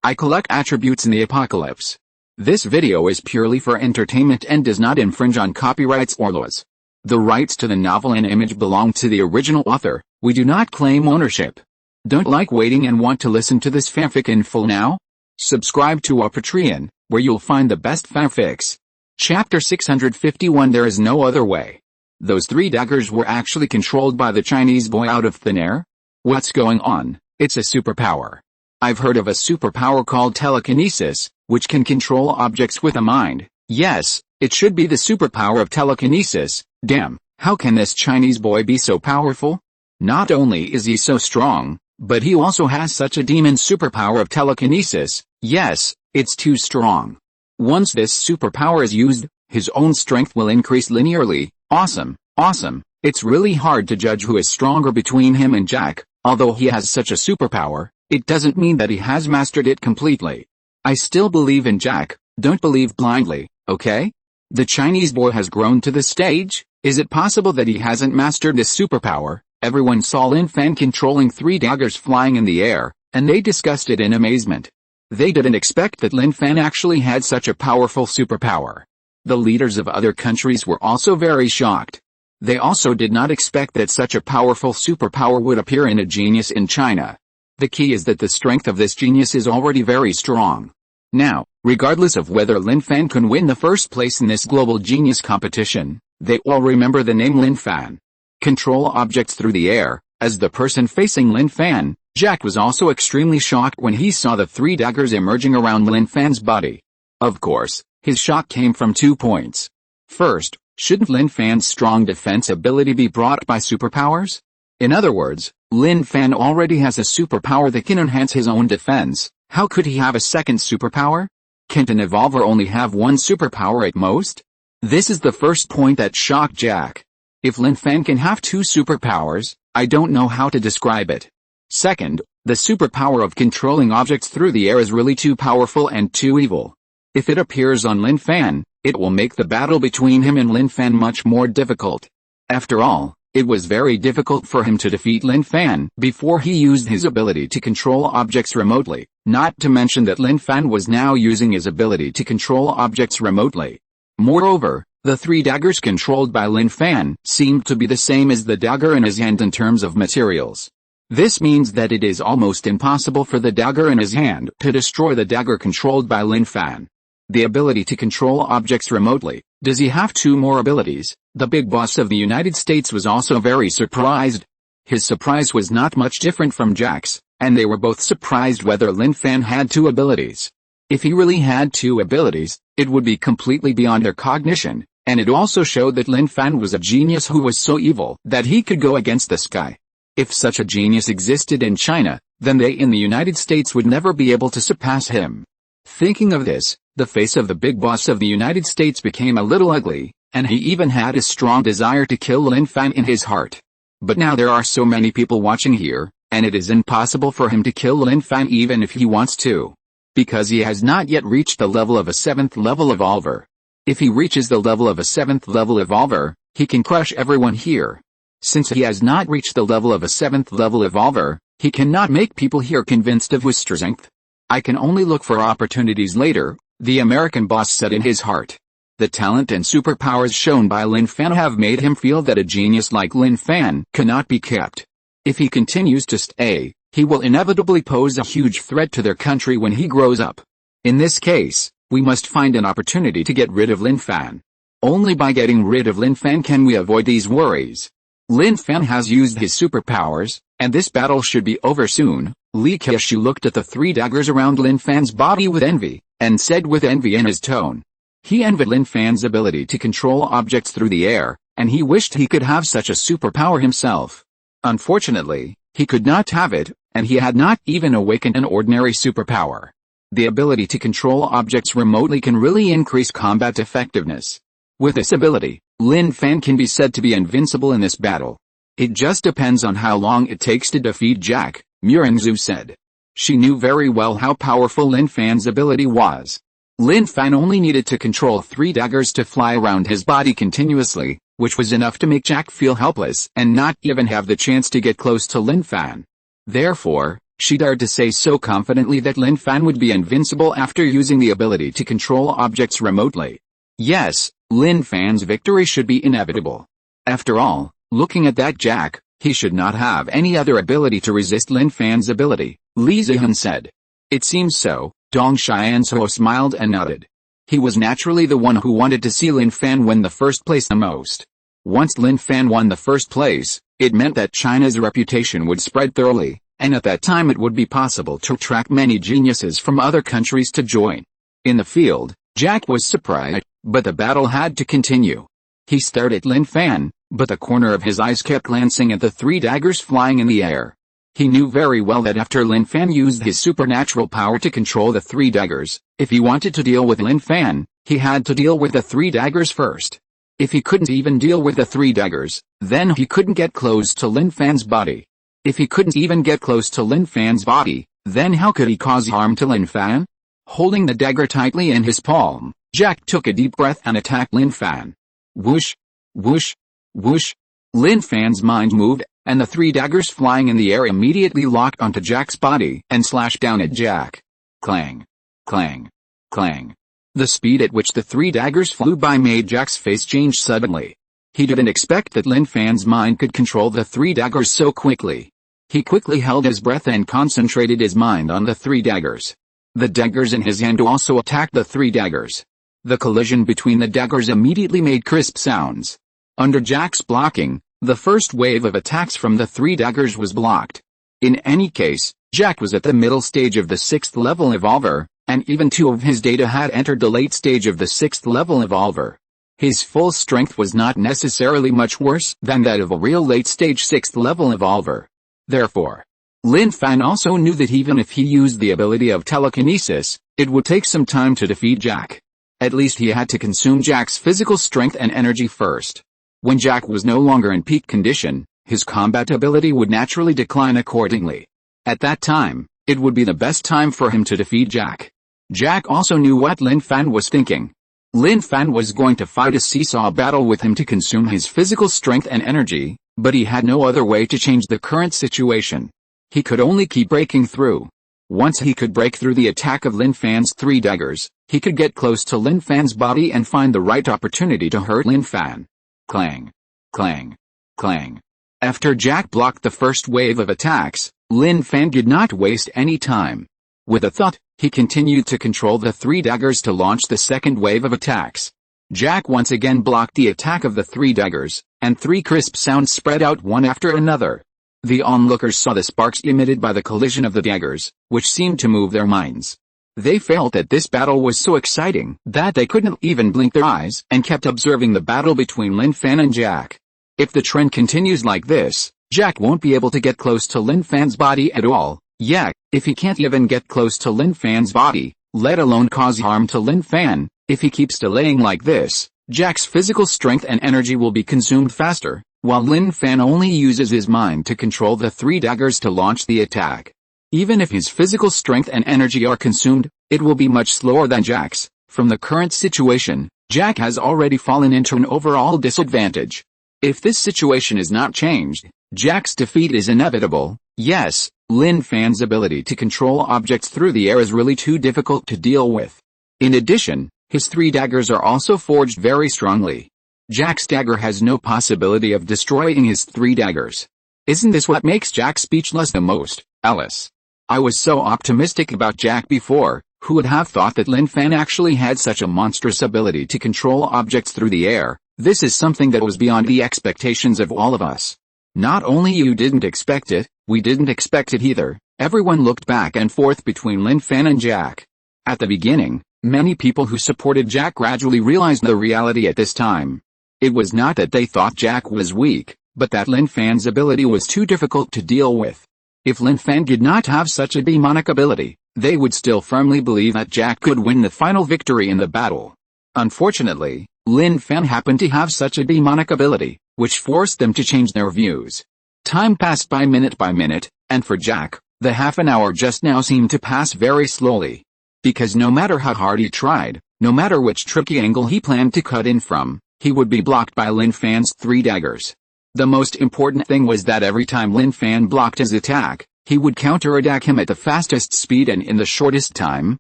I collect attributes in the apocalypse. This video is purely for entertainment and does not infringe on copyrights or laws. The rights to the novel and image belong to the original author. We do not claim ownership. Don't like waiting and want to listen to this fanfic in full now? Subscribe to our Patreon, where you'll find the best fanfics. Chapter 651 There is no other way. Those three daggers were actually controlled by the Chinese boy out of thin air? What's going on? It's a superpower. I've heard of a superpower called telekinesis, which can control objects with a mind. Yes, it should be the superpower of telekinesis. Damn, how can this Chinese boy be so powerful? Not only is he so strong, but he also has such a demon superpower of telekinesis. Yes, it's too strong. Once this superpower is used, his own strength will increase linearly. Awesome, awesome. It's really hard to judge who is stronger between him and Jack. Although he has such a superpower, it doesn't mean that he has mastered it completely. I still believe in Jack. Don't believe blindly, okay? The Chinese boy has grown to this stage. Is it possible that he hasn't mastered this superpower? Everyone saw Lin Fan controlling three daggers flying in the air, and they discussed it in amazement. They didn't expect that Lin Fan actually had such a powerful superpower. The leaders of other countries were also very shocked. They also did not expect that such a powerful superpower would appear in a genius in China. The key is that the strength of this genius is already very strong. Now, regardless of whether Lin Fan can win the first place in this global genius competition, they all remember the name Lin Fan. Control objects through the air. As the person facing Lin Fan, Jack was also extremely shocked when he saw the three daggers emerging around Lin Fan's body. Of course, his shock came from 2 points. First, shouldn't Lin Fan's strong defense ability be brought by superpowers? In other words, Lin Fan already has a superpower that can enhance his own defense. How could he have a second superpower? Can't an evolver only have one superpower at most? This is the first point that shocked Jack. If Lin Fan can have 2 superpowers, I don't know how to describe it. Second, the superpower of controlling objects through the air is really too powerful and too evil. If it appears on Lin Fan, it will make the battle between him and Lin Fan much more difficult. After all, it was very difficult for him to defeat Lin Fan before he used his ability to control objects remotely, not to mention that Lin Fan was now using his ability to control objects remotely. Moreover, the three daggers controlled by Lin Fan seemed to be the same as the dagger in his hand in terms of materials. This means that it is almost impossible for the dagger in his hand to destroy the dagger controlled by Lin Fan. The ability to control objects remotely. Does he have 2 more abilities? The big boss of the United States was also very surprised. His surprise was not much different from Jack's, and they were both surprised whether Lin Fan had 2 abilities. If he really had 2 abilities, it would be completely beyond their cognition, and it also showed that Lin Fan was a genius who was so evil that he could go against the sky. If such a genius existed in China, then they in the United States would never be able to surpass him. Thinking of this, the face of the big boss of the United States became a little ugly, and he even had a strong desire to kill Lin Fan in his heart. But now there are so many people watching here, and it is impossible for him to kill Lin Fan even if he wants to. Because he has not yet reached the level of a 7th level evolver. If he reaches the level of a 7th level evolver, he can crush everyone here. Since he has not reached the level of a 7th level evolver, he cannot make people here convinced of his strength. I can only look for opportunities later, the American boss said in his heart. The talent and superpowers shown by Lin Fan have made him feel that a genius like Lin Fan cannot be kept. If he continues to stay, he will inevitably pose a huge threat to their country when he grows up. In this case, we must find an opportunity to get rid of Lin Fan. Only by getting rid of Lin Fan can we avoid these worries. Lin Fan has used his superpowers, and this battle should be over soon. Li Keishu looked at the three daggers around Lin Fan's body with envy, and said with envy in his tone. He envied Lin Fan's ability to control objects through the air, and he wished he could have such a superpower himself. Unfortunately, he could not have it, and he had not even awakened an ordinary superpower. The ability to control objects remotely can really increase combat effectiveness. With this ability, Lin Fan can be said to be invincible in this battle. It just depends on how long it takes to defeat Jack, Murangzu said. She knew very well how powerful Lin Fan's ability was. Lin Fan only needed to control three daggers to fly around his body continuously, which was enough to make Jack feel helpless and not even have the chance to get close to Lin Fan. Therefore, She dared to say so confidently that Lin Fan would be invincible after using the ability to control objects remotely. Yes, Lin Fan's victory should be inevitable. After all, looking at that Jack, he should not have any other ability to resist Lin Fan's ability, Li Zihan said. It seems so, Dong Xianzhou smiled and nodded. He was naturally the one who wanted to see Lin Fan win the first place the most. Once Lin Fan won the first place, it meant that China's reputation would spread thoroughly, and at that time it would be possible to attract many geniuses from other countries to join. In the field, Jack was surprised, but the battle had to continue. He stared at Lin Fan, but the corner of his eyes kept glancing at the three daggers flying in the air. He knew very well that after Lin Fan used his supernatural power to control the three daggers, if he wanted to deal with Lin Fan, he had to deal with the three daggers first. If he couldn't even deal with the three daggers, then he couldn't get close to Lin Fan's body. If he couldn't even get close to Lin Fan's body, then how could he cause harm to Lin Fan? Holding the dagger tightly in his palm, Jack took a deep breath and attacked Lin Fan. Whoosh! Whoosh! Whoosh! Lin Fan's mind moved, and the three daggers flying in the air immediately locked onto Jack's body and slashed down at Jack. Clang! Clang! Clang! The speed at which the three daggers flew by made Jack's face change suddenly. He didn't expect that Lin Fan's mind could control the three daggers so quickly. He quickly held his breath and concentrated his mind on the three daggers. The daggers in his hand also attacked the three daggers. The collision between the daggers immediately made crisp sounds. Under Jack's blocking, the first wave of attacks from the three daggers was blocked. In any case, Jack was at the middle stage of the 6th level evolver, and even 2 of his data had entered the late stage of the 6th level evolver. His full strength was not necessarily much worse than that of a real late-stage 6th level evolver. Therefore, Lin Fan also knew that even if he used the ability of telekinesis, it would take some time to defeat Jack. At least he had to consume Jack's physical strength and energy first. When Jack was no longer in peak condition, his combat ability would naturally decline accordingly. At that time, it would be the best time for him to defeat Jack. Jack also knew what Lin Fan was thinking. Lin Fan was going to fight a seesaw battle with him to consume his physical strength and energy, but he had no other way to change the current situation. He could only keep breaking through. Once he could break through the attack of Lin Fan's three daggers, he could get close to Lin Fan's body and find the right opportunity to hurt Lin Fan. Clang! Clang! Clang! After Jack blocked the first wave of attacks, Lin Fan did not waste any time. With a thought, he continued to control the three daggers to launch the second wave of attacks. Jack once again blocked the attack of the three daggers, and 3 crisp sounds spread out one after another. The onlookers saw the sparks emitted by the collision of the daggers, which seemed to move their minds. They felt that this battle was so exciting that they couldn't even blink their eyes and kept observing the battle between Lin Fan and Jack. If the trend continues like this, Jack won't be able to get close to Lin Fan's body at all. Yeah, if he can't even get close to Lin Fan's body, let alone cause harm to Lin Fan, if he keeps delaying like this, Jack's physical strength and energy will be consumed faster, while Lin Fan only uses his mind to control the three daggers to launch the attack. Even if his physical strength and energy are consumed, it will be much slower than Jack's. From the current situation, Jack has already fallen into an overall disadvantage. If this situation is not changed, Jack's defeat is inevitable. Yes, Lin Fan's ability to control objects through the air is really too difficult to deal with. In addition, his three daggers are also forged very strongly. Jack's dagger has no possibility of destroying his three daggers. Isn't this what makes Jack speechless the most, Alice? I was so optimistic about Jack before. Who would have thought that Lin Fan actually had such a monstrous ability to control objects through the air? This is something that was beyond the expectations of all of us. Not only you didn't expect it, we didn't expect it either. Everyone looked back and forth between Lin Fan and Jack. At the beginning, many people who supported Jack gradually realized the reality at this time. It was not that they thought Jack was weak, but that Lin Fan's ability was too difficult to deal with. If Lin Fan did not have such a demonic ability, they would still firmly believe that Jack could win the final victory in the battle. Unfortunately, Lin Fan happened to have such a demonic ability, which forced them to change their views. Time passed by minute, and for Jack, the half an hour just now seemed to pass very slowly. Because no matter how hard he tried, no matter which tricky angle he planned to cut in from, he would be blocked by Lin Fan's three daggers. The most important thing was that every time Lin Fan blocked his attack, He would counterattack him at the fastest speed and in the shortest time,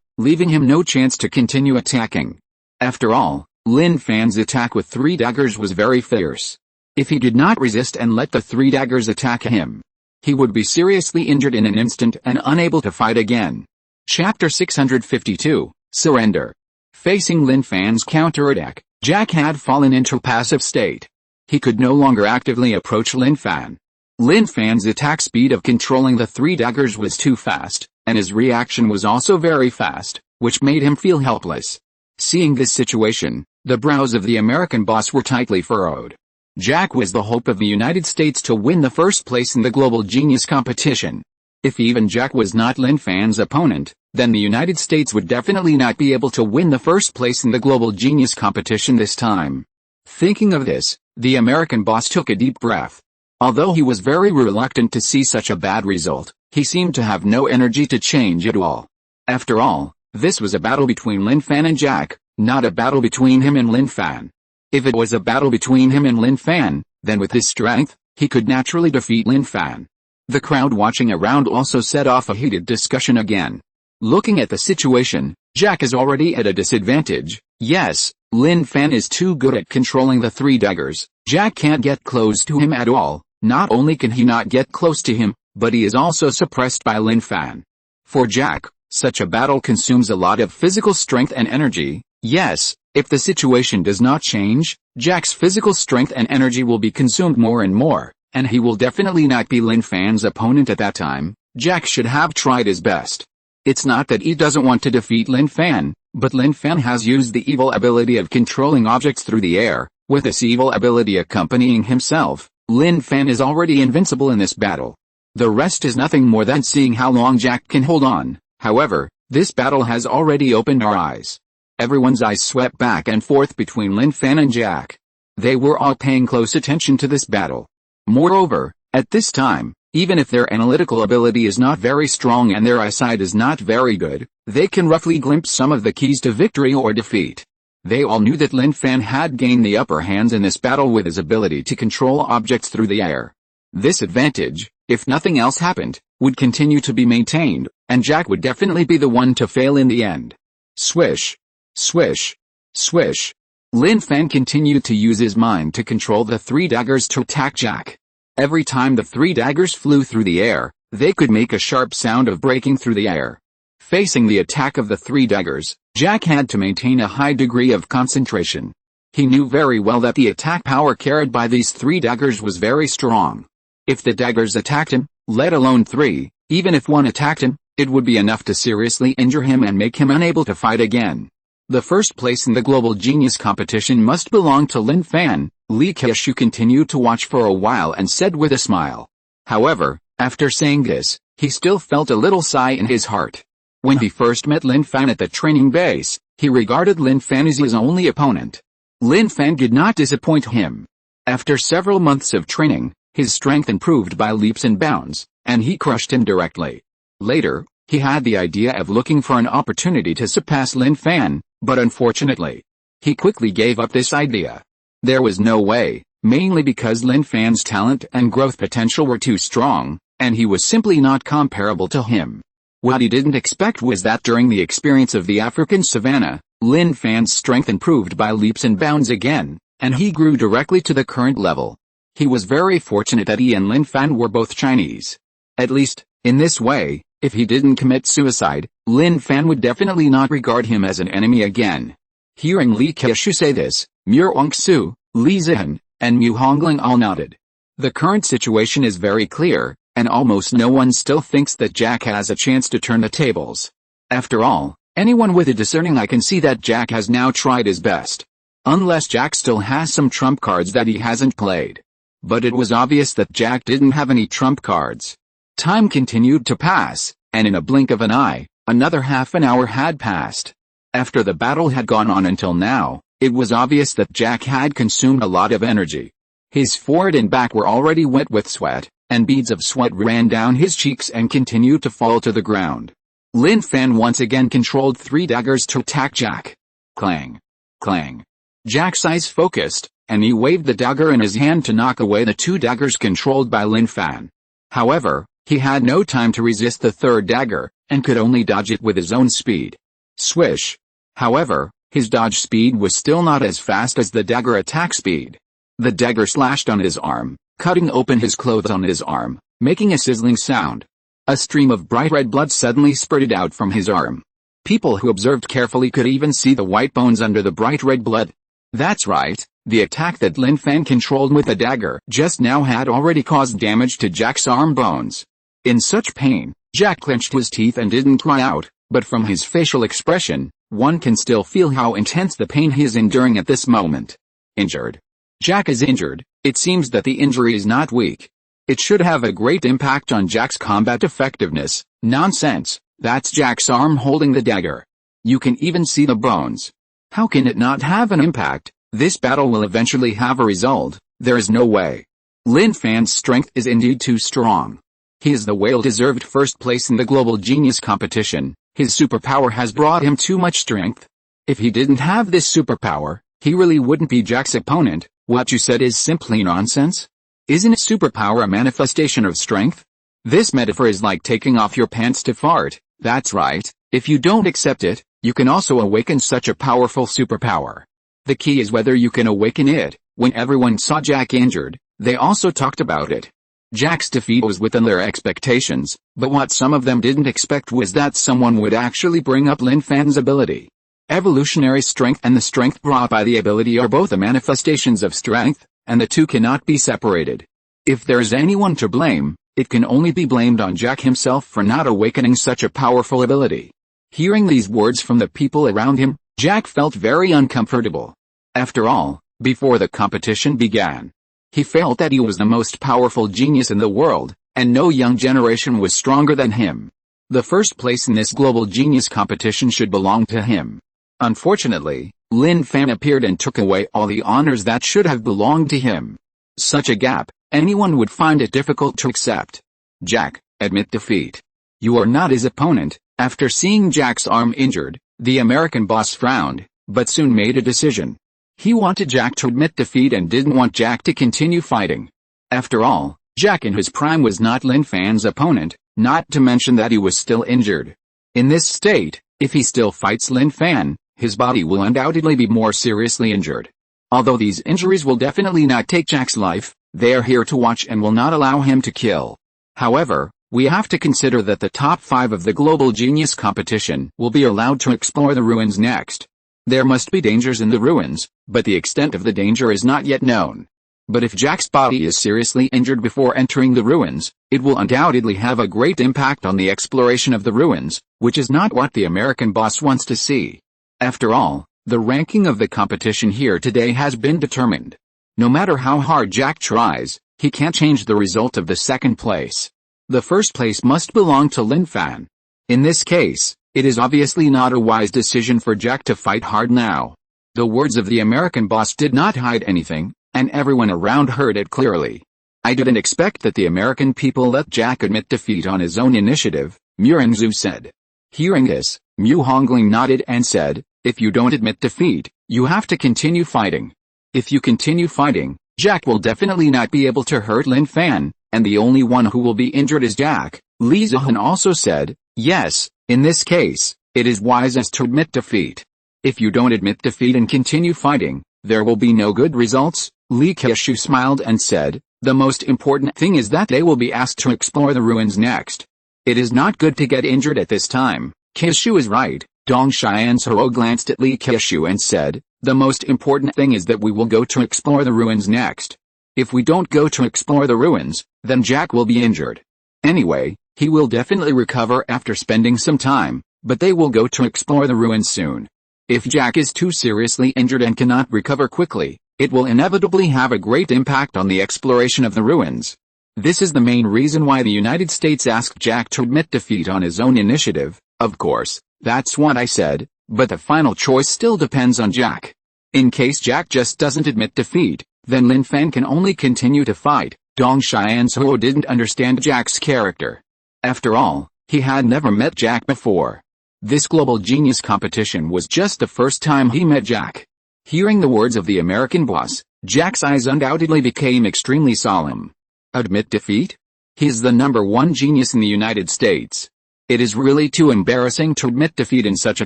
leaving him no chance to continue attacking. After all, Lin Fan's attack with 3 daggers was very fierce. If he did not resist and let the 3 daggers attack him, he would be seriously injured in an instant and unable to fight again. Chapter 652, Surrender. Facing Lin Fan's counterattack, Jack had fallen into a passive state. He could no longer actively approach Lin Fan. Lin Fan's attack speed of controlling the 3 daggers was too fast, and his reaction was also very fast, which made him feel helpless. Seeing this situation, the brows of the American boss were tightly furrowed. Jack was the hope of the United States to win the first place in the global genius competition. If even Jack was not Lin Fan's opponent, then the United States would definitely not be able to win the first place in the global genius competition this time. Thinking of this, the American boss took a deep breath. Although he was very reluctant to see such a bad result, he seemed to have no energy to change at all. After all, this was a battle between Lin Fan and Jack, not a battle between him and Lin Fan. If it was a battle between him and Lin Fan, then with his strength, he could naturally defeat Lin Fan. The crowd watching around also set off a heated discussion again. Looking at the situation, Jack is already at a disadvantage. Yes, Lin Fan is too good at controlling the 3 daggers. Jack can't get close to him at all. Not only can he not get close to him, but he is also suppressed by Lin Fan. For Jack, such a battle consumes a lot of physical strength and energy. Yes, if the situation does not change, Jack's physical strength and energy will be consumed more and more, and he will definitely not be Lin Fan's opponent at that time. Jack should have tried his best. It's not that he doesn't want to defeat Lin Fan, but Lin Fan has used the evil ability of controlling objects through the air. With this evil ability accompanying himself, Lin Fan is already invincible in this battle. The rest is nothing more than seeing how long Jack can hold on. However, this battle has already opened our eyes. Everyone's eyes swept back and forth between Lin Fan and Jack. They were all paying close attention to this battle. Moreover, at this time, even if their analytical ability is not very strong and their eyesight is not very good, they can roughly glimpse some of the keys to victory or defeat. They all knew that Lin Fan had gained the upper hands in this battle with his ability to control objects through the air. This advantage, if nothing else happened, would continue to be maintained, and Jack would definitely be the one to fail in the end. Swish. Swish. Swish. Lin Fan continued to use his mind to control the 3 daggers to attack Jack. Every time the 3 daggers flew through the air, they could make a sharp sound of breaking through the air. Facing the attack of the 3 daggers, Jack had to maintain a high degree of concentration. He knew very well that the attack power carried by these 3 daggers was very strong. If the daggers attacked him, let alone 3, even if 1 attacked him, it would be enough to seriously injure him and make him unable to fight again. The first place in the global genius competition must belong to Lin Fan. Li Keishu continued to watch for a while and said with a smile. However, after saying this, he still felt a little sigh in his heart. When he first met Lin Fan at the training base, he regarded Lin Fan as his only opponent. Lin Fan did not disappoint him. After several months of training, his strength improved by leaps and bounds, and he crushed him directly. Later, he had the idea of looking for an opportunity to surpass Lin Fan, but unfortunately, he quickly gave up this idea. There was no way, mainly because Lin Fan's talent and growth potential were too strong, and he was simply not comparable to him. What he didn't expect was that during the experience of the African savanna, Lin Fan's strength improved by leaps and bounds again, and he grew directly to the current level. He was very fortunate that he and Lin Fan were both Chinese. At least, in this way, if he didn't commit suicide, Lin Fan would definitely not regard him as an enemy again. Hearing Li Keishu say this, Mu Hongsu, Li Zihan, and Mu Hongling all nodded. The current situation is very clear, and almost no one still thinks that Jack has a chance to turn the tables. After all, anyone with a discerning eye can see that Jack has now tried his best. Unless Jack still has some trump cards that he hasn't played. But it was obvious that Jack didn't have any trump cards. Time continued to pass, and in a blink of an eye, another half an hour had passed. After the battle had gone on until now, it was obvious that Jack had consumed a lot of energy. His forehead and back were already wet with sweat, and beads of sweat ran down his cheeks and continued to fall to the ground. Lin Fan once again controlled 3 daggers to attack Jack. Clang. Clang. Jack's eyes focused, and he waved the dagger in his hand to knock away the 2 daggers controlled by Lin Fan. However, He had no time to resist the third dagger, and could only dodge it with his own speed. Swish! However, his dodge speed was still not as fast as the dagger attack speed. The dagger slashed on his arm, cutting open his clothes on his arm, making a sizzling sound. A stream of bright red blood suddenly spurted out from his arm. People who observed carefully could even see the white bones under the bright red blood. That's right, the attack that Lin Fan controlled with the dagger just now had already caused damage to Jack's arm bones. In such pain, Jack clenched his teeth and didn't cry out, but from his facial expression, one can still feel how intense the pain he is enduring at this moment. Injured. Jack is injured. It seems that the injury is not weak. It should have a great impact on Jack's combat effectiveness. Nonsense, that's Jack's arm holding the dagger. You can even see the bones. How can it not have an impact? This battle will eventually have a result. There is no way. Lin Fan's strength is indeed too strong. He is the well-deserved first place in the global genius competition. His superpower has brought him too much strength. If he didn't have this superpower, he really wouldn't be Jack's opponent. What you said is simply nonsense. Isn't a superpower a manifestation of strength? This metaphor is like taking off your pants to fart. That's right. If you don't accept it, you can also awaken such a powerful superpower. The key is whether you can awaken it. When everyone saw Jack injured, they also talked about it. Jack's defeat was within their expectations, but what some of them didn't expect was that someone would actually bring up Lin Fan's ability. Evolutionary strength and the strength brought by the ability are both the manifestations of strength, and the two cannot be separated. If there's anyone to blame, it can only be blamed on Jack himself for not awakening such a powerful ability. Hearing these words from the people around him, Jack felt very uncomfortable. After all, before the competition began, he felt that he was the most powerful genius in the world, and no young generation was stronger than him. The first place in this global genius competition should belong to him. Unfortunately, Lin Fan appeared and took away all the honors that should have belonged to him. Such a gap, anyone would find it difficult to accept. Jack, admit defeat. You are not his opponent. After seeing Jack's arm injured, the American boss frowned, but soon made a decision. He wanted Jack to admit defeat and didn't want Jack to continue fighting. After all, Jack in his prime was not Lin Fan's opponent, not to mention that he was still injured. In this state, if he still fights Lin Fan, his body will undoubtedly be more seriously injured. Although these injuries will definitely not take Jack's life, they are here to watch and will not allow him to kill. However, we have to consider that the top 5 of the global genius competition will be allowed to explore the ruins next. There must be dangers in the ruins, but the extent of the danger is not yet known. But if Jack's body is seriously injured before entering the ruins, it will undoubtedly have a great impact on the exploration of the ruins, which is not what the American boss wants to see. After all, the ranking of the competition here today has been determined. No matter how hard Jack tries, he can't change the result of the second place. The first place must belong to Lin Fan. In this case, it is obviously not a wise decision for Jack to fight hard now. The words of the American boss did not hide anything, and everyone around heard it clearly. I didn't expect that the American people let Jack admit defeat on his own initiative, Murangzu said. Hearing this, Mu Hongling nodded and said, if you don't admit defeat, you have to continue fighting. If you continue fighting, Jack will definitely not be able to hurt Lin Fan, and the only one who will be injured is Jack. Li Zihan also said, yes, in this case, it is wisest to admit defeat. If you don't admit defeat and continue fighting, there will be no good results. Li Keishu smiled and said, the most important thing is that they will be asked to explore the ruins next. It is not good to get injured at this time. Keishu is right. Dong Xianzhuo glanced at Li Keishu and said, the most important thing is that we will go to explore the ruins next. If we don't go to explore the ruins, then Jack will be injured. Anyway, he will definitely recover after spending some time, but they will go to explore the ruins soon. If Jack is too seriously injured and cannot recover quickly, it will inevitably have a great impact on the exploration of the ruins. This is the main reason why the United States asked Jack to admit defeat on his own initiative. Of course, that's what I said, but the final choice still depends on Jack. In case Jack just doesn't admit defeat, then Lin Fan can only continue to fight. Dong Xianzhuo didn't understand Jack's character. After all, he had never met Jack before. This global genius competition was just the first time he met Jack. Hearing the words of the American boss, Jack's eyes undoubtedly became extremely solemn. Admit defeat? He is the #1 genius in the United States. It is really too embarrassing to admit defeat in such a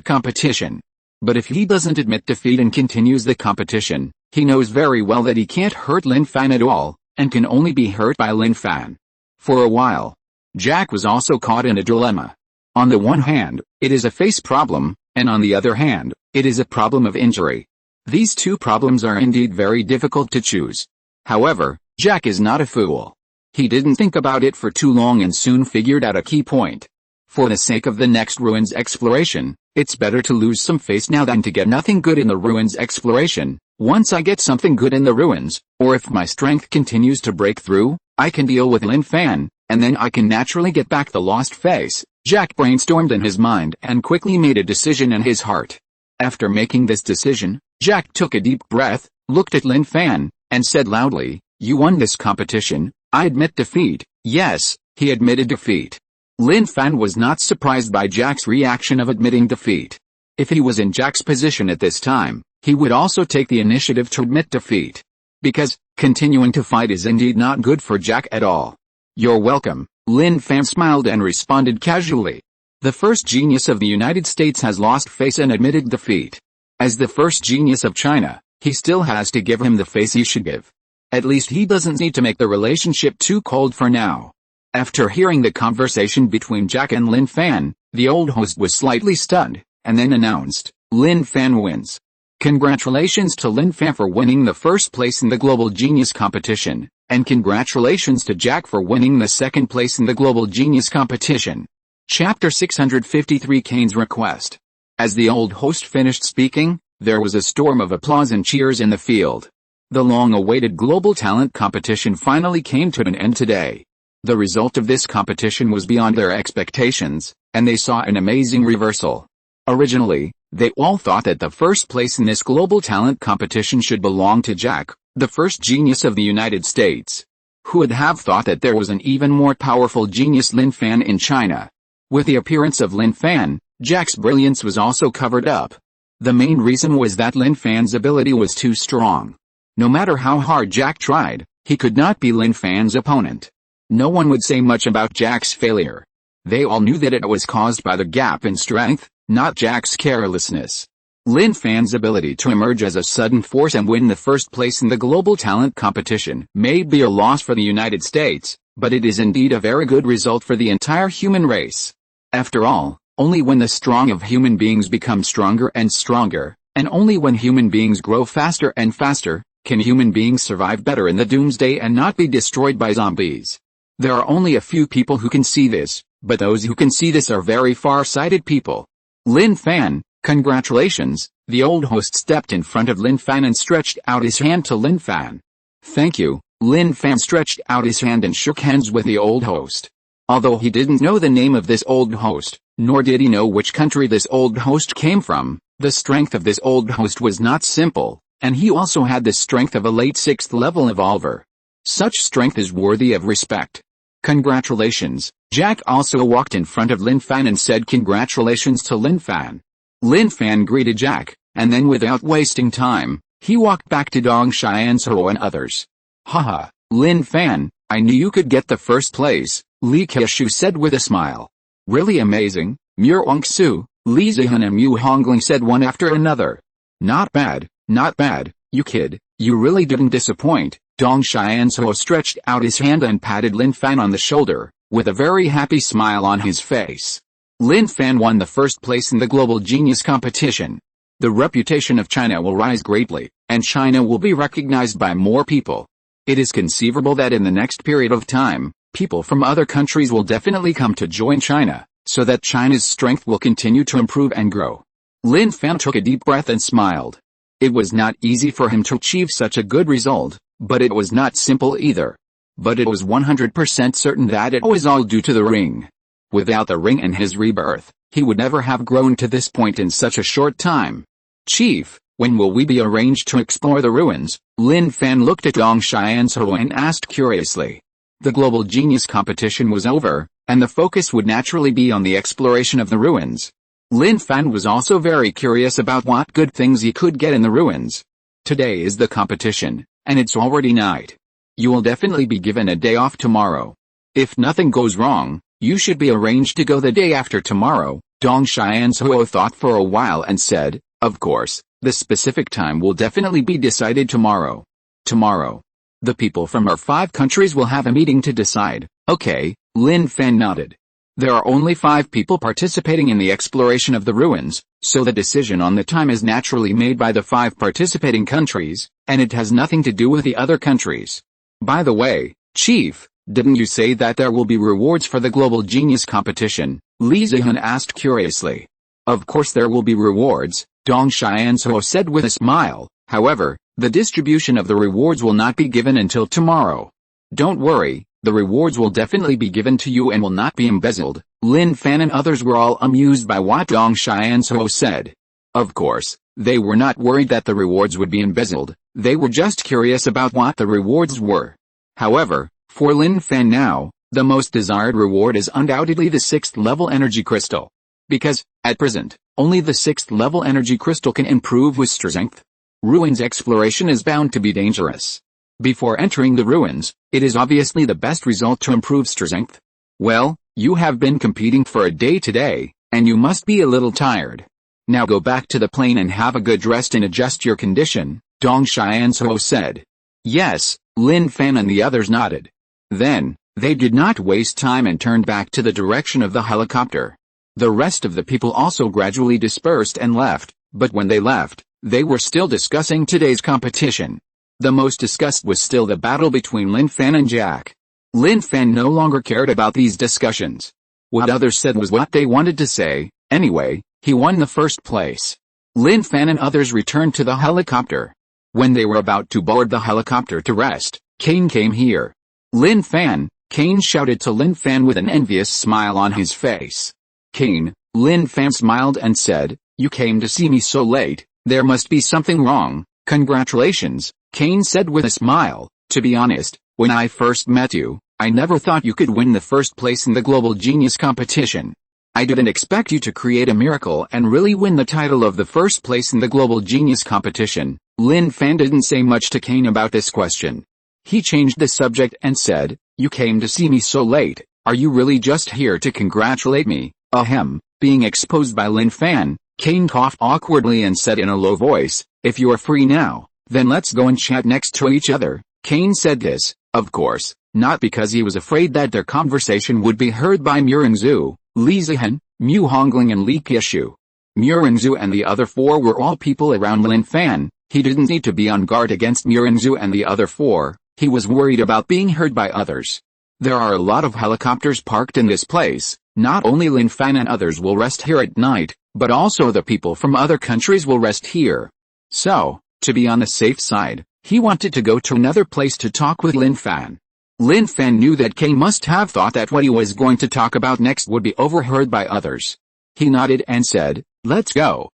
competition. But if he doesn't admit defeat and continues the competition, he knows very well that he can't hurt Lin Fan at all, and can only be hurt by Lin Fan. For a while, Jack was also caught in a dilemma. On the one hand, it is a face problem, and on the other hand, it is a problem of injury. These two problems are indeed very difficult to choose. However, Jack is not a fool. He didn't think about it for too long and soon figured out a key point. For the sake of the next ruins exploration, it's better to lose some face now than to get nothing good in the ruins exploration. Once I get something good in the ruins, or if my strength continues to break through, I can deal with Lin Fan, and then I can naturally get back the lost face. Jack brainstormed in his mind and quickly made a decision in his heart. After making this decision, Jack took a deep breath, looked at Lin Fan, and said loudly, "You won this competition. I admit defeat." Yes, he admitted defeat. Lin Fan was not surprised by Jack's reaction of admitting defeat. If he was in Jack's position at this time, he would also take the initiative to admit defeat. Because, continuing to fight is indeed not good for Jack at all. "You're welcome," Lin Fan smiled and responded casually. The first genius of the United States has lost face and admitted defeat. As the first genius of China, he still has to give him the face he should give. At least he doesn't need to make the relationship too cold for now. After hearing the conversation between Jack and Lin Fan, the old host was slightly stunned, and then announced, "Lin Fan wins. Congratulations to Lin Fan for winning the first place in the Global Genius competition, and congratulations to Jack for winning the second place in the Global Genius competition." Chapter 653 Kane's Request. As the old host finished speaking, there was a storm of applause and cheers in the field. The long-awaited global talent competition finally came to an end today. The result of this competition was beyond their expectations, and they saw an amazing reversal. Originally, they all thought that the first place in this global talent competition should belong to Jack, the first genius of the United States. Who would have thought that there was an even more powerful genius, Lin Fan, in China? With the appearance of Lin Fan, Jack's brilliance was also covered up. The main reason was that Lin Fan's ability was too strong. No matter how hard Jack tried, he could not be Lin Fan's opponent. No one would say much about Jack's failure. They all knew that it was caused by the gap in strength, not Jack's carelessness. Lin Fan's ability to emerge as a sudden force and win the first place in the global talent competition may be a loss for the United States, but it is indeed a very good result for the entire human race. After all, only when the strong of human beings become stronger and stronger, and only when human beings grow faster and faster, can human beings survive better in the doomsday and not be destroyed by zombies. There are only a few people who can see this, but those who can see this are very far-sighted people. Lin Fan, congratulations. The old host stepped in front of Lin Fan and stretched out his hand to Lin Fan. Thank you. Lin Fan stretched out his hand and shook hands with the old host. Although he didn't know the name of this old host, nor did he know which country this old host came from, the strength of this old host was not simple, and he also had the strength of a late 6th level evolver. Such strength is worthy of respect. Congratulations. Jack also walked in front of Lin Fan and said congratulations to Lin Fan. Lin Fan greeted Jack, and then without wasting time, he walked back to Dong Xianzhou and others. Haha, Lin Fan, I knew you could get the first place, Li Keishu said with a smile. Really amazing, Murongsu, Li Zihan and Mu Hongling said one after another. Not bad, you kid, you really didn't disappoint. Dong Xianzhou stretched out his hand and patted Lin Fan on the shoulder, with a very happy smile on his face. Lin Fan won the first place in the Global Genius competition. The reputation of China will rise greatly, and China will be recognized by more people. It is conceivable that in the next period of time, people from other countries will definitely come to join China, so that China's strength will continue to improve and grow. Lin Fan took a deep breath and smiled. It was not easy for him to achieve such a good result, but it was not simple either. But it was 100% certain that it was all due to the ring. Without the ring and his rebirth, he would never have grown to this point in such a short time. Chief, when will we be arranged to explore the ruins? Lin Fan looked at Dong Xianzhou and asked curiously. The Global Genius competition was over, and the focus would naturally be on the exploration of the ruins. Lin Fan was also very curious about what good things he could get in the ruins. Today is the competition, and it's already night. You will definitely be given a day off tomorrow. If nothing goes wrong, you should be arranged to go the day after tomorrow. Dong Xianzhuo thought for a while and said, of course, the specific time will definitely be decided tomorrow. Tomorrow. The people from our 5 countries will have a meeting to decide. Okay, Lin Fan nodded. There are only 5 people participating in the exploration of the ruins, so the decision on the time is naturally made by the 5 participating countries, and it has nothing to do with the other countries. By the way, Chief, didn't you say that there will be rewards for the Global Genius competition? Li Zihan asked curiously. Of course there will be rewards, Dong Xianzhuo said with a smile. However, the distribution of the rewards will not be given until tomorrow. Don't worry, the rewards will definitely be given to you and will not be embezzled. Lin Fan and others were all amused by what Dong Xianzhuo said. Of course, they were not worried that the rewards would be embezzled, they were just curious about what the rewards were. However, for Lin Fan now, the most desired reward is undoubtedly the 6th level energy crystal. Because, at present, only the 6th level energy crystal can improve with strength. Ruins exploration is bound to be dangerous. Before entering the ruins, it is obviously the best result to improve strength. Well, you have been competing for a day today, and you must be a little tired. Now go back to the plane and have a good rest and adjust your condition, Dong Xianzhuo said. Yes, Lin Fan and the others nodded. Then, they did not waste time and turned back to the direction of the helicopter. The rest of the people also gradually dispersed and left, but when they left, they were still discussing today's competition. The most discussed was still the battle between Lin Fan and Jack. Lin Fan no longer cared about these discussions. What others said was what they wanted to say. Anyway, he won the first place. Lin Fan and others returned to the helicopter. When they were about to board the helicopter to rest, Kane came here. Lin Fan, Kane shouted to Lin Fan with an envious smile on his face. Kane, Lin Fan smiled and said, you came to see me so late, there must be something wrong. Congratulations, Kane said with a smile. To be honest, when I first met you, I never thought you could win the first place in the Global Genius competition. I didn't expect you to create a miracle and really win the title of the first place in the Global Genius competition. Lin Fan didn't say much to Kane about this question. He changed the subject and said, you came to see me so late, are you really just here to congratulate me? Ahem. Being exposed by Lin Fan, Kane coughed awkwardly and said in a low voice, if you are free now, then let's go and chat next to each other. Kane said this, of course, not because he was afraid that their conversation would be heard by Murengzhu, Li Zihan, Mu Hongling and Li Qiushu. Murengzhu and the other 4 were all people around Lin Fan. He didn't need to be on guard against Murengzhu and the other 4, he was worried about being heard by others. There are a lot of helicopters parked in this place. Not only Lin Fan and others will rest here at night, but also the people from other countries will rest here. So, to be on the safe side, he wanted to go to another place to talk with Lin Fan. Lin Fan knew that Kane must have thought that what he was going to talk about next would be overheard by others. He nodded and said, let's go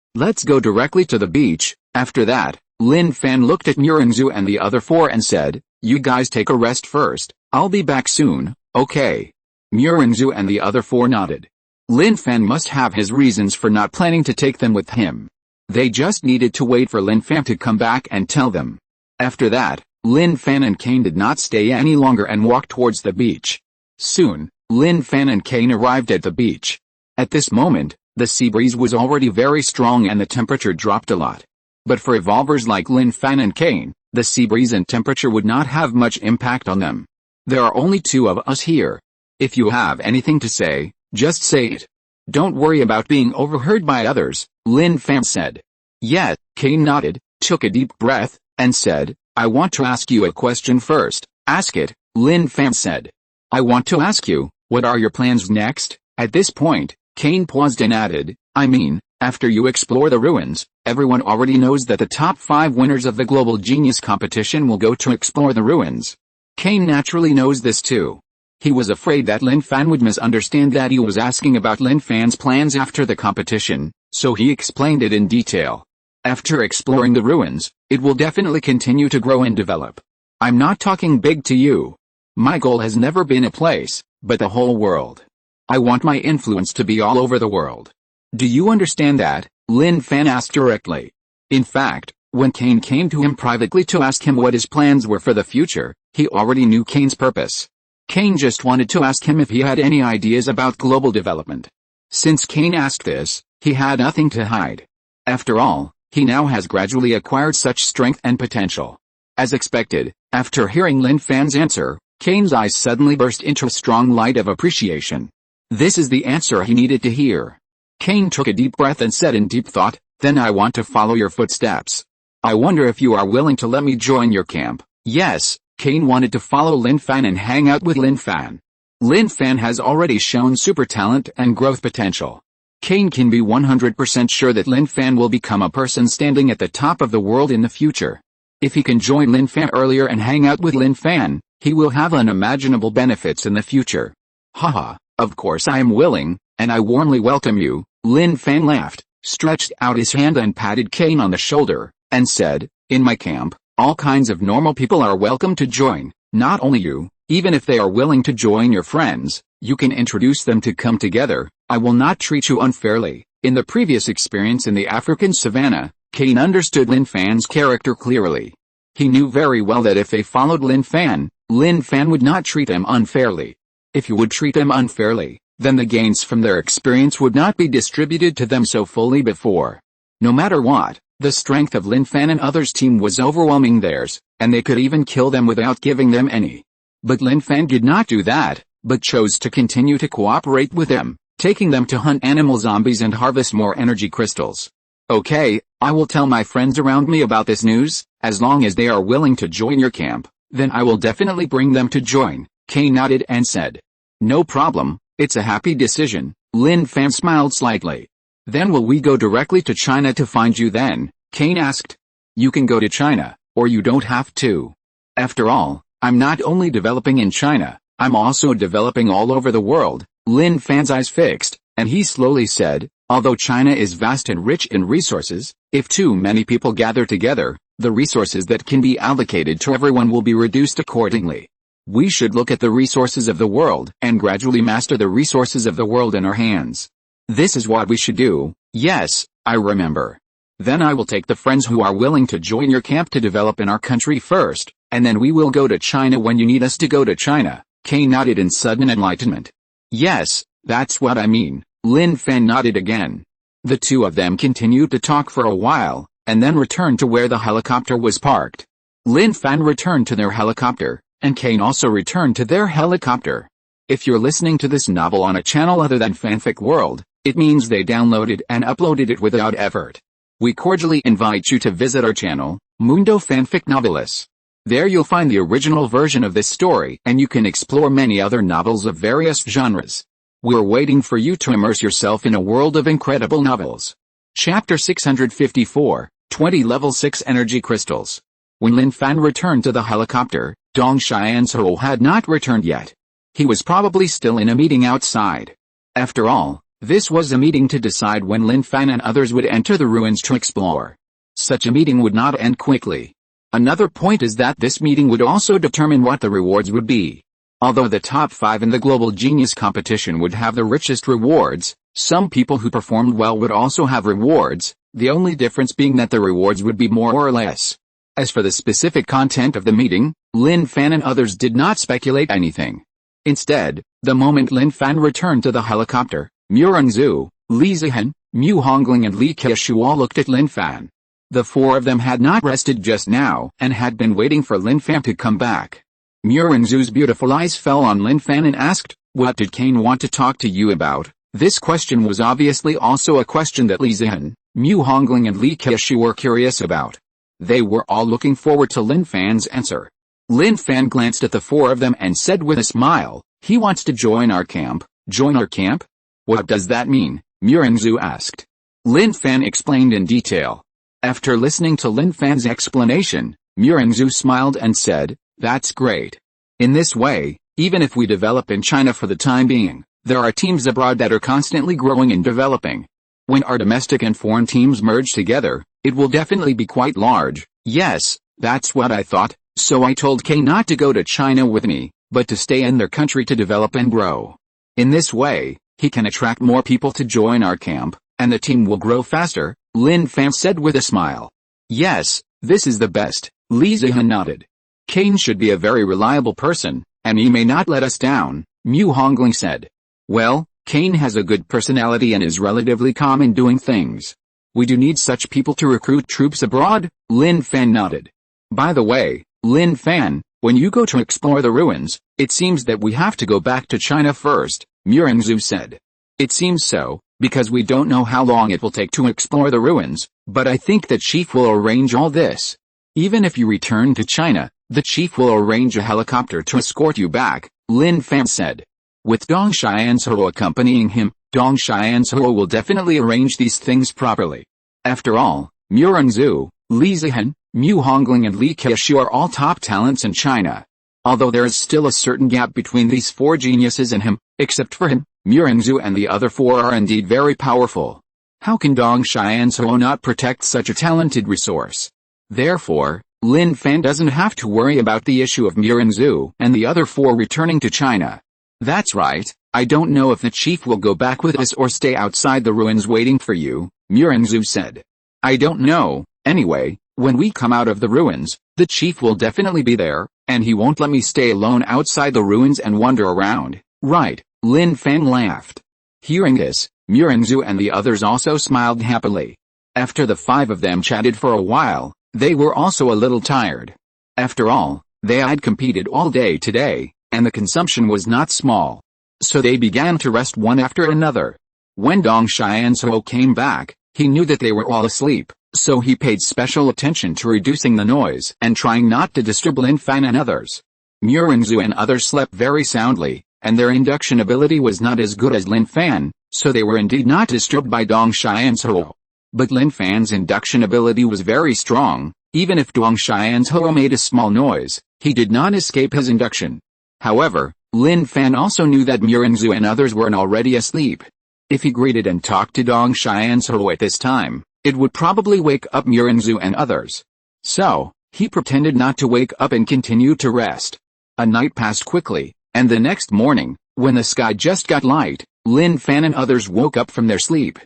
directly to the beach. After that, Lin Fan looked at Murengzhu and the other 4 and said, you guys take a rest first, I'll be back soon, okay? Murengzhu and the other 4 nodded. Lin Fan must have his reasons for not planning to take them with him. They just needed to wait for Lin Fan to come back and tell them. After that, Lin Fan and Kane did not stay any longer and walked towards the beach. Soon, Lin Fan and Kane arrived at the beach. At this moment, the sea breeze was already very strong and the temperature dropped a lot. But for evolvers like Lin Fan and Kane, the sea breeze and temperature would not have much impact on them. There are only 2 of us here. If you have anything to say, just say it. Don't worry about being overheard by others, Lin Fan said. Yes, Kane nodded, took a deep breath, and said, I want to ask you a question first. Ask it, Lin Fan said. I want to ask you, what are your plans next? At this point, Kane paused and added, I mean, after you explore the ruins, everyone already knows that the top 5 winners of the Global Genius competition will go to explore the ruins. Kane naturally knows this too. He was afraid that Lin Fan would misunderstand that he was asking about Lin Fan's plans after the competition, so he explained it in detail. After exploring the ruins, it will definitely continue to grow and develop. I'm not talking big to you. My goal has never been a place, but the whole world. I want my influence to be all over the world. Do you understand that? Lin Fan asked directly. In fact, when Kane came to him privately to ask him what his plans were for the future, he already knew Kane's purpose. Kane just wanted to ask him if he had any ideas about global development. Since Kane asked this, he had nothing to hide. After all, he now has gradually acquired such strength and potential. As expected, after hearing Lin Fan's answer, Kane's eyes suddenly burst into a strong light of appreciation. This is the answer he needed to hear. Kane took a deep breath and said in deep thought, "Then I want to follow your footsteps. I wonder if you are willing to let me join your camp." Yes, Kane wanted to follow Lin Fan and hang out with Lin Fan. Lin Fan has already shown super talent and growth potential. Kane can be 100% sure that Lin Fan will become a person standing at the top of the world in the future. If he can join Lin Fan earlier and hang out with Lin Fan, he will have unimaginable benefits in the future. Haha, of course I am willing, and I warmly welcome you. Lin Fan laughed, stretched out his hand and patted Kane on the shoulder, and said, "In my camp, all kinds of normal people are welcome to join, not only you. Even if they are willing to join your friends, you can introduce them to come together. I will not treat you unfairly." In the previous experience in the African savannah, Kane understood Lin Fan's character clearly. He knew very well that if they followed Lin Fan would not treat them unfairly. If he would treat them unfairly, then the gains from their experience would not be distributed to them so fully before. No matter what, the strength of Lin Fan and others' team was overwhelming theirs, and they could even kill them without giving them any. But Lin Fan did not do that, but chose to continue to cooperate with them, taking them to hunt animal zombies and harvest more energy crystals. Okay, I will tell my friends around me about this news. As long as they are willing to join your camp, then I will definitely bring them to join. Kane nodded and said, "No problem, it's a happy decision." Lin Fan smiled slightly. "Then will we go directly to China to find you then?" Kane asked. "You can go to China, or you don't have to. After all, I'm not only developing in China, I'm also developing all over the world." Lin Fan's eyes fixed, and he slowly said, "Although China is vast and rich in resources, if too many people gather together, the resources that can be allocated to everyone will be reduced accordingly. We should look at the resources of the world and gradually master the resources of the world in our hands. This is what we should do." "Yes, I remember. Then I will take the friends who are willing to join your camp to develop in our country first, and then we will go to China when you need us to go to China." Kane nodded in sudden enlightenment. "Yes, that's what I mean." Lin Fan nodded again. The two of them continued to talk for a while, and then returned to where the helicopter was parked. Lin Fan returned to their helicopter, and Kane also returned to their helicopter. If you're listening to this novel on a channel other than Fanfic World, it means they downloaded and uploaded it without effort. We cordially invite you to visit our channel, Mundo Fanfic Novelis. There you'll find the original version of this story, and you can explore many other novels of various genres. We're waiting for you to immerse yourself in a world of incredible novels. Chapter 654, 20 Level 6 Energy Crystals. When Lin Fan returned to the helicopter, Dong Xianzhou had not returned yet. He was probably still in a meeting outside. After all, this was a meeting to decide when Lin Fan and others would enter the ruins to explore. Such a meeting would not end quickly. Another point is that this meeting would also determine what the rewards would be. Although the top 5 in the global genius competition would have the richest rewards, some people who performed well would also have rewards, the only difference being that the rewards would be more or less. As for the specific content of the meeting, Lin Fan and others did not speculate anything. Instead, the moment Lin Fan returned to the helicopter, Murenzhu, Li Zihan, Mu Hongling and Li Keishu all looked at Lin Fan. The four of them had not rested just now, and had been waiting for Lin Fan to come back. Murenzhu's beautiful eyes fell on Lin Fan and asked, "What did Kane want to talk to you about?" This question was obviously also a question that Li Zihan, Mu Hongling and Li Keishu were curious about. They were all looking forward to Lin Fan's answer. Lin Fan glanced at the four of them and said with a smile, "He wants to join our camp." "Join our camp? What does that mean?" Murenzhu asked. Lin Fan explained in detail. After listening to Lin Fan's explanation, Murenzhu smiled and said, "That's great. In this way, even if we develop in China for the time being, there are teams abroad that are constantly growing and developing. When our domestic and foreign teams merge together, it will definitely be quite large." "Yes, that's what I thought, so I told Kane not to go to China with me, but to stay in their country to develop and grow. In this way, he can attract more people to join our camp, and the team will grow faster," Lin Fan said with a smile. "Yes, this is the best," Li Zihan nodded. "Kane should be a very reliable person, and he may not let us down, Mu Hongling said. Well, Kane has a good personality and is relatively calm in doing things. We do need such people to recruit troops abroad, Lin Fan nodded. By the way, Lin Fan, when you go to explore the ruins, it seems that we have to go back to China first, Murengzu said. It seems so, because we don't know how long it will take to explore the ruins, but I think the chief will arrange all this. Even if you return to China, the chief will arrange a helicopter to escort you back, Lin Fan said. With Dong Xianzhou accompanying him, Dong Xianzhou will definitely arrange these things properly. After all, Murengzu, Li Zihan, Mu Hongling and Li Keishu are all top talents in China. Although there is still a certain gap between these four geniuses and him, except for him, Murengzu and the other four are indeed very powerful. How can Dong Xianzhou not protect such a talented resource? Therefore, Lin Fan doesn't have to worry about the issue of Murengzu and the other four returning to China. That's right, I don't know if the chief will go back with us or stay outside the ruins waiting for you, Murengzu said. I don't know, anyway, when we come out of the ruins, the chief will definitely be there, and he won't let me stay alone outside the ruins and wander around, right, Lin Fan laughed. Hearing this, Murengzu and the others also smiled happily. After the five of them chatted for a while, they were also a little tired. After all, they had competed all day today, and the consumption was not small. So they began to rest one after another. When Dong Xianzhou came back, he knew that they were all asleep, so he paid special attention to reducing the noise and trying not to disturb Lin Fan and others. Murengzu and others slept very soundly, and their induction ability was not as good as Lin Fan, so they were indeed not disturbed by Dong Xianzhou. But Lin Fan's induction ability was very strong. Even if Dong Xianzhou made a small noise, he did not escape his induction. However, Lin Fan also knew that Murengzu and others were already asleep. If he greeted and talked to Dong Xianzhou at this time, it would probably wake up Murengzu and others. So, he pretended not to wake up and continued to rest. A night passed quickly, and the next morning, when the sky just got light, Lin Fan and others woke up from their sleep.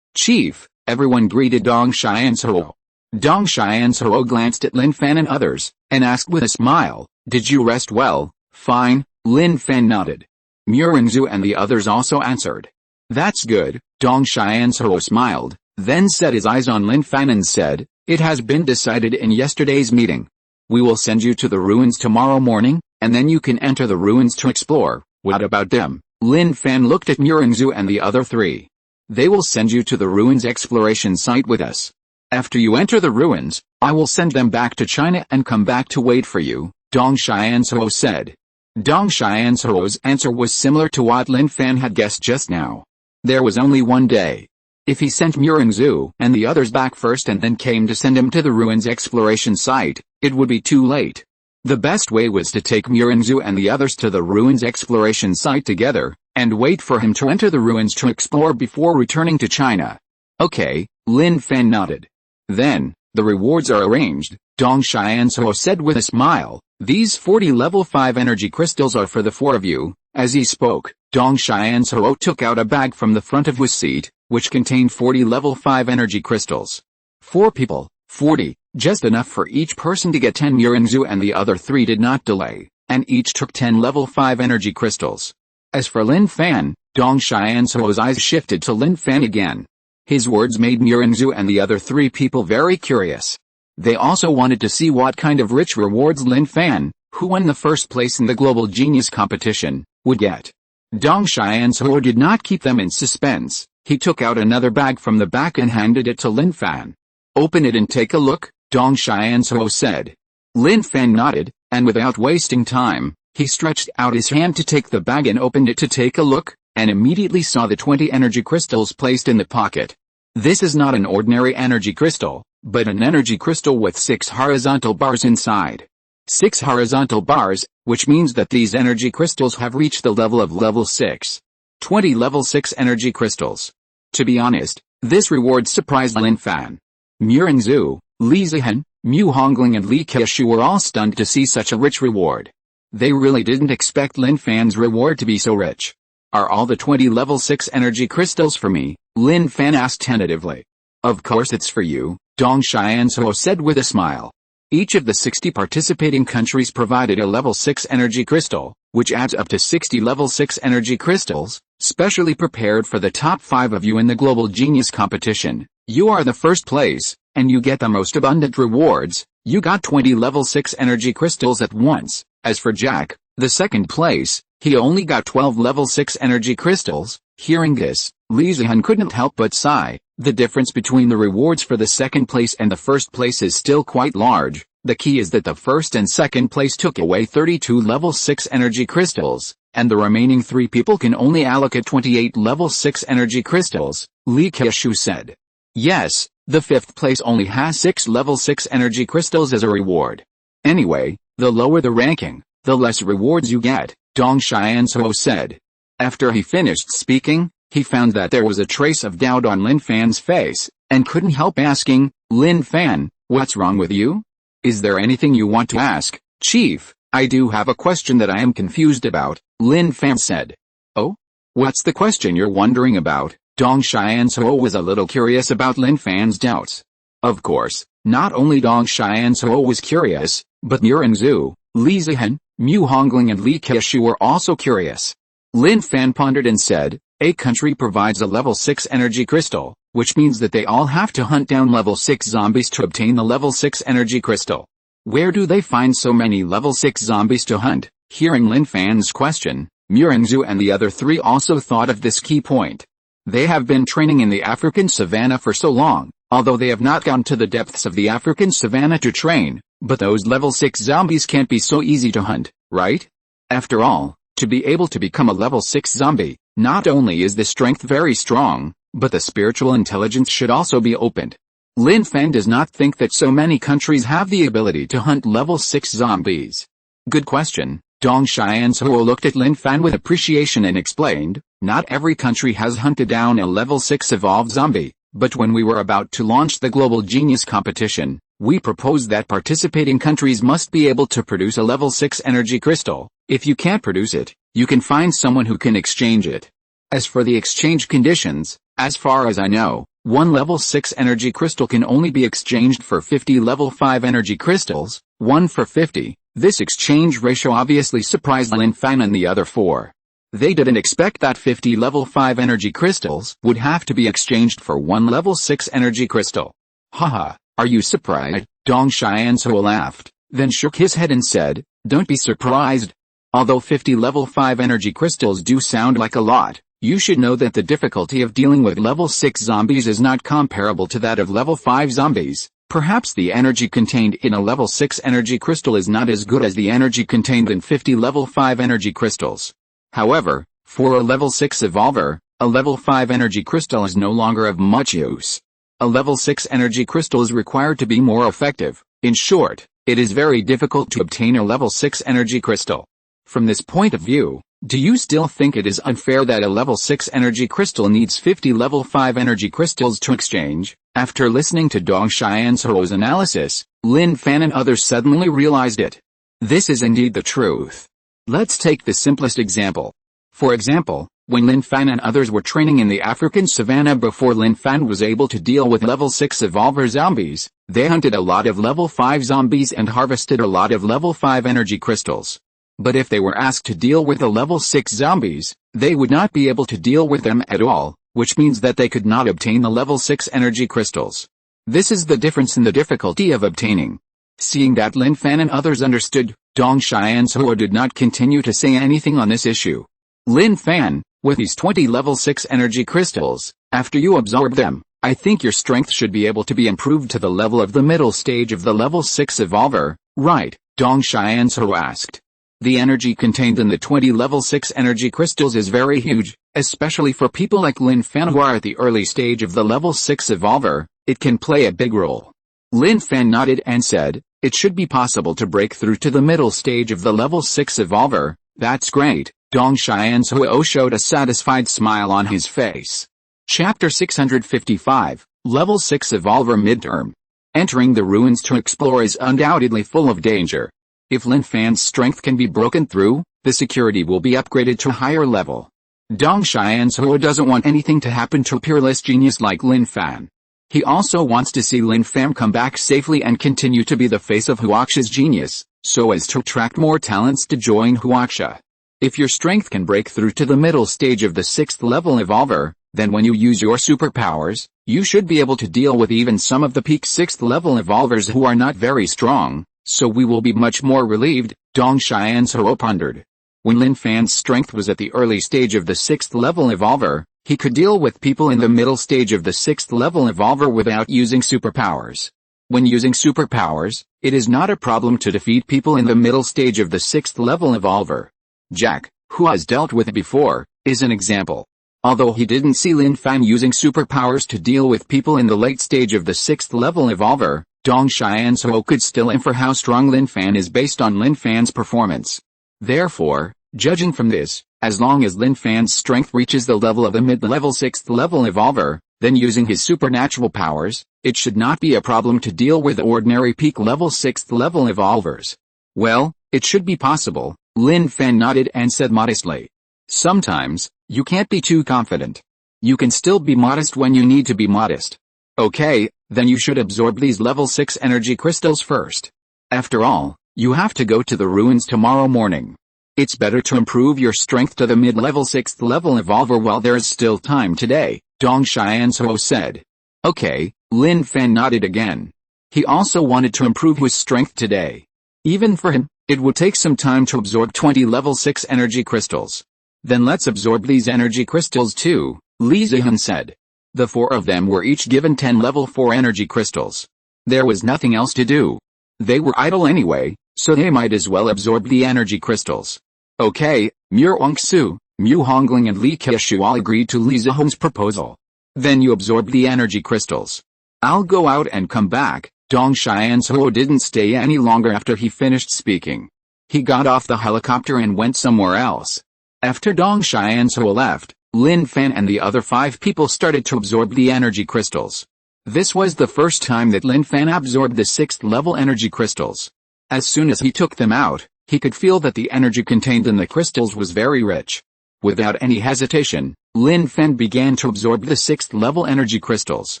Chief, everyone greeted Dong Xianzhou. Dong Xianzhou glanced at Lin Fan and others, and asked with a smile, "Did you rest well?" "Fine," Lin Fan nodded. Murengzu and the others also answered. "That's good," Dong Xianzhou smiled, then set his eyes on Lin Fan and said, "It has been decided in yesterday's meeting. We will send you to the ruins tomorrow morning, and then you can enter the ruins to explore." "What about them?" Lin Fan looked at Murengzu and the other three. "They will send you to the ruins exploration site with us. After you enter the ruins, I will send them back to China and come back to wait for you," Dong Xianzhou said. Dong Xianzhou's answer was similar to what Lin Fan had guessed just now. There was only one day. If he sent Murengzu and the others back first and then came to send him to the ruins exploration site, it would be too late. The best way was to take Murengzu and the others to the ruins exploration site together, and wait for him to enter the ruins to explore before returning to China. "Okay," Lin Fan nodded. "Then, the rewards are arranged," Dong Xianzhou said with a smile. "These 40 level 5 energy crystals are for the four of you." As he spoke, Dong Xianzhou took out a bag from the front of his seat, which contained 40 level 5 energy crystals. 4 people, 40, just enough for each person to get 10. Murengzu and the other 3 did not delay, and each took 10 level 5 energy crystals. As for Lin Fan, Dong Xianzhou's eyes shifted to Lin Fan again. His words made Murengzu and the other 3 people very curious. They also wanted to see what kind of rich rewards Lin Fan, who won the first place in the Global Genius competition, would get. Dong Xianzhou did not keep them in suspense. He took out another bag from the back and handed it to Lin Fan. "Open it and take a look," Dong Xianzhou said. Lin Fan nodded, and without wasting time, he stretched out his hand to take the bag and opened it to take a look, and immediately saw the 20 energy crystals placed in the pocket. This is not an ordinary energy crystal, but an energy crystal with 6 horizontal bars inside. 6 horizontal bars, which means that these energy crystals have reached the level of level 6. 20 level 6 energy crystals. To be honest, this reward surprised Lin Fan. Murengzu, Li Zihan, Mu Hongling and Li Keishu were all stunned to see such a rich reward. They really didn't expect Lin Fan's reward to be so rich. "Are all the 20 level 6 energy crystals for me?" Lin Fan asked tentatively. "Of course it's for you," Dong Xianzhou said with a smile. Each of the 60 participating countries provided a level 6 energy crystal, which adds up to 60 level 6 energy crystals, specially prepared for the top 5 of you in the Global Genius competition. You are the first place, and you get the most abundant rewards. You got 20 level 6 energy crystals at once. As for Jack, the second place, he only got 12 level 6 energy crystals. Hearing this, Li Fan couldn't help but sigh. The difference between the rewards for the second place and the first place is still quite large. The key is that the first and second place took away 32 level 6 energy crystals, and the remaining 3 people can only allocate 28 level 6 energy crystals, Li Keshu said. Yes, the fifth place only has 6 level 6 energy crystals as a reward. Anyway, the lower the ranking, the less rewards you get, Dong Xianzhuo said. After he finished speaking, he found that there was a trace of doubt on Lin Fan's face, and couldn't help asking, Lin Fan, what's wrong with you? Is there anything you want to ask, Chief? I do have a question that I am confused about, Lin Fan said. Oh? What's the question you're wondering about? Dong Xianzhuo was a little curious about Lin Fan's doubts. Of course, not only Dong Xianzhuo was curious, but Murenzhu, Li Zihan, Mu Hongling and Li Keshu were also curious. Lin Fan pondered and said, a country provides a level 6 energy crystal, which means that they all have to hunt down level 6 zombies to obtain the level 6 energy crystal. Where do they find so many level 6 zombies to hunt? Hearing Lin Fan's question, Murenzhu and the other 3 also thought of this key point. They have been training in the African savanna for so long, although they have not gone to the depths of the African savanna to train, but those level 6 zombies can't be so easy to hunt, right? After all, to be able to become a level 6 zombie, not only is the strength very strong, but the spiritual intelligence should also be opened. Lin Fan does not think that so many countries have the ability to hunt level 6 zombies. Good question. Dong Xianzhuo looked at Lin Fan with appreciation and explained, not every country has hunted down a level 6 evolved zombie, but when we were about to launch the Global Genius competition, we proposed that participating countries must be able to produce a level 6 energy crystal. If you can't produce it, you can find someone who can exchange it. As for the exchange conditions, as far as I know, one level 6 energy crystal can only be exchanged for 50 level 5 energy crystals, 1 for 50. This exchange ratio obviously surprised Lin Fan and the other 4. They didn't expect that 50 level 5 energy crystals would have to be exchanged for 1 level 6 energy crystal. Haha, are you surprised? Dong Xianzhuo laughed, then shook his head and said, don't be surprised. Although 50 level 5 energy crystals do sound like a lot, you should know that the difficulty of dealing with level 6 zombies is not comparable to that of level 5 zombies. Perhaps the energy contained in a level 6 energy crystal is not as good as the energy contained in 50 level 5 energy crystals. However, for a level 6 evolver, a level 5 energy crystal is no longer of much use. A level 6 energy crystal is required to be more effective. In short, it is very difficult to obtain a level 6 energy crystal. From this point of view, do you still think it is unfair that a level 6 energy crystal needs 50 level 5 energy crystals to exchange? After listening to Dong Xianzhuo's analysis, Lin Fan and others suddenly realized it. This is indeed the truth. Let's take the simplest example. For example, when Lin Fan and others were training in the African savanna before Lin Fan was able to deal with level 6 evolver zombies, they hunted a lot of level 5 zombies and harvested a lot of level 5 energy crystals. But if they were asked to deal with the level 6 zombies, they would not be able to deal with them at all, which means that they could not obtain the level 6 energy crystals. This is the difference in the difficulty of obtaining. Seeing that Lin Fan and others understood, Dong Xianzhuo did not continue to say anything on this issue. Lin Fan, with these 20 level 6 energy crystals, after you absorb them, I think your strength should be able to be improved to the level of the middle stage of the level 6 evolver, right? Dong Xianzhuo asked. The energy contained in the 20 level 6 energy crystals is very huge, especially for people like Lin Fan who are at the early stage of the level 6 evolver. It can play a big role. Lin Fan nodded and said, it should be possible to break through to the middle stage of the level 6 evolver. That's great. Dong Xianzhuo showed a satisfied smile on his face. Chapter 655, Level 6 Evolver Midterm. Entering the ruins to explore is undoubtedly full of danger. If Lin Fan's strength can be broken through, the security will be upgraded to a higher level. Dong Xianzhuo doesn't want anything to happen to a peerless genius like Lin Fan. He also wants to see Lin Fan come back safely and continue to be the face of Huaxa's genius, so as to attract more talents to join Huaxa. If your strength can break through to the middle stage of the 6th level evolver, then when you use your superpowers, you should be able to deal with even some of the peak 6th level evolvers who are not very strong, so we will be much more relieved, Dong Xianzhou pondered. When Lin Fan's strength was at the early stage of the 6th level evolver, he could deal with people in the middle stage of the 6th level evolver without using superpowers. When using superpowers, it is not a problem to defeat people in the middle stage of the 6th level evolver. Jack, who has dealt with it before, is an example. Although he didn't see Lin Fan using superpowers to deal with people in the late stage of the 6th level evolver, Dong Xianzhou could still infer how strong Lin Fan is based on Lin Fan's performance. Therefore, judging from this, as long as Lin Fan's strength reaches the level of a mid-level 6th level evolver, then using his supernatural powers, it should not be a problem to deal with ordinary peak level 6th level evolvers. Well, it should be possible, Lin Fan nodded and said modestly. Sometimes, you can't be too confident. You can still be modest when you need to be modest. Okay, then you should absorb these level 6 energy crystals first. After all, you have to go to the ruins tomorrow morning. It's better to improve your strength to the mid-level 6th level evolver while there is still time today, Dong Xianzhou said. Okay, Lin Fan nodded again. He also wanted to improve his strength today. Even for him, it would take some time to absorb 20 level 6 energy crystals. Then let's absorb these energy crystals too, Li Zihan said. The 4 of them were each given 10 level 4 energy crystals. There was nothing else to do. They were idle anyway, so they might as well absorb the energy crystals. Okay, Mu Hongsu, Mu Hongling and Li Keishu all agreed to Li Zihan's proposal. Then you absorb the energy crystals. I'll go out and come back. Dong Xianzhou didn't stay any longer after he finished speaking. He got off the helicopter and went somewhere else. After Dong Xianzhou left, Lin Fan and the other 5 people started to absorb the energy crystals. This was the first time that Lin Fan absorbed the 6th level energy crystals. As soon as he took them out, he could feel that the energy contained in the crystals was very rich. Without any hesitation, Lin Fan began to absorb the 6th level energy crystals.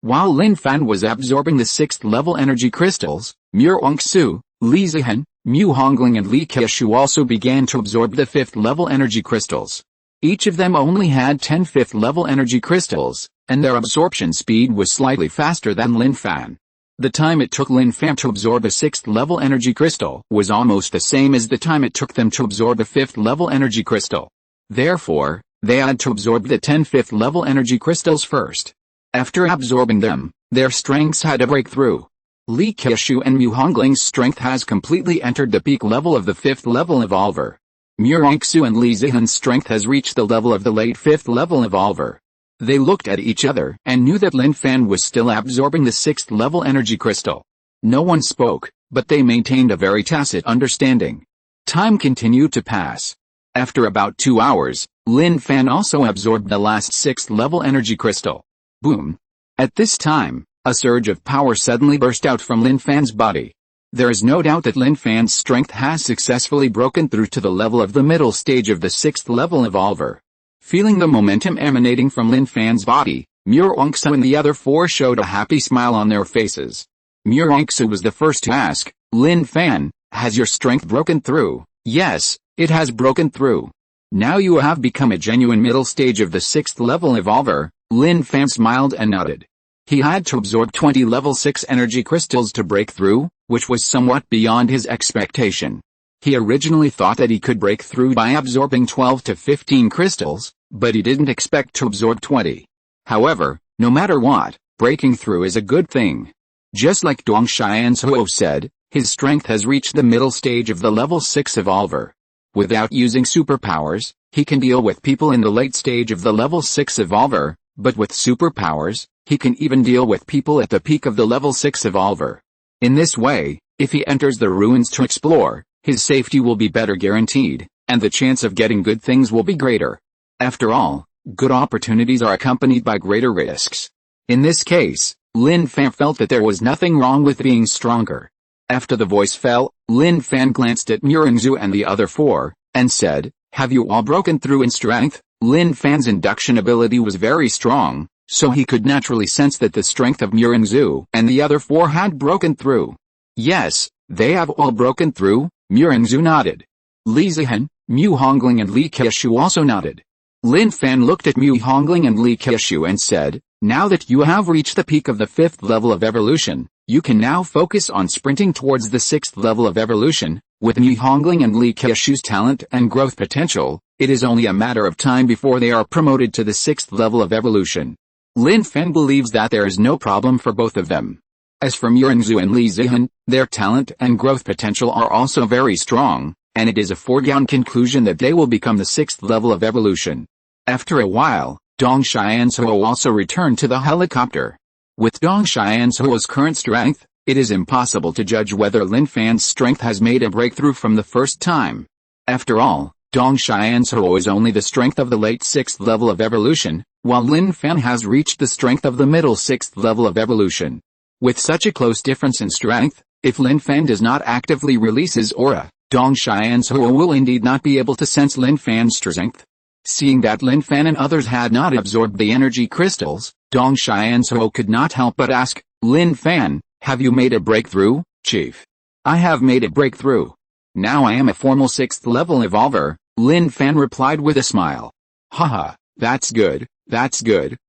While Lin Fan was absorbing the 6th level energy crystals, Mu Hongsu, Li Zihan, Mu Hongling and Li Keishu also began to absorb the 5th level energy crystals. Each of them only had 10 5th level energy crystals, and their absorption speed was slightly faster than Lin Fan. The time it took Lin Fan to absorb a 6th level energy crystal was almost the same as the time it took them to absorb a 5th level energy crystal. Therefore, they had to absorb the 10 5th level energy crystals first. After absorbing them, their strengths had a breakthrough. Li Keishu and Mu Hongling's strength has completely entered the peak level of the 5th level evolver. Mu Hongsu and Li Zihan's strength has reached the level of the late 5th level evolver. They looked at each other and knew that Lin Fan was still absorbing the 6th level energy crystal. No one spoke, but they maintained a very tacit understanding. Time continued to pass. After about 2 hours, Lin Fan also absorbed the last 6th level energy crystal. Boom! At this time, a surge of power suddenly burst out from Lin Fan's body. There is no doubt that Lin Fan's strength has successfully broken through to the level of the middle stage of the 6th level evolver. Feeling the momentum emanating from Lin Fan's body, Mu Hongsu and the other 4 showed a happy smile on their faces. Mu Hongsu was the first to ask, Lin Fan, has your strength broken through? Yes, it has broken through. Now you have become a genuine middle stage of the 6th level evolver. Lin Fan smiled and nodded. He had to absorb 20 level 6 energy crystals to break through, which was somewhat beyond his expectation. He originally thought that he could break through by absorbing 12 to 15 crystals, but he didn't expect to absorb 20. However, no matter what, breaking through is a good thing. Just like Dong Xianzhou said, his strength has reached the middle stage of the level 6 evolver. Without using superpowers, he can deal with people in the late stage of the level 6 evolver, but with superpowers, he can even deal with people at the peak of the level 6 evolver. In this way, if he enters the ruins to explore, his safety will be better guaranteed, and the chance of getting good things will be greater. After all, good opportunities are accompanied by greater risks. In this case, Lin Fan felt that there was nothing wrong with being stronger. After the voice fell, Lin Fan glanced at Mu Hongsu and the other 4, and said, have you all broken through in strength? Lin Fan's induction ability was very strong, so he could naturally sense that the strength of Murengzu and the other four had broken through. Yes, they have all broken through, Murengzu nodded. Li Zihan, Mu Hongling and Li Keishu also nodded. Lin Fan looked at Mu Hongling and Li Keishu and said, now that you have reached the peak of the 5th level of evolution, you can now focus on sprinting towards the 6th level of evolution. With Mu Hongling and Li Keishu's talent and growth potential, it is only a matter of time before they are promoted to the 6th level of evolution. Lin Fan believes that there is no problem for both of them. As for Murengzu and Li Zihan, their talent and growth potential are also very strong, and it is a foregone conclusion that they will become the 6th level of evolution. After a while, Dong Xianzhuo also returned to the helicopter. With Dong Xianzhuo's current strength, it is impossible to judge whether Lin Fan's strength has made a breakthrough from the first time. After all, Dong Xianzhuo is only the strength of the late 6th level of evolution, while Lin Fan has reached the strength of the middle 6th level of evolution. With such a close difference in strength, if Lin Fan does not actively release his aura, Dong Xianzhuo will indeed not be able to sense Lin Fan's strength. Seeing that Lin Fan and others had not absorbed the energy crystals, Dong Xianzhuo could not help but ask, Lin Fan, have you made a breakthrough, Chief? I have made a breakthrough. Now I am a formal 6th level evolver, Lin Fan replied with a smile. Haha, that's good,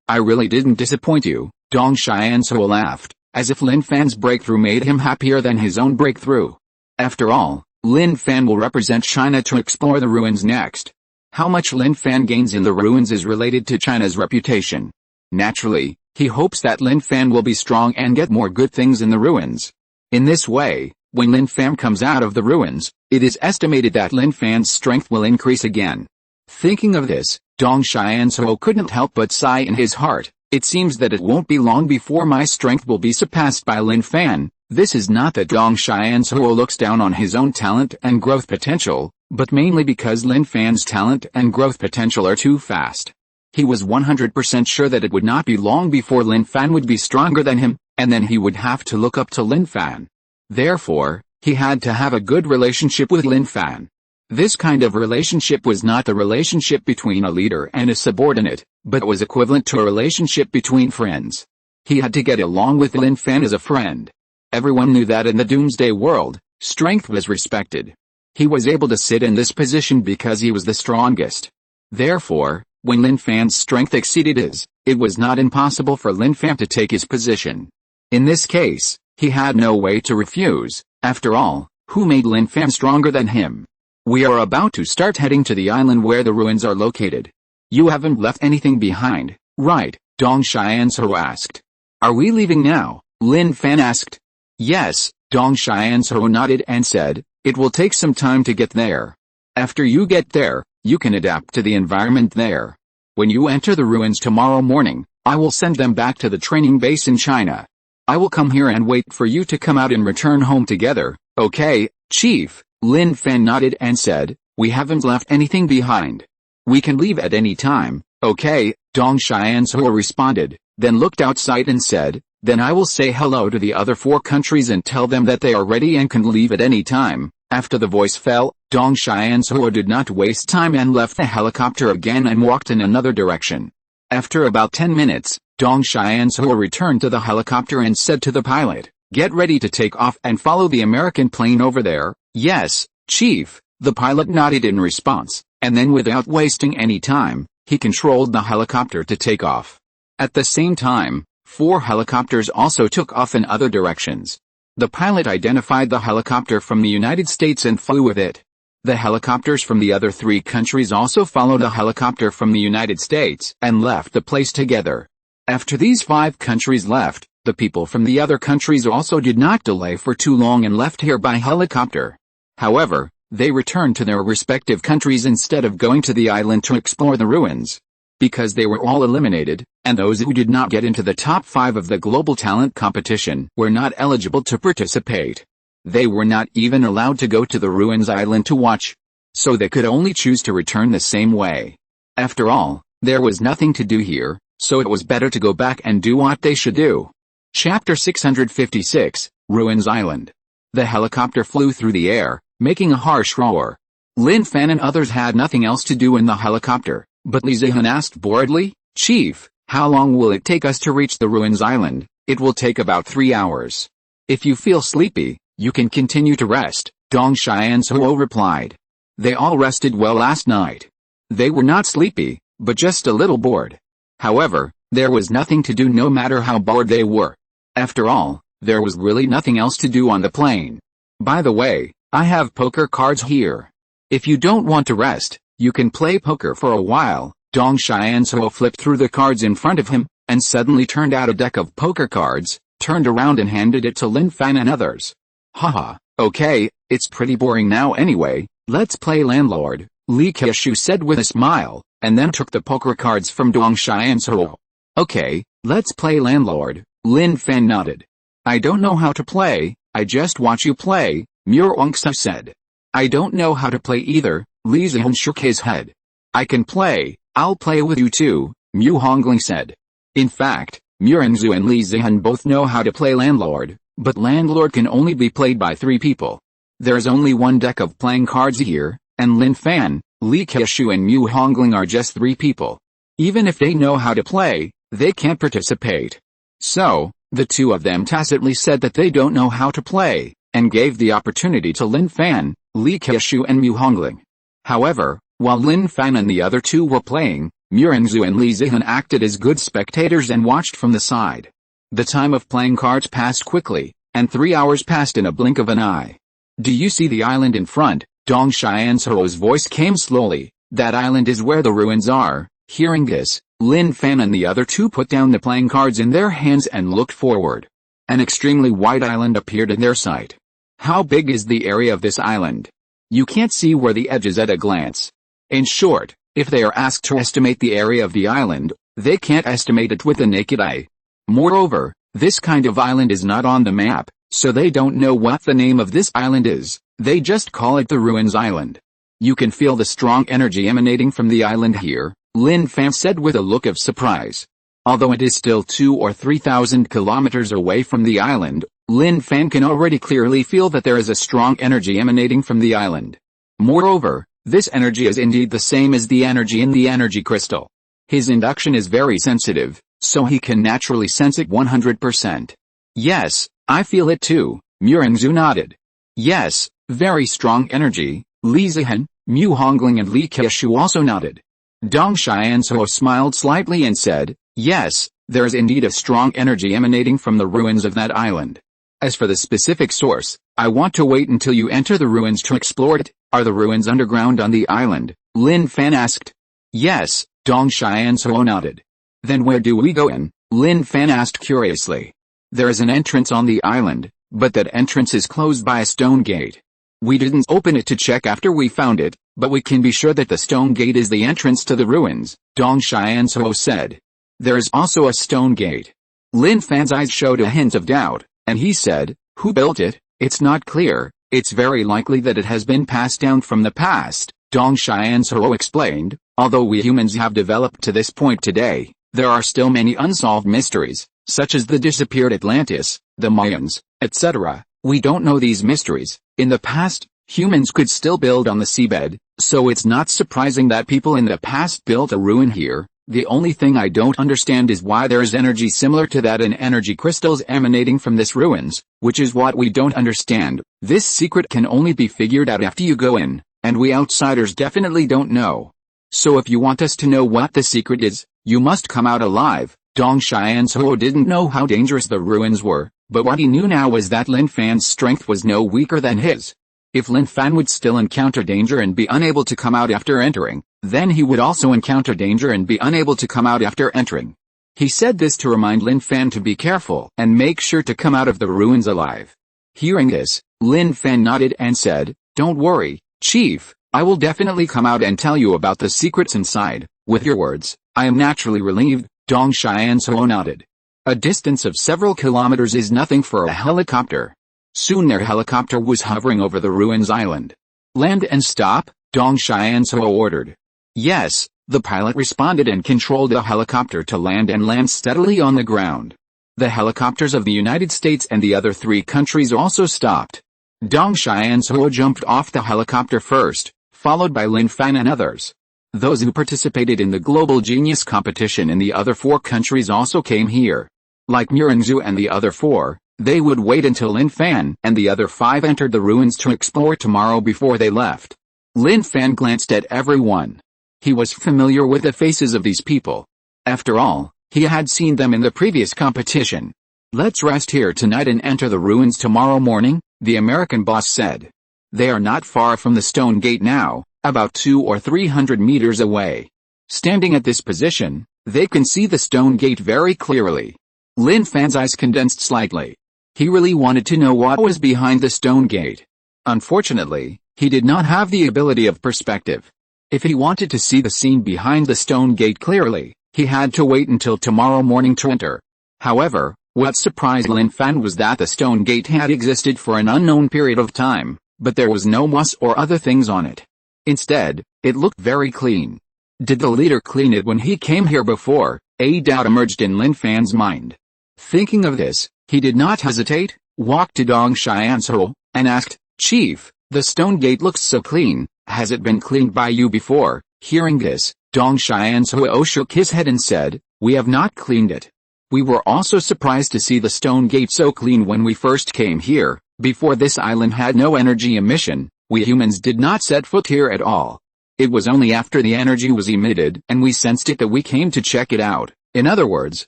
I really didn't disappoint you, Dong Xianzhuo laughed, as if Lin Fan's breakthrough made him happier than his own breakthrough. After all, Lin Fan will represent China to explore the ruins next. How much Lin Fan gains in the ruins is related to China's reputation. Naturally, he hopes that Lin Fan will be strong and get more good things in the ruins. In this way, when Lin Fan comes out of the ruins, it is estimated that Lin Fan's strength will increase again. Thinking of this, Dong Xianzhuo couldn't help but sigh in his heart. It seems that it won't be long before my strength will be surpassed by Lin Fan. This is not that Dong Xianzhuo looks down on his own talent and growth potential, but mainly because Lin Fan's talent and growth potential are too fast. He was 100% sure that it would not be long before Lin Fan would be stronger than him, and then he would have to look up to Lin Fan. Therefore, he had to have a good relationship with Lin Fan. This kind of relationship was not the relationship between a leader and a subordinate, but was equivalent to a relationship between friends. He had to get along with Lin Fan as a friend. Everyone knew that in the Doomsday world, strength was respected. He was able to sit in this position because he was the strongest. Therefore, when Lin Fan's strength exceeded his, it was not impossible for Lin Fan to take his position. In this case, he had no way to refuse. After all, who made Lin Fan stronger than him? We are about to start heading to the island where the ruins are located. You haven't left anything behind, right? Dong Xianzhuo asked. Are we leaving now? Lin Fan asked. Yes, Dong Xianzhuo nodded and said, it will take some time to get there. After you get there, you can adapt to the environment there. When you enter the ruins tomorrow morning, I will send them back to the training base in China. I will come here and wait for you to come out and return home together, okay, Chief? Lin Fan nodded and said, we haven't left anything behind. We can leave at any time, okay, Dong Xianzhuo responded, then looked outside and said, then I will say hello to the other 4 countries and tell them that they are ready and can leave at any time. After the voice fell, Dong Xianzhuo did not waste time and left the helicopter again and walked in another direction. After about 10 minutes, Dong Xianzhuo returned to the helicopter and said to the pilot, get ready to take off and follow the American plane over there. Yes, Chief, the pilot nodded in response, and then without wasting any time, he controlled the helicopter to take off. At the same time, 4 helicopters also took off in other directions. The pilot identified the helicopter from the United States and flew with it. The helicopters from the other 3 countries also followed a helicopter from the United States and left the place together. After these 5 countries left, the people from the other countries also did not delay for too long and left here by helicopter. However, they returned to their respective countries instead of going to the island to explore the ruins. Because they were all eliminated, and those who did not get into the top 5 of the global talent competition were not eligible to participate. They were not even allowed to go to the ruins island to watch. So they could only choose to return the same way. After all, there was nothing to do here, so it was better to go back and do what they should do. Chapter 656, Ruins Island. The helicopter flew through the air, making a harsh roar. Lin Fan and others had nothing else to do in the helicopter, but Li Zihan asked boredly, Chief, How long will it take us to reach the ruins island? It will take about 3 hours. If you feel sleepy, you can continue to rest, Dong Xianzhuo replied. They all rested well last night. They were not sleepy, but just a little bored. However, there was nothing to do no matter how bored they were. After all, there was really nothing else to do on the plane. By the way, I have poker cards here. If you don't want to rest, you can play poker for a while. Dong Xianzhuo flipped through the cards in front of him, and suddenly turned out a deck of poker cards, turned around and handed it to Lin Fan and others. Haha, okay, it's pretty boring now anyway, let's play landlord, Li Keishu said with a smile, and then took the poker cards from Dong Xianzhuo. Okay, let's play landlord, Lin Fan nodded. I don't know how to play, I just watch you play, Murongsa said. I don't know how to play either, Li Zihan shook his head. I can play, I'll play with you too, Mu Hongling said. In fact, Murongzu and Li Zihan both know how to play landlord, but landlord can only be played by 3 people. There's only one deck of playing cards here, and Lin Fan, Li Keishu and Mu Hongling are just 3 people. Even if they know how to play, they can't participate. So, the 2 of them tacitly said that they don't know how to play, and gave the opportunity to Lin Fan, Li Keishu and Mu Hongling. However, while Lin Fan and the other 2 were playing, Murongzu and Li Zihan acted as good spectators and watched from the side. The time of playing cards passed quickly, and 3 hours passed in a blink of an eye. Do you see the island in front? Dong Xianzhuo's voice came slowly. That island is where the ruins are. Hearing this, Lin Fan and the other 2 put down the playing cards in their hands and looked forward. An extremely wide island appeared in their sight. How big is the area of this island? You can't see where the edge is at a glance. In short, if they are asked to estimate the area of the island, they can't estimate it with the naked eye. Moreover, this kind of island is not on the map, so they don't know what the name of this island is, they just call it the Ruins Island. You can feel the strong energy emanating from the island here, Lin Fan said with a look of surprise. Although it is still 2,000 or 3,000 kilometers away from the island, Lin Fan can already clearly feel that there is a strong energy emanating from the island. Moreover, this energy is indeed the same as the energy in the energy crystal. His induction is very sensitive, so he can naturally sense it 100%. Yes, I feel it too, Murongzu nodded. Yes, very strong energy, Li Zihan, Mu Hongling and Li Keishu also nodded. Dong Xianzhuo smiled slightly and said, yes, there is indeed a strong energy emanating from the ruins of that island. As for the specific source, I want to wait until you enter the ruins to explore it. Are the ruins underground on the island? Lin Fan asked. Yes, Dong Xianzhuo nodded. Then where do we go in? Lin Fan asked curiously. There is an entrance on the island, but that entrance is closed by a stone gate. We didn't open it to check after we found it, but we can be sure that the stone gate is the entrance to the ruins, Dong Xianzhuo said. There is also a stone gate. Lin Fan's eyes showed a hint of doubt, and he said, who built it? It's not clear. It's very likely that it has been passed down from the past, Dong Xianzhuo explained. Although we humans have developed to this point today, there are still many unsolved mysteries, such as the disappeared Atlantis, the Mayans, etc. We don't know these mysteries. In the past, humans could still build on the seabed, so it's not surprising that people in the past built a ruin here. The only thing I don't understand is why there is energy similar to that in energy crystals emanating from this ruins, which is what we don't understand. This secret can only be figured out after you go in, and we outsiders definitely don't know. So if you want us to know what the secret is, you must come out alive. Dong Xianzhuo didn't know how dangerous the ruins were, but what he knew now was that Lin Fan's strength was no weaker than his. If Lin Fan would still encounter danger and be unable to come out after entering, then he would also encounter danger and be unable to come out after entering. He said this to remind Lin Fan to be careful and make sure to come out of the ruins alive. Hearing this, Lin Fan nodded and said, don't worry, Chief, I will definitely come out and tell you about the secrets inside. With your words, I am naturally relieved, Dong Xianzhuo nodded. A distance of several kilometers is nothing for a helicopter. Soon their helicopter was hovering over the ruins island. Land and stop, Dong Xianzhuo ordered. Yes, the pilot responded and controlled the helicopter to land and land steadily on the ground. The helicopters of the United States and the other 3 countries also stopped. Dong Xianzhuo jumped off the helicopter first, followed by Lin Fan and others. Those who participated in the global genius competition in the other 4 countries also came here. Like Murangzu and the other 4, they would wait until Lin Fan and the other 5 entered the ruins to explore tomorrow before they left. Lin Fan glanced at everyone. He was familiar with the faces of these people. After all, he had seen them in the previous competition. "Let's rest here tonight and enter the ruins tomorrow morning," the American boss said. They are not far from the stone gate now, about 200 or 300 meters away. Standing at this position, they can see the stone gate very clearly. Lin Fan's eyes condensed slightly. He really wanted to know what was behind the stone gate. Unfortunately, he did not have the ability of perspective. If he wanted to see the scene behind the stone gate clearly, he had to wait until tomorrow morning to enter. However, what surprised Lin Fan was that the stone gate had existed for an unknown period of time, but there was no moss or other things on it. Instead, it looked very clean. Did the leader clean it when he came here before? A doubt emerged in Lin Fan's mind. Thinking of this, he did not hesitate, walked to Dong Xianzhou, and asked, "Chief, the stone gate looks so clean, has it been cleaned by you before?" Hearing this, Dong Xianzhou shook his head and said, "We have not cleaned it. We were also surprised to see the stone gate so clean when we first came here. Before this island had no energy emission, we humans did not set foot here at all. It was only after the energy was emitted and we sensed it that we came to check it out. In other words,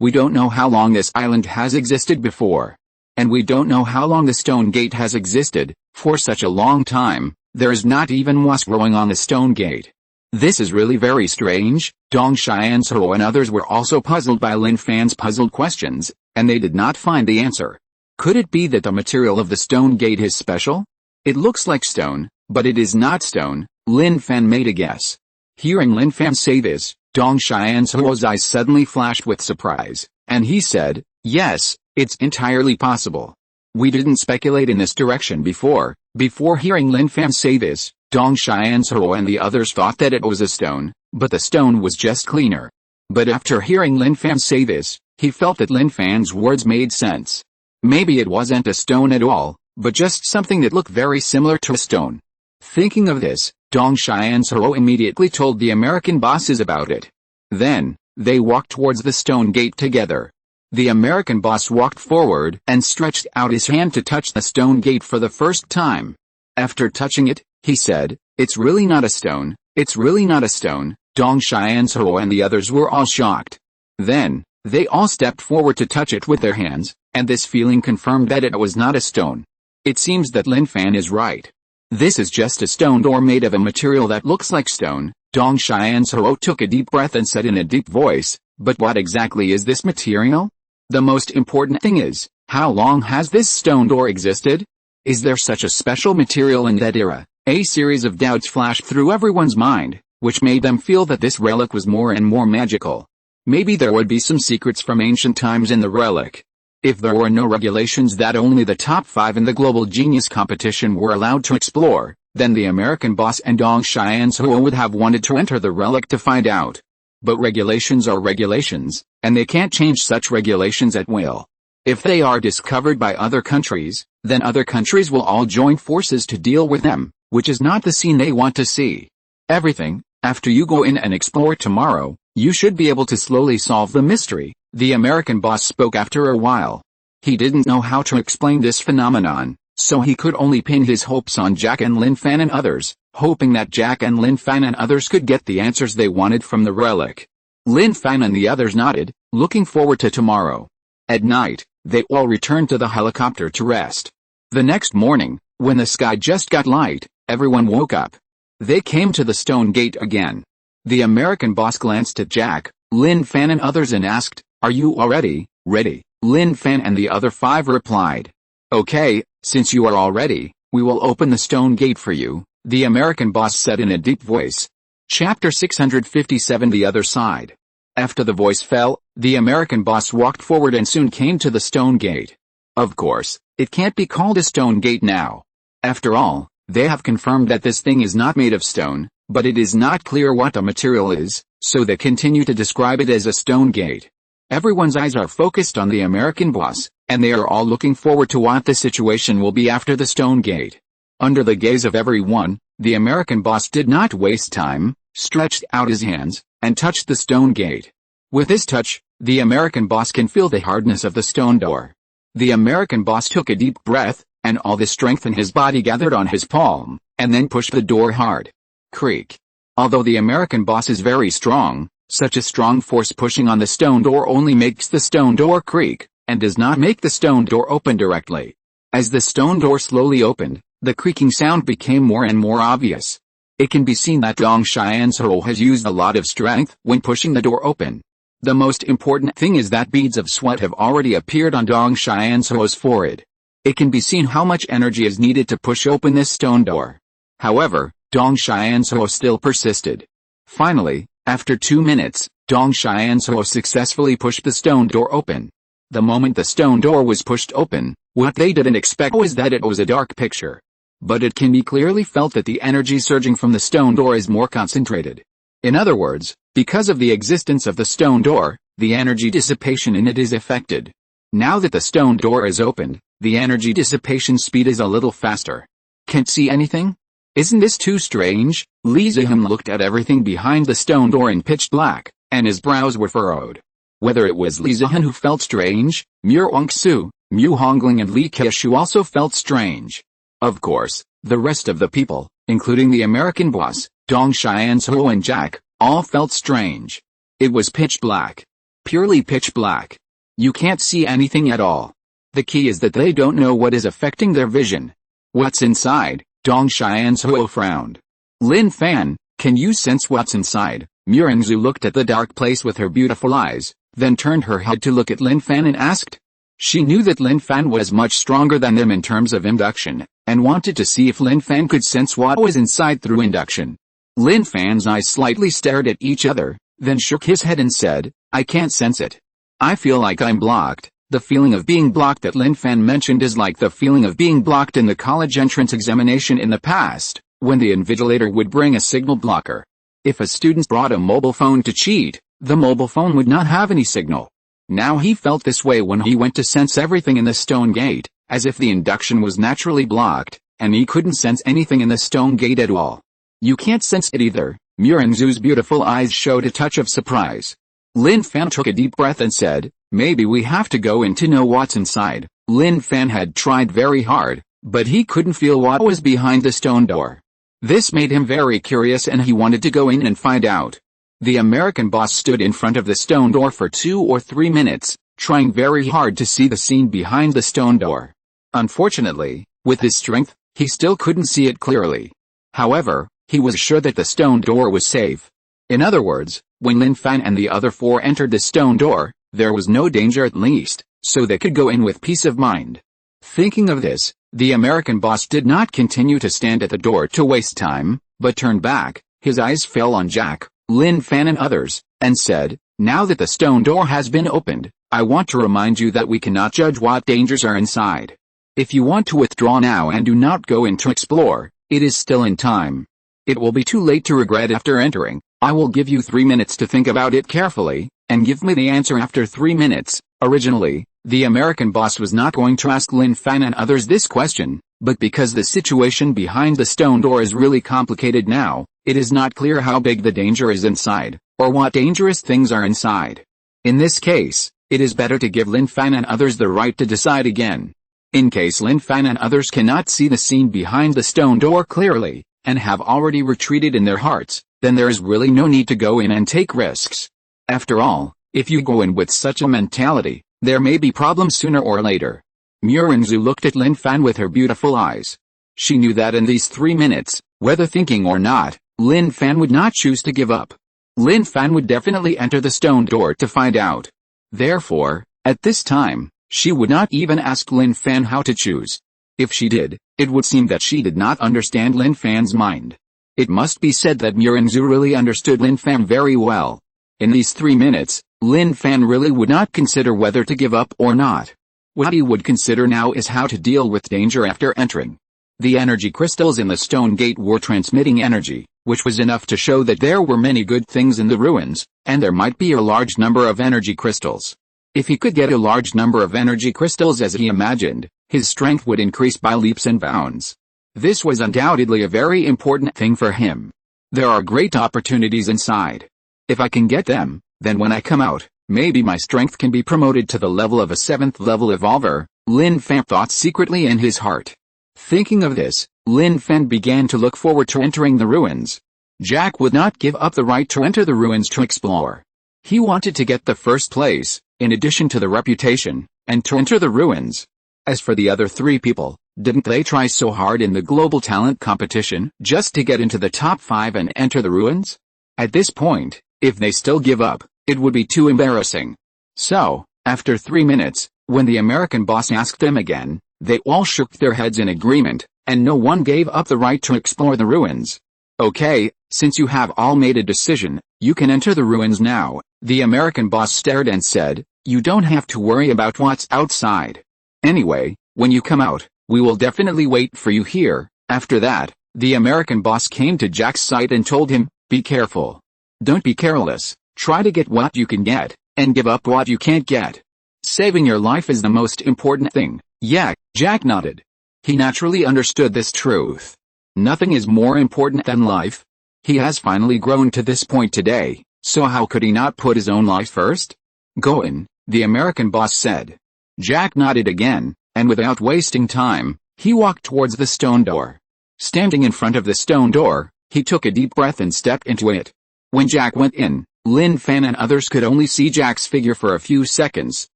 we don't know how long this island has existed before. And we don't know how long the stone gate has existed. For such a long time, there is not even moss growing on the stone gate. This is really very strange." Dong Xianzhou and others were also puzzled by Lin Fan's puzzled questions, and they did not find the answer. Could it be that the material of the stone gate is special? It looks like stone, but it is not stone, Lin Fan made a guess. Hearing Lin Fan say this, Dong Xianzhou's eyes suddenly flashed with surprise, and he said, "Yes, it's entirely possible. We didn't speculate in this direction before." Before hearing Lin Fan say this, Dong Xianzhou and the others thought that it was a stone, but the stone was just cleaner. But after hearing Lin Fan say this, he felt that Lin Fan's words made sense. Maybe it wasn't a stone at all, but just something that looked very similar to a stone. Thinking of this, Dong Xianzhou immediately told the American bosses about it. Then, they walked towards the stone gate together. The American boss walked forward and stretched out his hand to touch the stone gate for the first time. After touching it, he said, "It's really not a stone, it's really not a stone." Dong Xianzhou and the others were all shocked. Then, they all stepped forward to touch it with their hands, and this feeling confirmed that it was not a stone. It seems that Lin Fan is right. This is just a stone door made of a material that looks like stone. Dong Xianzhou took a deep breath and said in a deep voice, "But what exactly is this material? The most important thing is, how long has this stone door existed? Is there such a special material in that era?" A series of doubts flashed through everyone's mind, which made them feel that this relic was more and more magical. Maybe there would be some secrets from ancient times in the relic. If there were no regulations that only the top 5 in the global genius competition were allowed to explore, then the American boss and Dong Xianzhou would have wanted to enter the relic to find out. But regulations are regulations, and they can't change such regulations at will. If they are discovered by other countries, then other countries will all join forces to deal with them, which is not the scene they want to see. Everything, after you go in and explore tomorrow, you should be able to slowly solve the mystery, the American boss spoke after a while. He didn't know how to explain this phenomenon, so he could only pin his hopes on Jack and Lin Fan and others, hoping that Jack and Lin Fan and others could get the answers they wanted from the relic. Lin Fan and the others nodded, looking forward to tomorrow. At night, they all returned to the helicopter to rest. The next morning, when the sky just got light, everyone woke up. They came to the stone gate again. The American boss glanced at Jack, Lin Fan and others and asked, "Are you already ready?" Lin Fan and the other 5 replied, "Okay, since you are all ready, we will open the stone gate for you," the American boss said in a deep voice. Chapter 657 The Other Side. After the voice fell, the American boss walked forward and soon came to the stone gate. Of course, it can't be called a stone gate now. After all, they have confirmed that this thing is not made of stone, but it is not clear what the material is, so they continue to describe it as a stone gate. Everyone's eyes are focused on the American boss, and they are all looking forward to what the situation will be after the stone gate. Under the gaze of everyone, the American boss did not waste time, stretched out his hands, and touched the stone gate. With this touch, the American boss can feel the hardness of the stone door. The American boss took a deep breath, and all the strength in his body gathered on his palm, and then pushed the door hard. Creak. Although the American boss is very strong, such a strong force pushing on the stone door only makes the stone door creak, and does not make the stone door open directly. As the stone door slowly opened, the creaking sound became more and more obvious. It can be seen that Dong Xianzhou has used a lot of strength when pushing the door open. The most important thing is that beads of sweat have already appeared on Dong Xianzhou's forehead. It can be seen how much energy is needed to push open this stone door. However, Dong Xianzhou still persisted. Finally, after 2 minutes, Dong Xianzhou successfully pushed the stone door open. The moment the stone door was pushed open, what they didn't expect was that it was a dark picture. But it can be clearly felt that the energy surging from the stone door is more concentrated. In other words, because of the existence of the stone door, the energy dissipation in it is affected. Now that the stone door is opened, the energy dissipation speed is a little faster. Can't see anything? Isn't this too strange? Li Ziheng looked at everything behind the stone door in pitch black, and his brows were furrowed. Whether it was Li Ziheng who felt strange, Mu Hongsu, Mu Hongling and Li Keishu also felt strange. Of course, the rest of the people, including the American boss, Dong Xianzhou and Jack, all felt strange. It was pitch black. Purely pitch black. You can't see anything at all. The key is that they don't know what is affecting their vision. What's inside? Dong Xianzhou frowned. Lin Fan, can you sense what's inside? Murenzhu looked at the dark place with her beautiful eyes, then turned her head to look at Lin Fan and asked. She knew that Lin Fan was much stronger than them in terms of induction, and wanted to see if Lin Fan could sense what was inside through induction. Lin Fan's eyes slightly stared at each other, then shook his head and said, I can't sense it. I feel like I'm blocked. The feeling of being blocked that Lin Fan mentioned is like the feeling of being blocked in the college entrance examination in the past, when the invigilator would bring a signal blocker. If a student brought a mobile phone to cheat, the mobile phone would not have any signal. Now he felt this way when he went to sense everything in the stone gate, as if the induction was naturally blocked, and he couldn't sense anything in the stone gate at all. You can't sense it either. Murenzhu's beautiful eyes showed a touch of surprise. Lin Fan took a deep breath and said, maybe we have to go in to know what's inside. Lin Fan had tried very hard, but he couldn't feel what was behind the stone door. This made him very curious and he wanted to go in and find out. The American boss stood in front of the stone door for 2 or 3 minutes, trying very hard to see the scene behind the stone door. Unfortunately, with his strength, he still couldn't see it clearly. However, he was sure that the stone door was safe. In other words, when Lin Fan and the other 4 entered the stone door, there was no danger at least, so they could go in with peace of mind. Thinking of this, the American boss did not continue to stand at the door to waste time, but turned back. His eyes fell on Jack, Lin Fan and others, and said, now that the stone door has been opened, I want to remind you that we cannot judge what dangers are inside. If you want to withdraw now and do not go in to explore, it is still in time. It will be too late to regret after entering. I will give you 3 minutes to think about it carefully, and give me the answer after 3 minutes. Originally, the American boss was not going to ask Lin Fan and others this question, but because the situation behind the stone door is really complicated now, it is not clear how big the danger is inside, or what dangerous things are inside. In this case, it is better to give Lin Fan and others the right to decide again. In case Lin Fan and others cannot see the scene behind the stone door clearly, and have already retreated in their hearts, then there is really no need to go in and take risks. After all, if you go in with such a mentality, there may be problems sooner or later. Murenzhu looked at Lin Fan with her beautiful eyes. She knew that in these 3 minutes, whether thinking or not, Lin Fan would not choose to give up. Lin Fan would definitely enter the stone door to find out. Therefore, at this time, she would not even ask Lin Fan how to choose. If she did, it would seem that she did not understand Lin Fan's mind. It must be said that Murenzhu really understood Lin Fan very well. In these 3 minutes, Lin Fan really would not consider whether to give up or not. What he would consider now is how to deal with danger after entering. The energy crystals in the stone gate were transmitting energy, which was enough to show that there were many good things in the ruins, and there might be a large number of energy crystals. If he could get a large number of energy crystals as he imagined, his strength would increase by leaps and bounds. This was undoubtedly a very important thing for him. There are great opportunities inside. If I can get them, then when I come out, maybe my strength can be promoted to the level of a 7th level evolver, Lin Fan thought secretly in his heart. Thinking of this, Lin Fan began to look forward to entering the ruins. Jack would not give up the right to enter the ruins to explore. He wanted to get the first place, in addition to the reputation, and to enter the ruins. As for the other 3 people, didn't they try so hard in the global talent competition just to get into the top 5 and enter the ruins? At this point, if they still give up, it would be too embarrassing. So, after 3 minutes, when the American boss asked them again, they all shook their heads in agreement, and no one gave up the right to explore the ruins. Okay, since you have all made a decision, you can enter the ruins now, the American boss stared and said, you don't have to worry about what's outside. Anyway, when you come out, we will definitely wait for you here. After that, the American boss came to Jack's side and told him, be careful. Don't be careless, try to get what you can get, and give up what you can't get. Saving your life is the most important thing. Yeah, Jack nodded. He naturally understood this truth. Nothing is more important than life. He has finally grown to this point today, so how could he not put his own life first? Go in, the American boss said. Jack nodded again, and without wasting time, he walked towards the stone door. Standing in front of the stone door, he took a deep breath and stepped into it. When Jack went in, Lin Fan and others could only see Jack's figure for a few seconds,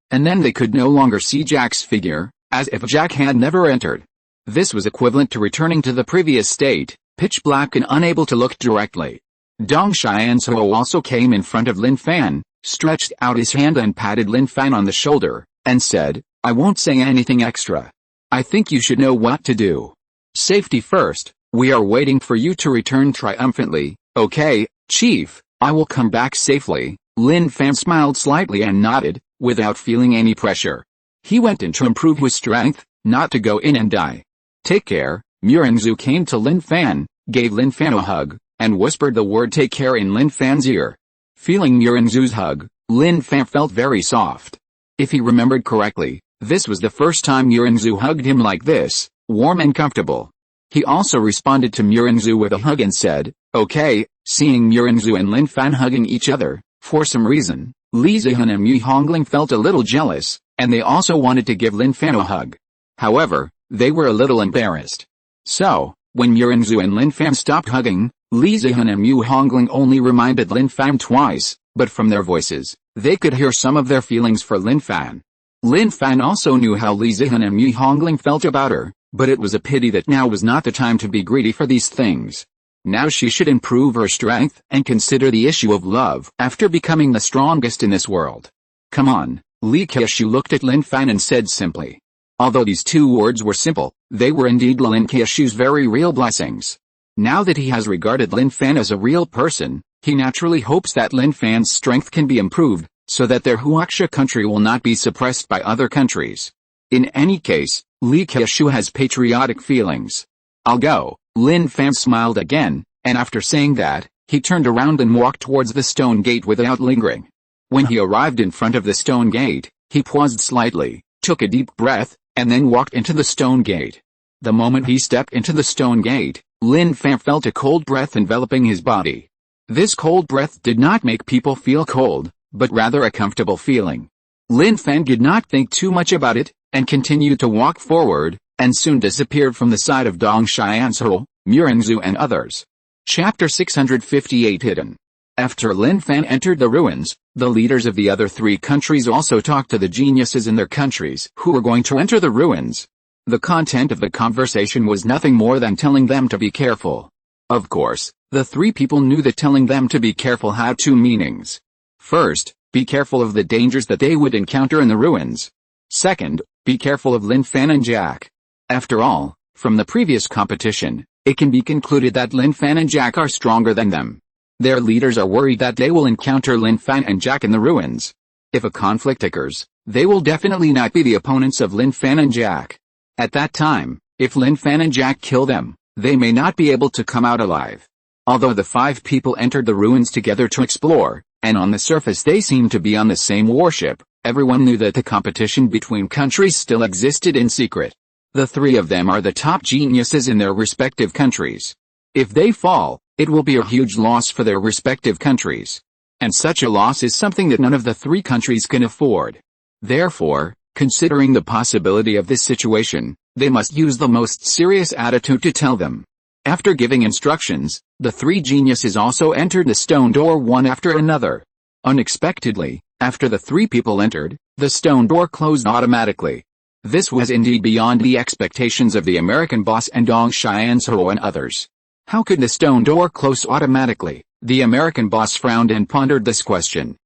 and then they could no longer see Jack's figure, as if Jack had never entered. This was equivalent to returning to the previous state, pitch black and unable to look directly. Dong Xianzhou also came in front of Lin Fan, stretched out his hand and patted Lin Fan on the shoulder, and said, I won't say anything extra. I think you should know what to do. Safety first, we are waiting for you to return triumphantly. Okay, Chief, I will come back safely. Lin Fan smiled slightly and nodded, without feeling any pressure. He went in to improve his strength, not to go in and die. Take care. Murenzhu came to Lin Fan, gave Lin Fan a hug, and whispered the word take care in Lin Fan's ear. Feeling Murenzhu's hug, Lin Fan felt very soft. If he remembered correctly, this was the first time Murenzhu hugged him like this, warm and comfortable. He also responded to Murenzhu with a hug and said, okay. Seeing Murenzhu and Lin Fan hugging each other, for some reason, Li Zihan and Mu Hongling felt a little jealous, and they also wanted to give Lin Fan a hug. However, they were a little embarrassed. So, when Murenzhu and Lin Fan stopped hugging, Li Zihan and Mu Hongling only reminded Lin Fan twice, but from their voices, they could hear some of their feelings for Lin Fan. Lin Fan also knew how Li Zihan and Mu Hongling felt about her, but it was a pity that now was not the time to be greedy for these things. Now she should improve her strength and consider the issue of love after becoming the strongest in this world. Come on, Li Keishu looked at Lin Fan and said simply. Although these 2 words were simple, they were indeed Lin Keishu's very real blessings. Now that he has regarded Lin Fan as a real person, he naturally hopes that Lin Fan's strength can be improved, so that their Huaxia country will not be suppressed by other countries. In any case, Li Keishu has patriotic feelings. I'll go. Lin Fan smiled again, and after saying that, he turned around and walked towards the stone gate without lingering. When he arrived in front of the stone gate, he paused slightly, took a deep breath, and then walked into the stone gate. The moment he stepped into the stone gate, Lin Fan felt a cold breath enveloping his body. This cold breath did not make people feel cold, but rather a comfortable feeling. Lin Fan did not think too much about it, and continued to walk forward, and soon disappeared from the side of Dong Xianzhou, Murenzhu and others. Chapter 658 Hidden. After Lin Fan entered the ruins, the leaders of the other 3 countries also talked to the geniuses in their countries who were going to enter the ruins. The content of the conversation was nothing more than telling them to be careful. Of course, the 3 people knew that telling them to be careful had 2 meanings. First, be careful of the dangers that they would encounter in the ruins. Second, be careful of Lin Fan and Jack. After all, from the previous competition, it can be concluded that Lin Fan and Jack are stronger than them. Their leaders are worried that they will encounter Lin Fan and Jack in the ruins. If a conflict occurs, they will definitely not be the opponents of Lin Fan and Jack. At that time, if Lin Fan and Jack kill them, they may not be able to come out alive. Although the 5 people entered the ruins together to explore, and on the surface they seemed to be on the same warship, everyone knew that the competition between countries still existed in secret. The 3 of them are the top geniuses in their respective countries. If they fall, it will be a huge loss for their respective countries. And such a loss is something that none of the three countries can afford. Therefore, considering the possibility of this situation, they must use the most serious attitude to tell them. After giving instructions, the three geniuses also entered the stone door one after another. Unexpectedly, after the three people entered, the stone door closed automatically. This was indeed beyond the expectations of the American boss and Dong Xianzhuo and others. How could the stone door close automatically? The American boss frowned and pondered this question.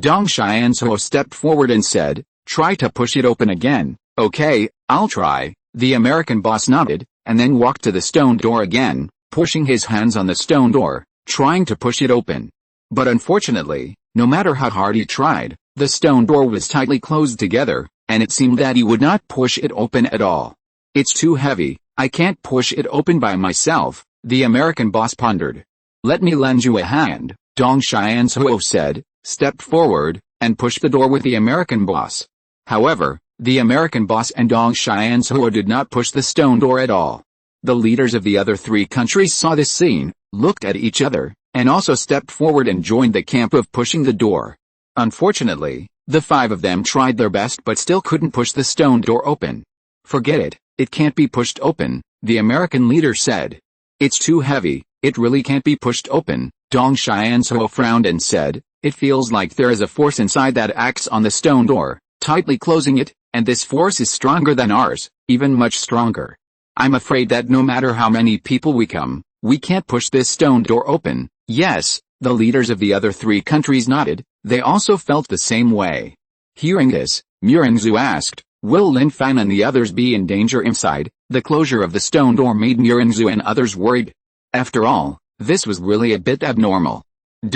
Dong Xianzhuo stepped forward and said, "Try to push it open again." "Okay, I'll try." The American boss nodded, and then walked to the stone door again, pushing his hands on the stone door, trying to push it open. But unfortunately, no matter how hard he tried, the stone door was tightly closed together, and it seemed that he would not push it open at all. "It's too heavy, I can't push it open by myself," the American boss pondered. "Let me lend you a hand," Dong Xianzhuo said, stepped forward, and pushed the door with the American boss. However, the American boss and Dong Xianzhuo did not push the stone door at all. The leaders of the other three countries saw this scene, looked at each other, and also stepped forward and joined the camp of pushing the door. Unfortunately, the five of them tried their best but still couldn't push the stone door open. "Forget it, it can't be pushed open," the American leader said. "It's too heavy, it really can't be pushed open." Dong Xianzhuo frowned and said, "It feels like there is a force inside that acts on the stone door, tightly closing it, and this force is stronger than ours, even much stronger. I'm afraid that no matter how many people we come, we can't push this stone door open." "Yes," the leaders of the other three countries nodded, they also felt the same way. Hearing this, Murenzhu asked, "Will Lin Fan and the others be in danger inside?" The closure of the stone door made Murenzhu and others worried. After all, this was really a bit abnormal.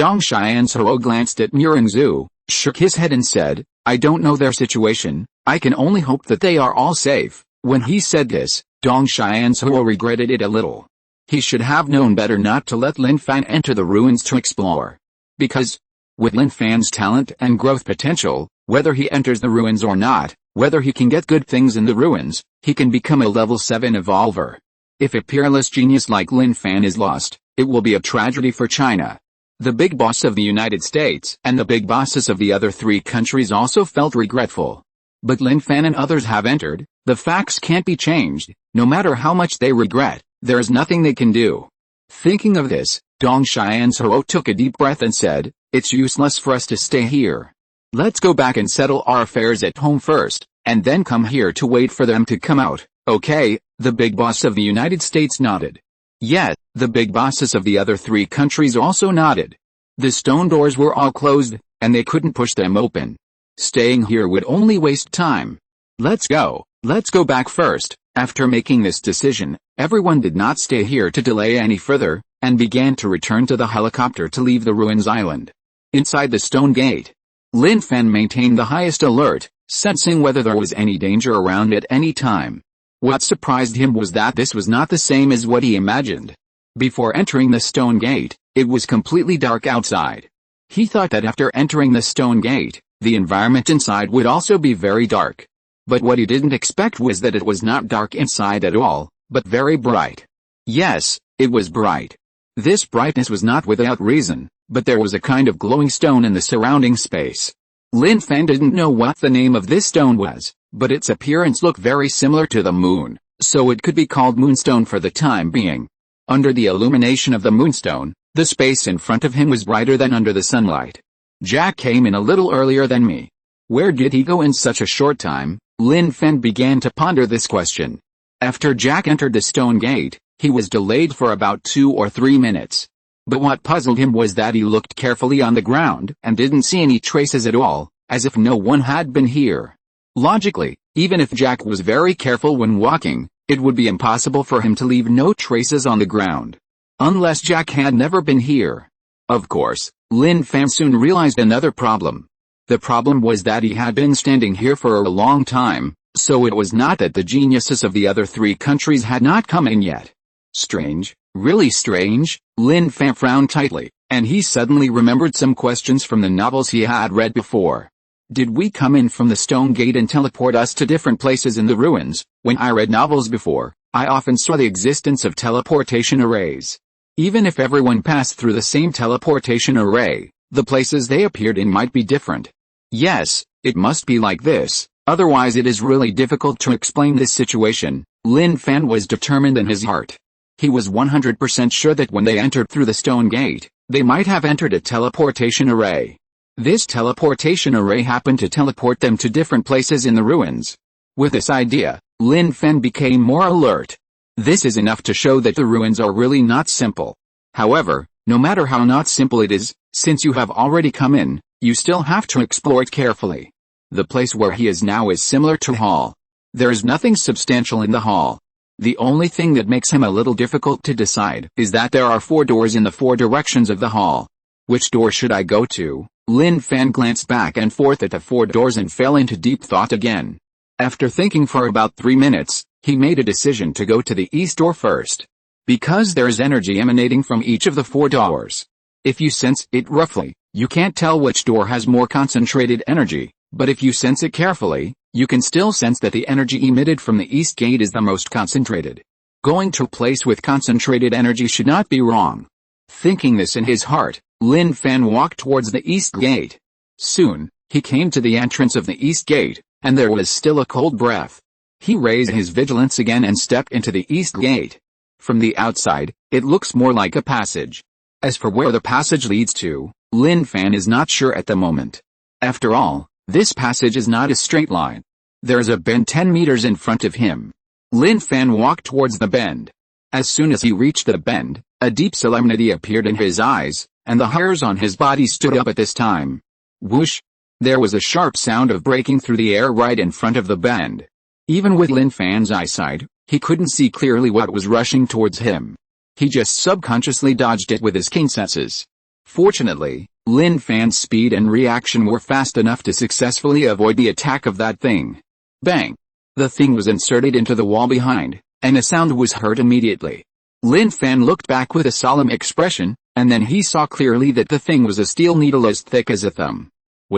Dong Xianzhuo glanced at Murenzhu, shook his head and said, "I don't know their situation, I can only hope that they are all safe." When he said this, Dong Xianzhuo regretted it a little. He should have known better not to let Lin Fan enter the ruins to explore. Because, with Lin Fan's talent and growth potential, whether he enters the ruins or not, whether he can get good things in the ruins, he can become a level 7 evolver. If a peerless genius like Lin Fan is lost, it will be a tragedy for China. The big boss of the United States and the big bosses of the other three countries also felt regretful. But Lin Fan and others have entered, the facts can't be changed, no matter how much they regret, there is nothing they can do. Thinking of this, Dong Xianzhuo took a deep breath and said, "It's useless for us to stay here. Let's go back and settle our affairs at home first, and then come here to wait for them to come out." "Okay," the big boss of the United States nodded. Yet, the big bosses of the other three countries also nodded. The stone doors were all closed, and they couldn't push them open. Staying here would only waste time. Let's go back first." After making this decision, everyone did not stay here to delay any further, and began to return to the helicopter to leave the ruins island. Inside the stone gate, Lin Fan maintained the highest alert, sensing whether there was any danger around at any time. What surprised him was that this was not the same as what he imagined. Before entering the stone gate, it was completely dark outside. He thought that after entering the stone gate, the environment inside would also be very dark. But what he didn't expect was that it was not dark inside at all, but very bright. Yes, it was bright. This brightness was not without reason, but there was a kind of glowing stone in the surrounding space. Lin Fan didn't know what the name of this stone was, but its appearance looked very similar to the moon, so it could be called moonstone for the time being. Under the illumination of the moonstone, the space in front of him was brighter than under the sunlight. "Jack came in a little earlier than me. Where did he go in such a short time?" Lin Fan began to ponder this question. After Jack entered the stone gate, he was delayed for about 2 or 3 minutes. But what puzzled him was that he looked carefully on the ground and didn't see any traces at all, as if no one had been here. Logically, even if Jack was very careful when walking, it would be impossible for him to leave no traces on the ground. Unless Jack had never been here. Of course, Lin Fan soon realized another problem. The problem was that he had been standing here for a long time, so it was not that the geniuses of the other three countries had not come in yet. Strange, really strange. Lin Fan frowned tightly, and he suddenly remembered some questions from the novels he had read before. Did we come in from the stone gate and teleport us to different places in the ruins? When I read novels before, I often saw the existence of teleportation arrays. Even if everyone passed through the same teleportation array, the places they appeared in might be different. Yes, it must be like this, otherwise it is really difficult to explain this situation. Lin Fan was determined in his heart. He was 100% sure that when they entered through the stone gate, they might have entered a teleportation array. This teleportation array happened to teleport them to different places in the ruins. With this idea, Lin Fan became more alert. This is enough to show that the ruins are really not simple. However, no matter how not simple it is, since you have already come in, you still have to explore it carefully. The place where he is now is similar to hall. There is nothing substantial in the hall. The only thing that makes him a little difficult to decide is that there are 4 doors in the 4 directions of the hall. Which door should I go to? Lin Fan glanced back and forth at the 4 doors and fell into deep thought again. After thinking for about 3 minutes, he made a decision to go to the east door first. Because there is energy emanating from each of the 4 doors. If you sense it roughly, you can't tell which door has more concentrated energy, but if you sense it carefully, you can still sense that the energy emitted from the east gate is the most concentrated. Going to a place with concentrated energy should not be wrong. Thinking this in his heart, Lin Fan walked towards the east gate. Soon, he came to the entrance of the east gate, and there was still a cold breath. He raised his vigilance again and stepped into the east gate. From the outside, it looks more like a passage. As for where the passage leads to, Lin Fan is not sure at the moment. After all, this passage is not a straight line. There is a bend 10 meters in front of him. Lin Fan walked towards the bend. As soon as he reached the bend, a deep solemnity appeared in his eyes, and the hairs on his body stood up at this time. Whoosh! There was a sharp sound of breaking through the air right in front of the bend. Even with Lin Fan's eyesight, he couldn't see clearly what was rushing towards him. He just subconsciously dodged it with his keen senses. Fortunately, Lin Fan's speed and reaction were fast enough to successfully avoid the attack of that thing. Bang! The thing was inserted into the wall behind, and a sound was heard immediately. Lin Fan looked back with a solemn expression, and then he saw clearly that the thing was a steel needle as thick as a thumb.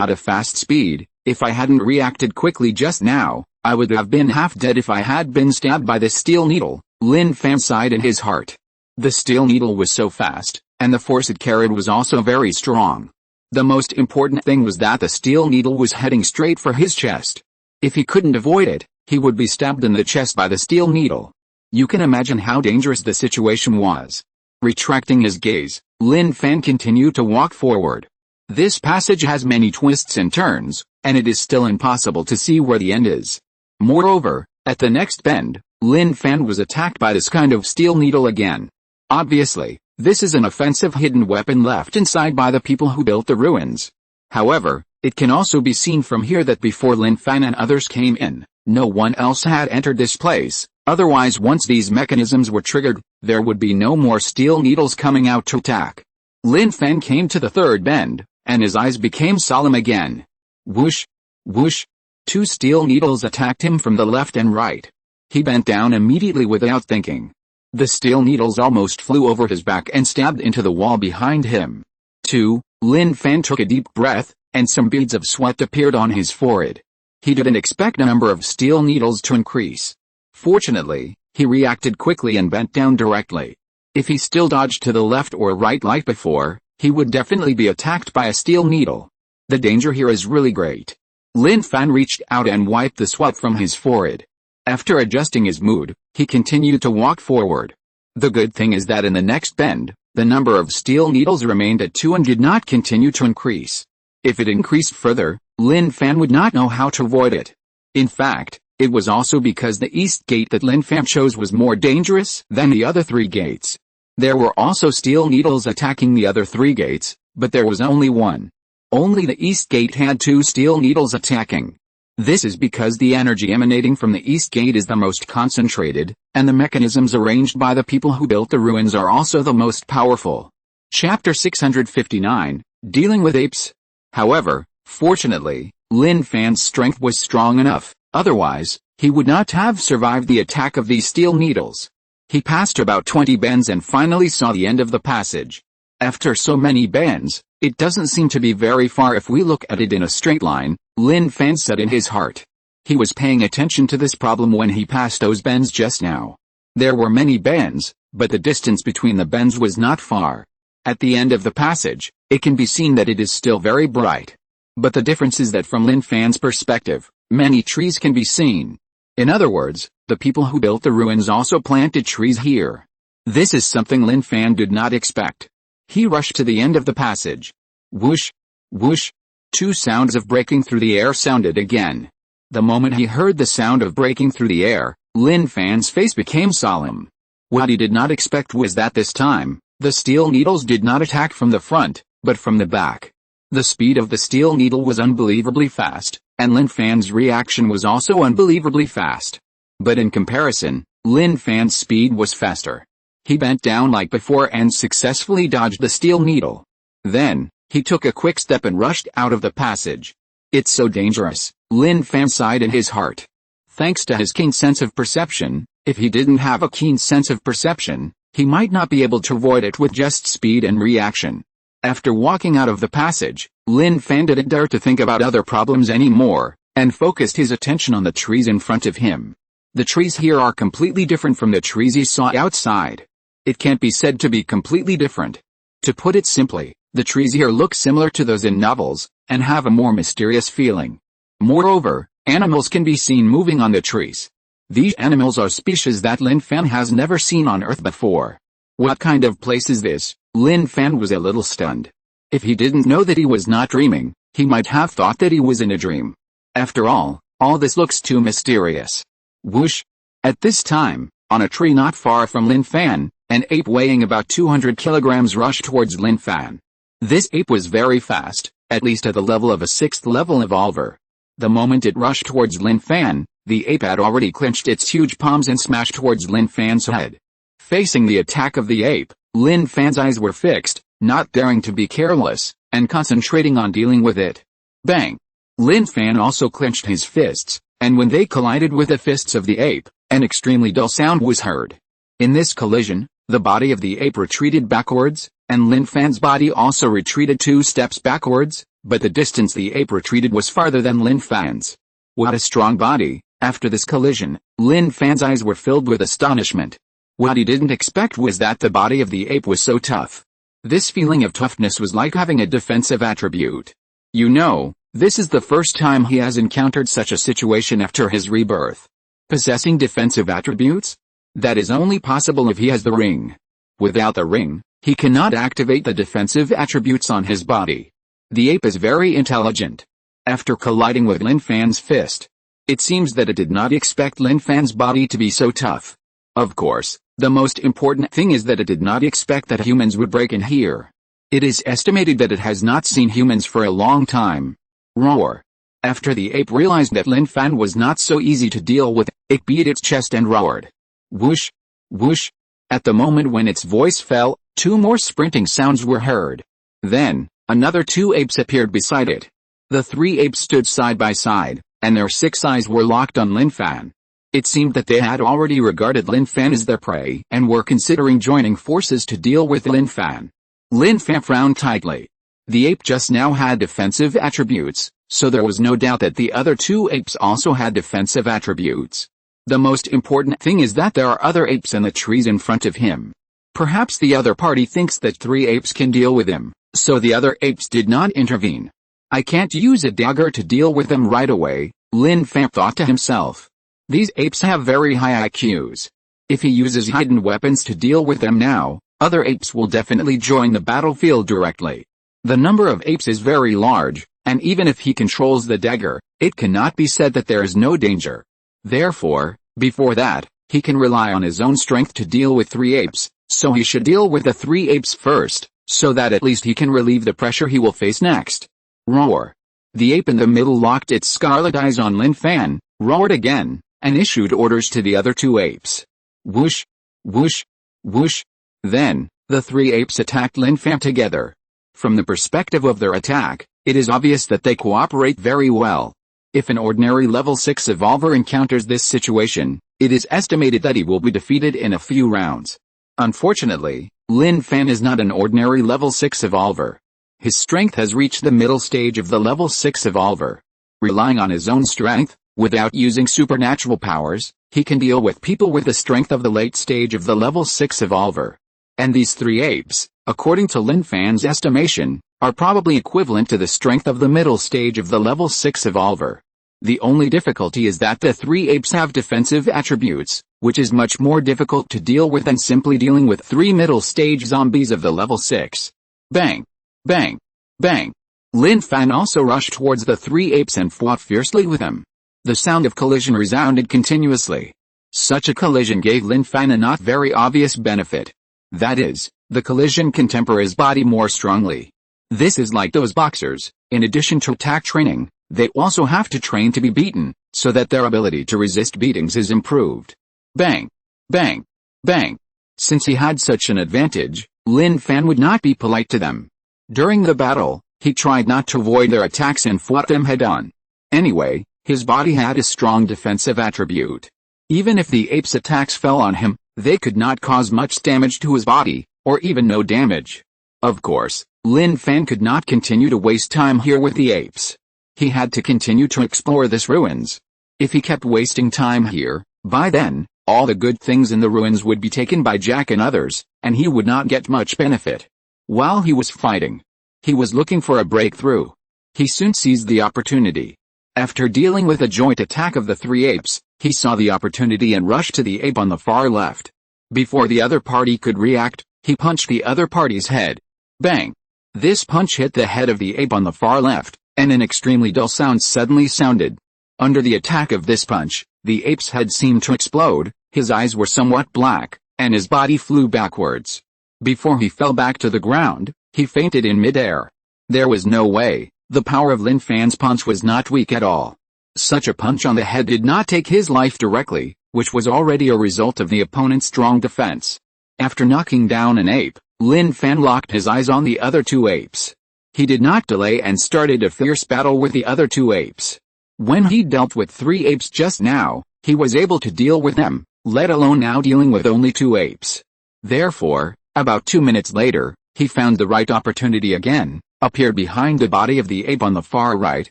At a fast speed, if I hadn't reacted quickly just now, I would have been half dead if I had been stabbed by this steel needle, Lin Fan sighed in his heart. The steel needle was so fast, and the force it carried was also very strong. The most important thing was that the steel needle was heading straight for his chest. If he couldn't avoid it, he would be stabbed in the chest by the steel needle. You can imagine how dangerous the situation was. Retracting his gaze, Lin Fan continued to walk forward. This passage has many twists and turns, and it is still impossible to see where the end is. Moreover, at the next bend, Lin Fan was attacked by this kind of steel needle again. Obviously, this is an offensive hidden weapon left inside by the people who built the ruins. However, it can also be seen from here that before Lin Fan and others came in, no one else had entered this place. Otherwise, once these mechanisms were triggered, there would be no more steel needles coming out to attack. Lin Fan came to the third bend, and his eyes became solemn again. Whoosh! Whoosh! 2 steel needles attacked him from the left and right. He bent down immediately without thinking. The steel needles almost flew over his back and stabbed into the wall behind him. 2. Lin Fan took a deep breath, and some beads of sweat appeared on his forehead. He didn't expect the number of steel needles to increase. Fortunately, he reacted quickly and bent down directly. If he still dodged to the left or right like before, he would definitely be attacked by a steel needle. The danger here is really great. Lin Fan reached out and wiped the sweat from his forehead. After adjusting his mood, he continued to walk forward. The good thing is that in the next bend, the number of steel needles remained at 2 and did not continue to increase. If it increased further, Lin Fan would not know how to avoid it. In fact, it was also because the east gate that Lin Fan chose was more dangerous than the other 3 gates. There were also steel needles attacking the other 3 gates, but there was only one. Only the east gate had 2 steel needles attacking. This is because the energy emanating from the east gate is the most concentrated, and the mechanisms arranged by the people who built the ruins are also the most powerful. Chapter 659, Dealing with Apes. However, fortunately, Lin Fan's strength was strong enough, otherwise, he would not have survived the attack of these steel needles. He passed about 20 bends and finally saw the end of the passage. After so many bends, it doesn't seem to be very far if we look at it in a straight line, Lin Fan said in his heart. He was paying attention to this problem when he passed those bends just now. There were many bends, but the distance between the bends was not far. At the end of the passage, it can be seen that it is still very bright. But the difference is that from Lin Fan's perspective, many trees can be seen. In other words, the people who built the ruins also planted trees here. This is something Lin Fan did not expect. He rushed to the end of the passage. Whoosh! Whoosh! Two sounds of breaking through the air sounded again. The moment he heard the sound of breaking through the air, Lin Fan's face became solemn. What he did not expect was that this time, the steel needles did not attack from the front, but from the back. The speed of the steel needle was unbelievably fast, and Lin Fan's reaction was also unbelievably fast. But in comparison, Lin Fan's speed was faster. He bent down like before and successfully dodged the steel needle. Then, he took a quick step and rushed out of the passage. It's so dangerous, Lin Fan sighed in his heart. Thanks to his keen sense of perception, if he didn't have a keen sense of perception, he might not be able to avoid it with just speed and reaction. After walking out of the passage, Lin Fan didn't dare to think about other problems anymore, and focused his attention on the trees in front of him. The trees here are completely different from the trees he saw outside. It can't be said to be completely different. To put it simply, the trees here look similar to those in novels, and have a more mysterious feeling. Moreover, animals can be seen moving on the trees. These animals are species that Lin Fan has never seen on Earth before. What kind of place is this? Lin Fan was a little stunned. If he didn't know that he was not dreaming, he might have thought that he was in a dream. After all this looks too mysterious. Whoosh! At this time, on a tree not far from Lin Fan, an ape weighing about 200 kilograms rushed towards Lin Fan. This ape was very fast, at least at the level of a 6th level evolver. The moment it rushed towards Lin Fan, the ape had already clenched its huge palms and smashed towards Lin Fan's head. Facing the attack of the ape, Lin Fan's eyes were fixed, not daring to be careless, and concentrating on dealing with it. Bang! Lin Fan also clenched his fists, and when they collided with the fists of the ape, an extremely dull sound was heard. In this collision, the body of the ape retreated backwards, and Lin Fan's body also retreated 2 steps backwards, but the distance the ape retreated was farther than Lin Fan's. What a strong body! After this collision, Lin Fan's eyes were filled with astonishment. What he didn't expect was that the body of the ape was so tough. This feeling of toughness was like having a defensive attribute. You know, this is the first time he has encountered such a situation after his rebirth. Possessing defensive attributes? That is only possible if he has the ring. Without the ring, he cannot activate the defensive attributes on his body. The ape is very intelligent. After colliding with Lin Fan's fist, it seems that it did not expect Lin Fan's body to be so tough. Of course, the most important thing is that it did not expect that humans would break in here. It is estimated that it has not seen humans for a long time. Roar. After the ape realized that Lin Fan was not so easy to deal with, it beat its chest and roared. Whoosh! Whoosh! At the moment when its voice fell, 2 more sprinting sounds were heard. Then, another 2 apes appeared beside it. The 3 apes stood side by side, and their 6 eyes were locked on Lin Fan. It seemed that they had already regarded Lin Fan as their prey and were considering joining forces to deal with Lin Fan. Lin Fan frowned tightly. The ape just now had defensive attributes, so there was no doubt that the other 2 apes also had defensive attributes. The most important thing is that there are other apes in the trees in front of him. Perhaps the other party thinks that 3 apes can deal with him, so the other apes did not intervene. I can't use a dagger to deal with them right away, Lin Fan thought to himself. These apes have very high IQs. If he uses hidden weapons to deal with them now, other apes will definitely join the battlefield directly. The number of apes is very large, and even if he controls the dagger, it cannot be said that there is no danger. Therefore, before that, he can rely on his own strength to deal with 3 apes, so he should deal with the 3 apes first, so that at least he can relieve the pressure he will face next. Roar. The ape in the middle locked its scarlet eyes on Lin Fan, roared again, and issued orders to the other 2 apes. Whoosh! Whoosh! Whoosh! Then, the 3 apes attacked Lin Fan together. From the perspective of their attack, it is obvious that they cooperate very well. If an ordinary level 6 evolver encounters this situation, it is estimated that he will be defeated in a few rounds. Unfortunately, Lin Fan is not an ordinary level 6 evolver. His strength has reached the middle stage of the level 6 evolver. Relying on his own strength, Without using supernatural powers, he can deal with people with the strength of the late stage of the level 6 evolver. And these 3 apes, according to Lin Fan's estimation, are probably equivalent to the strength of the middle stage of the level 6 evolver. The only difficulty is that the 3 apes have defensive attributes, which is much more difficult to deal with than simply dealing with 3 middle stage zombies of the level 6. Bang! Bang! Bang! Lin Fan also rushed towards the 3 apes and fought fiercely with them. The sound of collision resounded continuously. Such a collision gave Lin Fan a not very obvious benefit. That is, the collision can temper his body more strongly. This is like those boxers, in addition to attack training, they also have to train to be beaten, so that their ability to resist beatings is improved. Bang! Bang! Bang! Since he had such an advantage, Lin Fan would not be polite to them. During the battle, he tried not to avoid their attacks and fought them head-on. Anyway, his body had a strong defensive attribute. Even if the apes' attacks fell on him, they could not cause much damage to his body, or even no damage. Of course, Lin Fan could not continue to waste time here with the apes. He had to continue to explore this ruins. If he kept wasting time here, by then, all the good things in the ruins would be taken by Jack and others, and he would not get much benefit. While he was fighting, he was looking for a breakthrough. He soon seized the opportunity. After dealing with a joint attack of the 3 apes, he saw the opportunity and rushed to the ape on the far left. Before the other party could react, he punched the other party's head. Bang! This punch hit the head of the ape on the far left, and an extremely dull sound suddenly sounded. Under the attack of this punch, the ape's head seemed to explode, his eyes were somewhat black, and his body flew backwards. Before he fell back to the ground, he fainted in midair. There was no way. The power of Lin Fan's punch was not weak at all. Such a punch on the head did not take his life directly, which was already a result of the opponent's strong defense. After knocking down an ape, Lin Fan locked his eyes on the other 2 apes. He did not delay and started a fierce battle with the other 2 apes. When he dealt with 3 apes just now, he was able to deal with them, let alone now dealing with only 2 apes. Therefore, about 2 minutes later, he found the right opportunity again, appeared behind the body of the ape on the far right,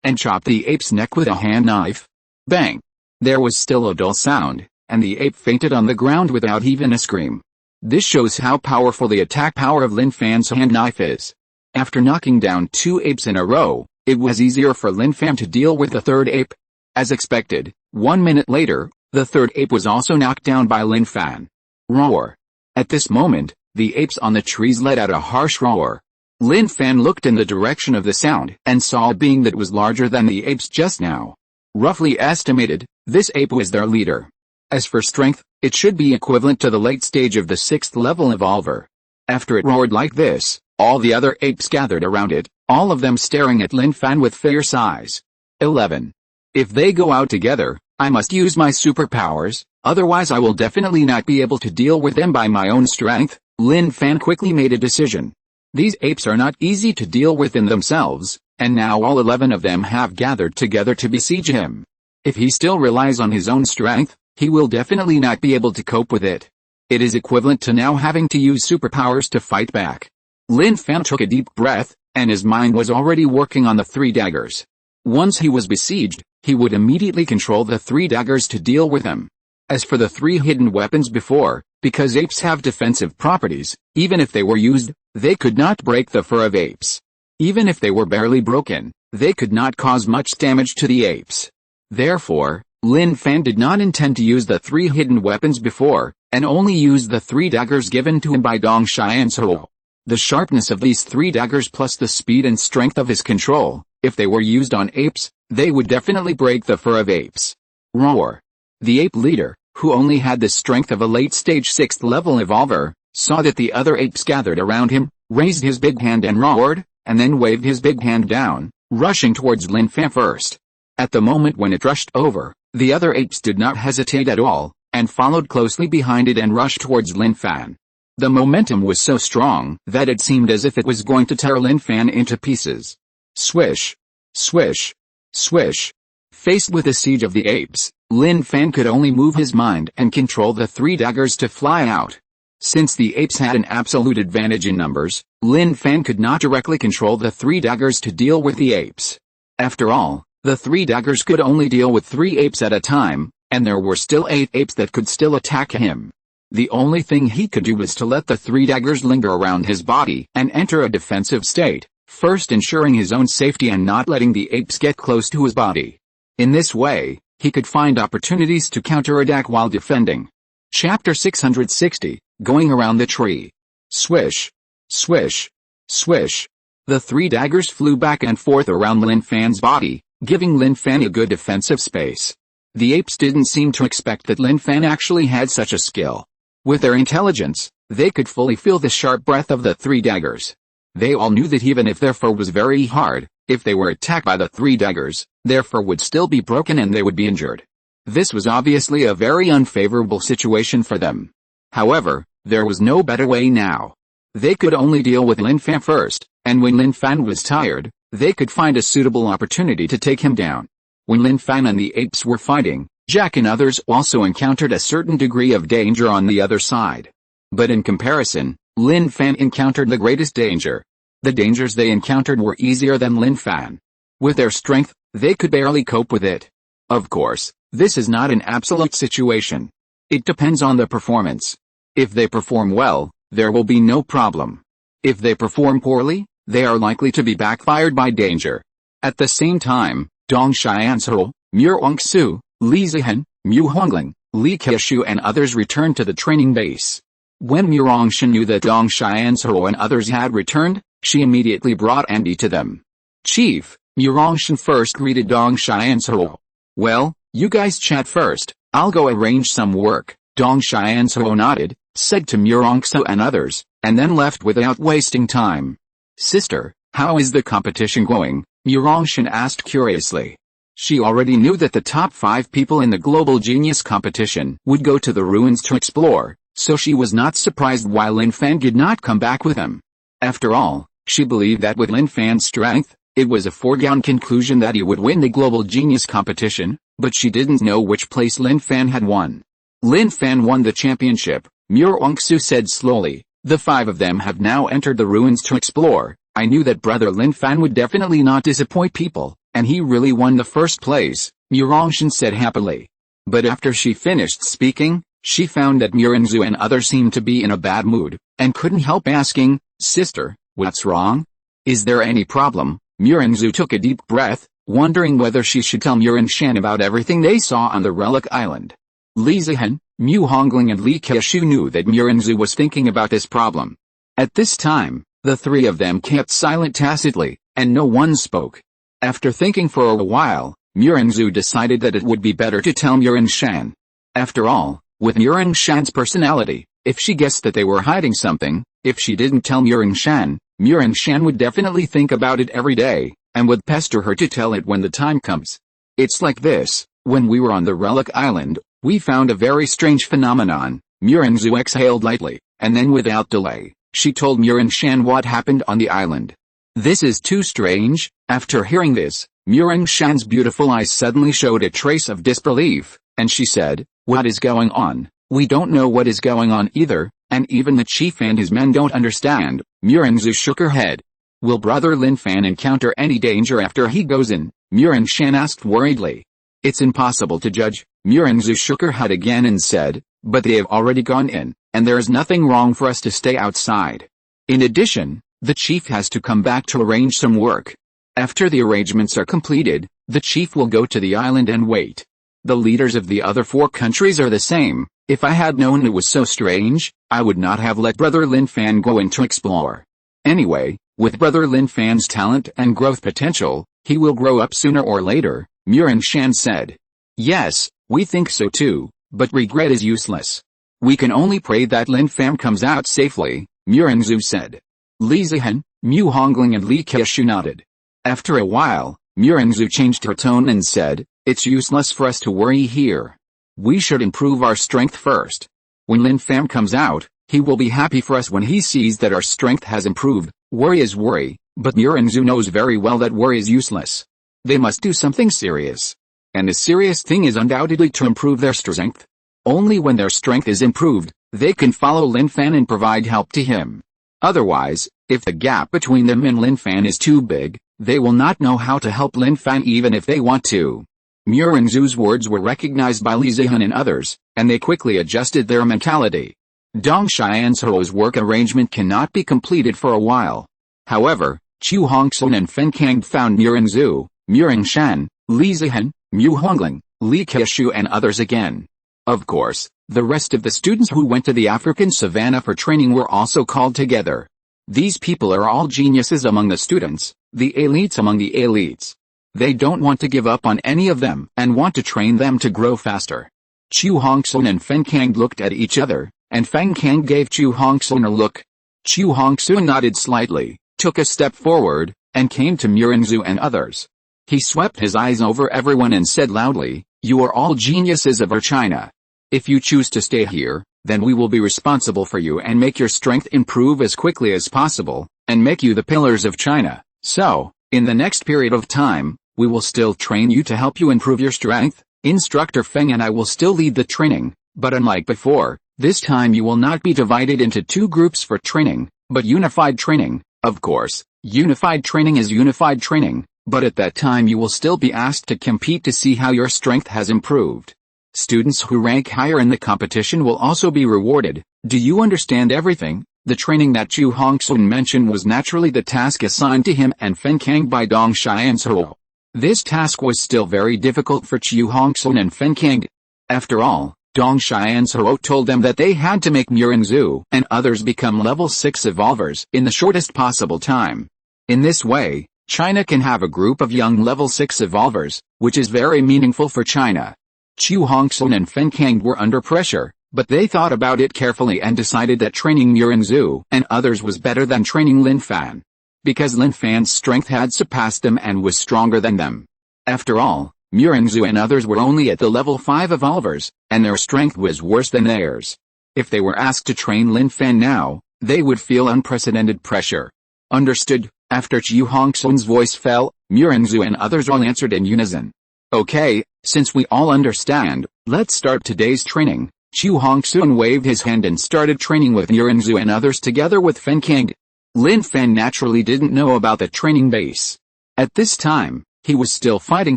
and chopped the ape's neck with a hand knife. Bang! There was still a dull sound, and the ape fainted on the ground without even a scream. This shows how powerful the attack power of Lin Fan's hand knife is. After knocking down 2 apes in a row, it was easier for Lin Fan to deal with the 3rd ape. As expected, 1 minute later, the 3rd ape was also knocked down by Lin Fan. Roar! At this moment, the apes on the trees let out a harsh roar. Lin Fan looked in the direction of the sound and saw a being that was larger than the apes just now. Roughly estimated, this ape was their leader. As for strength, it should be equivalent to the late stage of the 6th level evolver. After it roared like this, all the other apes gathered around it, all of them staring at Lin Fan with fierce eyes. 11. If they go out together, I must use my superpowers, otherwise I will definitely not be able to deal with them by my own strength. Lin Fan quickly made a decision. These apes are not easy to deal with in themselves, and now all 11 of them have gathered together to besiege him. If he still relies on his own strength, he will definitely not be able to cope with it. It is equivalent to now having to use superpowers to fight back. Lin Fan took a deep breath, and his mind was already working on the 3 daggers. Once he was besieged, he would immediately control the 3 daggers to deal with them. As for the 3 hidden weapons before, because apes have defensive properties, even if they were used, they could not break the fur of apes. Even if they were barely broken, they could not cause much damage to the apes. Therefore, Lin Fan did not intend to use the 3 hidden weapons before, and only used the 3 daggers given to him by Dong Shai and Suo. The sharpness of these 3 daggers plus the speed and strength of his control, if they were used on apes, they would definitely break the fur of apes. Roar! The ape leader, who only had the strength of a late-stage 6th level evolver, saw that the other apes gathered around him, raised his big hand and roared, and then waved his big hand down, rushing towards Lin Fan first. At the moment when it rushed over, the other apes did not hesitate at all, and followed closely behind it and rushed towards Lin Fan. The momentum was so strong that it seemed as if it was going to tear Lin Fan into pieces. Swish! Swish! Swish! Faced with the siege of the apes, Lin Fan could only move his mind and control the 3 daggers to fly out. Since the apes had an absolute advantage in numbers, Lin Fan could not directly control the 3 daggers to deal with the apes. After all, The three daggers could only deal with 3 apes at a time, and there were still 8 apes that could still attack him. The only thing he could do was to let the 3 daggers linger around his body and enter a defensive state, first ensuring his own safety and not letting the apes get close to his body. In this way, he could find opportunities to counterattack while defending. Chapter 660, Going Around the Tree. Swish. Swish. Swish. The 3 daggers flew back and forth around Lin Fan's body, giving Lin Fan a good defensive space. The apes didn't seem to expect that Lin Fan actually had such a skill. With their intelligence, they could fully feel the sharp breath of the 3 daggers. They all knew that even if their fur was very hard, if they were attacked by the 3 daggers, their fur would still be broken and they would be injured. This was obviously a very unfavorable situation for them. However, there was no better way now. They could only deal with Lin Fan first, and when Lin Fan was tired, they could find a suitable opportunity to take him down. When Lin Fan and the apes were fighting, Jack and others also encountered a certain degree of danger on the other side. But in comparison, Lin Fan encountered the greatest danger. The dangers they encountered were easier than Lin Fan. With their strength, they could barely cope with it. Of course, this is not an absolute situation. It depends on the performance. If they perform well, there will be no problem. If they perform poorly, they are likely to be backfired by danger. At the same time, Dong Xianzhe, Murongsu, Li Zihan, Mu Hongling, Li Keishu and others returned to the training base. When Murongshan knew that Dong Xianzhe and others had returned, she immediately brought Andy to them. Chief, Murongshan first greeted Dong Xianzhe. Well, you guys chat first, I'll go arrange some work, Dong Xianzhe nodded, said to Murongsu and others, and then left without wasting time. Sister, how is the competition going? Murongshan asked curiously. She already knew that the top 5 people in the Global Genius competition would go to the ruins to explore, so she was not surprised why Lin Fan did not come back with him. After all, she believed that with Lin Fan's strength, it was a foregone conclusion that he would win the Global Genius competition, but she didn't know which place Lin Fan had won. Lin Fan won the championship, Murongsu said slowly. The 5 of them have now entered the ruins to explore. I knew that brother Lin Fan would definitely not disappoint people, and he really won the first place, Murongshan said happily. But after she finished speaking, she found that Murongsu and others seemed to be in a bad mood, and couldn't help asking, Sister, what's wrong? Is there any problem? Murongsu took a deep breath, wondering whether she should tell Murongsan about everything they saw on the relic island. Li Zihan, Mu Hongling and Li Keishu knew that Murongsu was thinking about this problem. At this time, the 3 of them kept silent tacitly, and no one spoke. After thinking for a while, Murongsu decided that it would be better to tell Murongsan. After all, with Murongsan's personality, if she guessed that they were hiding something, if she didn't tell Murongsan, Murongsan would definitely think about it every day, and would pester her to tell it when the time comes. It's like this, when we were on the relic island, we found a very strange phenomenon. Murongsu exhaled lightly, and then without delay, she told Murongsan what happened on the island. This is too strange. After hearing this, Murongsan's beautiful eyes suddenly showed a trace of disbelief, and she said, What is going on? We don't know what is going on either, and even the chief and his men don't understand. Murongsu shook her head. Will brother Lin Fan encounter any danger after he goes in? Murongsan asked worriedly. It's impossible to judge. Murongsu shook her head again and said, But they have already gone in, and there is nothing wrong for us to stay outside. In addition, the chief has to come back to arrange some work. After the arrangements are completed, the chief will go to the island and wait. The leaders of the other 4 countries are the same. If I had known it was so strange, I would not have let brother Lin Fan go in to explore. Anyway, with brother Lin Fan's talent and growth potential, he will grow up sooner or later, Murongsan said. Yes, we think so too, but regret is useless. We can only pray that Lin Fan comes out safely, Murongsu said. Li Zihan, Mu Hongling and Li Keishu nodded. After a while, Murongsu changed her tone and said, It's useless for us to worry here. We should improve our strength first. When Lin Fan comes out, he will be happy for us when he sees that our strength has improved. Worry is worry, but Murongsu knows very well that worry is useless. They must do something serious. And the serious thing is undoubtedly to improve their strength. Only when their strength is improved, they can follow Lin Fan and provide help to him. Otherwise, If the gap between them and Lin Fan is too big, they will not know how to help Lin Fan even if they want to. Murengzu's words were recognized by Li Zihan and others, and they quickly adjusted their mentality. Dong Xianzhuo's work arrangement cannot be completed for a while. However, Chu Hongsun and Fen Kang found Murengzu, Murengshan, Li Zihan, Mu Hongling, Li Keishu and others again. Of course, the rest of the students who went to the African savannah for training were also called together. These people are all geniuses among the students, the elites among the elites. They don't want to give up on any of them and want to train them to grow faster. Chu Hongsun and Fen Kang looked at each other, and Fen Kang gave Chu Hongsun a look. Chu Hongsun nodded slightly, took a step forward, and came to Murengzu and others. He swept his eyes over everyone and said loudly, "You are all geniuses of our China. If you choose to stay here, then we will be responsible for you and make your strength improve as quickly as possible, and make you the pillars of China. So, in the next period of time, we will still train you to help you improve your strength. Instructor Feng and I will still lead the training, but unlike before, this time you will not be divided into two groups for training, but unified training. Of course, unified training is unified training, but at that time you will still be asked to compete to see how your strength has improved. Students who rank higher in the competition will also be rewarded. Do you understand everything?" The training that Chu Hongsun mentioned was naturally the task assigned to him and Fen Kang by Dong Xianzhuo. This task was still very difficult for Chu Hongsun and Fen Kang. After all, Dong Xianzhuo told them that they had to make Murengzu and others become level 6 evolvers in the shortest possible time. In this way, China can have a group of young level 6 evolvers, which is very meaningful for China. Chu Hongsun and Fen Kang were under pressure, but they thought about it carefully and decided that training Murengzu and others was better than training Lin Fan. Because Lin Fan's strength had surpassed them and was stronger than them. After all, Murengzu and others were only at the level 5 evolvers, and their strength was worse than theirs. If they were asked to train Lin Fan now, they would feel unprecedented pressure. Understood? After Chu Hongsun's voice fell, Murengzu and others all answered in unison. Okay, since we all understand, let's start today's training. Chu Hongsun waved his hand and started training with Murengzu and others together with Fen Kang. Lin Fan naturally didn't know about the training base. At this time, he was still fighting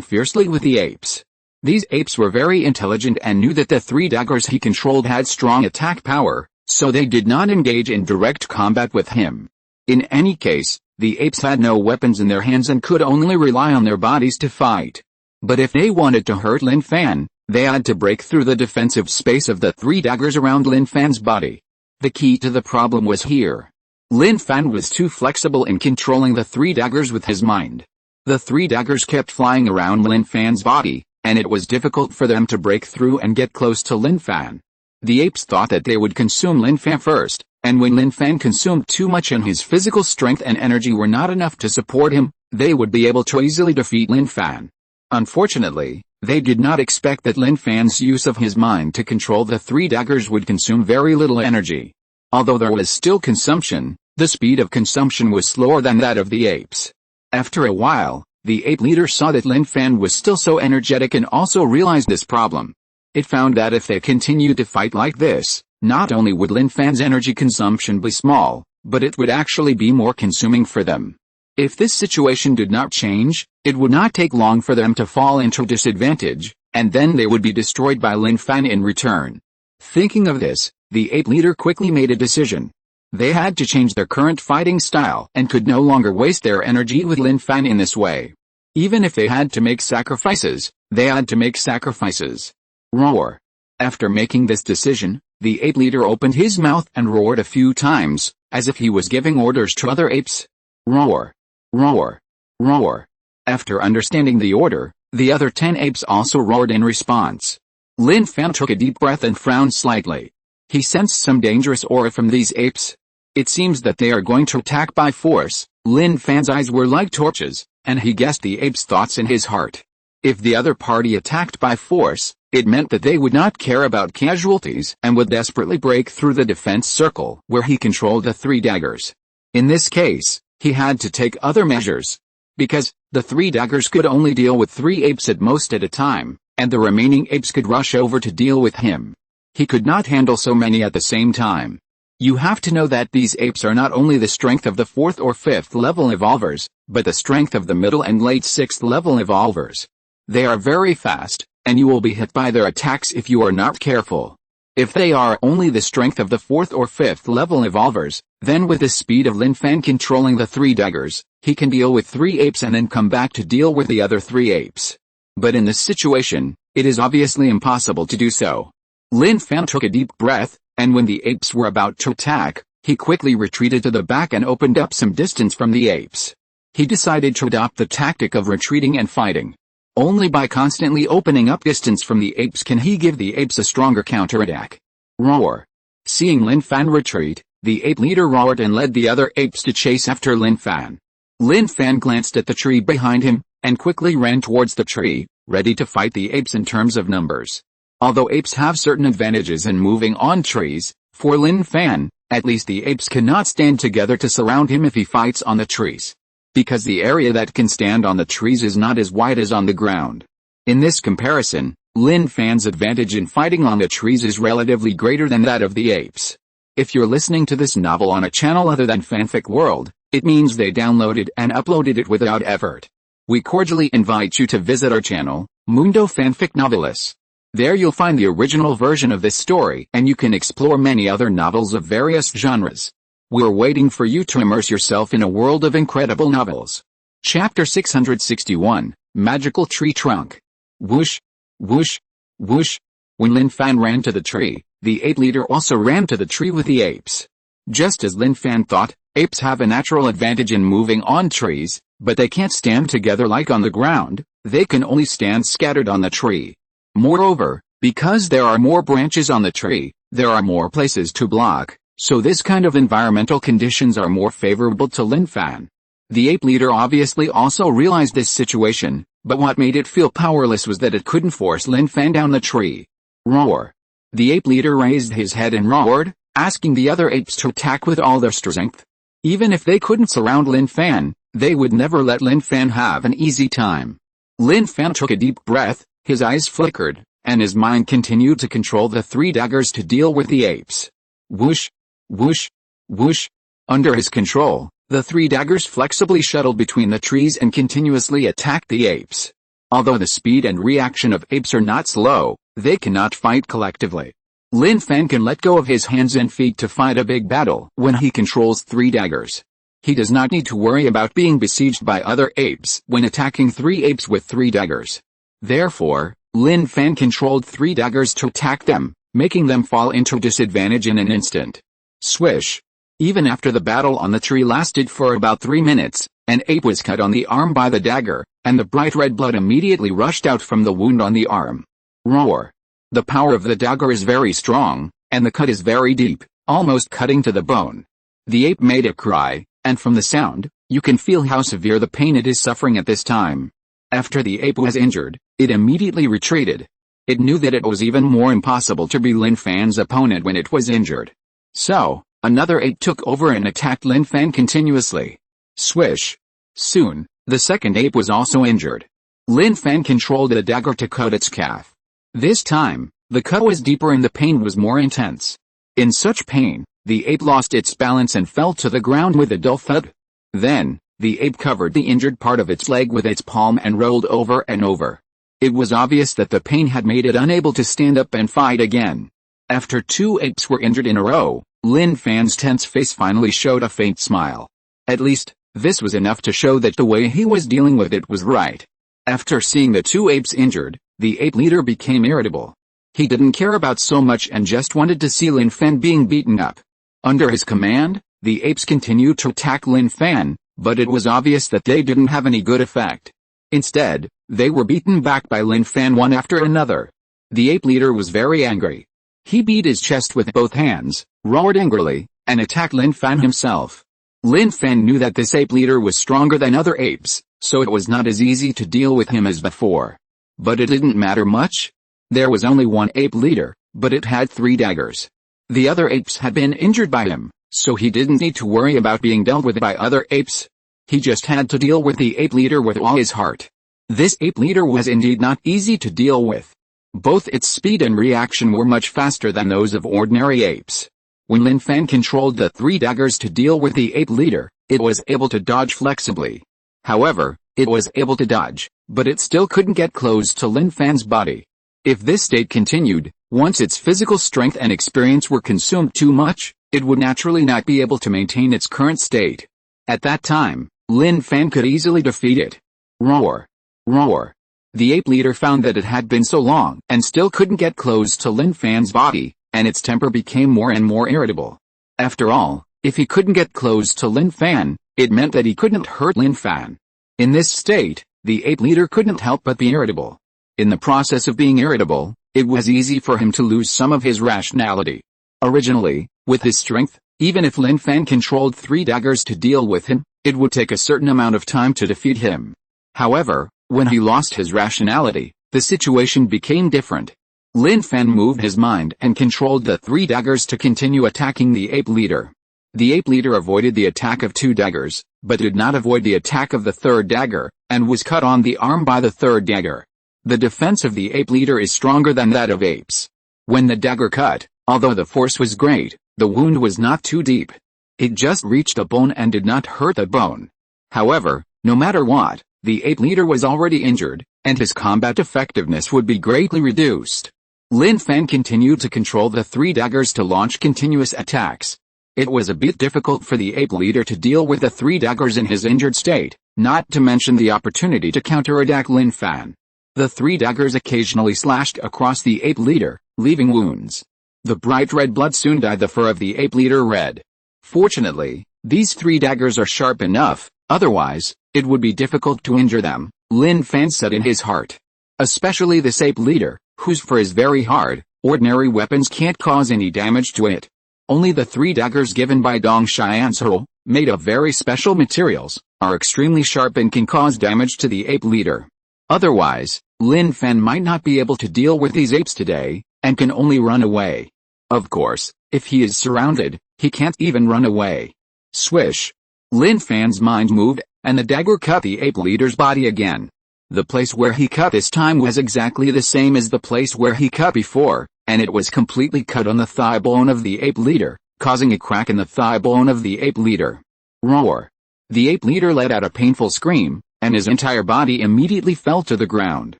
fiercely with the apes. These apes were very intelligent and knew that the 3 daggers he controlled had strong attack power, so they did not engage in direct combat with him. In any case, the apes had no weapons in their hands and could only rely on their bodies to fight. But if they wanted to hurt Lin Fan, they had to break through the defensive space of the 3 daggers around Lin Fan's body. The key to the problem was here. Lin Fan was too flexible in controlling the 3 daggers with his mind. The 3 daggers kept flying around Lin Fan's body, and it was difficult for them to break through and get close to Lin Fan. The apes thought that they would consume Lin Fan first, and when Lin Fan consumed too much and his physical strength and energy were not enough to support him, they would be able to easily defeat Lin Fan. Unfortunately, they did not expect that Lin Fan's use of his mind to control the 3 daggers would consume very little energy. Although there was still consumption, the speed of consumption was slower than that of the apes. After a while, the ape leader saw that Lin Fan was still so energetic and also realized this problem. It found that if they continued to fight like this, not only would Lin Fan's energy consumption be small, but it would actually be more consuming for them. If this situation did not change, it would not take long for them to fall into disadvantage, and then they would be destroyed by Lin Fan in return. Thinking of this, the ape leader quickly made a decision. They had to change their current fighting style and could no longer waste their energy with Lin Fan in this way. Even if they had to make sacrifices, they had to make sacrifices. Roar. After making this decision, the ape leader opened his mouth and roared a few times, as if he was giving orders to other apes. Roar. Roar. Roar. After understanding the order, the other 10 apes also roared in response. Lin Fan took a deep breath and frowned slightly. He sensed some dangerous aura from these apes. It seems that they are going to attack by force. Lin Fan's eyes were like torches, and he guessed the apes' thoughts in his heart. If the other party attacked by force, it meant that they would not care about casualties and would desperately break through the defense circle where he controlled the 3 daggers. In this case, he had to take other measures. Because, the 3 daggers could only deal with 3 apes at most at a time, and the remaining apes could rush over to deal with him. He could not handle so many at the same time. You have to know that these apes are not only the strength of the 4th or 5th level evolvers, but the strength of the middle and late 6th level evolvers. They are very fast, and you will be hit by their attacks if you are not careful. If they are only the strength of the 4th or 5th level evolvers, then with the speed of Lin Fan controlling the 3 daggers, he can deal with 3 apes and then come back to deal with the other 3 apes. But in this situation, it is obviously impossible to do so. Lin Fan took a deep breath, and when the apes were about to attack, he quickly retreated to the back and opened up some distance from the apes. He decided to adopt the tactic of retreating and fighting. Only by constantly opening up distance from the apes can he give the apes a stronger counterattack. Roar. Seeing Lin Fan retreat, the ape leader roared and led the other apes to chase after Lin Fan. Lin Fan glanced at the tree behind him, and quickly ran towards the tree, ready to fight the apes in terms of numbers. Although apes have certain advantages in moving on trees, for Lin Fan, at least the apes cannot stand together to surround him if he fights on the trees. Because the area that can stand on the trees is not as wide as on the ground. In this comparison, Lin Fan's advantage in fighting on the trees is relatively greater than that of the apes. If you're listening to this novel on a channel other than Fanfic World, it means they downloaded and uploaded it without effort. We cordially invite you to visit our channel, Mundo Fanfic Novelis. There you'll find the original version of this story and you can explore many other novels of various genres. We're waiting for you to immerse yourself in a world of incredible novels. Chapter 661, Magical Tree Trunk. Whoosh, whoosh, whoosh. When Lin Fan ran to the tree, the ape leader also ran to the tree with the apes. Just as Lin Fan thought, apes have a natural advantage in moving on trees, but they can't stand together like on the ground, they can only stand scattered on the tree. Moreover, because there are more branches on the tree, there are more places to block. So this kind of environmental conditions are more favorable to Lin Fan. The ape leader obviously also realized this situation, but what made it feel powerless was that it couldn't force Lin Fan down the tree. Roar. The ape leader raised his head and roared, asking the other apes to attack with all their strength. Even if they couldn't surround Lin Fan, they would never let Lin Fan have an easy time. Lin Fan took a deep breath, his eyes flickered, and his mind continued to control the 3 daggers to deal with the apes. Whoosh. Whoosh, whoosh. Under his control, the 3 daggers flexibly shuttled between the trees and continuously attacked the apes. Although the speed and reaction of apes are not slow, they cannot fight collectively. Lin Fan can let go of his hands and feet to fight a big battle when he controls 3 daggers. He does not need to worry about being besieged by other apes when attacking 3 apes with 3 daggers. Therefore, Lin Fan controlled 3 daggers to attack them, making them fall into disadvantage in an instant. Swish. Even after the battle on the tree lasted for about 3 minutes, an ape was cut on the arm by the dagger, and the bright red blood immediately rushed out from the wound on the arm. Roar. The power of the dagger is very strong, and the cut is very deep, almost cutting to the bone. The ape made a cry, and from the sound, you can feel how severe the pain it is suffering at this time. After the ape was injured, it immediately retreated. It knew that it was even more impossible to be Lin Fan's opponent when it was injured. So, another ape took over and attacked Lin Fan continuously. Swish. Soon, the second ape was also injured. Lin Fan controlled a dagger to cut its calf. This time, the cut was deeper and the pain was more intense. In such pain, the ape lost its balance and fell to the ground with a dull thud. Then, the ape covered the injured part of its leg with its palm and rolled over and over. It was obvious that the pain had made it unable to stand up and fight again. After 2 apes were injured in a row, Lin Fan's tense face finally showed a faint smile. At least, this was enough to show that the way he was dealing with it was right. After seeing the 2 apes injured, the ape leader became irritable. He didn't care about so much and just wanted to see Lin Fan being beaten up. Under his command, the apes continued to attack Lin Fan, but it was obvious that they didn't have any good effect. Instead, they were beaten back by Lin Fan one after another. The ape leader was very angry. He beat his chest with both hands, roared angrily, and attacked Lin Fan himself. Lin Fan knew that this ape leader was stronger than other apes, so it was not as easy to deal with him as before. But it didn't matter much. There was only one ape leader, but it had 3 daggers. The other apes had been injured by him, so he didn't need to worry about being dealt with by other apes. He just had to deal with the ape leader with all his heart. This ape leader was indeed not easy to deal with. Both its speed and reaction were much faster than those of ordinary apes. When Lin Fan controlled the three daggers to deal with the ape leader, it was able to dodge flexibly. However, it was able to dodge, but it still couldn't get close to Lin Fan's body. If this state continued, once its physical strength and experience were consumed too much, it would naturally not be able to maintain its current state. At that time, Lin Fan could easily defeat it. Roar! Roar! The ape leader found that it had been so long and still couldn't get close to Lin Fan's body, and its temper became more and more irritable. After all, if he couldn't get close to Lin Fan, it meant that he couldn't hurt Lin Fan. In this state, the ape leader couldn't help but be irritable. In the process of being irritable, it was easy for him to lose some of his rationality. Originally, with his strength, even if Lin Fan controlled three daggers to deal with him, it would take a certain amount of time to defeat him. However, when he lost his rationality, the situation became different. Lin Fan moved his mind and controlled the three daggers to continue attacking the ape leader. The ape leader avoided the attack of two daggers, but did not avoid the attack of the third dagger, and was cut on the arm by the third dagger. The defense of the ape leader is stronger than that of apes. When the dagger cut, although the force was great, the wound was not too deep. It just reached the bone and did not hurt the bone. However, no matter what, the ape leader was already injured, and his combat effectiveness would be greatly reduced. Lin Fan continued to control the three daggers to launch continuous attacks. It was a bit difficult for the ape leader to deal with the three daggers in his injured state, not to mention the opportunity to counterattack Lin Fan. The three daggers occasionally slashed across the ape leader, leaving wounds. The bright red blood soon dyed the fur of the ape leader red. Fortunately, these three daggers are sharp enough, otherwise, it would be difficult to injure them, Lin Fan said in his heart. Especially this ape leader, whose fur is very hard, ordinary weapons can't cause any damage to it. Only the three daggers given by Dong Xianzhe, made of very special materials, are extremely sharp and can cause damage to the ape leader. Otherwise, Lin Fan might not be able to deal with these apes today, and can only run away. Of course, if he is surrounded, he can't even run away. Swish! Lin Fan's mind moved, and the dagger cut the ape leader's body again. The place where he cut this time was exactly the same as the place where he cut before, and it was completely cut on the thigh bone of the ape leader, causing a crack in the thigh bone of the ape leader. Roar! The ape leader let out a painful scream, and his entire body immediately fell to the ground.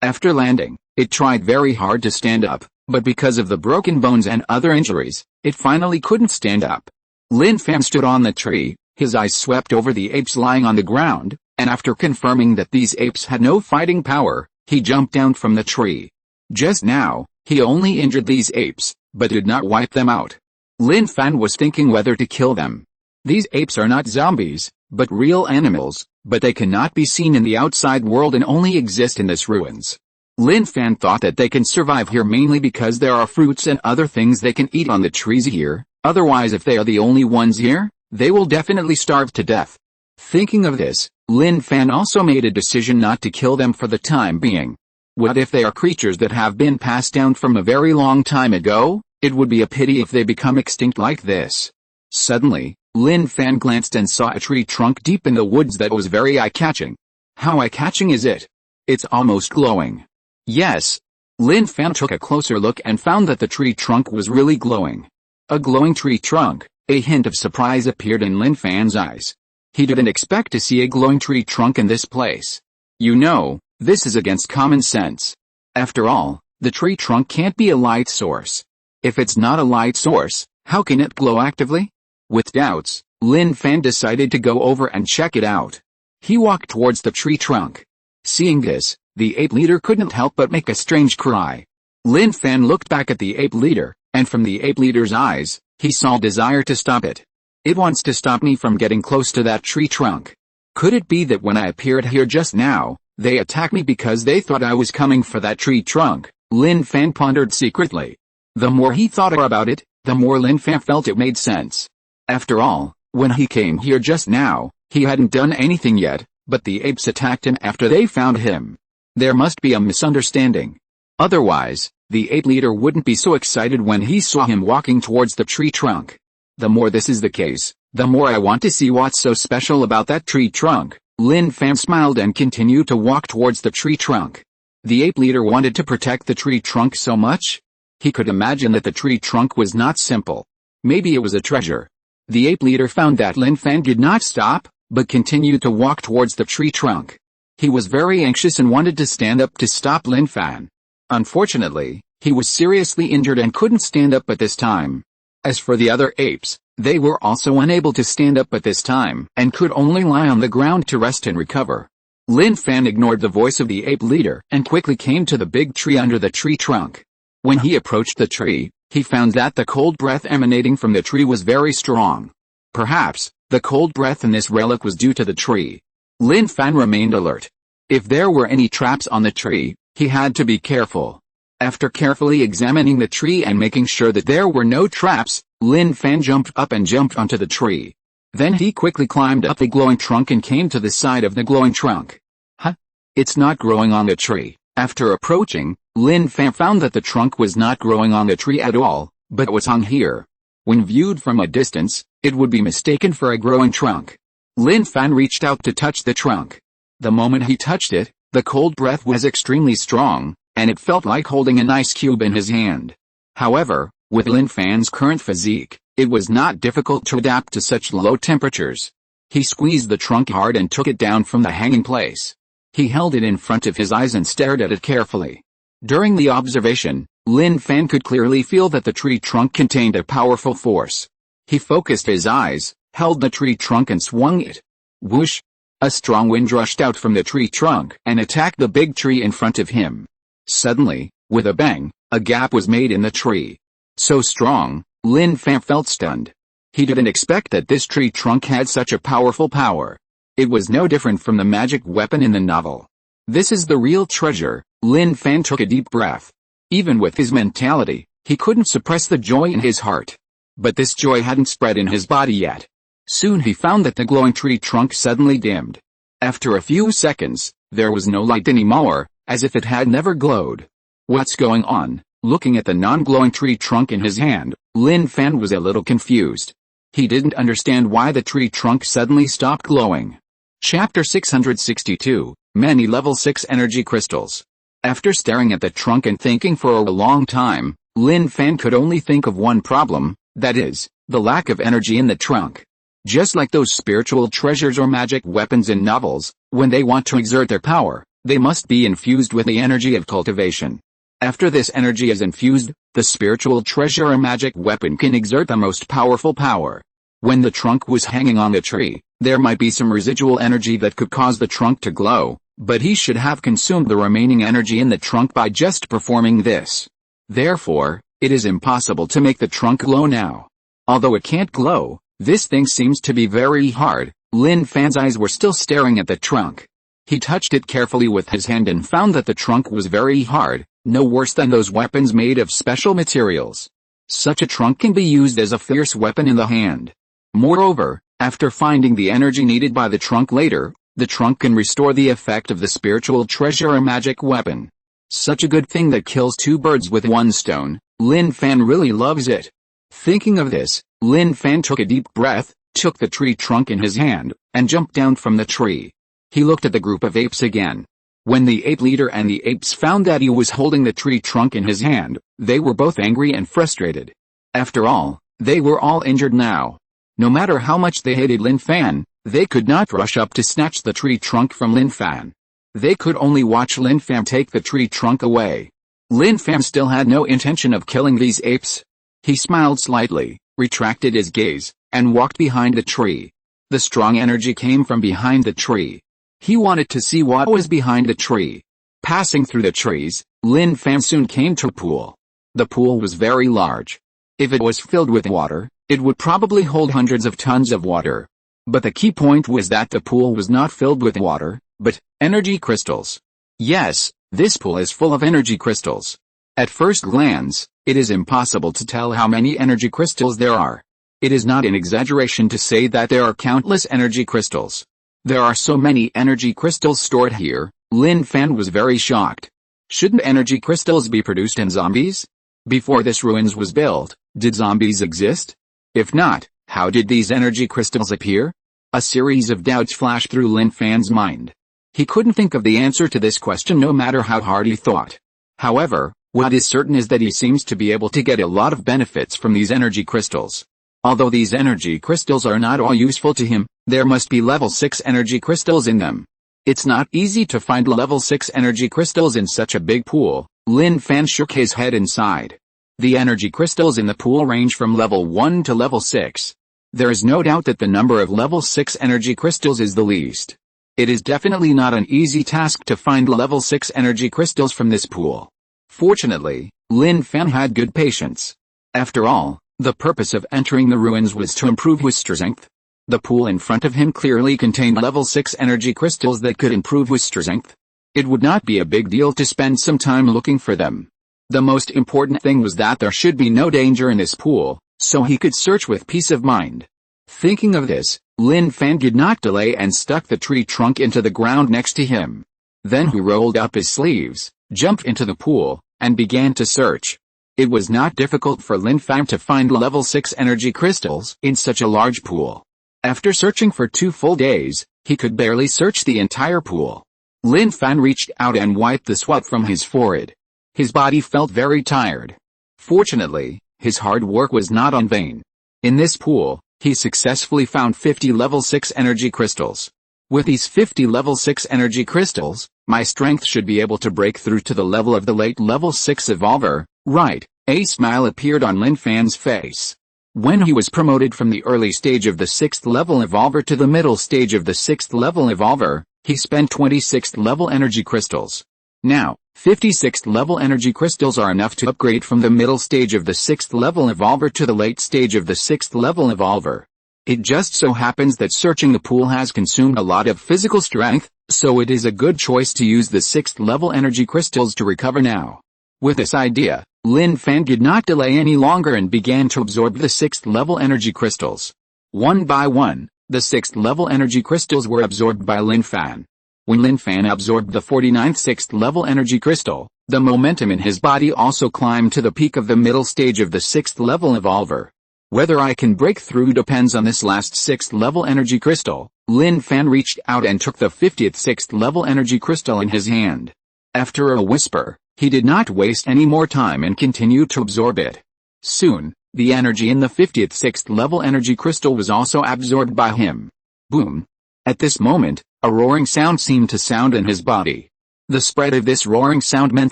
After landing, it tried very hard to stand up, but because of the broken bones and other injuries, it finally couldn't stand up. Lin Fan stood on the tree, his eyes swept over the apes lying on the ground, and after confirming that these apes had no fighting power, he jumped down from the tree. Just now, he only injured these apes, but did not wipe them out. Lin Fan was thinking whether to kill them. These apes are not zombies, but real animals, but they cannot be seen in the outside world and only exist in this ruins. Lin Fan thought that they can survive here mainly because there are fruits and other things they can eat on the trees here, otherwise if they are the only ones here, they will definitely starve to death. Thinking of this, Lin Fan also made a decision not to kill them for the time being. What if they are creatures that have been passed down from a very long time ago? It would be a pity if they become extinct like this. Suddenly, Lin Fan glanced and saw a tree trunk deep in the woods that was very eye-catching. How eye-catching is it? It's almost glowing. Yes. Lin Fan took a closer look and found that the tree trunk was really glowing. A glowing tree trunk. A hint of surprise appeared in Lin Fan's eyes. He didn't expect to see a glowing tree trunk in this place. You know, this is against common sense. After all, the tree trunk can't be a light source. If it's not a light source, how can it glow actively? With doubts, Lin Fan decided to go over and check it out. He walked towards the tree trunk. Seeing this, the ape leader couldn't help but make a strange cry. Lin Fan looked back at the ape leader, and from the ape leader's eyes, he saw desire to stop it. It wants to stop me from getting close to that tree trunk. Could it be that when I appeared here just now, they attacked me because they thought I was coming for that tree trunk? Lin Fan pondered secretly. The more he thought about it, the more Lin Fan felt it made sense. After all, when he came here just now, he hadn't done anything yet, but the apes attacked him after they found him. There must be a misunderstanding. Otherwise, the ape leader wouldn't be so excited when he saw him walking towards the tree trunk. The more this is the case, the more I want to see what's so special about that tree trunk. Lin Fan smiled and continued to walk towards the tree trunk. The ape leader wanted to protect the tree trunk so much? He could imagine that the tree trunk was not simple. Maybe it was a treasure. The ape leader found that Lin Fan did not stop, but continued to walk towards the tree trunk. He was very anxious and wanted to stand up to stop Lin Fan. Unfortunately, he was seriously injured and couldn't stand up at this time. As for the other apes, they were also unable to stand up at this time and could only lie on the ground to rest and recover. Lin Fan ignored the voice of the ape leader and quickly came to the big tree under the tree trunk. When he approached the tree, he found that the cold breath emanating from the tree was very strong. Perhaps, the cold breath in this relic was due to the tree. Lin Fan remained alert. If there were any traps on the tree, he had to be careful. After carefully examining the tree and making sure that there were no traps, Lin Fan jumped up and jumped onto the tree. Then he quickly climbed up the glowing trunk and came to the side of the glowing trunk. Huh? It's not growing on the tree. After approaching, Lin Fan found that the trunk was not growing on the tree at all, but was hung here. When viewed from a distance, it would be mistaken for a growing trunk. Lin Fan reached out to touch the trunk. The moment he touched it, the cold breath was extremely strong, and it felt like holding an ice cube in his hand. However, with Lin Fan's current physique, it was not difficult to adapt to such low temperatures. He squeezed the trunk hard and took it down from the hanging place. He held it in front of his eyes and stared at it carefully. During the observation, Lin Fan could clearly feel that the tree trunk contained a powerful force. He focused his eyes, held the tree trunk and swung it. Whoosh! A strong wind rushed out from the tree trunk and attacked the big tree in front of him. Suddenly, with a bang, a gap was made in the tree. So strong, Lin Fan felt stunned. He didn't expect that this tree trunk had such a powerful power. It was no different from the magic weapon in the novel. This is the real treasure. Lin Fan took a deep breath. Even with his mentality, he couldn't suppress the joy in his heart. But this joy hadn't spread in his body yet. Soon he found that the glowing tree trunk suddenly dimmed. After a few seconds, there was no light anymore, as if it had never glowed. What's going on? Looking at the non-glowing tree trunk in his hand, Lin Fan was a little confused. He didn't understand why the tree trunk suddenly stopped glowing. Chapter 662, Many Level 6 Energy Crystals. After staring at the trunk and thinking for a long time, Lin Fan could only think of one problem, that is, the lack of energy in the trunk. Just like those spiritual treasures or magic weapons in novels, when they want to exert their power, they must be infused with the energy of cultivation. After this energy is infused, the spiritual treasure or magic weapon can exert the most powerful power. When the trunk was hanging on the tree, there might be some residual energy that could cause the trunk to glow, but he should have consumed the remaining energy in the trunk by just performing this. Therefore, it is impossible to make the trunk glow now. Although it can't glow, this thing seems to be very hard. Lin Fan's eyes were still staring at the trunk. He touched it carefully with his hand and found that the trunk was very hard, no worse than those weapons made of special materials. Such a trunk can be used as a fierce weapon in the hand. Moreover, after finding the energy needed by the trunk later, the trunk can restore the effect of the spiritual treasure or magic weapon. Such a good thing that kills two birds with one stone. Lin Fan really loves it. Thinking of this, Lin Fan took a deep breath, took the tree trunk in his hand, and jumped down from the tree. He looked at the group of apes again. When the ape leader and the apes found that he was holding the tree trunk in his hand, they were both angry and frustrated. After all, they were all injured now. No matter how much they hated Lin Fan, they could not rush up to snatch the tree trunk from Lin Fan. They could only watch Lin Fan take the tree trunk away. Lin Fan still had no intention of killing these apes. He smiled slightly, retracted his gaze, and walked behind the tree. The strong energy came from behind the tree. He wanted to see what was behind the tree. Passing through the trees, Lin Fan soon came to a pool. The pool was very large. If it was filled with water, it would probably hold hundreds of tons of water. But the key point was that the pool was not filled with water, but energy crystals. Yes, this pool is full of energy crystals. At first glance, it is impossible to tell how many energy crystals there are. It is not an exaggeration to say that there are countless energy crystals. There are so many energy crystals stored here. Lin Fan was very shocked. Shouldn't energy crystals be produced in zombies? Before this ruins was built, did zombies exist? If not, how did these energy crystals appear? A series of doubts flashed through Lin Fan's mind. He couldn't think of the answer to this question no matter how hard he thought. However, what is certain is that he seems to be able to get a lot of benefits from these energy crystals. Although these energy crystals are not all useful to him, there must be level 6 energy crystals in them. It's not easy to find level 6 energy crystals in such a big pool. Lin Fan shook his head and sighed. The energy crystals in the pool range from level 1 to level 6. There is no doubt that the number of level 6 energy crystals is the least. It is definitely not an easy task to find level 6 energy crystals from this pool. Fortunately, Lin Fan had good patience. After all, the purpose of entering the ruins was to improve his strength. The pool in front of him clearly contained level 6 energy crystals that could improve his strength. It would not be a big deal to spend some time looking for them. The most important thing was that there should be no danger in this pool, so he could search with peace of mind. Thinking of this, Lin Fan did not delay and stuck the tree trunk into the ground next to him. Then he rolled up his sleeves, jumped into the pool, and began to search. It was not difficult for Lin Fan to find level 6 energy crystals in such a large pool. After searching for 2 full days, he could barely search the entire pool. Lin Fan reached out and wiped the sweat from his forehead. His body felt very tired. Fortunately, his hard work was not in vain. In this pool, he successfully found 50 level 6 energy crystals. With these 50 level 6 energy crystals, my strength should be able to break through to the level of the late level 6 evolver, right? A smile appeared on Lin Fan's face. When he was promoted from the early stage of the 6th level evolver to the middle stage of the 6th level evolver, he spent 26th level energy crystals. Now, 56th level energy crystals are enough to upgrade from the middle stage of the 6th level evolver to the late stage of the 6th level evolver. It just so happens that searching the pool has consumed a lot of physical strength, so it is a good choice to use the 6th level energy crystals to recover now. With this idea, Lin Fan did not delay any longer and began to absorb the 6th level energy crystals. One by one, the 6th level energy crystals were absorbed by Lin Fan. When Lin Fan absorbed the 49th 6th level energy crystal, the momentum in his body also climbed to the peak of the middle stage of the 6th level evolver. Whether I can break through depends on this last 6th level energy crystal. Lin Fan reached out and took the 50th 6th level energy crystal in his hand. After a whisper, he did not waste any more time and continued to absorb it. Soon, the energy in the 50th 6th level energy crystal was also absorbed by him. Boom! At this moment, a roaring sound seemed to sound in his body. The spread of this roaring sound meant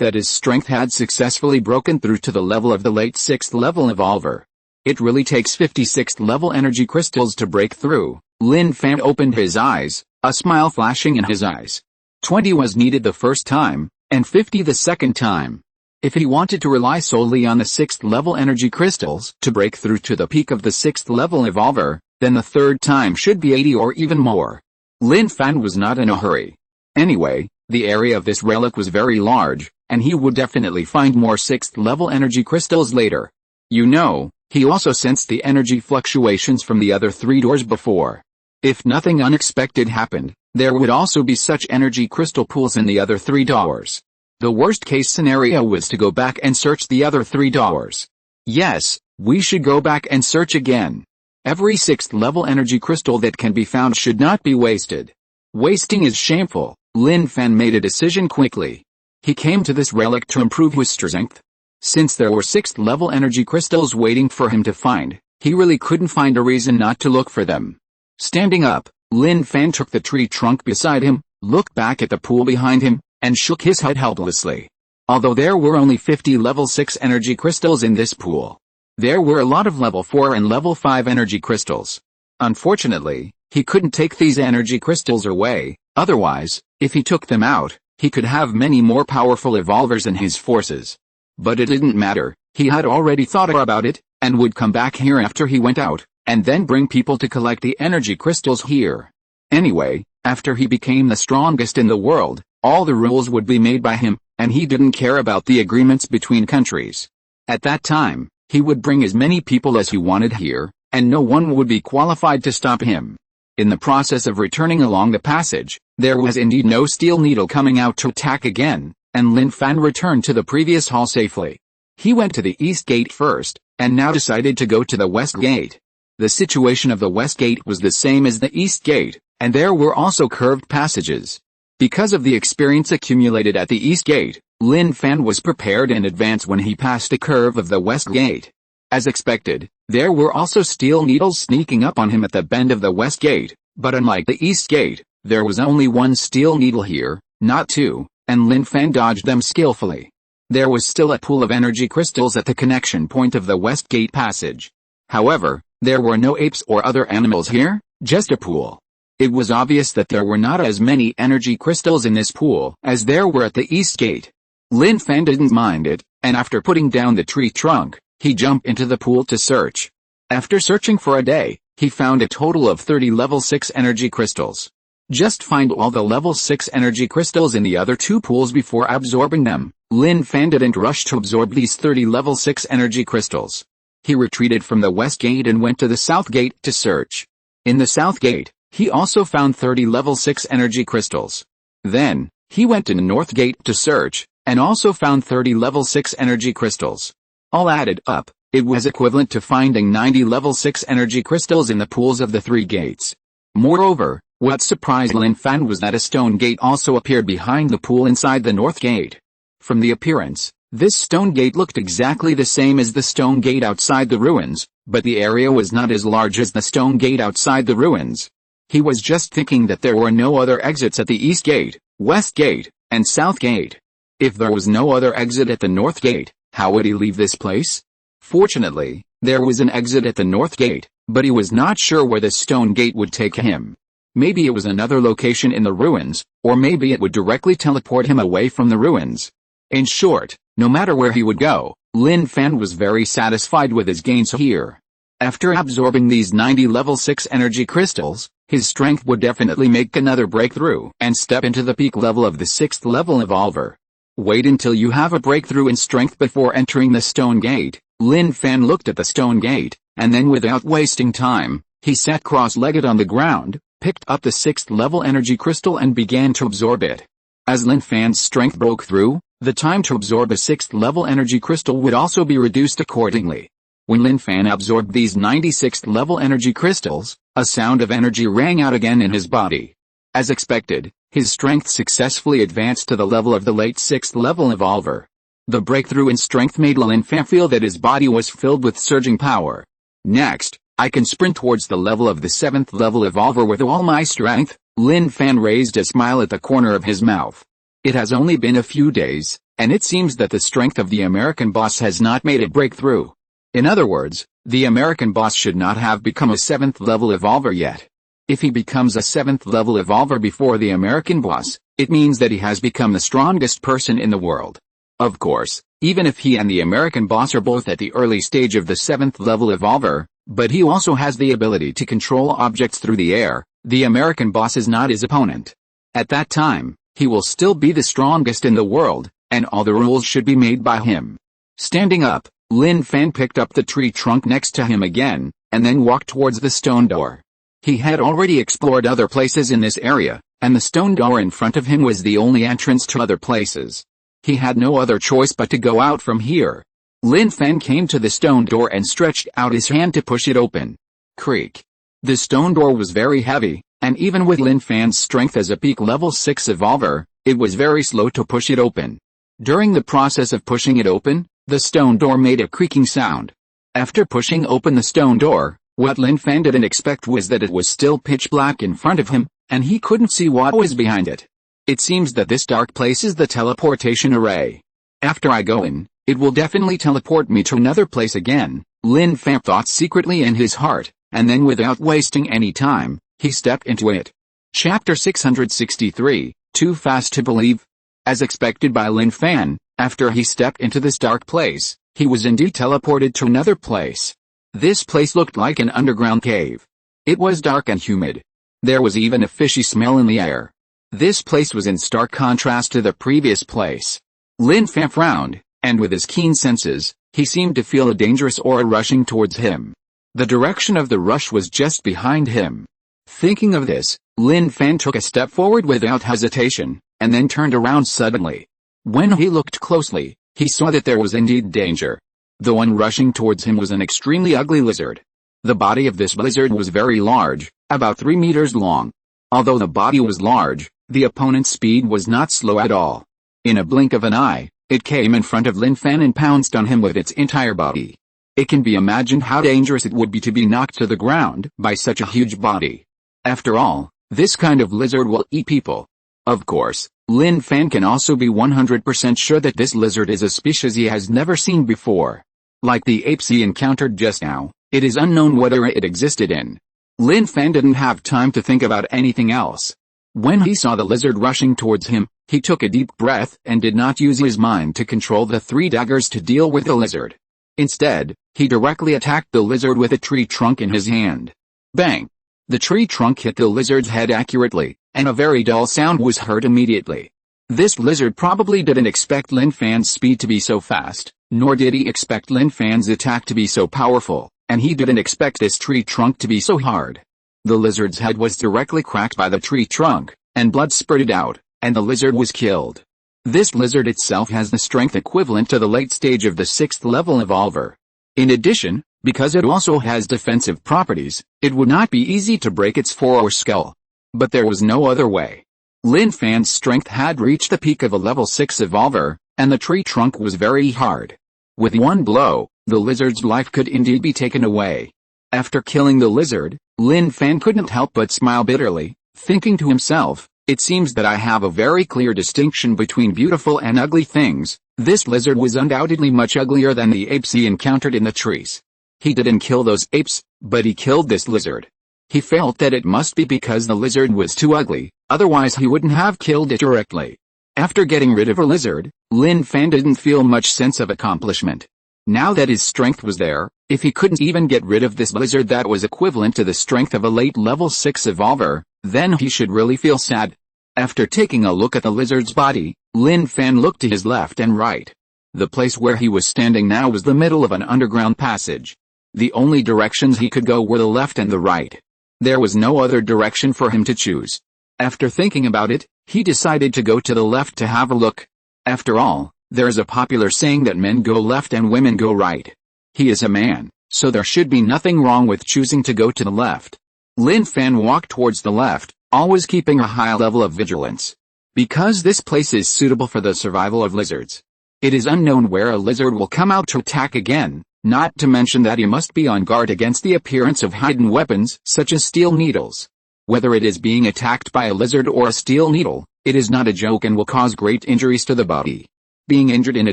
that his strength had successfully broken through to the level of the late 6th level evolver. It really takes 56th level energy crystals to break through. Lin Fan opened his eyes, a smile flashing in his eyes. 20 was needed the first time, and 50 the second time. If he wanted to rely solely on the 6th level energy crystals to break through to the peak of the 6th level evolver, then the third time should be 80 or even more. Lin Fan was not in a hurry. Anyway, the area of this relic was very large, and he would definitely find more 6th level energy crystals later. You know, he also sensed the energy fluctuations from the other 3 doors before. If nothing unexpected happened, there would also be such energy crystal pools in the other 3 doors. The worst case scenario was to go back and search the other 3 doors. Yes, we should go back and search again. Every 6th level energy crystal that can be found should not be wasted. Wasting is shameful. Lin Fan made a decision quickly. He came to this relic to improve his strength. Since there were 6th level energy crystals waiting for him to find, he really couldn't find a reason not to look for them. Standing up, Lin Fan took the tree trunk beside him, looked back at the pool behind him, and shook his head helplessly. Although there were only 50 level 6 energy crystals in this pool, there were a lot of level 4 and level 5 energy crystals. Unfortunately, he couldn't take these energy crystals away, otherwise, if he took them out, he could have many more powerful evolvers in his forces. But it didn't matter, he had already thought about it, and would come back here after he went out, and then bring people to collect the energy crystals here. Anyway, after he became the strongest in the world, all the rules would be made by him, and he didn't care about the agreements between countries. At that time, he would bring as many people as he wanted here, and no one would be qualified to stop him. In the process of returning along the passage, there was indeed no steel needle coming out to attack again, and Lin Fan returned to the previous hall safely. He went to the east gate first, and now decided to go to the west gate. The situation of the west gate was the same as the east gate, and there were also curved passages. Because of the experience accumulated at the east gate, Lin Fan was prepared in advance when he passed the curve of the west gate. As expected, there were also steel needles sneaking up on him at the bend of the west gate, but unlike the east gate, there was only one steel needle here, not two, and Lin Fan dodged them skillfully. There was still a pool of energy crystals at the connection point of the west gate passage. However, there were no apes or other animals here, just a pool. It was obvious that there were not as many energy crystals in this pool as there were at the east gate. Lin Fan didn't mind it, and after putting down the tree trunk, he jumped into the pool to search. After searching for a day, he found a total of 30 level 6 energy crystals. Just find all the level 6 energy crystals in the other two pools before absorbing them. Lin Fan didn't rush to absorb these 30 level 6 energy crystals. He retreated from the west gate and went to the south gate to search. In the south gate, he also found 30 level 6 energy crystals. Then, he went to the north gate to search, and also found 30 level 6 energy crystals. All added up, it was equivalent to finding 90 level 6 energy crystals in the pools of the three gates. Moreover, what surprised Lin Fan was that a stone gate also appeared behind the pool inside the north gate. From the appearance, this stone gate looked exactly the same as the stone gate outside the ruins, but the area was not as large as the stone gate outside the ruins. He was just thinking that there were no other exits at the east gate, west gate, and south gate. If there was no other exit at the north gate, how would he leave this place? Fortunately, there was an exit at the north gate, but he was not sure where the stone gate would take him. Maybe it was another location in the ruins, or maybe it would directly teleport him away from the ruins. In short, no matter where he would go, Lin Fan was very satisfied with his gains here. After absorbing these 90 level 6 energy crystals, his strength would definitely make another breakthrough and step into the peak level of the 6th level evolver. Wait until you have a breakthrough in strength before entering the stone gate. Lin Fan looked at the stone gate, and then without wasting time, he sat cross-legged on the ground, picked up the 6th level energy crystal and began to absorb it. As Lin Fan's strength broke through, the time to absorb a 6th level energy crystal would also be reduced accordingly. When Lin Fan absorbed these 96th level energy crystals, a sound of energy rang out again in his body. As expected, his strength successfully advanced to the level of the late 6th level evolver. The breakthrough in strength made Lin Fan feel that his body was filled with surging power. Next, I can sprint towards the level of the 7th level evolver with all my strength. Lin Fan raised a smile at the corner of his mouth. It has only been a few days, and it seems that the strength of the American boss has not made it break through. In other words, the American boss should not have become a 7th level evolver yet. If he becomes a 7th level evolver before the American boss, it means that he has become the strongest person in the world. Of course, even if he and the American boss are both at the early stage of the 7th level evolver, but he also has the ability to control objects through the air, the American boss is not his opponent. At that time, he will still be the strongest in the world, and all the rules should be made by him. Standing up, Lin Fan picked up the tree trunk next to him again, and then walked towards the stone door. He had already explored other places in this area, and the stone door in front of him was the only entrance to other places. He had no other choice but to go out from here. Lin Fan came to the stone door and stretched out his hand to push it open. Creak. The stone door was very heavy, and even with Lin Fan's strength as a peak level 6 evolver, it was very slow to push it open. During the process of pushing it open, the stone door made a creaking sound. After pushing open the stone door, what Lin Fan didn't expect was that it was still pitch black in front of him, and he couldn't see what was behind it. It seems that this dark place is the teleportation array. After I go in, it will definitely teleport me to another place again, Lin Fan thought secretly in his heart, and then without wasting any time, he stepped into it. Chapter 663, Too Fast to Believe. As expected by Lin Fan, after he stepped into this dark place, he was indeed teleported to another place. This place looked like an underground cave. It was dark and humid. There was even a fishy smell in the air. This place was in stark contrast to the previous place. Lin Fan frowned, and with his keen senses, he seemed to feel a dangerous aura rushing towards him. The direction of the rush was just behind him. Thinking of this, Lin Fan took a step forward without hesitation, and then turned around suddenly. When he looked closely, he saw that there was indeed danger. The one rushing towards him was an extremely ugly lizard. The body of this lizard was very large, about 3 meters long. Although the body was large, the opponent's speed was not slow at all. In a blink of an eye, it came in front of Lin Fan and pounced on him with its entire body. It can be imagined how dangerous it would be to be knocked to the ground by such a huge body. After all, this kind of lizard will eat people. Of course, Lin Fan can also be 100% sure that this lizard is a species he has never seen before. Like the apes he encountered just now, it is unknown whether it existed in. Lin Fan didn't have time to think about anything else. When he saw the lizard rushing towards him, he took a deep breath and did not use his mind to control the 3 daggers to deal with the lizard. Instead, he directly attacked the lizard with a tree trunk in his hand. Bang! The tree trunk hit the lizard's head accurately, and a very dull sound was heard immediately. This lizard probably didn't expect Lin Fan's speed to be so fast, nor did he expect Lin Fan's attack to be so powerful, and he didn't expect this tree trunk to be so hard. The lizard's head was directly cracked by the tree trunk, and blood spurted out, and the lizard was killed. This lizard itself has the strength equivalent to the late stage of the 6th level evolver. In addition, because it also has defensive properties, it would not be easy to break its 4 skull. But there was no other way. Lin Fan's strength had reached the peak of a level 6 evolver, and the tree trunk was very hard. With one blow, the lizard's life could indeed be taken away. After killing the lizard, Lin Fan couldn't help but smile bitterly, thinking to himself, it seems that I have a very clear distinction between beautiful and ugly things. This lizard was undoubtedly much uglier than the apes he encountered in the trees. He didn't kill those apes, but he killed this lizard. He felt that it must be because the lizard was too ugly, otherwise he wouldn't have killed it directly. After getting rid of a lizard, Lin Fan didn't feel much sense of accomplishment. Now that his strength was there, if he couldn't even get rid of this lizard that was equivalent to the strength of a late level 6 evolver, then he should really feel sad. After taking a look at the lizard's body, Lin Fan looked to his left and right. The place where he was standing now was the middle of an underground passage. The only directions he could go were the left and the right. There was no other direction for him to choose. After thinking about it, he decided to go to the left to have a look. After all, there is a popular saying that men go left and women go right. He is a man, so there should be nothing wrong with choosing to go to the left. Lin Fan walked towards the left, always keeping a high level of vigilance. Because this place is suitable for the survival of lizards. It is unknown where a lizard will come out to attack again, not to mention that he must be on guard against the appearance of hidden weapons such as steel needles. Whether it is being attacked by a lizard or a steel needle, it is not a joke and will cause great injuries to the body. Being injured in a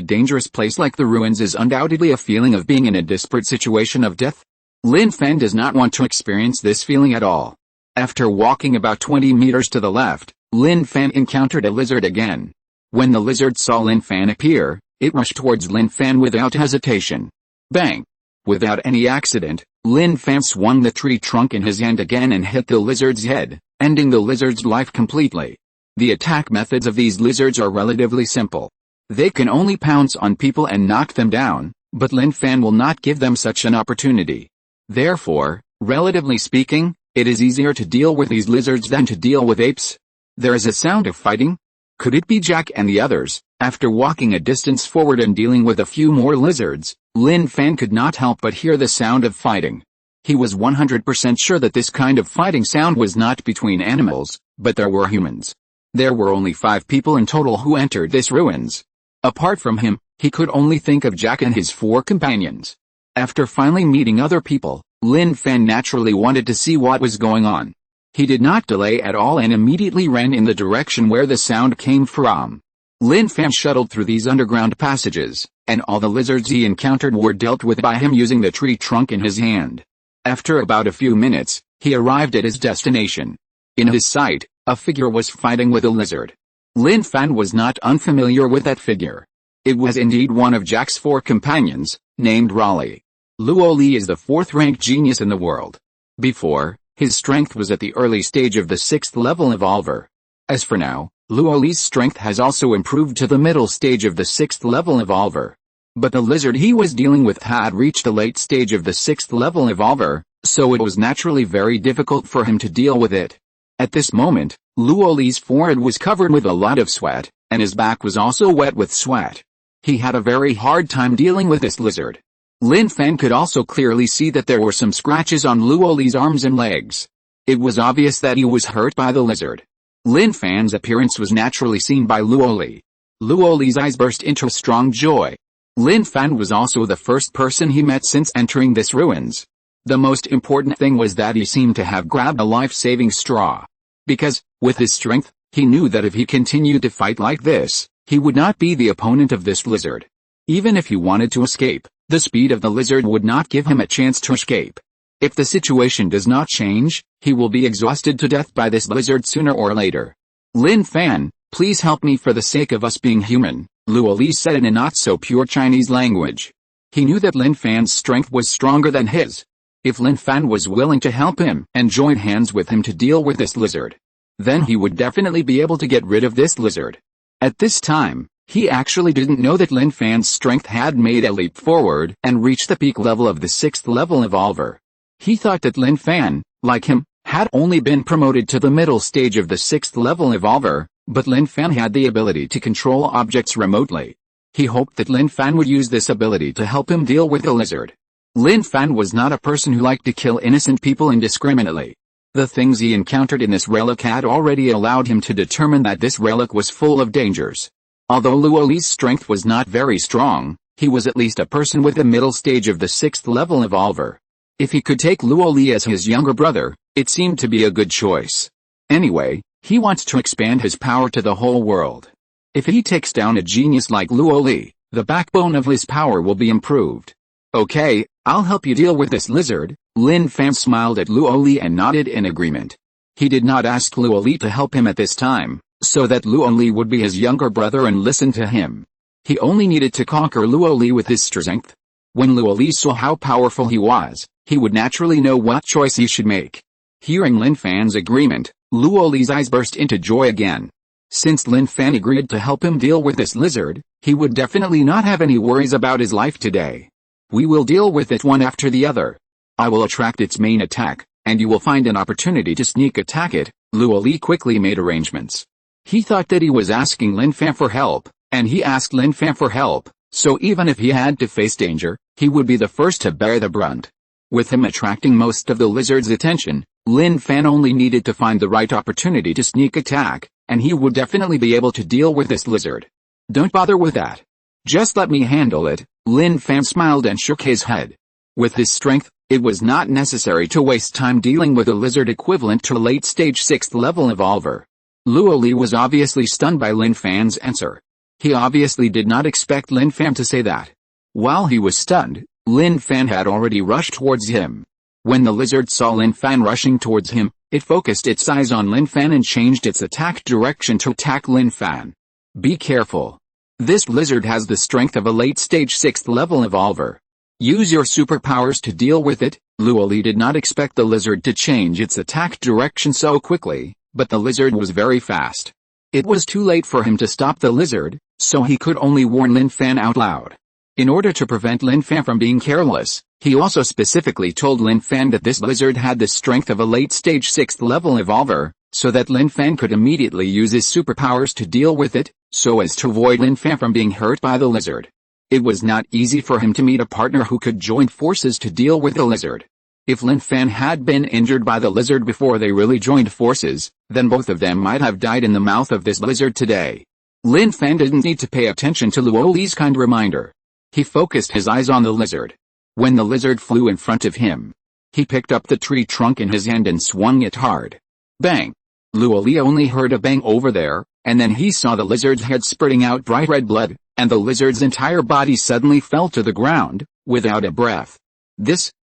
dangerous place like the ruins is undoubtedly a feeling of being in a desperate situation of death. Lin Fan does not want to experience this feeling at all. After walking about 20 meters to the left, Lin Fan encountered a lizard again. When the lizard saw Lin Fan appear, it rushed towards Lin Fan without hesitation. Bang! Without any accident, Lin Fan swung the tree trunk in his hand again and hit the lizard's head, ending the lizard's life completely. The attack methods of these lizards are relatively simple. They can only pounce on people and knock them down, but Lin Fan will not give them such an opportunity. Therefore, relatively speaking, it is easier to deal with these lizards than to deal with apes. There is a sound of fighting. Could it be Jack and the others? After walking a distance forward and dealing with a few more lizards, Lin Fan could not help but hear the sound of fighting. He was 100% sure that this kind of fighting sound was not between animals, but there were humans. There were only 5 people in total who entered this ruins. Apart from him, he could only think of Jack and his 4 companions. After finally meeting other people, Lin Fan naturally wanted to see what was going on. He did not delay at all and immediately ran in the direction where the sound came from. Lin Fan shuttled through these underground passages, and all the lizards he encountered were dealt with by him using the tree trunk in his hand. After about a few minutes, he arrived at his destination. In his sight, a figure was fighting with a lizard. Lin Fan was not unfamiliar with that figure. It was indeed one of Jack's 4 companions, named Raleigh. Luo Li is the 4th-ranked genius in the world. Before, his strength was at the early stage of the 6th level evolver. As for now, Luo Li's strength has also improved to the middle stage of the 6th level evolver. But the lizard he was dealing with had reached the late stage of the 6th level evolver, so it was naturally very difficult for him to deal with it. At this moment, Luo Li's forehead was covered with a lot of sweat, and his back was also wet with sweat. He had a very hard time dealing with this lizard. Lin Fan could also clearly see that there were some scratches on Luo Li's arms and legs. It was obvious that he was hurt by the lizard. Lin Fan's appearance was naturally seen by Luo Li. Luo Li's eyes burst into strong joy. Lin Fan was also the first person he met since entering this ruins. The most important thing was that he seemed to have grabbed a life-saving straw. Because, with his strength, he knew that if he continued to fight like this, he would not be the opponent of this lizard. Even if he wanted to escape, the speed of the lizard would not give him a chance to escape. If the situation does not change, he will be exhausted to death by this lizard sooner or later. Lin Fan, please help me for the sake of us being human, Luo Li said in a not-so-pure Chinese language. He knew that Lin Fan's strength was stronger than his. If Lin Fan was willing to help him and join hands with him to deal with this lizard, then he would definitely be able to get rid of this lizard. At this time, he actually didn't know that Lin Fan's strength had made a leap forward and reached the peak level of the 6th level evolver. He thought that Lin Fan, like him, had only been promoted to the middle stage of the 6th level evolver, but Lin Fan had the ability to control objects remotely. He hoped that Lin Fan would use this ability to help him deal with the lizard. Lin Fan was not a person who liked to kill innocent people indiscriminately. The things he encountered in this relic had already allowed him to determine that this relic was full of dangers. Although Luo Li's strength was not very strong, he was at least a person with the middle stage of the 6th level evolver. If he could take Luo Li as his younger brother, it seemed to be a good choice. Anyway, he wants to expand his power to the whole world. If he takes down a genius like Luo Li, the backbone of his power will be improved. Okay, I'll help you deal with this lizard. Lin Fan smiled at Luo Li and nodded in agreement. He did not ask Luo Li to help him at this time, so that Luo Li would be his younger brother and listen to him. He only needed to conquer Luo Li with his strength. When Luo Li saw how powerful he was, he would naturally know what choice he should make. Hearing Lin Fan's agreement, Luo Li's eyes burst into joy again. Since Lin Fan agreed to help him deal with this lizard, he would definitely not have any worries about his life today. We will deal with it one after the other. I will attract its main attack, and you will find an opportunity to sneak attack it. Luo Li quickly made arrangements. He thought that he was asking Lin Fan for help, and he asked Lin Fan for help, so even if he had to face danger, he would be the first to bear the brunt. With him attracting most of the lizard's attention, Lin Fan only needed to find the right opportunity to sneak attack, and he would definitely be able to deal with this lizard. Don't bother with that. Just let me handle it. Lin Fan smiled and shook his head. With his strength, it was not necessary to waste time dealing with a lizard equivalent to a late-stage 6th level evolver. Luo Li was obviously stunned by Lin Fan's answer. He obviously did not expect Lin Fan to say that. While he was stunned, Lin Fan had already rushed towards him. When the lizard saw Lin Fan rushing towards him, it focused its eyes on Lin Fan and changed its attack direction to attack Lin Fan. Be careful. This lizard has the strength of a late-stage 6th level evolver. Use your superpowers to deal with it. Luo Li did not expect the lizard to change its attack direction so quickly, but the lizard was very fast. It was too late for him to stop the lizard, so he could only warn Lin Fan out loud. In order to prevent Lin Fan from being careless, he also specifically told Lin Fan that this lizard had the strength of a late-stage 6th level evolver, so that Lin Fan could immediately use his superpowers to deal with it, so as to avoid Lin Fan from being hurt by the lizard. It was not easy for him to meet a partner who could join forces to deal with the lizard. If Lin Fan had been injured by the lizard before they really joined forces, then both of them might have died in the mouth of this lizard today. Lin Fan didn't need to pay attention to Luo Li's kind reminder. He focused his eyes on the lizard. When the lizard flew in front of him, he picked up the tree trunk in his hand and swung it hard. Bang! Luo Li only heard a bang over there, and then he saw the lizard's head spurting out bright red blood, and the lizard's entire body suddenly fell to the ground, without a breath.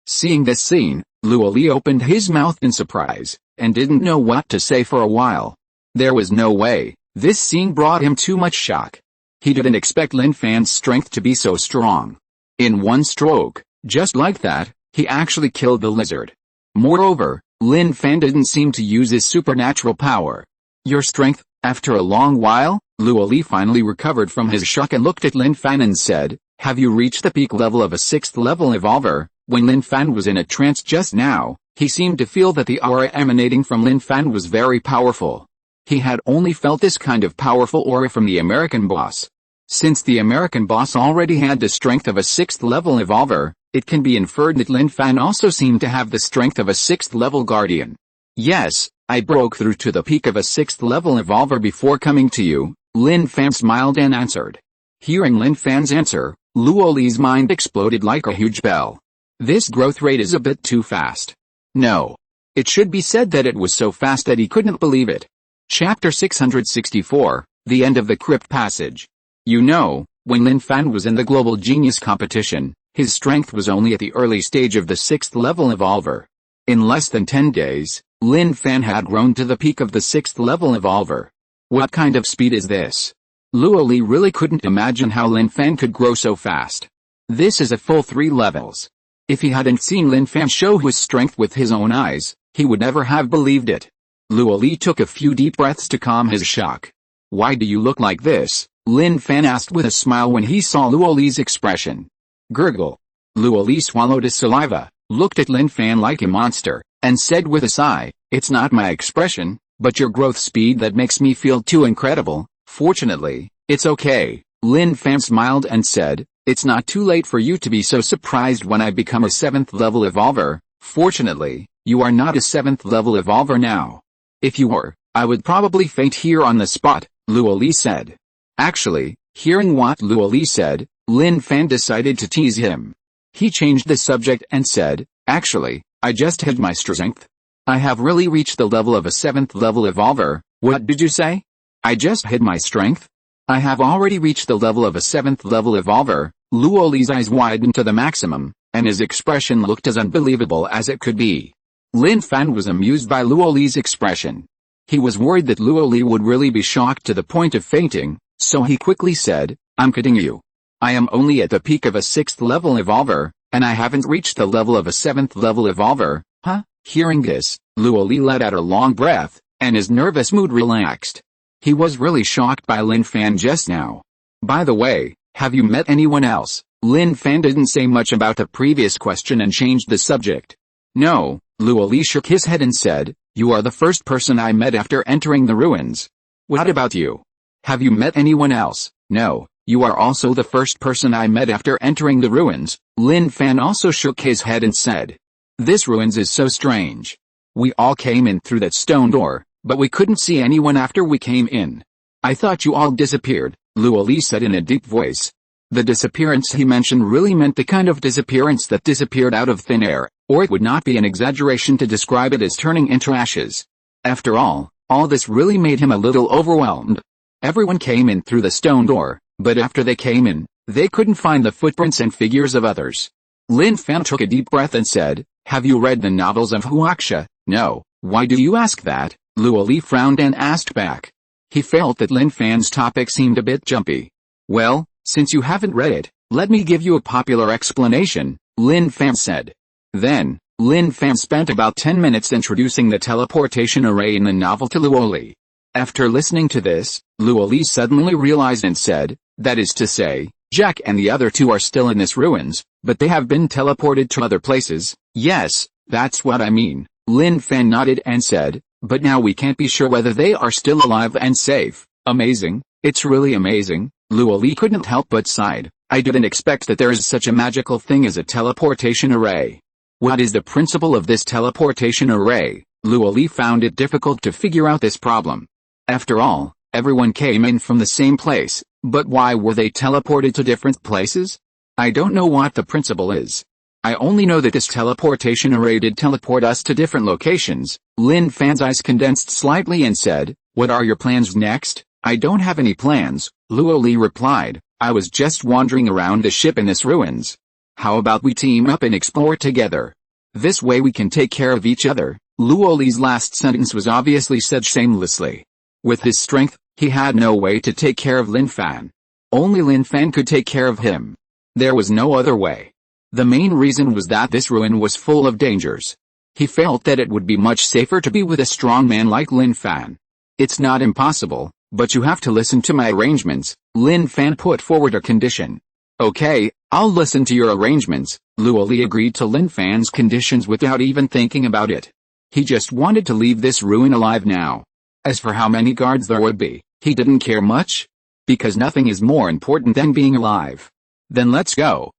Seeing this scene, Luo Li opened his mouth in surprise, and didn't know what to say for a while. There was no way. This scene brought him too much shock. He didn't expect Lin Fan's strength to be so strong. In one stroke, just like that, he actually killed the lizard. Moreover, Lin Fan didn't seem to use his supernatural power. Your strength, after a long while, Luo Li finally recovered from his shock and looked at Lin Fan and said, have you reached the peak level of a 6th level evolver? When Lin Fan was in a trance just now, he seemed to feel that the aura emanating from Lin Fan was very powerful. He had only felt this kind of powerful aura from the American boss. Since the American boss already had the strength of a 6th level evolver, it can be inferred that Lin Fan also seemed to have the strength of a 6th level guardian. Yes, I broke through to the peak of a 6th level evolver before coming to you, Lin Fan smiled and answered. Hearing Lin Fan's answer, Luoli's mind exploded like a huge bell. This growth rate is a bit too fast. No. It should be said that it was so fast that he couldn't believe it. Chapter 664, The End of the Crypt Passage. You know, when Lin Fan was in the Global Genius competition, his strength was only at the early stage of the 6th level evolver. In less than 10 days, Lin Fan had grown to the peak of the 6th level evolver. What kind of speed is this? Luoli really couldn't imagine how Lin Fan could grow so fast. This is a full 3 levels. If he hadn't seen Lin Fan show his strength with his own eyes, he would never have believed it. Luoli took a few deep breaths to calm his shock. Why do you look like this? Lin Fan asked with a smile when he saw Luoli's expression. Gurgle. Luoli swallowed his saliva, looked at Lin Fan like a monster, and said with a sigh, it's not my expression, but your growth speed that makes me feel too incredible. Fortunately, it's okay. Lin Fan smiled and said, it's not too late for you to be so surprised when I become a 7th level evolver. Fortunately, you are not a 7th level evolver now. If you were, I would probably faint here on the spot, Luoli said. Actually, hearing what Luoli said, Lin Fan decided to tease him. He changed the subject and said, actually, I just hid my strength. I have really reached the level of a 7th level evolver. What did you say? I just hid my strength? I have already reached the level of a 7th level evolver. Luoli's eyes widened to the maximum, and his expression looked as unbelievable as it could be. Lin Fan was amused by Luoli's expression. He was worried that Luoli would really be shocked to the point of fainting, so he quickly said, I'm kidding you. I am only at the peak of a 6th level evolver, and I haven't reached the level of a 7th level evolver. Huh? Hearing this, Luoli let out a long breath, and his nervous mood relaxed. He was really shocked by Lin Fan just now. By the way, have you met anyone else? Lin Fan didn't say much about the previous question and changed the subject. No, Luoli shook his head and said, you are the first person I met after entering the ruins. What about you? Have you met anyone else? No, you are also the first person I met after entering the ruins. Lin Fan also shook his head and said, this ruins is so strange. We all came in through that stone door, but we couldn't see anyone after we came in. I thought you all disappeared, Luoli said in a deep voice. The disappearance he mentioned really meant the kind of disappearance that disappeared out of thin air, or it would not be an exaggeration to describe it as turning into ashes. After all this really made him a little overwhelmed. Everyone came in through the stone door, but after they came in, they couldn't find the footprints and figures of others. Lin Fan took a deep breath and said, have you read the novels of Huaxia? No. Why do you ask that? Luoli frowned and asked back. He felt that Lin Fan's topic seemed a bit jumpy. Well, since you haven't read it, let me give you a popular explanation, Lin Fan said. Then, Lin Fan spent about 10 minutes introducing the teleportation array in the novel to Luoli. After listening to this, Luoli suddenly realized and said, that is to say, Jack and the other two are still in this ruins, but they have been teleported to other places. Yes, that's what I mean. Lin Fan nodded and said, but now we can't be sure whether they are still alive and safe. Amazing, it's really amazing. Luoli couldn't help but sighed. I didn't expect that there is such a magical thing as a teleportation array. What is the principle of this teleportation array? Luoli found it difficult to figure out this problem. After all, everyone came in from the same place, but why were they teleported to different places? I don't know what the principle is. I only know that this teleportation array did teleport us to different locations. Lin Fan's eyes condensed slightly and said, what are your plans next? I don't have any plans, Luoli replied. I was just wandering around the ship in this ruins. How about we team up and explore together? This way we can take care of each other. Luoli's last sentence was obviously said shamelessly. With his strength, he had no way to take care of Lin Fan. Only Lin Fan could take care of him. There was no other way. The main reason was that this ruin was full of dangers. He felt that it would be much safer to be with a strong man like Lin Fan. It's not impossible, but you have to listen to my arrangements. Lin Fan put forward a condition. Okay, I'll listen to your arrangements. Luoli agreed to Lin Fan's conditions without even thinking about it. He just wanted to leave this ruin alive now. As for how many guards there would be, he didn't care much. Because nothing is more important than being alive. Then let's go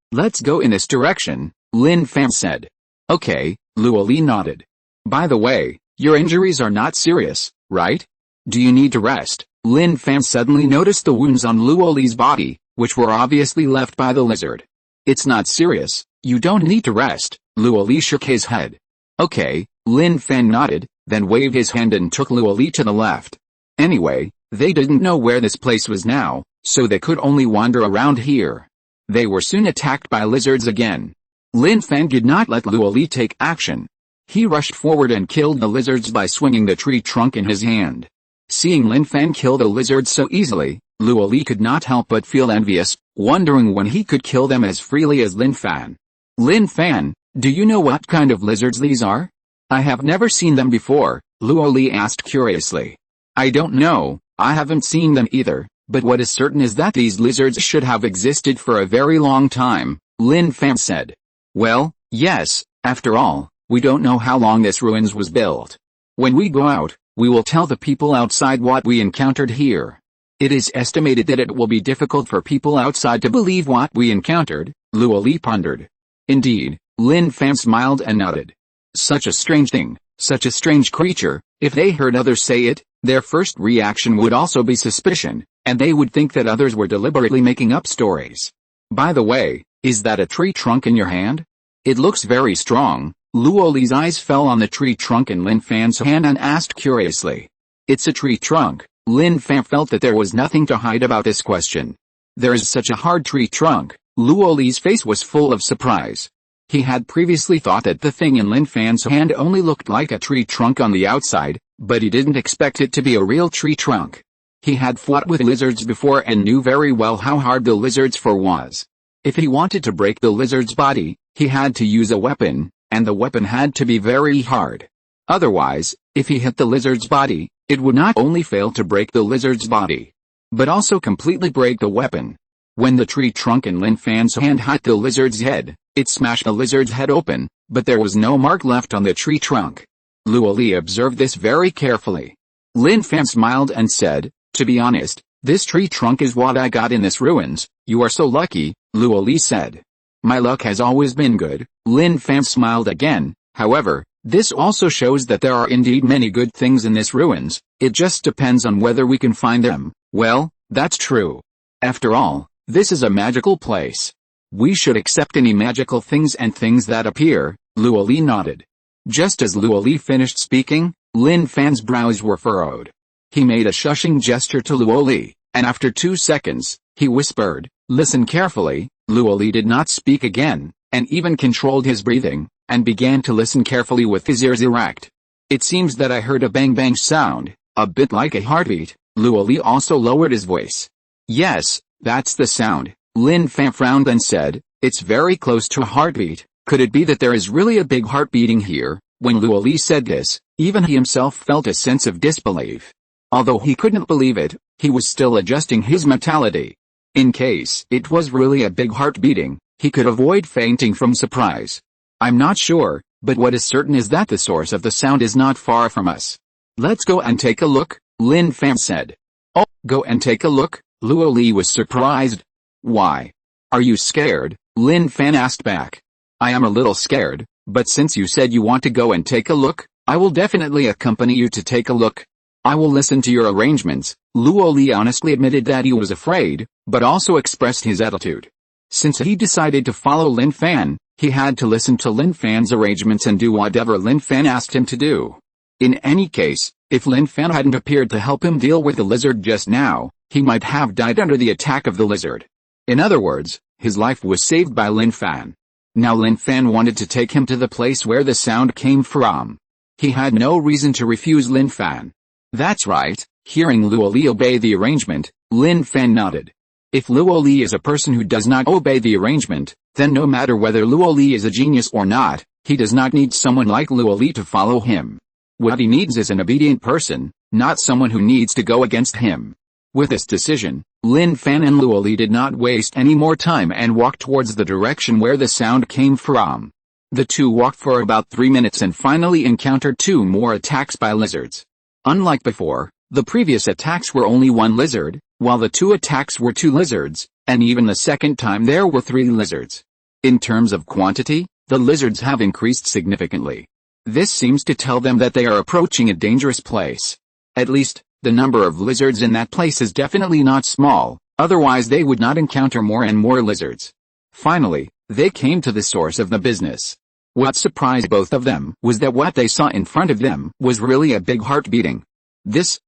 in this direction, Lin Fan said. Okay, Luoli nodded. By the way, your injuries are not serious, right? Do you need to rest? Lin Fan suddenly noticed the wounds on Luoli's body. which were obviously left by the lizard. It's not serious, you don't need to rest. Luoli shook his head. Okay, Lin Fan nodded, then waved his hand and took Luoli to the left. Anyway, they didn't know where this place was now, so they could only wander around here. They were soon attacked by lizards again. Lin Fan did not let Luoli take action. He rushed forward and killed the lizards by swinging the tree trunk in his hand. Seeing Lin Fan kill the lizards so easily, Luoli could not help but feel envious, wondering when he could kill them as freely as Lin Fan. Lin Fan, do you know what kind of lizards these are? I have never seen them before, Luoli asked curiously. I don't know, I haven't seen them either, but what is certain is that these lizards should have existed for a very long time, Lin Fan said. Well, yes, after all, we don't know how long this ruins was built. When we go out, we will tell the people outside what we encountered here. It is estimated that it will be difficult for people outside to believe what we encountered, Luoli pondered. Indeed, Lin Fan smiled and nodded. Such a strange thing, such a strange creature, if they heard others say it, their first reaction would also be suspicion, and they would think that others were deliberately making up stories. By the way, is that a tree trunk in your hand? It looks very strong. Luoli's eyes fell on the tree trunk in Lin Fan's hand and asked curiously. It's a tree trunk. Lin Fan felt that there was nothing to hide about this question. There is such a hard tree trunk. Luoli's face was full of surprise. He had previously thought that the thing in Lin Fan's hand only looked like a tree trunk on the outside, but he didn't expect it to be a real tree trunk. He had fought with lizards before and knew very well how hard the lizard's fur was. If he wanted to break the lizard's body, he had to use a weapon, and the weapon had to be very hard. Otherwise, if he hit the lizard's body, it would not only fail to break the lizard's body, but also completely break the weapon. When the tree trunk in Lin Fan's hand hit the lizard's head, it smashed the lizard's head open, but there was no mark left on the tree trunk. Luoli observed this very carefully. Lin Fan smiled and said, to be honest, this tree trunk is what I got in this ruins. You are so lucky, Luoli said. My luck has always been good. Lin Fan smiled again. However, this also shows that there are indeed many good things in this ruins. It just depends on whether we can find them. Well, that's true. After all, this is a magical place. We should accept any magical things and things that appear. Luoli nodded. Just as Luoli finished speaking, Lin Fan's brows were furrowed. He made a shushing gesture to Luoli, and after 2 seconds, he whispered, listen carefully. Luoli did not speak again, and even controlled his breathing, and began to listen carefully with his ears erect. It seems that I heard a bang-bang sound, a bit like a heartbeat. Luoli also lowered his voice. Yes, that's the sound. Lin Fan frowned and said, it's very close to a heartbeat. Could it be that there is really a big heart beating here? When Luoli said this, even he himself felt a sense of disbelief. Although he couldn't believe it, he was still adjusting his mentality. In case it was really a big heart beating, he could avoid fainting from surprise. I'm not sure, but what is certain is that the source of the sound is not far from us. Let's go and take a look, Lin Fan said. Oh, go and take a look? Luoli was surprised. Why? Are you scared? Lin Fan asked back. I am a little scared, but since you said you want to go and take a look, I will definitely accompany you to take a look. I will listen to your arrangements. Luoli honestly admitted that he was afraid, but also expressed his attitude. Since he decided to follow Lin Fan, he had to listen to Lin Fan's arrangements and do whatever Lin Fan asked him to do. In any case, if Lin Fan hadn't appeared to help him deal with the lizard just now, he might have died under the attack of the lizard. In other words, his life was saved by Lin Fan. Now Lin Fan wanted to take him to the place where the sound came from. He had no reason to refuse Lin Fan. That's right. Hearing Luoli obey the arrangement, Lin Fan nodded. If Luoli is a person who does not obey the arrangement, then no matter whether Luoli is a genius or not, he does not need someone like Luoli to follow him. What he needs is an obedient person, not someone who needs to go against him. With this decision, Lin Fan and Luoli did not waste any more time and walked towards the direction where the sound came from. The two walked for about 3 minutes and finally encountered 2 more attacks by lizards. Unlike before, the previous attacks were only 1 lizard, while the 2 attacks were 2 lizards, and even the second time there were 3 lizards. In terms of quantity, the lizards have increased significantly. This seems to tell them that they are approaching a dangerous place. At least, the number of lizards in that place is definitely not small. Otherwise they would not encounter more and more lizards. Finally, they came to the source of the business. What surprised both of them was that what they saw in front of them was really a big heart beating. This,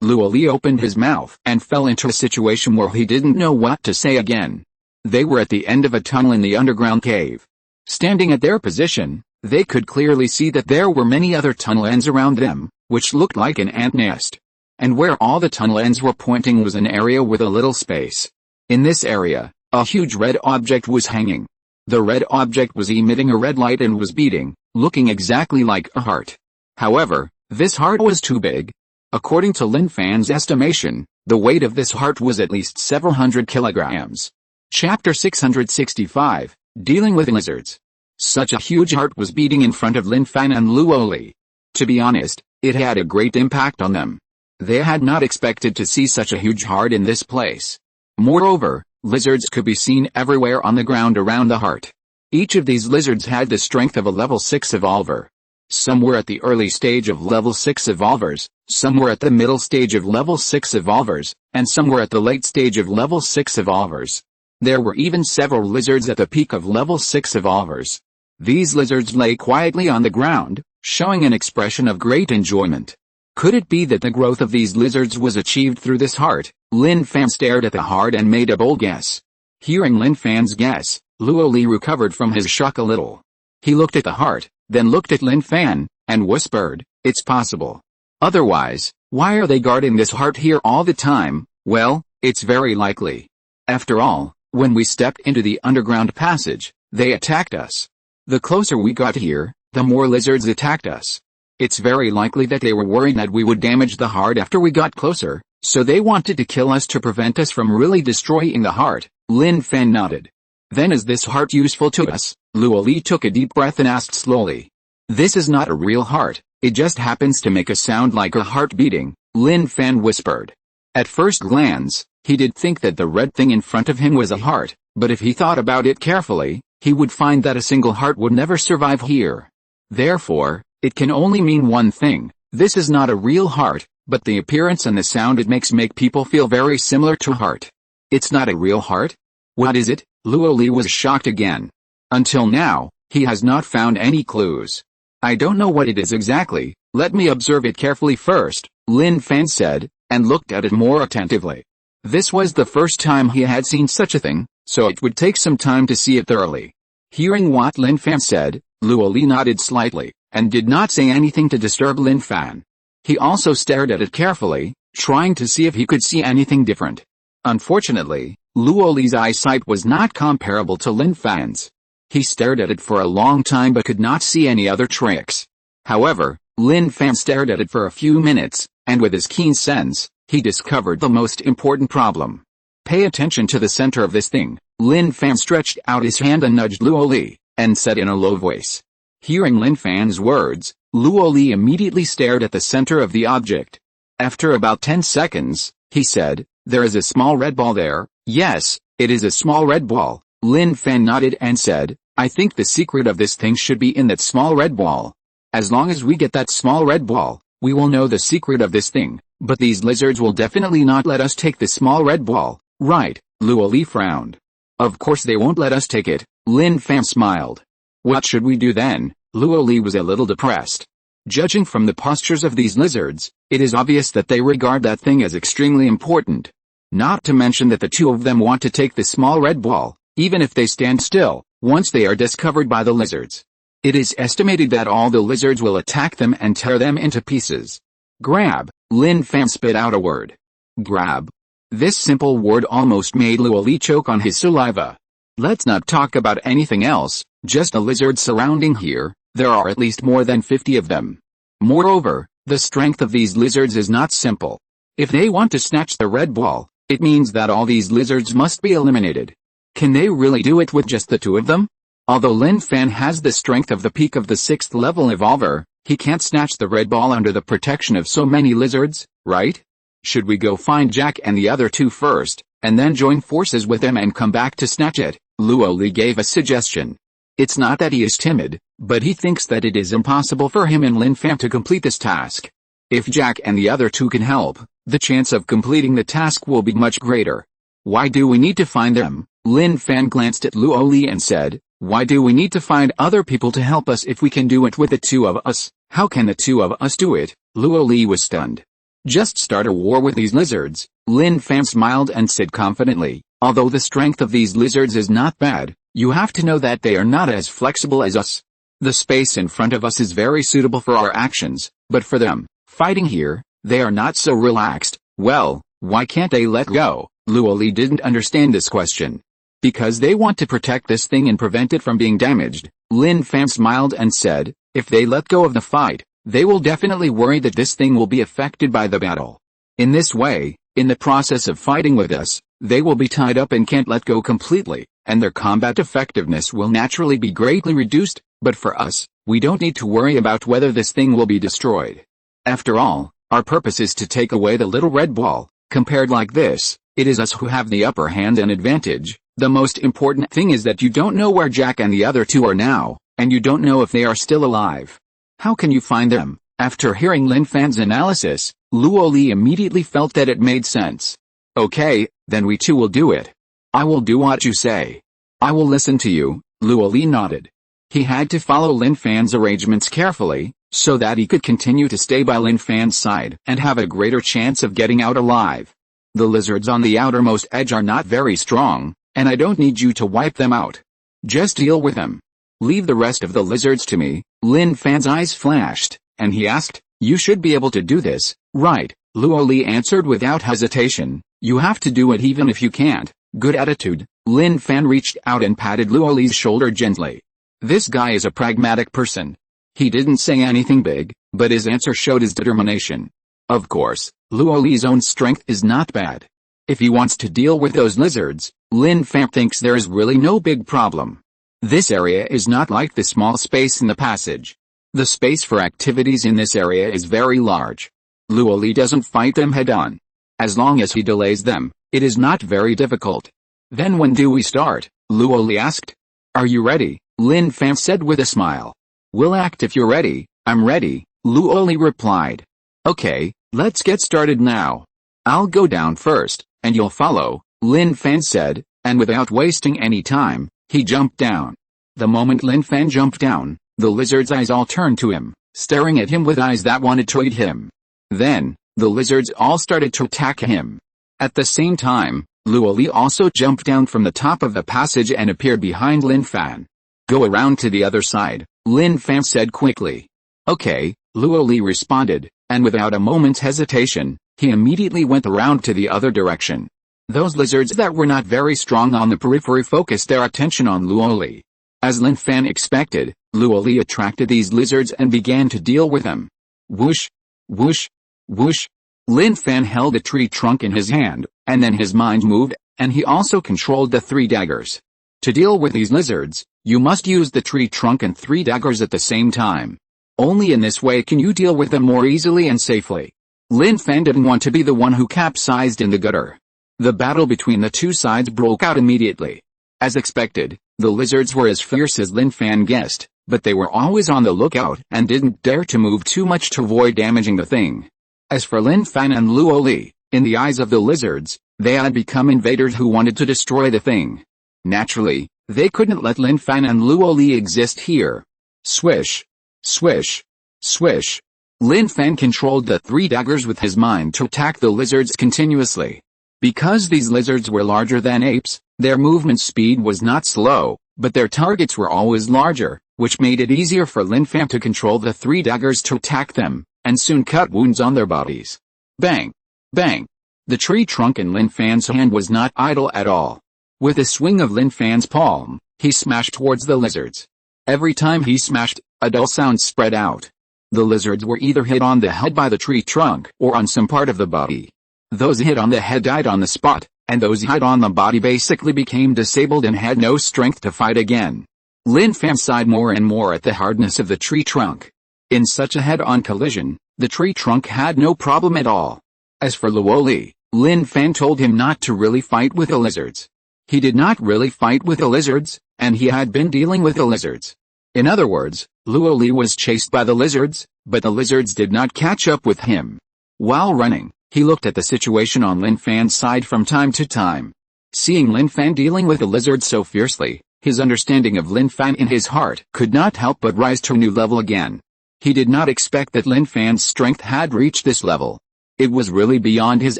Luoli opened his mouth and fell into a situation where he didn't know what to say again. They were at the end of a tunnel in the underground cave. Standing at their position, they could clearly see that there were many other tunnel ends around them, which looked like an ant nest. And where all the tunnel ends were pointing was an area with a little space. In this area, a huge red object was hanging. The red object was emitting a red light and was beating, looking exactly like a heart. However, this heart was too big. According to Lin Fan's estimation, the weight of this heart was at least several hundred kilograms. Chapter 665, Dealing with Lizards. Such a huge heart was beating in front of Lin Fan and Luoli. To be honest, it had a great impact on them. They had not expected to see such a huge heart in this place. Moreover, lizards could be seen everywhere on the ground around the heart. Each of these lizards had the strength of a level 6 evolver. Some were at the early stage of level 6 evolvers, some were at the middle stage of level 6 evolvers, and some were at the late stage of level 6 evolvers. There were even several lizards at the peak of level 6 evolvers. These lizards lay quietly on the ground, showing an expression of great enjoyment. Could it be that the growth of these lizards was achieved through this heart? Lin Fan stared at the heart and made a bold guess. Hearing Lin Fan's guess, Luoli recovered from his shock a little. He looked at the heart, then looked at Lin Fan, and whispered, "It's possible. Otherwise, why are they guarding this heart here all the time?" "Well, it's very likely. After all, when we stepped into the underground passage, they attacked us. The closer we got here, the more lizards attacked us. It's very likely that they were worried that we would damage the heart after we got closer, so they wanted to kill us to prevent us from really destroying the heart." Lin Fan nodded. "Then is this heart useful to us?" Luoli took a deep breath and asked slowly. "This is not a real heart, it just happens to make a sound like a heart beating," Lin Fan whispered. At first glance, he did think that the red thing in front of him was a heart, but if he thought about it carefully, he would find that a single heart would never survive here. Therefore, it can only mean one thing: this is not a real heart, but the appearance and the sound it makes make people feel very similar to a heart. It's not a real heart? What is it? Luoli was shocked again. Until now, he has not found any clues. "I don't know what it is exactly, let me observe it carefully first," Lin Fan said, and looked at it more attentively. This was the first time he had seen such a thing, so it would take some time to see it thoroughly. Hearing what Lin Fan said, Luoli nodded slightly, and did not say anything to disturb Lin Fan. He also stared at it carefully, trying to see if he could see anything different. Unfortunately, Luoli's eyesight was not comparable to Lin Fan's. He stared at it for a long time but could not see any other tricks. However, Lin Fan stared at it for a few minutes, and with his keen sense, he discovered the most important problem. "Pay attention to the center of this thing." Lin Fan stretched out his hand and nudged Luoli, and said in a low voice. Hearing Lin Fan's words, Luoli immediately stared at the center of the object. After about 10 seconds, he said, "There is a small red ball there." "Yes, it is a small red ball." Lin Fan nodded and said, "I think the secret of this thing should be in that small red ball. As long as we get that small red ball, we will know the secret of this thing, but these lizards will definitely not let us take the small red ball, right?" Luoli frowned. "Of course they won't let us take it," Lin Fan smiled. "What should we do then?" Luoli was a little depressed. Judging from the postures of these lizards, it is obvious that they regard that thing as extremely important. Not to mention that the two of them want to take the small red ball, even if they stand still, once they are discovered by the lizards. It is estimated that all the lizards will attack them and tear them into pieces. "Grab," Lin Fan spit out a word. "Grab." This simple word almost made Luoli choke on his saliva. "Let's not talk about anything else, just the lizards surrounding here. There are at least more than 50 of them. Moreover, the strength of these lizards is not simple. If they want to snatch the red ball, it means that all these lizards must be eliminated. Can they really do it with just the two of them? Although Lin Fan has the strength of the peak of the 6th level evolver, he can't snatch the red ball under the protection of so many lizards, right? Should we go find Jack and the other two first, and then join forces with them and come back to snatch it?" Luoli gave a suggestion. It's not that he is timid, but he thinks that it is impossible for him and Lin Fan to complete this task. If Jack and the other two can help, the chance of completing the task will be much greater. Why do we need to find them? Lin Fan glanced at Luo Li and said, why do we need to find other people to help us if we can do it with the two of us? How can the two of us do it? Luo Li was stunned. Just start a war with these lizards. Lin Fan smiled and said confidently, although the strength of these lizards is not bad, you have to know that they are not as flexible as us. The space in front of us is very suitable for our actions, but for them, fighting here, they are not so relaxed. Well, why can't they let go? Luo Li didn't understand this question. Because they want to protect this thing and prevent it from being damaged. Lin Fan smiled and said, if they let go of the fight, they will definitely worry that this thing will be affected by the battle. In this way, in the process of fighting with us, they will be tied up and can't let go completely, and their combat effectiveness will naturally be greatly reduced, but for us, we don't need to worry about whether this thing will be destroyed. After all, our purpose is to take away the little red ball. Compared like this, it is us who have the upper hand and advantage. The most important thing is that you don't know where Jack and the other two are now, and you don't know if they are still alive. How can you find them? After hearing Lin Fan's analysis, Luo Li immediately felt that it made sense. Okay, then we two will do it. I will do what you say. I will listen to you. Luo Li nodded. He had to follow Lin Fan's arrangements carefully, so that he could continue to stay by Lin Fan's side and have a greater chance of getting out alive. The lizards on the outermost edge are not very strong, and I don't need you to wipe them out. Just deal with them. Leave the rest of the lizards to me. Lin Fan's eyes flashed, and he asked, you should be able to do this, right? Luo Li answered without hesitation, you have to do it even if you can't. Good attitude. Lin Fan reached out and patted Luo Li's shoulder gently. This guy is a pragmatic person. He didn't say anything big, but his answer showed his determination. Of course, Luo Li's own strength is not bad. If he wants to deal with those lizards, Lin Fan thinks there is really no big problem. This area is not like the small space in the passage. The space for activities in this area is very large. Luo Li doesn't fight them head-on. As long as he delays them, it is not very difficult. Then when do we start? Luo Li asked. Are you ready? Lin Fan said with a smile. We'll act if you're ready. I'm ready, Luo Li replied. Okay, let's get started now. I'll go down first, and you'll follow, Lin Fan said, and without wasting any time, he jumped down. The moment Lin Fan jumped down, the lizard's eyes all turned to him, staring at him with eyes that wanted to eat him. Then, the lizards all started to attack him. At the same time, Luo Li also jumped down from the top of the passage and appeared behind Lin Fan. Go around to the other side, Lin Fan said quickly. Okay, Luo Li responded, and without a moment's hesitation, he immediately went around to the other direction. Those lizards that were not very strong on the periphery focused their attention on Luo Li. As Lin Fan expected, Luo Li attracted these lizards and began to deal with them. Whoosh! Whoosh! Whoosh! Lin Fan held a tree trunk in his hand, and then his mind moved, and he also controlled the 3 daggers. To deal with these lizards, you must use the tree trunk and 3 daggers at the same time. Only in this way can you deal with them more easily and safely. Lin Fan didn't want to be the one who capsized in the gutter. The battle between the two sides broke out immediately. As expected, the lizards were as fierce as Lin Fan guessed, but they were always on the lookout and didn't dare to move too much to avoid damaging the thing. As for Lin Fan and Luo Li, in the eyes of the lizards, they had become invaders who wanted to destroy the thing. Naturally, they couldn't let Lin Fan and Luo Li exist here. Swish! Swish! Swish! Lin Fan controlled the 3 daggers with his mind to attack the lizards continuously. Because these lizards were larger than apes, their movement speed was not slow, but their targets were always larger, which made it easier for Lin Fan to control the 3 daggers to attack them, and soon cut wounds on their bodies. Bang! Bang! The tree trunk in Lin Fan's hand was not idle at all. With a swing of Lin Fan's palm, he smashed towards the lizards. Every time he smashed, a dull sound spread out. The lizards were either hit on the head by the tree trunk or on some part of the body. Those hit on the head died on the spot, and those hit on the body basically became disabled and had no strength to fight again. Lin Fan sighed more and more at the hardness of the tree trunk. In such a head-on collision, the tree trunk had no problem at all. As for Luo Li, Lin Fan told him not to really fight with the lizards. He did not really fight with the lizards, and he had been dealing with the lizards. In other words, Luo Li was chased by the lizards, but the lizards did not catch up with him. While running, he looked at the situation on Lin Fan's side from time to time. Seeing Lin Fan dealing with the lizard so fiercely, his understanding of Lin Fan in his heart could not help but rise to a new level again. He did not expect that Lin Fan's strength had reached this level. It was really beyond his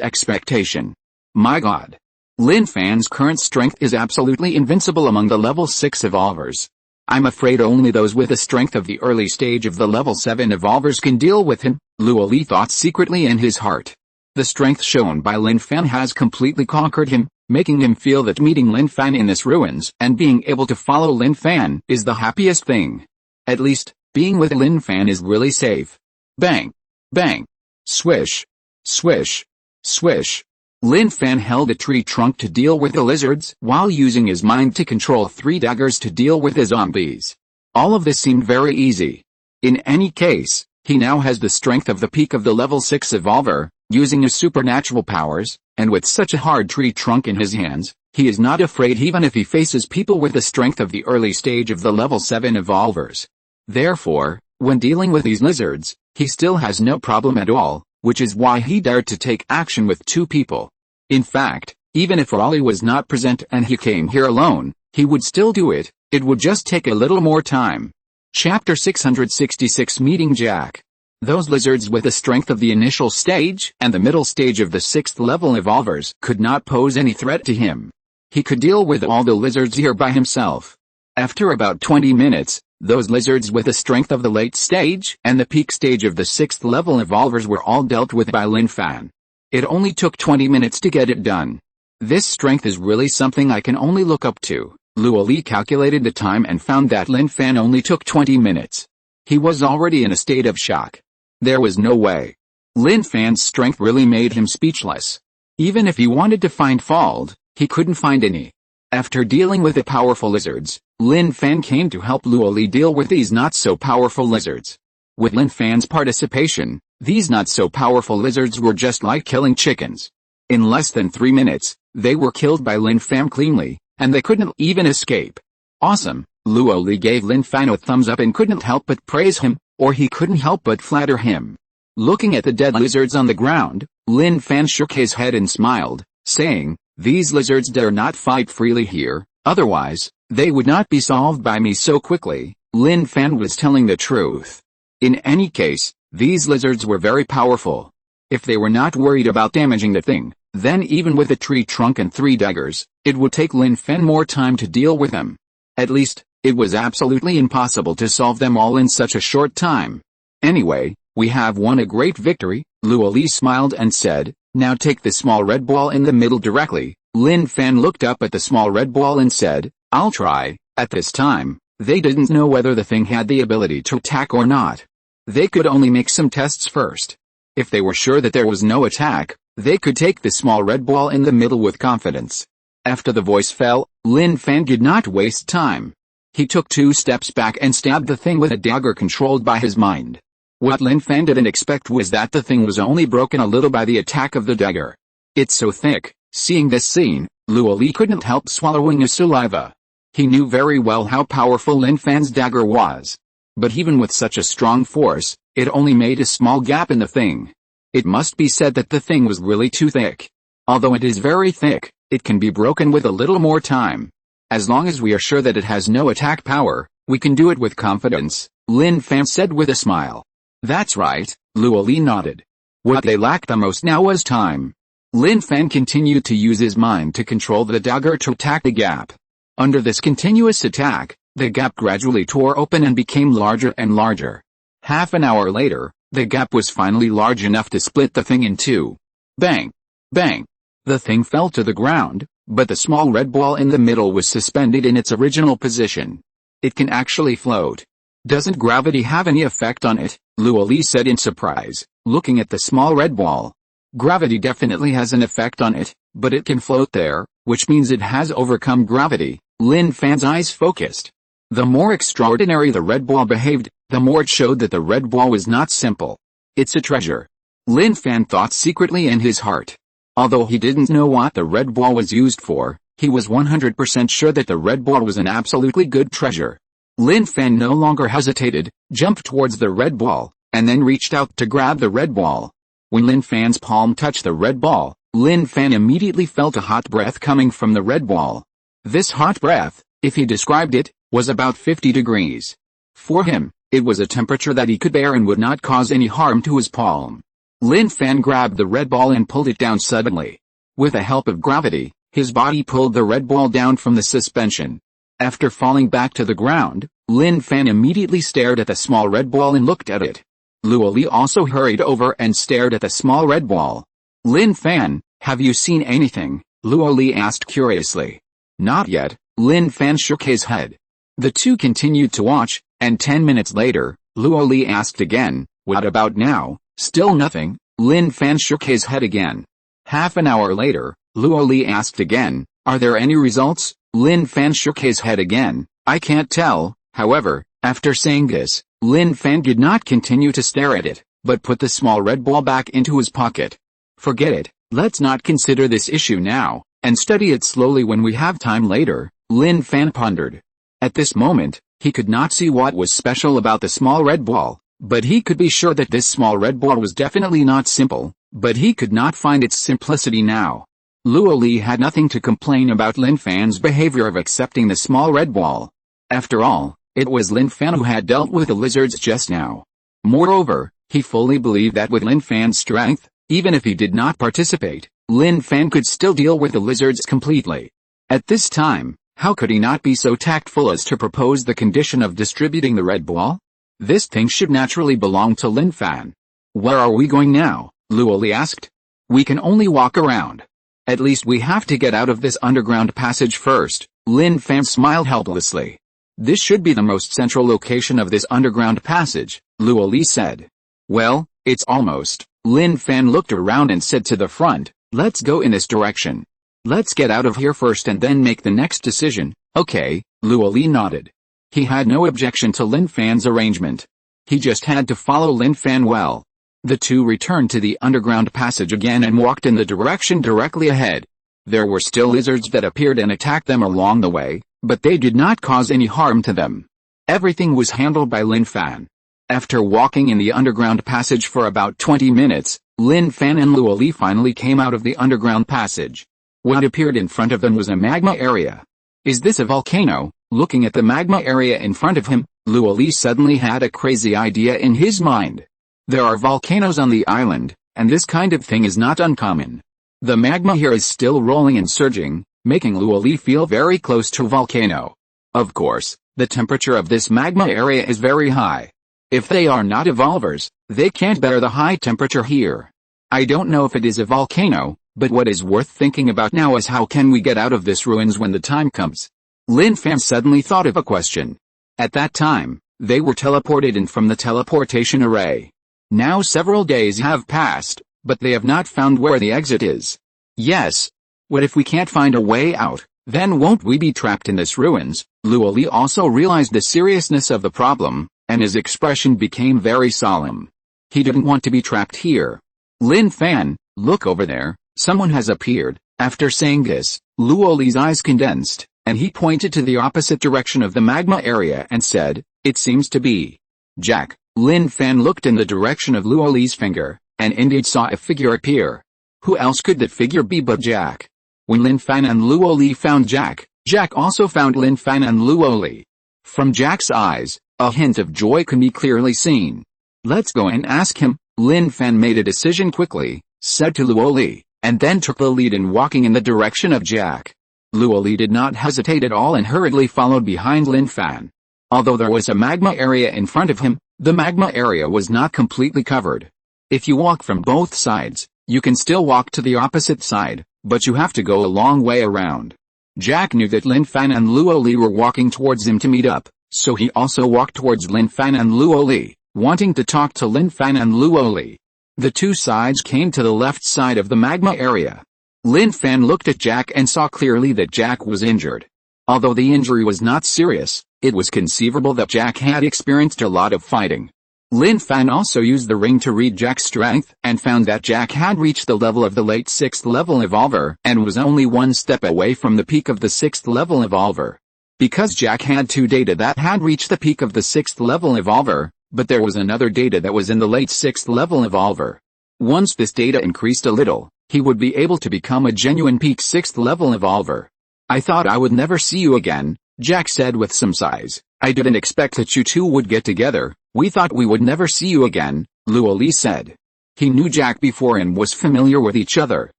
expectation. My god. Lin Fan's current strength is absolutely invincible among the level 6 evolvers. I'm afraid only those with the strength of the early stage of the level 7 evolvers can deal with him, Luo Li thought secretly in his heart. The strength shown by Lin Fan has completely conquered him, making him feel that meeting Lin Fan in this ruins and being able to follow Lin Fan is the happiest thing. At least, being with Lin Fan is really safe. Bang! Bang! Swish! Swish! Swish! Lin Fan held a tree trunk to deal with the lizards while using his mind to control 3 daggers to deal with the zombies. All of this seemed very easy. In any case, he now has the strength of the peak of the level 6 evolver, using his supernatural powers, and with such a hard tree trunk in his hands, he is not afraid even if he faces people with the strength of the early stage of the level 7 evolvers. Therefore, when dealing with these lizards, he still has no problem at all, which is why he dared to take action with 2 people. In fact, even if Raleigh was not present and he came here alone, he would still do it. It would just take a little more time. Chapter 666 Meeting Jack. Those lizards with the strength of the initial stage and the middle stage of the 6th level evolvers could not pose any threat to him. He could deal with all the lizards here by himself. After about 20 minutes, those lizards with the strength of the late stage and the peak stage of the 6th level evolvers were all dealt with by Lin Fan. It only took 20 minutes to get it done. This strength is really something I can only look up to. Luo Li calculated the time and found that Lin Fan only took 20 minutes. He was already in a state of shock. There was no way. Lin Fan's strength really made him speechless. Even if he wanted to find fault, he couldn't find any. After dealing with the powerful lizards, Lin Fan came to help Luo Li deal with these not-so-powerful lizards. With Lin Fan's participation, these not-so-powerful lizards were just like killing chickens. In less than 3 minutes, they were killed by Lin Fan cleanly, and they couldn't even escape. Awesome, Luo Li gave Lin Fan a thumbs up and couldn't help but praise him, or he couldn't help but flatter him. Looking at the dead lizards on the ground, Lin Fan shook his head and smiled, saying, "These lizards dare not fight freely here, otherwise, they would not be solved by me so quickly." Lin Fan was telling the truth. In any case, these lizards were very powerful. If they were not worried about damaging the thing, then even with a tree trunk and 3 daggers, it would take Lin Fan more time to deal with them. At least, it was absolutely impossible to solve them all in such a short time. Anyway, we have won a great victory, Luo Li smiled and said, "Now take the small red ball in the middle directly." Lin Fan looked up at the small red ball and said, "I'll try." At this time, they didn't know whether the thing had the ability to attack or not. They could only make some tests first. If they were sure that there was no attack, they could take the small red ball in the middle with confidence. After the voice fell, Lin Fan did not waste time. He took 2 steps back and stabbed the thing with a dagger controlled by his mind. What Lin Fan didn't expect was that the thing was only broken a little by the attack of the dagger. It's so thick. Seeing this scene, Luo Li couldn't help swallowing his saliva. He knew very well how powerful Lin Fan's dagger was. But even with such a strong force, it only made a small gap in the thing. It must be said that the thing was really too thick. Although it is very thick, it can be broken with a little more time. As long as we are sure that it has no attack power, we can do it with confidence, Lin Fan said with a smile. That's right, Luo Li nodded. What they lacked the most now was time. Lin Fan continued to use his mind to control the dagger to attack the gap. Under this continuous attack, the gap gradually tore open and became larger and larger. Half an hour later, the gap was finally large enough to split the thing in 2. Bang! Bang! The thing fell to the ground, but the small red ball in the middle was suspended in its original position. It can actually float. Doesn't gravity have any effect on it? Luo Li said in surprise, looking at the small red ball. Gravity definitely has an effect on it, but it can float there, which means it has overcome gravity. Lin Fan's eyes focused. The more extraordinary the red ball behaved, the more it showed that the red ball was not simple. It's a treasure. Lin Fan thought secretly in his heart. Although he didn't know what the red ball was used for, he was 100% sure that the red ball was an absolutely good treasure. Lin Fan no longer hesitated, jumped towards the red ball, and then reached out to grab the red ball. When Lin Fan's palm touched the red ball, Lin Fan immediately felt a hot breath coming from the red ball. This hot breath, if he described it, was about 50 degrees. For him, it was a temperature that he could bear and would not cause any harm to his palm. Lin Fan grabbed the red ball and pulled it down suddenly. With the help of gravity, his body pulled the red ball down from the suspension. After falling back to the ground, Lin Fan immediately stared at the small red ball and looked at it. Luo Li also hurried over and stared at the small red ball. "Lin Fan, have you seen anything?" Luo Li asked curiously. "Not yet," Lin Fan shook his head. The two continued to watch, and 10 minutes later, Luo Li asked again, "What about now?" "Still nothing," Lin Fan shook his head again. Half an hour later, Luo Li asked again, "Are there any results?" Lin Fan shook his head again. "I can't tell." However, after saying this, Lin Fan did not continue to stare at it, but put the small red ball back into his pocket. "Forget it, let's not consider this issue now, and study it slowly when we have time later," Lin Fan pondered. At this moment, he could not see what was special about the small red ball, but he could be sure that this small red ball was definitely not simple, but he could not find its simplicity now. Luo Li had nothing to complain about Lin Fan's behavior of accepting the small red ball. After all, it was Lin Fan who had dealt with the lizards just now. Moreover, he fully believed that with Lin Fan's strength, even if he did not participate, Lin Fan could still deal with the lizards completely. At this time, how could he not be so tactful as to propose the condition of distributing the red ball? This thing should naturally belong to Lin Fan. "Where are we going now?" Luo Li asked. "We can only walk around. At least we have to get out of this underground passage first." Lin Fan smiled helplessly. "This should be the most central location of this underground passage," Luo Li said. "Well, it's almost." Lin Fan looked around and said to the front, "Let's go in this direction. Let's get out of here first and then make the next decision." "Okay," Luo Li nodded. He had no objection to Lin Fan's arrangement. He just had to follow Lin Fan well. The two returned to the underground passage again and walked in the direction directly ahead. There were still lizards that appeared and attacked them along the way, but they did not cause any harm to them. Everything was handled by Lin Fan. After walking in the underground passage for about 20 minutes, Lin Fan and Luo Li finally came out of the underground passage. What appeared in front of them was a magma area. "Is this a volcano?" Looking at the magma area in front of him, Luo Li suddenly had a crazy idea in his mind. There are volcanoes on the island, and this kind of thing is not uncommon. The magma here is still rolling and surging, making Luo Li feel very close to a volcano. Of course, the temperature of this magma area is very high. If they are not evolvers, they can't bear the high temperature here. I don't know if it is a volcano, but what is worth thinking about now is how can we get out of this ruins when the time comes. Lin Fan suddenly thought of a question. At that time, they were teleported in from the teleportation array. Now several days have passed, but they have not found where the exit is. Yes. What if we can't find a way out, then won't we be trapped in this ruins? Luo Li also realized the seriousness of the problem, and his expression became very solemn. He didn't want to be trapped here. "Lin Fan, look over there, someone has appeared." After saying this, Luo Li's eyes condensed, and he pointed to the opposite direction of the magma area and said, "It seems to be Jack." Lin Fan looked in the direction of Luo Li's finger, and indeed saw a figure appear. Who else could that figure be but Jack? When Lin Fan and Luo Li found Jack, Jack also found Lin Fan and Luo Li. From Jack's eyes, a hint of joy can be clearly seen. "Let's go and ask him." Lin Fan made a decision quickly, said to Luo Li, and then took the lead in walking in the direction of Jack. Luo Li did not hesitate at all and hurriedly followed behind Lin Fan. Although there was a magma area in front of him, the magma area was not completely covered. If you walk from both sides, you can still walk to the opposite side, but you have to go a long way around. Jack knew that Lin Fan and Luo Li were walking towards him to meet up, so he also walked towards Lin Fan and Luo Li, wanting to talk to Lin Fan and Luo Li. The two sides came to the left side of the magma area. Lin Fan looked at Jack and saw clearly that Jack was injured. Although the injury was not serious, it was conceivable that Jack had experienced a lot of fighting. Lin Fan also used the ring to read Jack's strength and found that Jack had reached the level of the late 6th level evolver and was only one step away from the peak of the 6th level evolver. Because Jack had two data that had reached the peak of the 6th level evolver, but there was another data that was in the late 6th level evolver. Once this data increased a little, he would be able to become a genuine peak 6th level evolver. I thought I would never see you again, Jack said with some sighs. I didn't expect that you two would get together. We thought we would never see you again, Luoli said. He knew Jack before and was familiar with each other.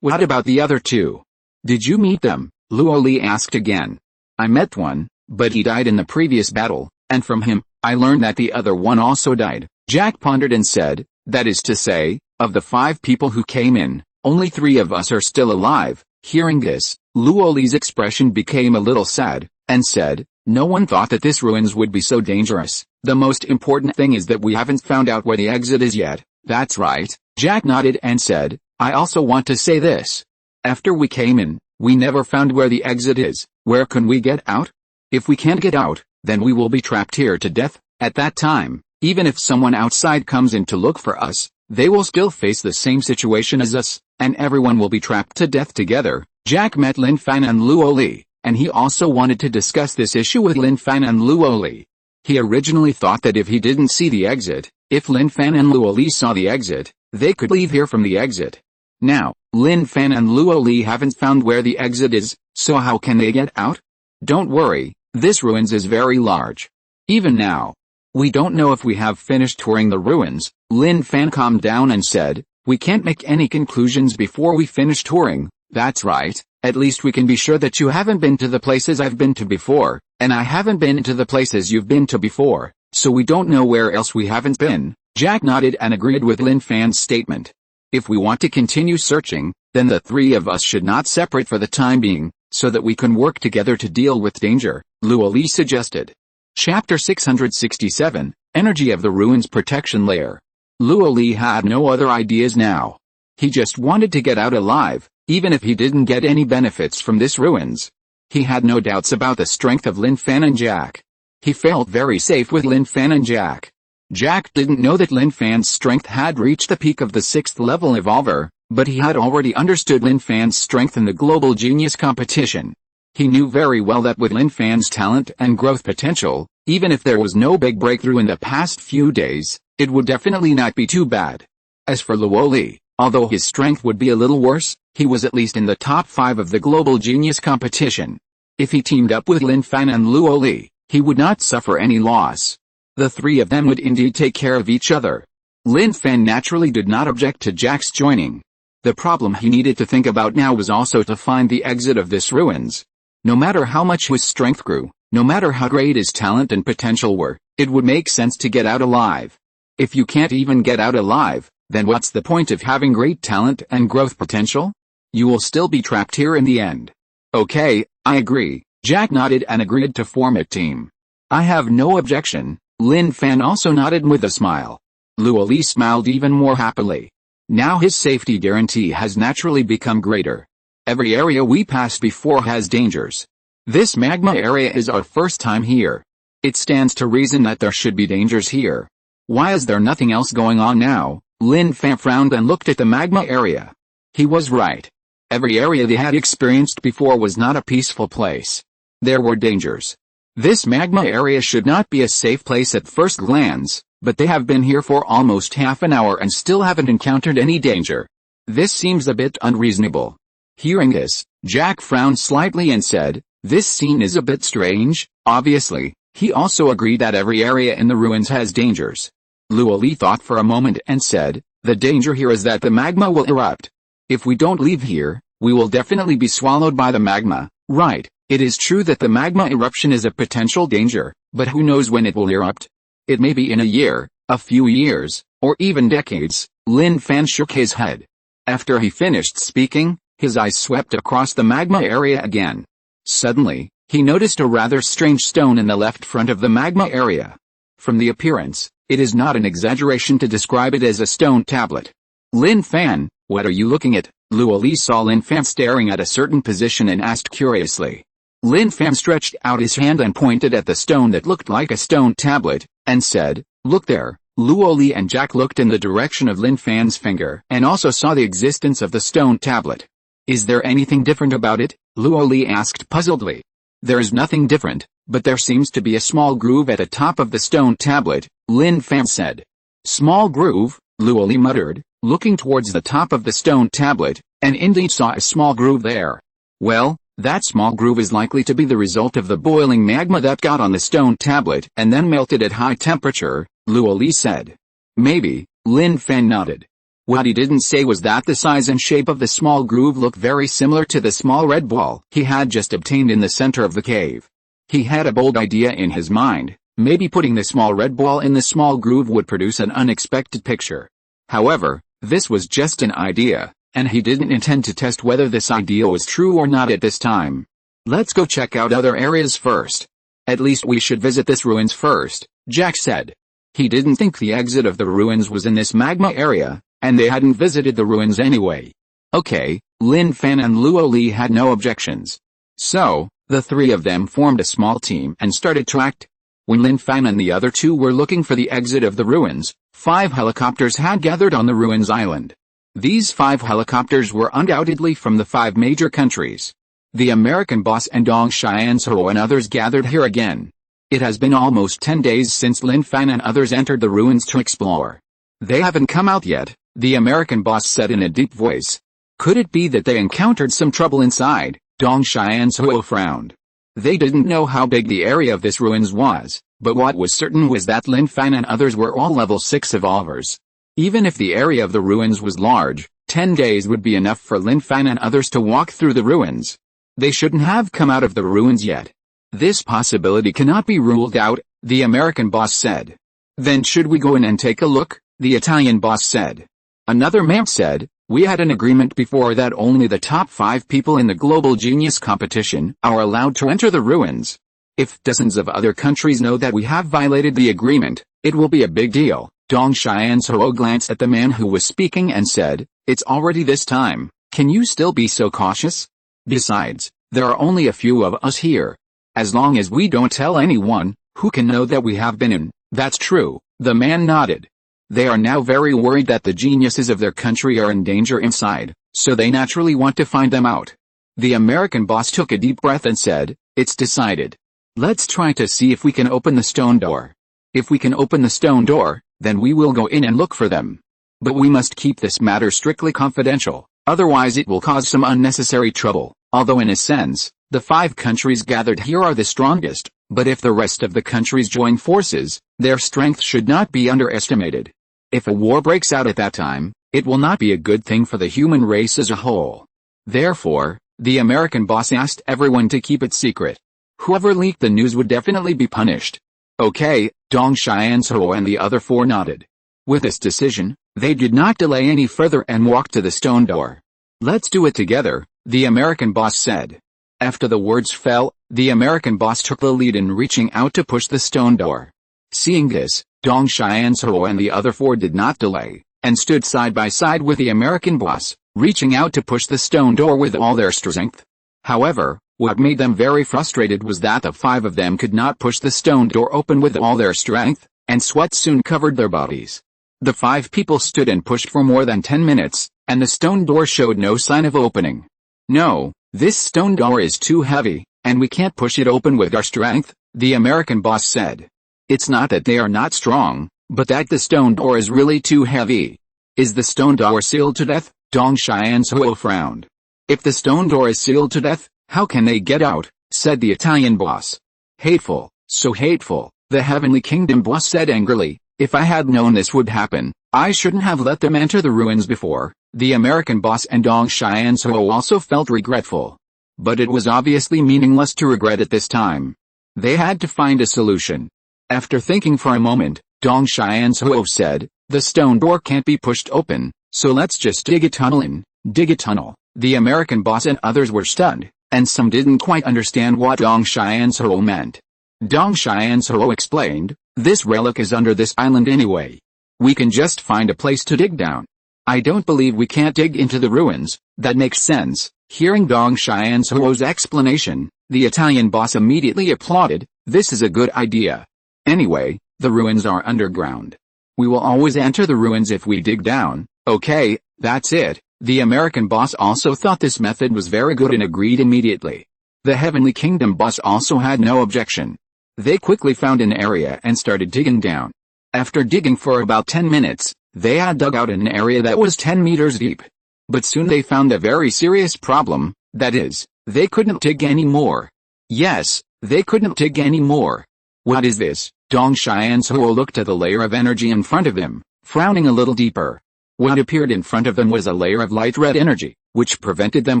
What about the other two? Did you meet them? Luoli asked again. I met one, but he died in the previous battle, and from him, I learned that the other one also died. Jack pondered and said, that is to say, of the 5 people who came in, only 3 of us are still alive. Hearing this, Luoli's expression became a little sad, and said, no one thought that this ruins would be so dangerous. The most important thing is that we haven't found out where the exit is yet. That's right. Jack nodded and said, I also want to say this. After we came in, we never found where the exit is. Where can we get out? If we can't get out, then we will be trapped here to death. At that time, even if someone outside comes in to look for us, they will still face the same situation as us, and everyone will be trapped to death together. Jack met Lin Fan and Luoli, and he also wanted to discuss this issue with Lin Fan and Luoli. He originally thought that if he didn't see the exit, if Lin Fan and Luoli saw the exit, they could leave here from the exit. Now, Lin Fan and Luoli haven't found where the exit is, so how can they get out? Don't worry, this ruins is very large. Even now, we don't know if we have finished touring the ruins. Lin Fan calmed down and said, we can't make any conclusions before we finish touring. That's right, at least we can be sure that you haven't been to the places I've been to before, and I haven't been to the places you've been to before, so we don't know where else we haven't been. Jack nodded and agreed with Lin Fan's statement. If we want to continue searching, then the 3 of us should not separate for the time being, so that we can work together to deal with danger, Luoli suggested. Chapter 667, Energy of the Ruins Protection Layer. Luoli had no other ideas now. He just wanted to get out alive, even if he didn't get any benefits from this ruins. He had no doubts about the strength of Lin Fan and Jack. He felt very safe with Lin Fan and Jack. Jack didn't know that Lin Fan's strength had reached the peak of the 6th level evolver, but he had already understood Lin Fan's strength in the global genius competition. He knew very well that with Lin Fan's talent and growth potential, even if there was no big breakthrough in the past few days, it would definitely not be too bad. As for Luoli, although his strength would be a little worse, he was at least in the top 5 of the global genius competition. If he teamed up with Lin Fan and Luoli, he would not suffer any loss. The 3 of them would indeed take care of each other. Lin Fan naturally did not object to Jack's joining. The problem he needed to think about now was also to find the exit of this ruins. No matter how much his strength grew, no matter how great his talent and potential were, it would make sense to get out alive. If you can't even get out alive, then what's the point of having great talent and growth potential? You will still be trapped here in the end. Okay, I agree. Jack nodded and agreed to form a team. I have no objection. Lin Fan also nodded with a smile. Luoli smiled even more happily. Now his safety guarantee has naturally become greater. Every area we passed before has dangers. This magma area is our first time here. It stands to reason that there should be dangers here. Why is there nothing else going on now? Lin Fan frowned and looked at the magma area. He was right. Every area they had experienced before was not a peaceful place. There were dangers. This magma area should not be a safe place at first glance, but they have been here for almost half an hour and still haven't encountered any danger. This seems a bit unreasonable. Hearing this, Jack frowned slightly and said, this scene is a bit strange. Obviously, he also agreed that every area in the ruins has dangers. Luoli thought for a moment and said, the danger here is that the magma will erupt. If we don't leave here, we will definitely be swallowed by the magma. Right, it is true that the magma eruption is a potential danger, but who knows when it will erupt? It may be in a year, a few years, or even decades. Lin Fan shook his head. After he finished speaking, his eyes swept across the magma area again. Suddenly, he noticed a rather strange stone in the left front of the magma area. From the appearance, it is not an exaggeration to describe it as a stone tablet. Lin Fan, what are you looking at? Luoli saw Lin Fan staring at a certain position and asked curiously. Lin Fan stretched out his hand and pointed at the stone that looked like a stone tablet, and said, look there. Luoli and Jack looked in the direction of Lin Fan's finger and also saw the existence of the stone tablet. Is there anything different about it? Luoli asked puzzledly. There is nothing different, but there seems to be a small groove at the top of the stone tablet, Lin Fan said. Small groove? Luoli muttered, looking towards the top of the stone tablet, and indeed saw a small groove there. Well, that small groove is likely to be the result of the boiling magma that got on the stone tablet and then melted at high temperature, Luoli said. Maybe, Lin Fan nodded. What he didn't say was that the size and shape of the small groove looked very similar to the small red ball he had just obtained in the center of the cave. He had a bold idea in his mind. Maybe putting the small red ball in the small groove would produce an unexpected picture. However, this was just an idea, and he didn't intend to test whether this idea was true or not at this time. Let's go check out other areas first. At least we should visit this ruins first, Jack said. He didn't think the exit of the ruins was in this magma area, and they hadn't visited the ruins anyway. Okay, Lin Fan and Luoli had no objections. So, the three of them formed a small team and started to act. When Lin Fan and the other two were looking for the exit of the ruins, 5 helicopters had gathered on the ruins island. These 5 helicopters were undoubtedly from the 5 major countries. The American boss and Dong Xianzhou and others gathered here again. It has been almost 10 days since Lin Fan and others entered the ruins to explore. They haven't come out yet, the American boss said in a deep voice. Could it be that they encountered some trouble inside? Dong Xianzhou frowned. They didn't know how big the area of this ruins was, but what was certain was that Lin Fan and others were all level 6 evolvers. Even if the area of the ruins was large, 10 days would be enough for Lin Fan and others to walk through the ruins. They shouldn't have come out of the ruins yet. This possibility cannot be ruled out, the American boss said. Then should we go in and take a look? The Italian boss said. Another man said, we had an agreement before that only the top 5 people in the global genius competition are allowed to enter the ruins. If dozens of other countries know that we have violated the agreement, it will be a big deal. Dong Xianzhou glanced at the man who was speaking and said, it's already this time, can you still be so cautious? Besides, there are only a few of us here. As long as we don't tell anyone, who can know that we have been in? That's true, the man nodded. They are now very worried that the geniuses of their country are in danger inside, so they naturally want to find them out. The American boss took a deep breath and said, it's decided. Let's try to see if we can open the stone door. If we can open the stone door, then we will go in and look for them. But we must keep this matter strictly confidential, otherwise it will cause some unnecessary trouble. Although in a sense, the 5 countries gathered here are the strongest, but if the rest of the countries join forces, their strength should not be underestimated. If a war breaks out at that time, it will not be a good thing for the human race as a whole. Therefore, the American boss asked everyone to keep it secret. Whoever leaked the news would definitely be punished. Okay, Dong Xianzhou and the other 4 nodded. With this decision, they did not delay any further and walked to the stone door. Let's do it together, the American boss said. After the words fell, the American boss took the lead in reaching out to push the stone door. Seeing this, Dong Xianzhou and the other 4 did not delay, and stood side by side with the American boss, reaching out to push the stone door with all their strength. However, what made them very frustrated was that the 5 of them could not push the stone door open with all their strength, and sweat soon covered their bodies. The 5 people stood and pushed for more than 10 minutes, and the stone door showed no sign of opening. No, this stone door is too heavy, and we can't push it open with our strength, the American boss said. It's not that they are not strong, but that the stone door is really too heavy. Is the stone door sealed to death? Dong Xianzhou frowned. If the stone door is sealed to death, how can they get out? Said the Italian boss. Hateful, so hateful, the Heavenly Kingdom boss said angrily. If I had known this would happen, I shouldn't have let them enter the ruins before. The American boss and Dong Xianzhou also felt regretful. But it was obviously meaningless to regret at this time. They had to find a solution. After thinking for a moment, Dong Xianzhou said, the stone door can't be pushed open, so let's just dig a tunnel in. Dig a tunnel. The American boss and others were stunned, and some didn't quite understand what Dong Xianzhou meant. Dong Xianzhou explained, this relic is under this island anyway. We can just find a place to dig down. I don't believe we can't dig into the ruins. That makes sense. Hearing Dong Xianzhou's explanation, the Italian boss immediately applauded, this is a good idea. Anyway, the ruins are underground. We will always enter the ruins if we dig down. Okay, that's it. The American boss also thought this method was very good and agreed immediately. The Heavenly Kingdom boss also had no objection. They quickly found an area and started digging down. After digging for about 10 minutes, They had dug out in an area that was 10 meters deep. But soon they found a very serious problem, that is, they couldn't dig any more. Yes, they couldn't dig any more. What is this? Dong Xianzhuo looked at the layer of energy in front of him, frowning a little deeper. What appeared in front of them was a layer of light red energy, which prevented them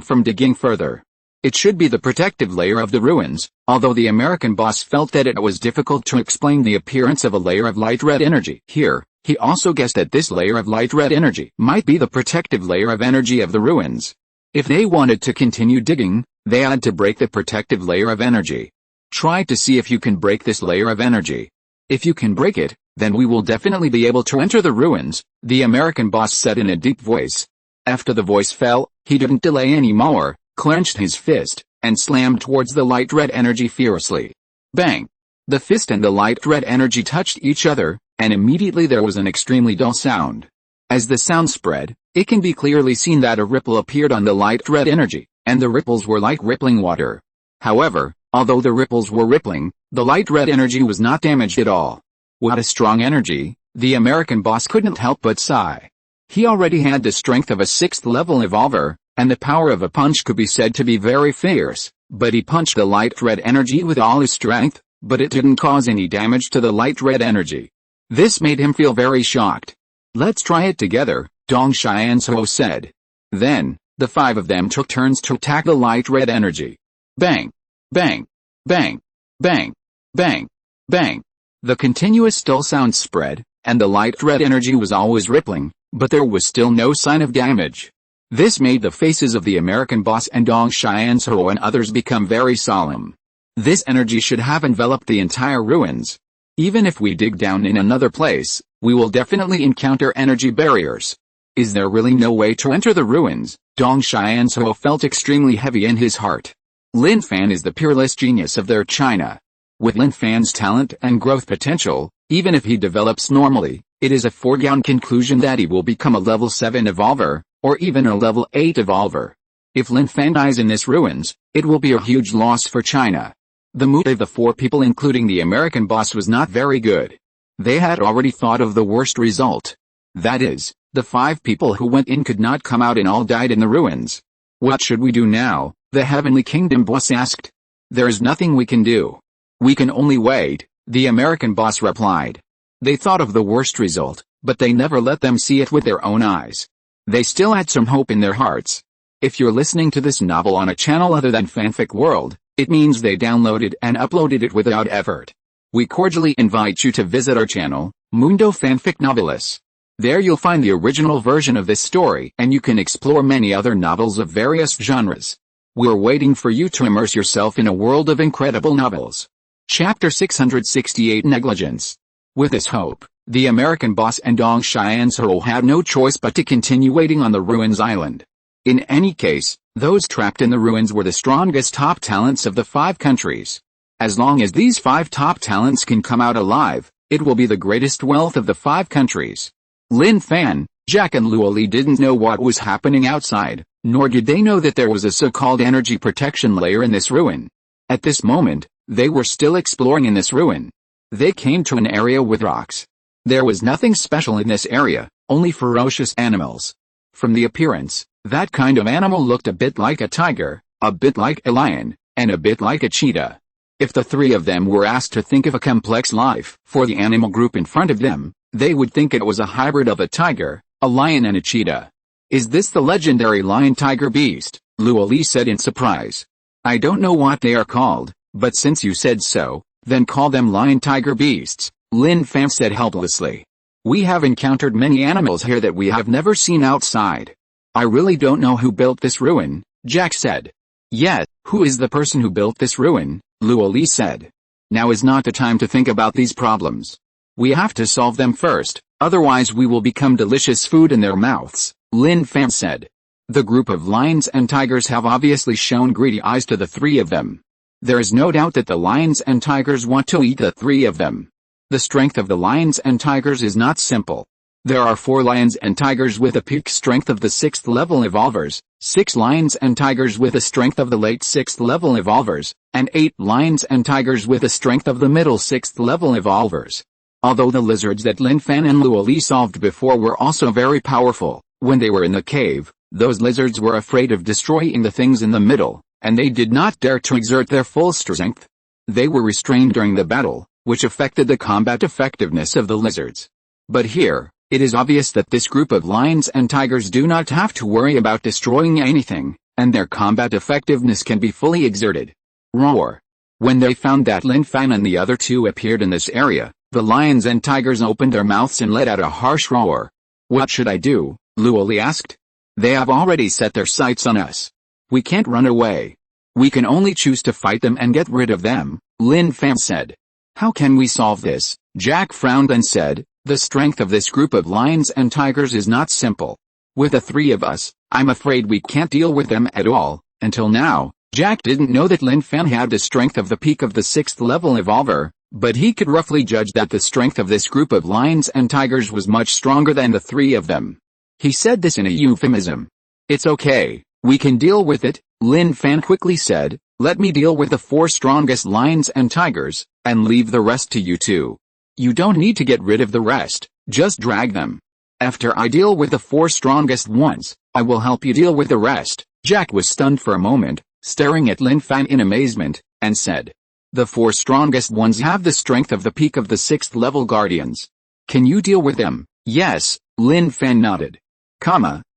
from digging further. It should be the protective layer of the ruins, although the American boss felt that it was difficult to explain the appearance of a layer of light red energy. Here, he also guessed that this layer of light red energy might be the protective layer of energy of the ruins. If they wanted to continue digging, they had to break the protective layer of energy. Try to see if you can break this layer of energy. If you can break it, then we will definitely be able to enter the ruins, the American boss said in a deep voice. After the voice fell, he didn't delay any more, clenched his fist, and slammed towards the light red energy fiercely. Bang! The fist and the light red energy touched each other, and immediately there was an extremely dull sound. As the sound spread, it can be clearly seen that a ripple appeared on the light red energy, and the ripples were like rippling water. However, although the ripples were rippling, the light red energy was not damaged at all. What a strong energy, the American boss couldn't help but sigh. He already had the strength of a 6th level evolver, and the power of a punch could be said to be very fierce, but he punched the light red energy with all his strength, but it didn't cause any damage to the light red energy. This made him feel very shocked. Let's try it together, Dong Xianzhuo said. Then, the 5 of them took turns to attack the light red energy. Bang! Bang! Bang! Bang! Bang! Bang! The continuous dull sound spread, and the light red energy was always rippling, but there was still no sign of damage. This made the faces of the American boss and Dong Xianzhuo and others become very solemn. This energy should have enveloped the entire ruins. Even if we dig down in another place, we will definitely encounter energy barriers. Is there really no way to enter the ruins? Dong Xianzhuo felt extremely heavy in his heart. Lin Fan is the peerless genius of their China. With Lin Fan's talent and growth potential, even if he develops normally, it is a foregone conclusion that he will become a level 7 evolver, or even a level 8 evolver. If Lin Fan dies in this ruins, it will be a huge loss for China. The mood of the 4 people including the American boss was not very good. They had already thought of the worst result. That is, the 5 people who went in could not come out and all died in the ruins. What should we do now? The Heavenly Kingdom boss asked. There is nothing we can do. We can only wait, the American boss replied. They thought of the worst result, but they never let them see it with their own eyes. They still had some hope in their hearts. If you're listening to this novel on a channel other than Fanfic World, it means they downloaded and uploaded it without effort. We cordially invite you to visit our channel, Mundo Fanfic Novelis. There you'll find the original version of this story and you can explore many other novels of various genres. We're waiting for you to immerse yourself in a world of incredible novels. Chapter 668 Negligence. With this hope, the American boss and Dong Xianzhuo had no choice but to continue waiting on the ruins island. In any case, those trapped in the ruins were the strongest top talents of the 5 countries. As long as these 5 top talents can come out alive, it will be the greatest wealth of the 5 countries. Lin Fan, Jack and Luo Li didn't know what was happening outside, nor did they know that there was a so-called energy protection layer in this ruin. At this moment, they were still exploring in this ruin. They came to an area with rocks. There was nothing special in this area, only ferocious animals. From the appearance, that kind of animal looked a bit like a tiger, a bit like a lion, and a bit like a cheetah. If the 3 of them were asked to think of a complex life for the animal group in front of them, they would think it was a hybrid of a tiger, a lion and a cheetah. Is this the legendary lion-tiger beast? Luo Li said in surprise. I don't know what they are called, but since you said so, then call them lion-tiger beasts, Lin Fan said helplessly. We have encountered many animals here that we have never seen outside. I really don't know who built this ruin, Jack said. Yes, who is the person who built this ruin? Luo Li said. Now is not the time to think about these problems. We have to solve them first, otherwise we will become delicious food in their mouths, Lin Fan said. The group of lions and tigers have obviously shown greedy eyes to the 3 of them. There is no doubt that the lions and tigers want to eat the 3 of them. The strength of the lions and tigers is not simple. There are 4 lions and tigers with a peak strength of the 6th level evolvers, 6 lions and tigers with a strength of the late 6th level evolvers, and 8 lions and tigers with a strength of the middle 6th level evolvers. Although the lizards that Lin Fan and Luo Li solved before were also very powerful, when they were in the cave, those lizards were afraid of destroying the things in the middle, and they did not dare to exert their full strength. They were restrained during the battle, which affected the combat effectiveness of the lizards. But here, it is obvious that this group of lions and tigers do not have to worry about destroying anything, and their combat effectiveness can be fully exerted. Roar. When they found that Lin Fan and the other two appeared in this area, the lions and tigers opened their mouths and let out a harsh roar. What should I do? Luo Li asked. They have already set their sights on us. We can't run away. We can only choose to fight them and get rid of them, Lin Fan said. How can we solve this? Jack frowned and said, the strength of this group of lions and tigers is not simple. With the three of us, I'm afraid we can't deal with them at all. Until now, Jack didn't know that Lin Fan had the strength of the peak of the 6th level evolver, but he could roughly judge that the strength of this group of lions and tigers was much stronger than the three of them. He said this in a euphemism. It's okay, we can deal with it, Lin Fan quickly said. Let me deal with the 4 strongest lions and tigers, and leave the rest to you two. You don't need to get rid of the rest, just drag them. After I deal with the 4 strongest ones, I will help you deal with the rest. Jack was stunned for a moment, staring at Lin Fan in amazement, and said, the 4 strongest ones have the strength of the peak of the 6th level guardians. Can you deal with them? Yes, Lin Fan nodded.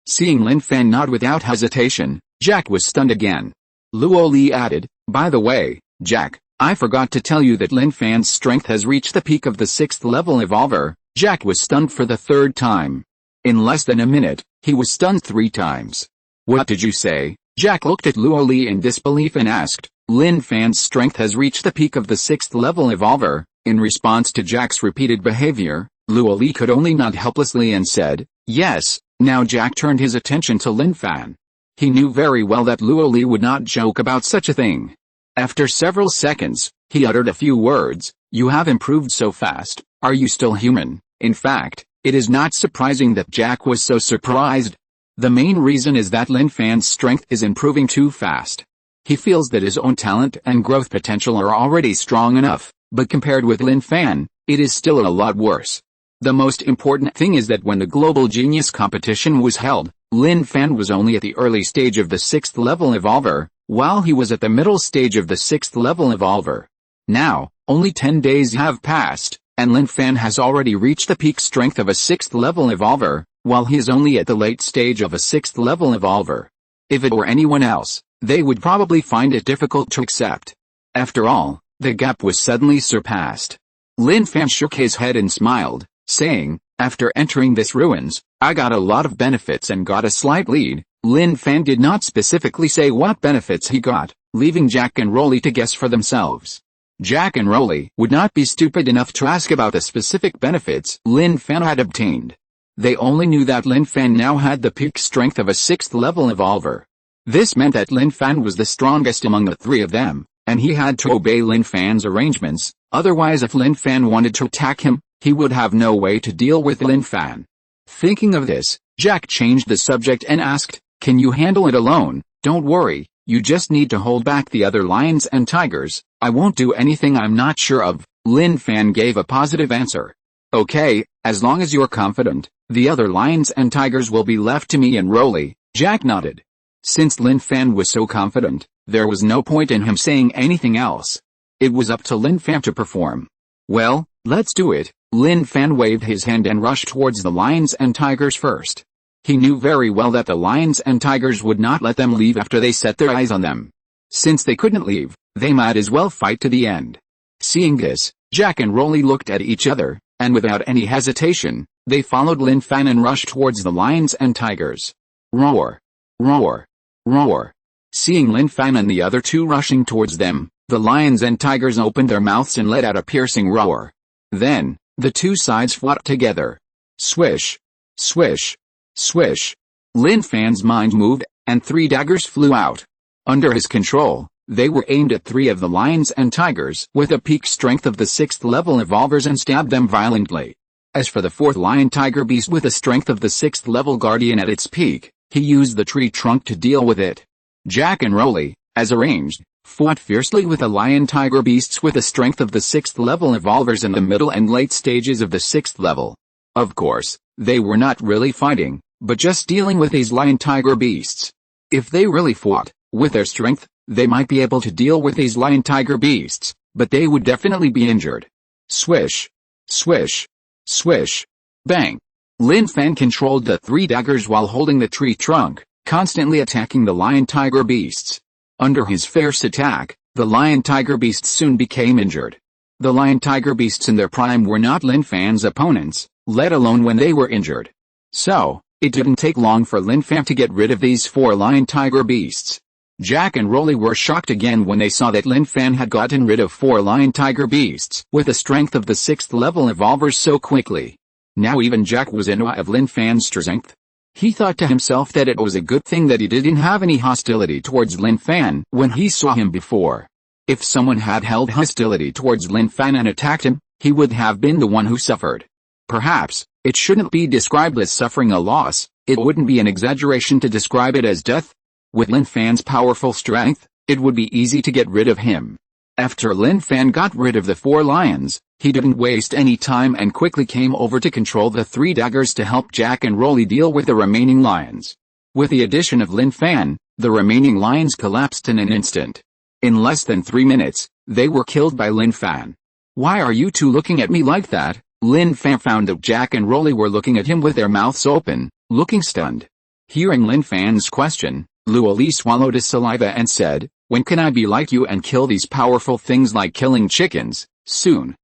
Seeing Lin Fan nod without hesitation, Jack was stunned again. Luo Li added, by the way, Jack, I forgot to tell you that Lin Fan's strength has reached the peak of the 6th level evolver. Jack was stunned for the 3rd time. In less than a minute, he was stunned 3 times. What did you say? Jack looked at Luo Li in disbelief and asked, Lin Fan's strength has reached the peak of the 6th level evolver. In response to Jack's repeated behavior, Luo Li could only nod helplessly and said, yes. Now Jack turned his attention to Lin Fan. He knew very well that Luo Li would not joke about such a thing. After several seconds, he uttered a few words. You have improved so fast. Are you still human? In fact, it is not surprising that Jack was so surprised. The main reason is that Lin Fan's strength is improving too fast. He feels that his own talent and growth potential are already strong enough, but compared with Lin Fan, it is still a lot worse. The most important thing is that when the Global Genius competition was held, Lin Fan was only at the early stage of the 6th level evolver, while he was at the middle stage of the 6th level evolver. Now, only 10 days have passed, and Lin Fan has already reached the peak strength of a 6th level evolver, while he is only at the late stage of a 6th level evolver. If it were anyone else, they would probably find it difficult to accept. After all, the gap was suddenly surpassed. Lin Fan shook his head and smiled, saying, after entering this ruins, I got a lot of benefits and got a slight lead. Lin Fan did not specifically say what benefits he got, leaving Jack and Rolly to guess for themselves. Jack and Rolly would not be stupid enough to ask about the specific benefits Lin Fan had obtained. They only knew that Lin Fan now had the peak strength of a 6th level evolver. This meant that Lin Fan was the strongest among the 3 of them, and he had to obey Lin Fan's arrangements. Otherwise, if Lin Fan wanted to attack him, he would have no way to deal with Lin Fan. Thinking of this, Jack changed the subject and asked, can you handle it alone? Don't worry, you just need to hold back the other lions and tigers. I won't do anything I'm not sure of. Lin Fan gave a positive answer. Okay, as long as you're confident, the other lions and tigers will be left to me and Rolly. Jack nodded. Since Lin Fan was so confident, there was no point in him saying anything else. It was up to Lin Fan to perform. Well, let's do it. Lin Fan waved his hand and rushed towards the lions and tigers first. He knew very well that the lions and tigers would not let them leave after they set their eyes on them. Since they couldn't leave, they might as well fight to the end. Seeing this, Jack and Rolly looked at each other, and without any hesitation, they followed Lin Fan and rushed towards the lions and tigers. Roar! Roar! Roar! Seeing Lin Fan and the other 2 rushing towards them, the lions and tigers opened their mouths and let out a piercing roar. Then, the 2 sides fought together. Swish! Swish! Swish! Lin Fan's mind moved, and 3 daggers flew out. Under his control, they were aimed at 3 of the lions and tigers with a peak strength of the 6th level evolvers and stabbed them violently. As for the 4th lion tiger beast with a strength of the 6th level guardian at its peak, he used the tree trunk to deal with it. Jack and Rolly, as arranged, fought fiercely with the lion-tiger beasts with the strength of the 6th level evolvers in the middle and late stages of the 6th level. Of course, they were not really fighting, but just dealing with these lion-tiger beasts. If they really fought, with their strength, they might be able to deal with these lion-tiger beasts, but they would definitely be injured. Swish. Swish. Swish. Bang. Lin Fan controlled the 3 daggers while holding the tree trunk, constantly attacking the lion-tiger beasts. Under his fierce attack, the lion-tiger beasts soon became injured. The lion-tiger beasts in their prime were not Lin Fan's opponents, let alone when they were injured. So, it didn't take long for Lin Fan to get rid of these 4 lion-tiger beasts. Jack and Rolly were shocked again when they saw that Lin Fan had gotten rid of 4 lion-tiger beasts with the strength of the 6th level evolvers so quickly. Now even Jack was in awe of Lin Fan's strength. He thought to himself that it was a good thing that he didn't have any hostility towards Lin Fan when he saw him before. If someone had held hostility towards Lin Fan and attacked him, he would have been the one who suffered. Perhaps, it shouldn't be described as suffering a loss, it wouldn't be an exaggeration to describe it as death. With Lin Fan's powerful strength, it would be easy to get rid of him. After Lin Fan got rid of the 4 lions, he didn't waste any time and quickly came over to control the 3 daggers to help Jack and Rolly deal with the remaining lions. With the addition of Lin Fan, the remaining lions collapsed in an instant. In less than 3 minutes, they were killed by Lin Fan. "Why are you two looking at me like that?" Lin Fan found that Jack and Rolly were looking at him with their mouths open, looking stunned. Hearing Lin Fan's question, Luoli swallowed his saliva and said, "When can I be like you and kill these powerful things like killing chickens?" Soon.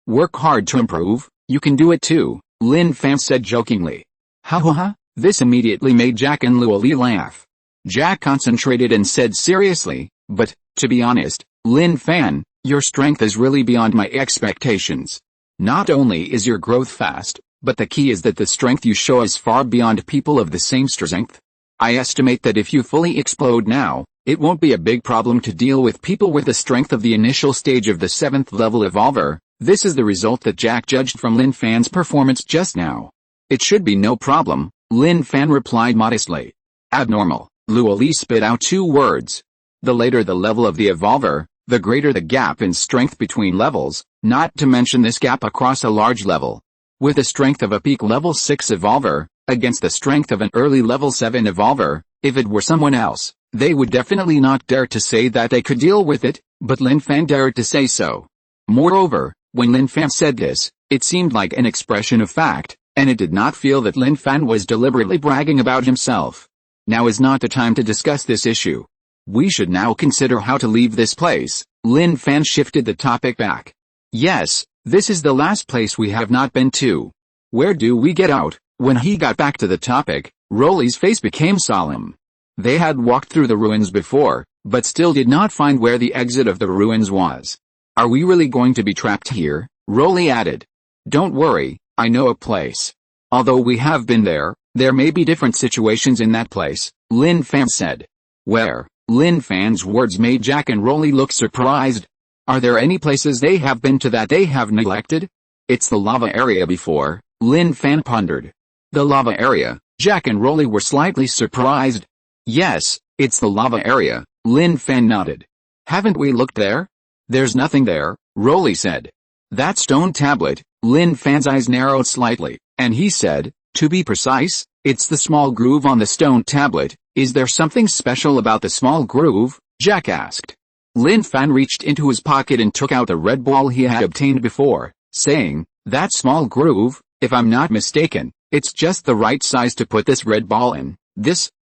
Work hard to improve, you can do it too," Lin Fan said jokingly. Ha ha ha, this immediately made Jack and Luoli laugh. Jack concentrated and said seriously, "But, to be honest, Lin Fan, your strength is really beyond my expectations. Not only is your growth fast, but the key is that the strength you show is far beyond people of the same strength. I estimate that if you fully explode now, it won't be a big problem to deal with people with the strength of the initial stage of the 7th level evolver." This is the result that Jack judged from Lin Fan's performance just now. "It should be no problem," Lin Fan replied modestly. "Abnormal," Luoli spit out 2 words. The later the level of the evolver, the greater the gap in strength between levels, not to mention this gap across a large level. With the strength of a peak level 6 evolver, against the strength of an early level 7 evolver, if it were someone else, they would definitely not dare to say that they could deal with it, but Lin Fan dared to say so. Moreover, when Lin Fan said this, it seemed like an expression of fact, and it did not feel that Lin Fan was deliberately bragging about himself. Now is not the time to discuss this issue. We should now consider how to leave this place. Lin Fan shifted the topic back. "Yes, this is the last place we have not been to. Where do we get out?" When he got back to the topic, Rolly's face became solemn. They had walked through the ruins before, but still did not find where the exit of the ruins was. "Are we really going to be trapped here?" Rolly added. "Don't worry, I know a place. Although we have been there may be different situations in that place," Lin Fan said. "Where?" Lin Fan's words made Jack and Rolly look surprised. Are there any places they have been to that they have neglected? "It's the lava area before," Lin Fan pondered. "The lava area?" Jack and Rolly were slightly surprised. "Yes, it's the lava area," Lin Fan nodded. "Haven't we looked there?" "There's nothing there," Rolly said. "That stone tablet," Lin Fan's eyes narrowed slightly, and he said, "To be precise, it's the small groove on the stone tablet." "Is there something special about the small groove?" Jack asked. Lin Fan reached into his pocket and took out the red ball he had obtained before, saying, "That small groove, if I'm not mistaken, it's just the right size to put this red ball in."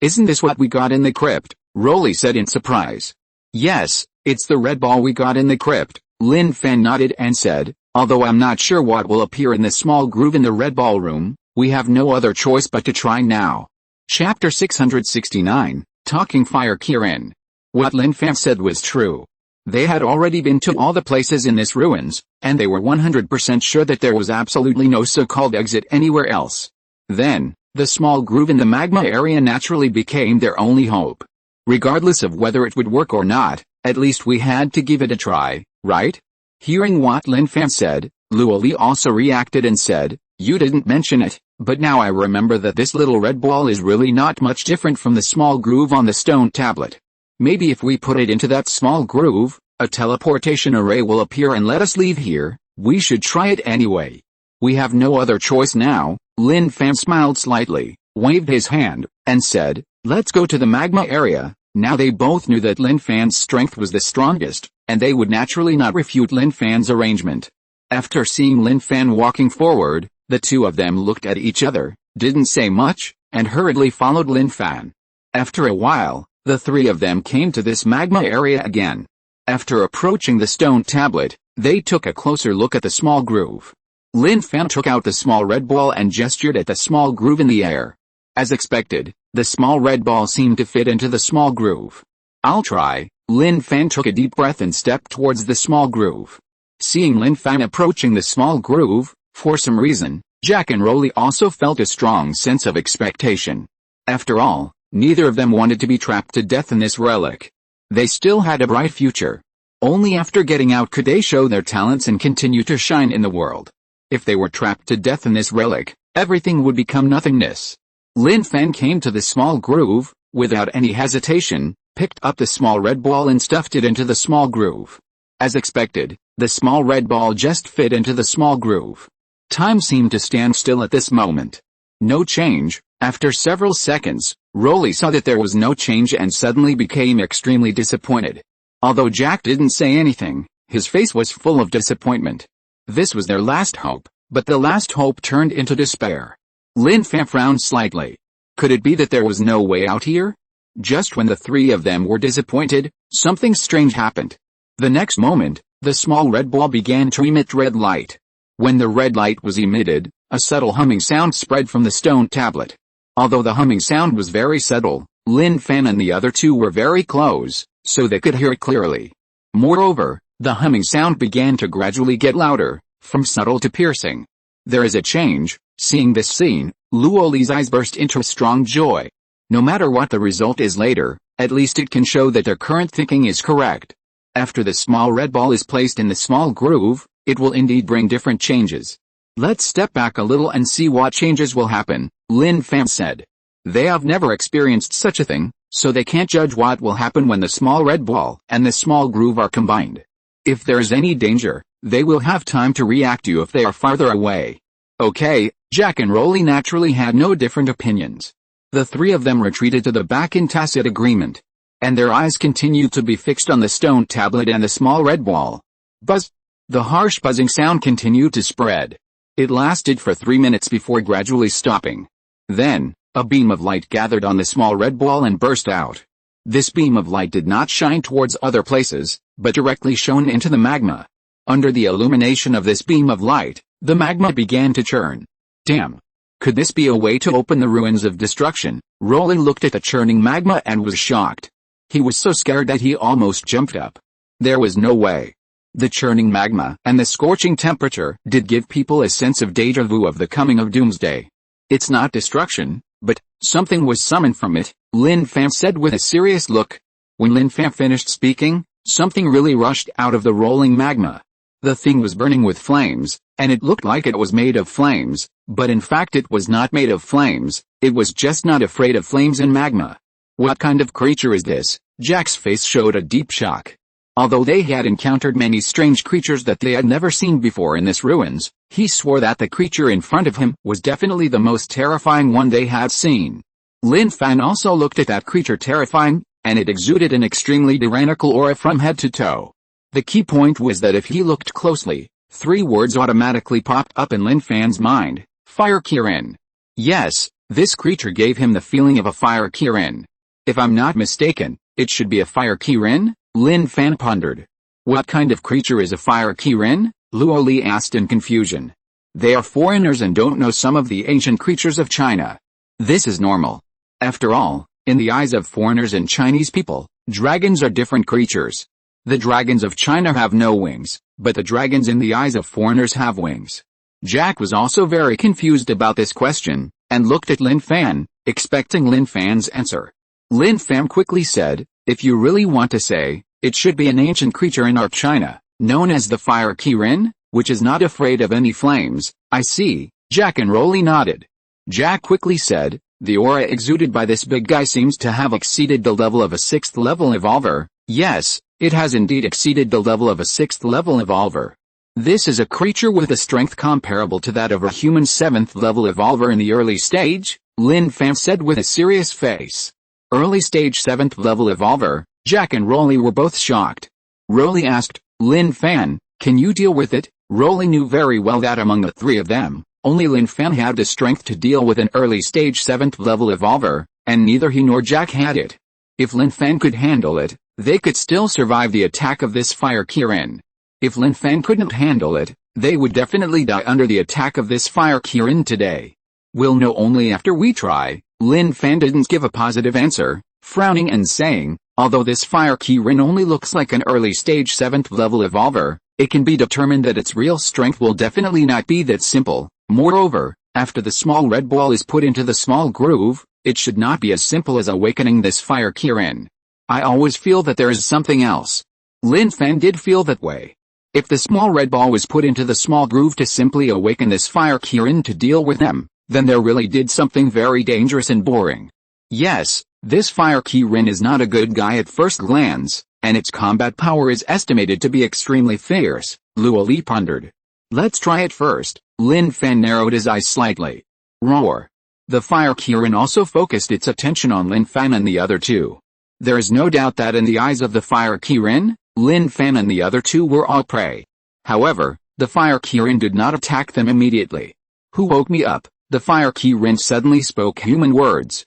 Isn't this what we got in the crypt?" Rolly said in surprise. "Yes, it's the red ball we got in the crypt," Lin Fan nodded and said, "Although I'm not sure what will appear in the small groove in the red ball room, we have no other choice but to try now." Chapter 669, Talking Fire Kirin. What Lin Fan said was true. They had already been to all the places in this ruins, and they were 100% sure that there was absolutely no so-called exit anywhere else. Then, the small groove in the magma area naturally became their only hope. Regardless of whether it would work or not, at least we had to give it a try, right? Hearing what Lin Fan said, Luoli also reacted and said, "You didn't mention it, but now I remember that this little red ball is really not much different from the small groove on the stone tablet. Maybe if we put it into that small groove, a teleportation array will appear and let us leave here. We should try it anyway. We have no other choice now. Lin Fan smiled slightly, waved his hand, and said, let's go to the magma area. Now they both knew that Lin Fan's strength was the strongest, and they would naturally not refute Lin Fan's arrangement. After seeing Lin Fan walking forward, the two of them looked at each other, didn't say much, and hurriedly followed Lin Fan. After a while, the three of them came to this magma area again. After approaching the stone tablet, they took a closer look at the small groove. Lin Fan took out the small red ball and gestured at the small groove in the air. As expected, the small red ball seemed to fit into the small groove. I'll try. Lin Fan took a deep breath and stepped towards the small groove. Seeing Lin Fan approaching the small groove, for some reason, Jack and Rolly also felt a strong sense of expectation. After all, neither of them wanted to be trapped to death in this relic. They still had a bright future. Only after getting out could they show their talents and continue to shine in the world. If they were trapped to death in this relic, everything would become nothingness. Lin Fan came to the small groove, without any hesitation, picked up the small red ball and stuffed it into the small groove. As expected, the small red ball just fit into the small groove. Time seemed to stand still at this moment. No change. After several seconds, Rolly saw that there was no change and suddenly became extremely disappointed. Although Jack didn't say anything, his face was full of disappointment. This was their last hope, but the last hope turned into despair. Lin Fan frowned slightly. Could it be that there was no way out here? Just when the three of them were disappointed, something strange happened. The next moment, the small red ball began to emit red light. When the red light was emitted, a subtle humming sound spread from the stone tablet. Although the humming sound was very subtle, Lin Fan and the other two were very close, so they could hear it clearly. Moreover, the humming sound began to gradually get louder, from subtle to piercing. There is a change. Seeing this scene, Luoli's eyes burst into strong joy. No matter what the result is later, at least it can show that their current thinking is correct. After the small red ball is placed in the small groove, it will indeed bring different changes. Let's step back a little and see what changes will happen, Lin Fan said. They have never experienced such a thing, so they can't judge what will happen when the small red ball and the small groove are combined. If there is any danger, they will have time to react to you if they are farther away. Okay, Jack and Rolly naturally had no different opinions. The three of them retreated to the back in tacit agreement. And their eyes continued to be fixed on the stone tablet and the small red ball. Buzz! The harsh buzzing sound continued to spread. It lasted for 3 minutes before gradually stopping. Then, a beam of light gathered on the small red ball and burst out. This beam of light did not shine towards other places, but directly shone into the magma. Under the illumination of this beam of light, the magma began to churn. Damn! Could this be a way to open the ruins of destruction? Rolly looked at the churning magma and was shocked. He was so scared that he almost jumped up. There was no way. The churning magma and the scorching temperature did give people a sense of déjà vu of the coming of doomsday. It's not destruction, but something was summoned from it, Lin Fan said with a serious look. When Lin Fan finished speaking, something really rushed out of the rolling magma. The thing was burning with flames, and it looked like it was made of flames, but in fact it was not made of flames, it was just not afraid of flames and magma. What kind of creature is this? Jack's face showed a deep shock. Although they had encountered many strange creatures that they had never seen before in this ruins, he swore that the creature in front of him was definitely the most terrifying one they had seen. Lin Fan also looked at that creature terrifying, and it exuded an extremely tyrannical aura from head to toe. The key point was that if he looked closely, 3 words automatically popped up in Lin Fan's mind: Fire Kirin. Yes, this creature gave him the feeling of a Fire Kirin. If I'm not mistaken, it should be a Fire Kirin? Lin Fan pondered. What kind of creature is a Fire Kirin? Luoli asked in confusion. They are foreigners and don't know some of the ancient creatures of China. This is normal. After all, in the eyes of foreigners and Chinese people, dragons are different creatures. The dragons of China have no wings, but the dragons in the eyes of foreigners have wings. Jack was also very confused about this question, and looked at Lin Fan, expecting Lin Fan's answer. Lin Fan quickly said, if you really want to say, it should be an ancient creature in our China, known as the Fire Kirin, which is not afraid of any flames. I see. Jack and Rolly nodded. Jack quickly said, The aura exuded by this big guy seems to have exceeded the level of a 6th level evolver. Yes, it has indeed exceeded the level of a 6th level evolver. This is a creature with a strength comparable to that of a human 7th level evolver in the early stage, Lin Fan said with a serious face. Early stage 7th level evolver. Jack and Rolly were both shocked. Rolly asked, Lin Fan, can you deal with it? Rolly knew very well that among the three of them, only Lin Fan had the strength to deal with an early stage 7th level evolver, and neither he nor Jack had it. If Lin Fan could handle it, they could still survive the attack of this fire Kirin. If Lin Fan couldn't handle it, they would definitely die under the attack of this fire Kirin today. We'll know only after we try. Lin Fan didn't give a positive answer, frowning and saying, although this fire Kirin only looks like an early stage 7th level evolver, it can be determined that its real strength will definitely not be that simple. Moreover, after the small red ball is put into the small groove, it should not be as simple as awakening this fire Kirin. I always feel that there is something else. Lin Fan did feel that way. If the small red ball was put into the small groove to simply awaken this fire Kirin to deal with them, then there really did something very dangerous and boring. Yes, this fire Kirin is not a good guy at first glance, and its combat power is estimated to be extremely fierce, Luo Li pondered. Let's try it first. Lin Fan narrowed his eyes slightly. Roar. The fire Kirin also focused its attention on Lin Fan and the other two. There is no doubt that in the eyes of the fire Kirin, Lin Fan and the other two were all prey. However, the fire Kirin did not attack them immediately. Who woke me up? The fire Kirin suddenly spoke human words.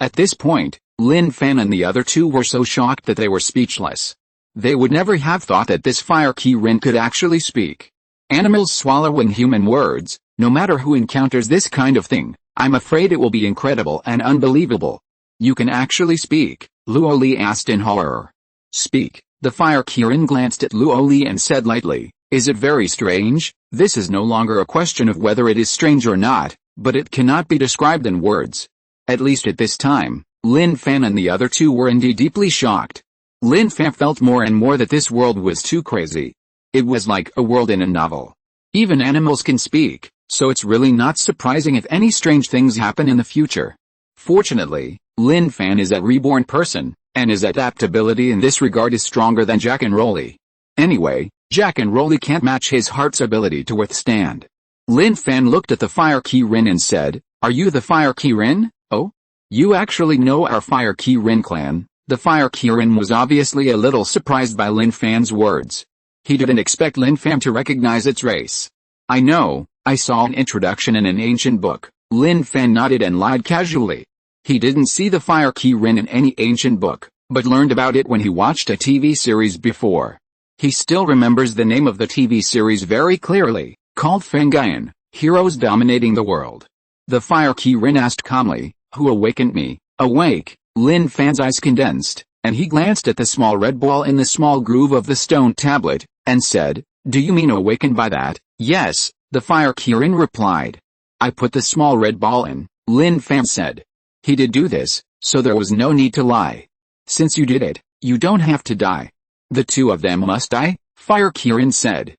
At this point, Lin Fan and the other two were so shocked that they were speechless. They would never have thought that this fire Kirin could actually speak. Animals swallowing human words. No matter who encounters this kind of thing, I'm afraid it will be incredible and unbelievable. You can actually speak? Luo Li asked in horror. Speak. The fire Kirin glanced at Luo Li and said lightly, is it very strange? This is no longer a question of whether it is strange or not, but it cannot be described in words. At least at this time, Lin Fan and the other two were indeed deeply shocked. Lin Fan felt more and more that this world was too crazy. It was like a world in a novel. Even animals can speak, so it's really not surprising if any strange things happen in the future. Fortunately, Lin Fan is a reborn person, and his adaptability in this regard is stronger than Jack and Rolly. Anyway, Jack and Rolly can't match his heart's ability to withstand. Lin Fan looked at the fire Kirin and said, are you the fire Kirin? Oh? You actually know our fire Kirin clan? The fire Kirin was obviously a little surprised by Lin Fan's words. He didn't expect Lin Fan to recognize its race. I know, I saw an introduction in an ancient book. Lin Fan nodded and lied casually. He didn't see the fire Kirin in any ancient book, but learned about it when he watched a TV series before. He still remembers the name of the TV series very clearly, called Fangayan, Heroes Dominating the World. The fire Kirin asked calmly, who awakened me? Awake. Lin Fan's eyes condensed, and he glanced at the small red ball in the small groove of the stone tablet, and said, do you mean awakened by that? Yes, the fire Kirin replied. I put the small red ball in, Lin Fan said. He did do this, so there was no need to lie. Since you did it, you don't have to die. The two of them must die, fire Kirin said.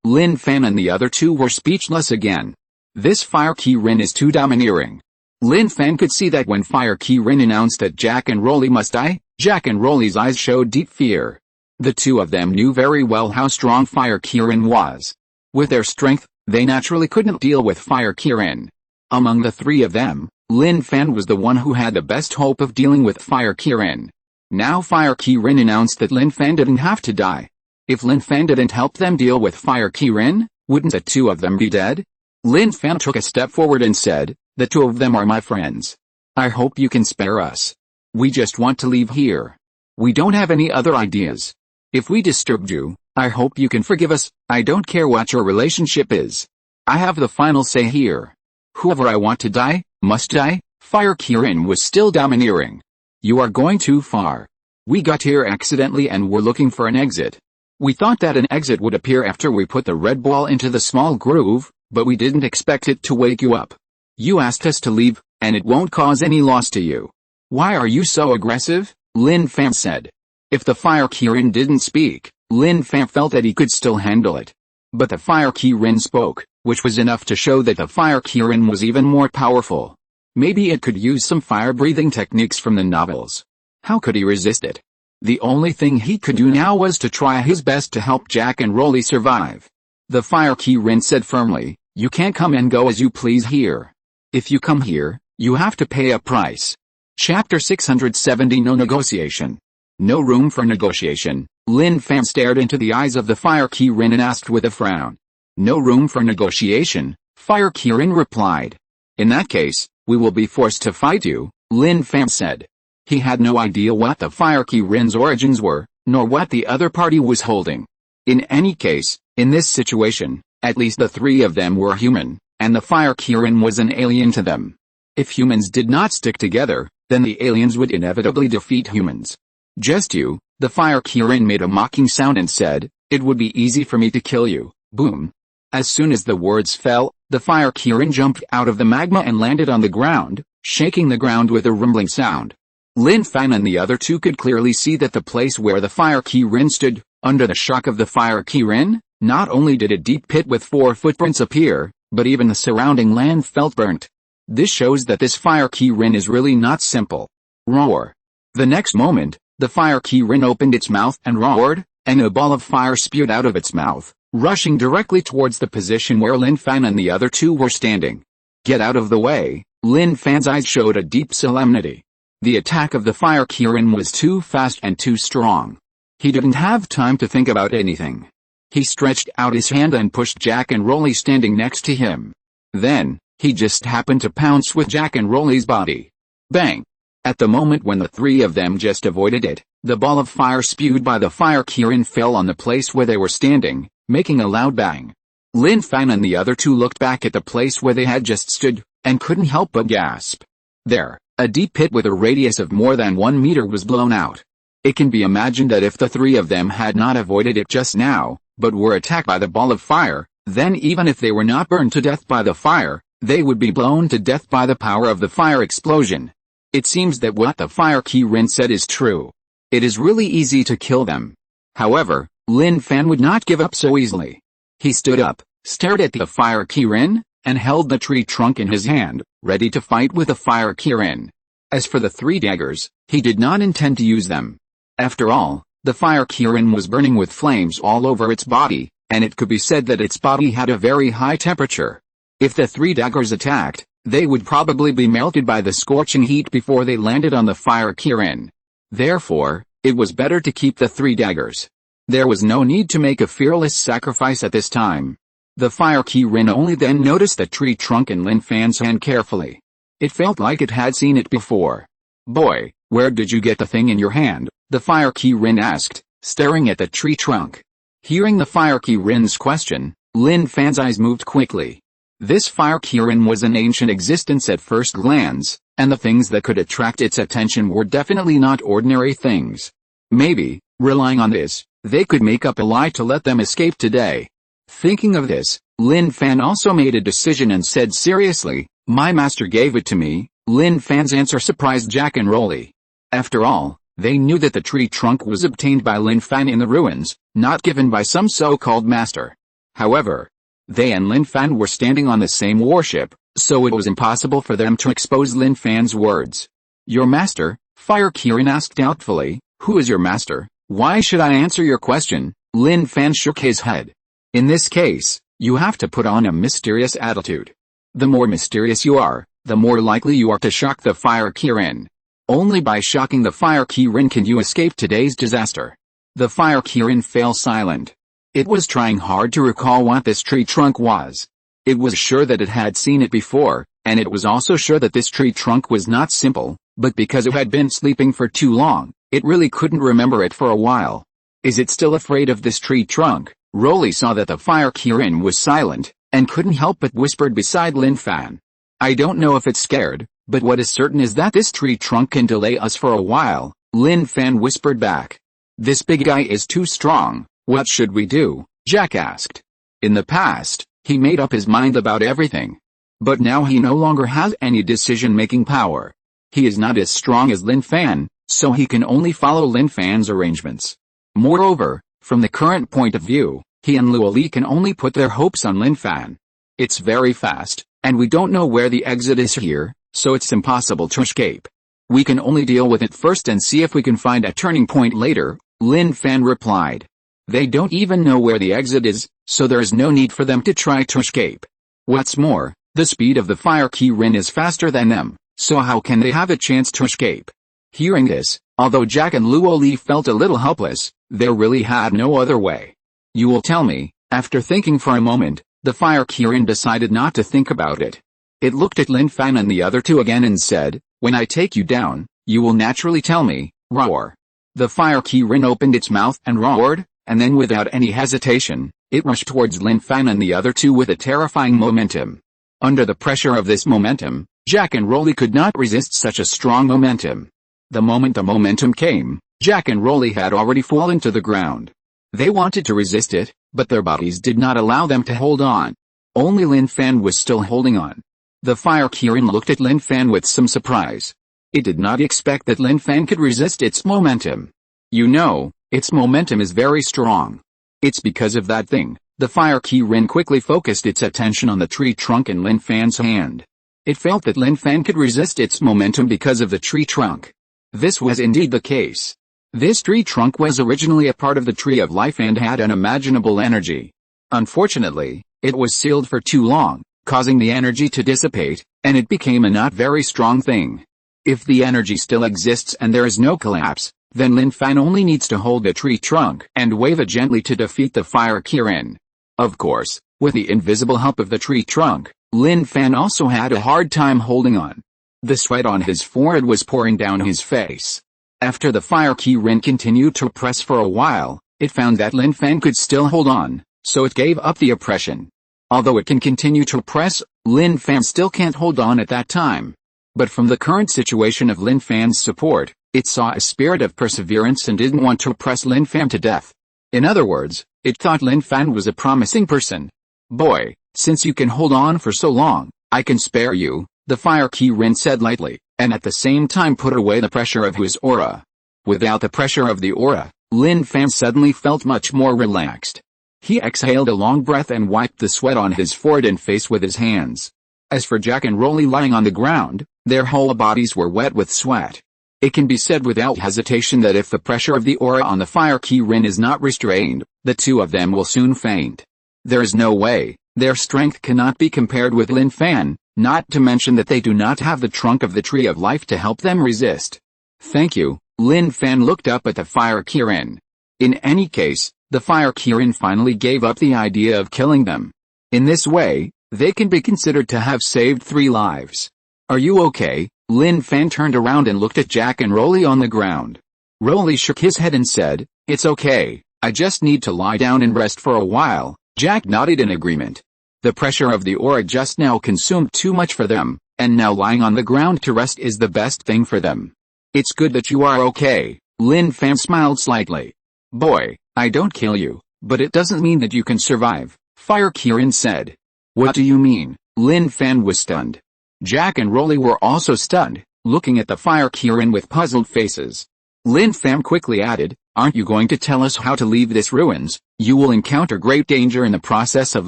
Lin Fan and the other two were speechless again. This fire Kirin is too domineering. Lin Fan could see that when fire Kirin announced that Jack and Rolly must die, Jack and Rolly's eyes showed deep fear. The two of them knew very well how strong fire Kirin was. With their strength, they naturally couldn't deal with fire Kirin. Among the three of them, Lin Fan was the one who had the best hope of dealing with fire Kirin. Now fire Kirin announced that Lin Fan didn't have to die. If Lin Fan didn't help them deal with fire Kirin, wouldn't the two of them be dead? Lin Fan took a step forward and said, the two of them are my friends. I hope you can spare us. We just want to leave here. We don't have any other ideas. If we disturbed you, I hope you can forgive us. I don't care what your relationship is. I have the final say here. Whoever I want to die, must die. Fire Kirin was still domineering. You are going too far. We got here accidentally and were looking for an exit. We thought that an exit would appear after we put the red ball into the small groove, but we didn't expect it to wake you up. You asked us to leave, and it won't cause any loss to you. Why are you so aggressive? Lin Fan said. If the fire Kirin didn't speak, Lin Fan felt that he could still handle it. But the fire Kirin spoke, which was enough to show that the fire Kirin was even more powerful. Maybe it could use some fire-breathing techniques from the novels. How could he resist it? The only thing he could do now was to try his best to help Jack and Rolly survive. The Fire Kirin said firmly, "You can't come and go as you please here. If you come here, you have to pay a price." Chapter 670 No Negotiation. No room for negotiation. Lin Fan stared into the eyes of the Fire Kirin and asked with a frown. "No room for negotiation," Fire Kirin replied. "In that case, we will be forced to fight you," Lin Fan said. He had no idea what the Fire Kirin's origins were, nor what the other party was holding. In any case, in this situation, at least the three of them were human, and the Fire Kirin was an alien to them. If humans did not stick together, then the aliens would inevitably defeat humans. "Just you," the Fire Kirin made a mocking sound and said, "It would be easy for me to kill you." Boom. As soon as the words fell, the Fire Kirin jumped out of the magma and landed on the ground, shaking the ground with a rumbling sound. Lin Fan and the other two could clearly see that the place where the Fire Kirin stood, under the shock of the Fire Kirin, not only did a deep pit with 4 footprints appear, but even the surrounding land felt burnt. This shows that this Fire Kirin is really not simple. Roar. The next moment, the Fire Kirin opened its mouth and roared, and a ball of fire spewed out of its mouth, rushing directly towards the position where Lin Fan and the other two were standing. "Get out of the way," Lin Fan's eyes showed a deep solemnity. The attack of the Fire Kirin was too fast and too strong. He didn't have time to think about anything. He stretched out his hand and pushed Jack and Rolly standing next to him. Then, he just happened to pounce with Jack and Rolly's body. Bang! At the moment when the three of them just avoided it, the ball of fire spewed by the Fire Kirin fell on the place where they were standing, making a loud bang. Lin Fan and the other two looked back at the place where they had just stood, and couldn't help but gasp. There, a deep pit with a radius of more than 1 meter was blown out. It can be imagined that if the three of them had not avoided it just now, but were attacked by the ball of fire, then even if they were not burned to death by the fire, they would be blown to death by the power of the fire explosion. It seems that what the Fire Kirin said is true. It is really easy to kill them. However, Lin Fan would not give up so easily. He stood up, stared at the Fire Kirin, and held the tree trunk in his hand, ready to fight with the Fire Kirin. As for the 3 daggers, he did not intend to use them. After all, the Fire Kirin was burning with flames all over its body, and it could be said that its body had a very high temperature. If the 3 daggers attacked, they would probably be melted by the scorching heat before they landed on the Fire Kirin. Therefore, it was better to keep the 3 daggers. There was no need to make a fearless sacrifice at this time. The Fire Kirin only then noticed the tree trunk in Lin Fan's hand carefully. It felt like it had seen it before. "Boy, where did you get the thing in your hand?" the Fire Kirin asked, staring at the tree trunk. Hearing the Fire Kirin's question, Lin Fan's eyes moved quickly. This Fire Kirin was an ancient existence at first glance, and the things that could attract its attention were definitely not ordinary things. Maybe, relying on this, they could make up a lie to let them escape today. Thinking of this, Lin Fan also made a decision and said seriously, "My master gave it to me." Lin Fan's answer surprised Jack and Rolly. After all, they knew that the tree trunk was obtained by Lin Fan in the ruins, not given by some so-called master. However, they and Lin Fan were standing on the same warship, so it was impossible for them to expose Lin Fan's words. "Your master?" Fire Kirin asked doubtfully. "Who is your master? Why should I answer your question?" Lin Fan shook his head. "In this case, you have to put on a mysterious attitude. The more mysterious you are, the more likely you are to shock the Fire Kirin. Only by shocking the Fire Kirin can you escape today's disaster." The Fire Kirin fell silent. It was trying hard to recall what this tree trunk was. It was sure that it had seen it before, and it was also sure that this tree trunk was not simple, but because it had been sleeping for too long, it really couldn't remember it for a while. "Is it still afraid of this tree trunk?" Rolly saw that the Fire Kirin was silent, and couldn't help but whispered beside Lin Fan. "I don't know if it's scared, but what is certain is that this tree trunk can delay us for a while," Lin Fan whispered back. "This big guy is too strong. What should we do?" Jack asked. In the past, he made up his mind about everything. But now he no longer has any decision-making power. He is not as strong as Lin Fan, so he can only follow Lin Fan's arrangements. Moreover, from the current point of view, he and Luoli can only put their hopes on Lin Fan. It's very fast, and we don't know where the exit is here, so it's impossible to escape. We can only deal with it first and see if we can find a turning point later, Lin Fan replied. They don't even know where the exit is, so there is no need for them to try to escape. What's more, the speed of the fire Kirin is faster than them, so how can they have a chance to escape? Hearing this, although Jack and Luo Li felt a little helpless, they really had no other way. You will tell me. After thinking for a moment, the fire Kirin decided not to think about it. It looked at Lin Fan and the other two again and said, when I take you down, you will naturally tell me, roar. The fire Kirin opened its mouth and roared, and then without any hesitation, it rushed towards Lin Fan and the other two with a terrifying momentum. Under the pressure of this momentum, Jack and Rolly could not resist such a strong momentum. The moment the momentum came, Jack and Rolly had already fallen to the ground. They wanted to resist it, but their bodies did not allow them to hold on. Only Lin Fan was still holding on. The fire Kirin looked at Lin Fan with some surprise. It did not expect that Lin Fan could resist its momentum. You know, its momentum is very strong. It's because of that thing. The fire Kirin quickly focused its attention on the tree trunk in Lin Fan's hand. It felt that Lin Fan could resist its momentum because of the tree trunk. This was indeed the case. This tree trunk was originally a part of the tree of life and had unimaginable energy. Unfortunately, it was sealed for too long, causing the energy to dissipate, and it became a not very strong thing. If the energy still exists and there is no collapse, then Lin Fan only needs to hold the tree trunk and wave it gently to defeat the fire Kirin. Of course, with the invisible help of the tree trunk, Lin Fan also had a hard time holding on. The sweat on his forehead was pouring down his face. After the fire Kirin continued to press for a while, it found that Lin Fan could still hold on, so it gave up the oppression. Although it can continue to press, Lin Fan still can't hold on at that time. But from the current situation of Lin Fan's support, it saw a spirit of perseverance and didn't want to oppress Lin Fan to death. In other words, it thought Lin Fan was a promising person. Boy, since you can hold on for so long, I can spare you, the fire Kirin said lightly, and at the same time put away the pressure of his aura. Without the pressure of the aura, Lin Fan suddenly felt much more relaxed. He exhaled a long breath and wiped the sweat on his forehead and face with his hands. As for Jack and Rolly lying on the ground, their whole bodies were wet with sweat. It can be said without hesitation that if the pressure of the aura on the fire Kirin is not restrained, the two of them will soon faint. There is no way, their strength cannot be compared with Lin Fan, not to mention that they do not have the trunk of the tree of life to help them resist. Thank you, Lin Fan looked up at the fire Kirin. In any case, the fire Kirin finally gave up the idea of killing them. In this way, they can be considered to have saved 3 lives. Are you okay? Lin Fan turned around and looked at Jack and Rolly on the ground. Rolly shook his head and said, it's okay, I just need to lie down and rest for a while. Jack nodded in agreement. The pressure of the aura just now consumed too much for them, and now lying on the ground to rest is the best thing for them. It's good that you are okay, Lin Fan smiled slightly. Boy, I don't kill you, but it doesn't mean that you can survive, Fire Kirin said. What do you mean? Lin Fan was stunned. Jack and Rolly were also stunned, looking at the fire Kirin with puzzled faces. Lin Fan quickly added, aren't you going to tell us how to leave this ruins? You will encounter great danger in the process of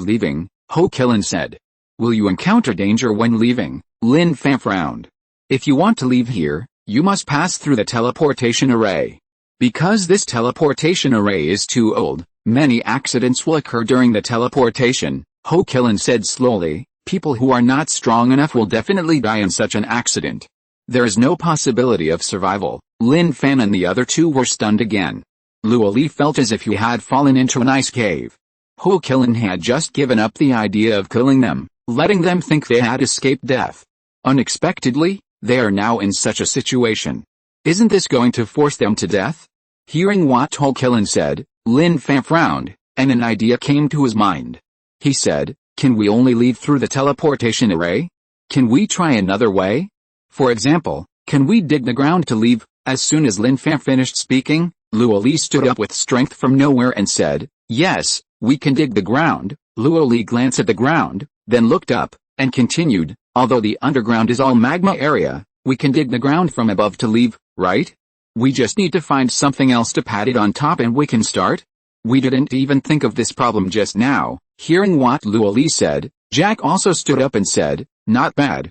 leaving, Ho Kilin said. Will you encounter danger when leaving? Lin Fan frowned. If you want to leave here, you must pass through the teleportation array. Because this teleportation array is too old, many accidents will occur during the teleportation, Ho Kilin said slowly. People who are not strong enough will definitely die in such an accident. There is no possibility of survival. Lin Fan and the other two were stunned again. Luo Li felt as if he had fallen into an ice cave. Ho Kilin had just given up the idea of killing them, letting them think they had escaped death. Unexpectedly, they are now in such a situation. Isn't this going to force them to death? Hearing what Ho Kilin said, Lin Fan frowned, and an idea came to his mind. He said, can we only leave through the teleportation array? Can we try another way? For example, can we dig the ground to leave? As soon as Lin Fan finished speaking, Luo Li stood up with strength from nowhere and said, yes, we can dig the ground. Luo Li glanced at the ground, then looked up, and continued, although the underground is all magma area, we can dig the ground from above to leave, right? We just need to find something else to pad it on top and we can start? We didn't even think of this problem just now. Hearing what Luo Li said, Jack also stood up and said, not bad,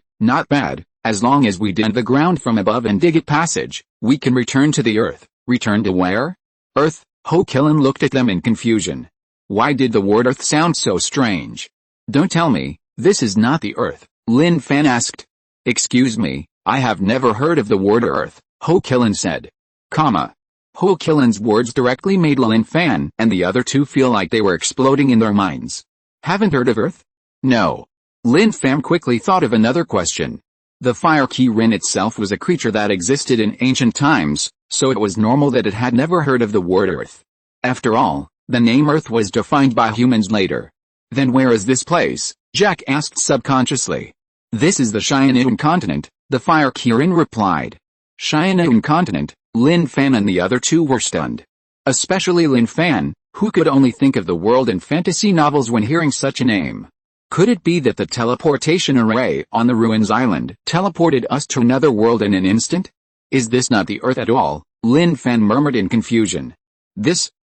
As long as we dig the ground from above and dig a passage, we can return to the Earth. Return to where? Earth? Ho Killen looked at them in confusion. Why did the word Earth sound so strange? Don't tell me, this is not the Earth, Lin Fan asked. Excuse me, I have never heard of the word Earth, Ho Killen said. Ho Killen's words directly made Lin Fan and the other two feel like they were exploding in their minds. Haven't heard of Earth? No. Lin Fan quickly thought of another question. The fire Kirin itself was a creature that existed in ancient times, so it was normal that it had never heard of the word Earth. After all, the name Earth was defined by humans later. Then where is this place? Jack asked subconsciously. This is the Cheyenne continent, the fire Kirin replied. Cheyenne continent? Lin Fan and the other two were stunned. Especially Lin Fan, who could only think of the world in fantasy novels when hearing such a name. Could it be that the teleportation array on the Ruins Island teleported us to another world in an instant? Is this not the Earth at all? Lin Fan murmured in confusion.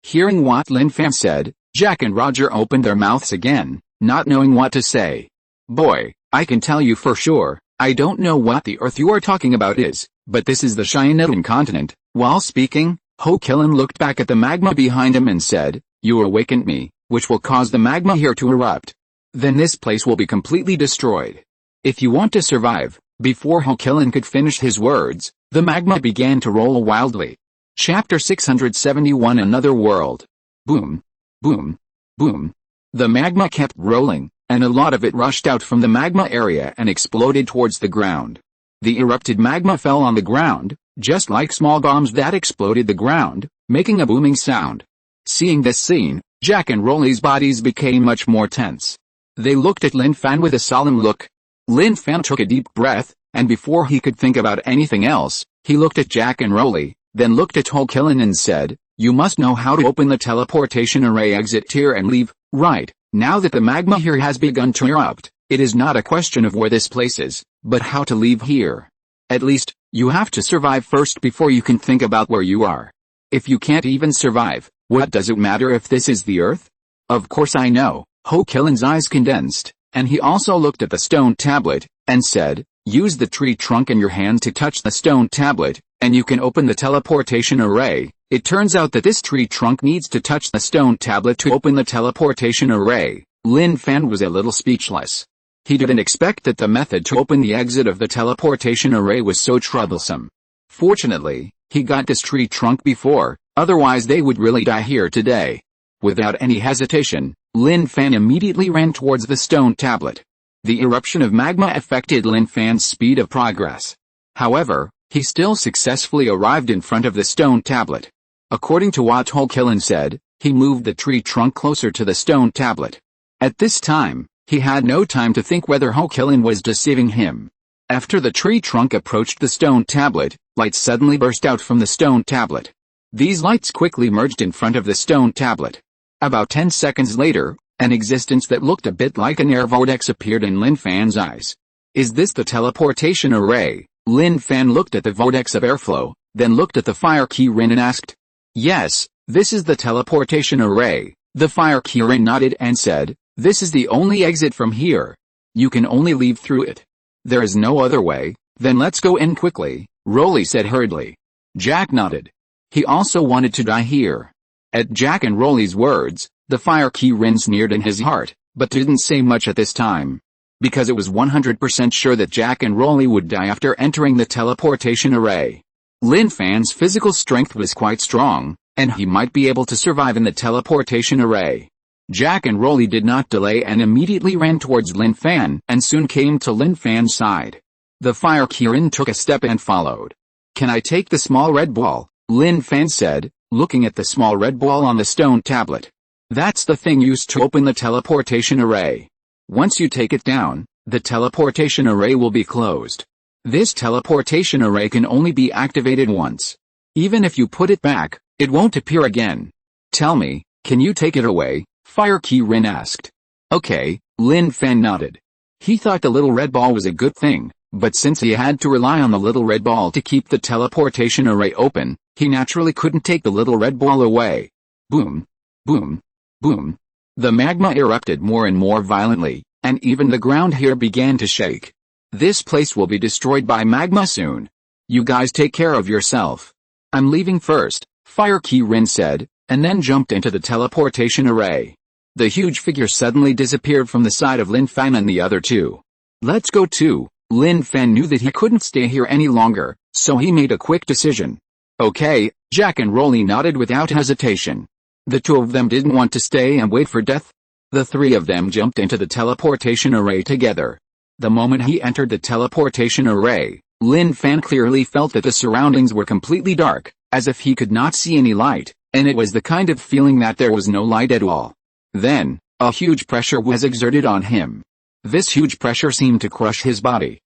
Hearing what Lin Fan said, Jack and Roger opened their mouths again, not knowing what to say. Boy, I can tell you for sure, I don't know what the Earth you are talking about is, but this is the Cheyenne continent. While speaking, Ho Killen looked back at the magma behind him and said, You awakened me, which will cause the magma here to erupt. Then this place will be completely destroyed. If you want to survive. Before Ho Killen could finish his words, the magma began to roll wildly. Chapter 671 Another World. Boom. Boom. Boom. The magma kept rolling, and a lot of it rushed out from the magma area and exploded towards the ground. The erupted magma fell on the ground, just like small bombs that exploded the ground, making a booming sound. Seeing this scene, Jack and Rolly's bodies became much more tense. They looked at Lin Fan with a solemn look. Lin Fan took a deep breath, and before he could think about anything else, he looked at Jack and Rolly, then looked at Ho Killen and said, You must know how to open the teleportation array exit here and leave. Right, now that the magma here has begun to erupt, it is not a question of where this place is, but how to leave here. At least, you have to survive first before you can think about where you are. If you can't even survive, what does it matter if this is the Earth? Of course I know. Ho Killen's eyes condensed, and he also looked at the stone tablet, and said, Use the tree trunk in your hand to touch the stone tablet, and you can open the teleportation array. It turns out that this tree trunk needs to touch the stone tablet to open the teleportation array. Lin Fan was a little speechless. He didn't expect that the method to open the exit of the teleportation array was so troublesome. Fortunately, he got this tree trunk before, otherwise they would really die here today. Without any hesitation, Lin Fan immediately ran towards the stone tablet. The eruption of magma affected Lin Fan's speed of progress. However, he still successfully arrived in front of the stone tablet. According to what Ho Killen said, he moved the tree trunk closer to the stone tablet. At this time, he had no time to think whether Ho Killen was deceiving him. After the tree trunk approached the stone tablet, lights suddenly burst out from the stone tablet. These lights quickly merged in front of the stone tablet. About 10 seconds later, an existence that looked a bit like an air vortex appeared in Lin Fan's eyes. Is this the teleportation array? Lin Fan looked at the vortex of airflow, then looked at the fire Kirin and asked. Yes, this is the teleportation array. The fire Kirin nodded and said, This is the only exit from here. You can only leave through it. There is no other way. Then let's go in quickly, Rolly said hurriedly. Jack nodded. He also wanted to die here. At Jack and Rolly's words, the fire Kirin sneered in his heart, but didn't say much at this time. Because it was 100% sure that Jack and Rolly would die after entering the teleportation array. Lin Fan's physical strength was quite strong, and he might be able to survive in the teleportation array. Jack and Rolly did not delay and immediately ran towards Lin Fan and soon came to Lin Fan's side. The fire Kirin took a step and followed. Can I take the small red ball? Lin Fan said, looking at the small red ball on the stone tablet. That's the thing used to open the teleportation array. Once you take it down, the teleportation array will be closed. This teleportation array can only be activated once. Even if you put it back, it won't appear again. Tell me, can you take it away? Fire Kirin asked. Okay, Lin Fan nodded. He thought the little red ball was a good thing, but since he had to rely on the little red ball to keep the teleportation array open, he naturally couldn't take the little red ball away. Boom. Boom. Boom. The magma erupted more and more violently, and even the ground here began to shake. This place will be destroyed by magma soon. You guys take care of yourself. I'm leaving first, Fire Ki-rin said, and then jumped into the teleportation array. The huge figure suddenly disappeared from the side of Lin Fan and the other two. Let's go too. Lin Fan knew that he couldn't stay here any longer, so he made a quick decision. Okay, Jack and Rolly nodded without hesitation. The two of them didn't want to stay and wait for death. The three of them jumped into the teleportation array together. The moment he entered the teleportation array, Lin Fan clearly felt that the surroundings were completely dark, as if he could not see any light, and it was the kind of feeling that there was no light at all. Then, a huge pressure was exerted on him. This huge pressure seemed to crush his body.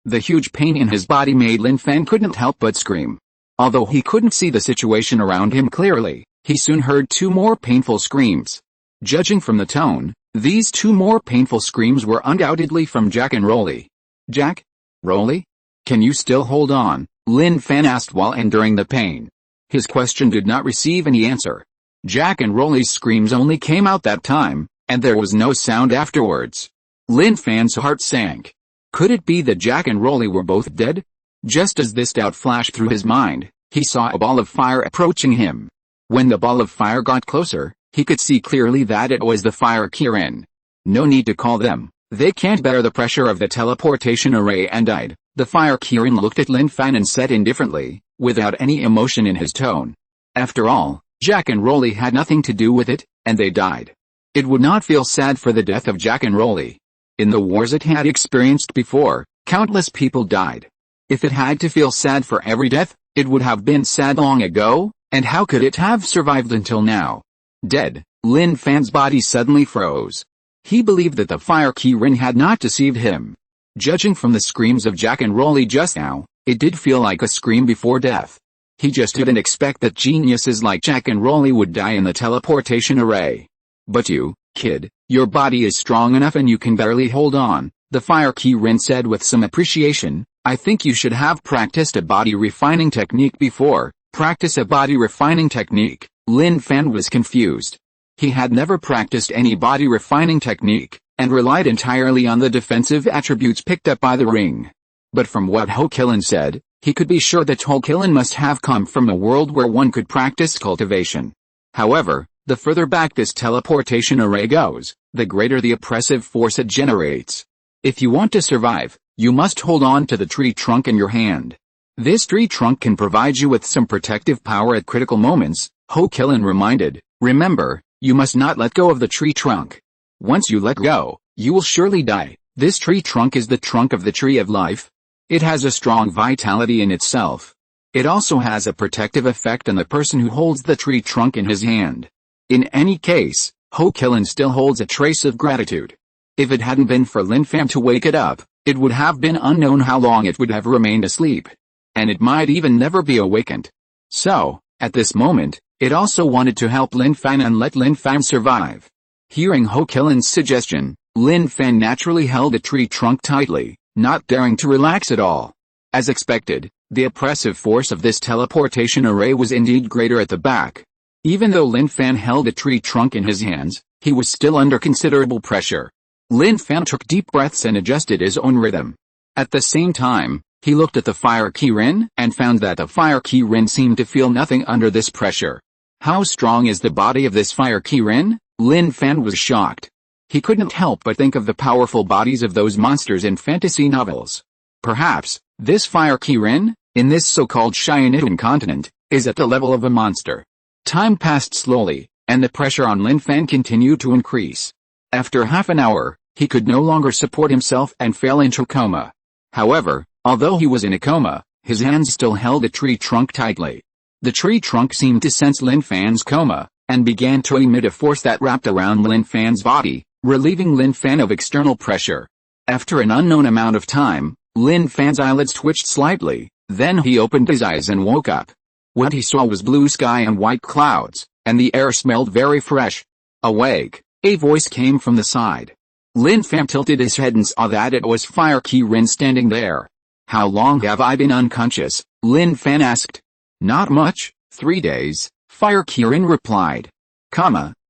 The huge pain in his body made Lin Fan couldn't help but scream. Although he couldn't see the situation around him clearly, he soon heard two more painful screams. Judging from the tone, these two more painful screams were undoubtedly from Jack and Rolly. Jack? Rolly? Can you still hold on? Lin Fan asked while enduring the pain. His question did not receive any answer. Jack and Rolly's screams only came out that time, and there was no sound afterwards. Lin Fan's heart sank. Could it be that Jack and Rolly were both dead? Just as this doubt flashed through his mind, he saw a ball of fire approaching him. When the ball of fire got closer, he could see clearly that it was the Fire Ki-rin. No need to call them. They can't bear the pressure of the teleportation array and died. The Fire Ki-rin looked at Lin Fan and said indifferently, without any emotion in his tone. After all, Jack and Rolly had nothing to do with it, and they died. It would not feel sad for the death of Jack and Rolly. In the wars it had experienced before, countless people died. If it had to feel sad for every death, it would have been sad long ago, and how could it have survived until now? Dead, Lin Fan's body suddenly froze. He believed that the Fire Ki-rin had not deceived him. Judging from the screams of Jack and Rolly just now, it did feel like a scream before death. He just didn't expect that geniuses like Jack and Rolly would die in the teleportation array. But you, kid, your body is strong enough and you can barely hold on, the Fire Ki-rin said with some appreciation. I think you should have practiced a body refining technique before. Practice a body refining technique. Lin Fan was confused. He had never practiced any body refining technique, and relied entirely on the defensive attributes picked up by the ring. But from what Ho Kilin said, he could be sure that Ho Kilin must have come from a world where one could practice cultivation. However, the further back this teleportation array goes, the greater the oppressive force it generates. If you want to survive, you must hold on to the tree trunk in your hand. This tree trunk can provide you with some protective power at critical moments, Ho Kilin reminded. Remember, you must not let go of the tree trunk. Once you let go, you will surely die. This tree trunk is the trunk of the tree of life. It has a strong vitality in itself. It also has a protective effect on the person who holds the tree trunk in his hand. In any case, Ho Kilin still holds a trace of gratitude. If it hadn't been for Lin Fan to wake it up, it would have been unknown how long it would have remained asleep. And it might even never be awakened. So, at this moment, it also wanted to help Lin Fan and let Lin Fan survive. Hearing Ho Kilin's suggestion, Lin Fan naturally held the tree trunk tightly, not daring to relax at all. As expected, the oppressive force of this teleportation array was indeed greater at the back. Even though Lin Fan held a tree trunk in his hands, he was still under considerable pressure. Lin Fan took deep breaths and adjusted his own rhythm. At the same time, he looked at the Fire Ki-rin and found that the Fire Ki-rin seemed to feel nothing under this pressure. How strong is the body of this Fire Ki-rin? Lin Fan was shocked. He couldn't help but think of the powerful bodies of those monsters in fantasy novels. Perhaps, this Fire Ki-rin, in this so-called Cyanidin continent, is at the level of a monster. Time passed slowly, and the pressure on Lin Fan continued to increase. After half an hour, he could no longer support himself and fell into coma. However, although he was in a coma, his hands still held the tree trunk tightly. The tree trunk seemed to sense Lin Fan's coma, and began to emit a force that wrapped around Lin Fan's body, relieving Lin Fan of external pressure. After an unknown amount of time, Lin Fan's eyelids twitched slightly, then he opened his eyes and woke up. What he saw was blue sky and white clouds, and the air smelled very fresh. Awake, a voice came from the side. Lin Fan tilted his head and saw that it was Fire Ki-rin standing there. How long have I been unconscious? Lin Fan asked. Not much, 3 days, Fire Ki-rin replied.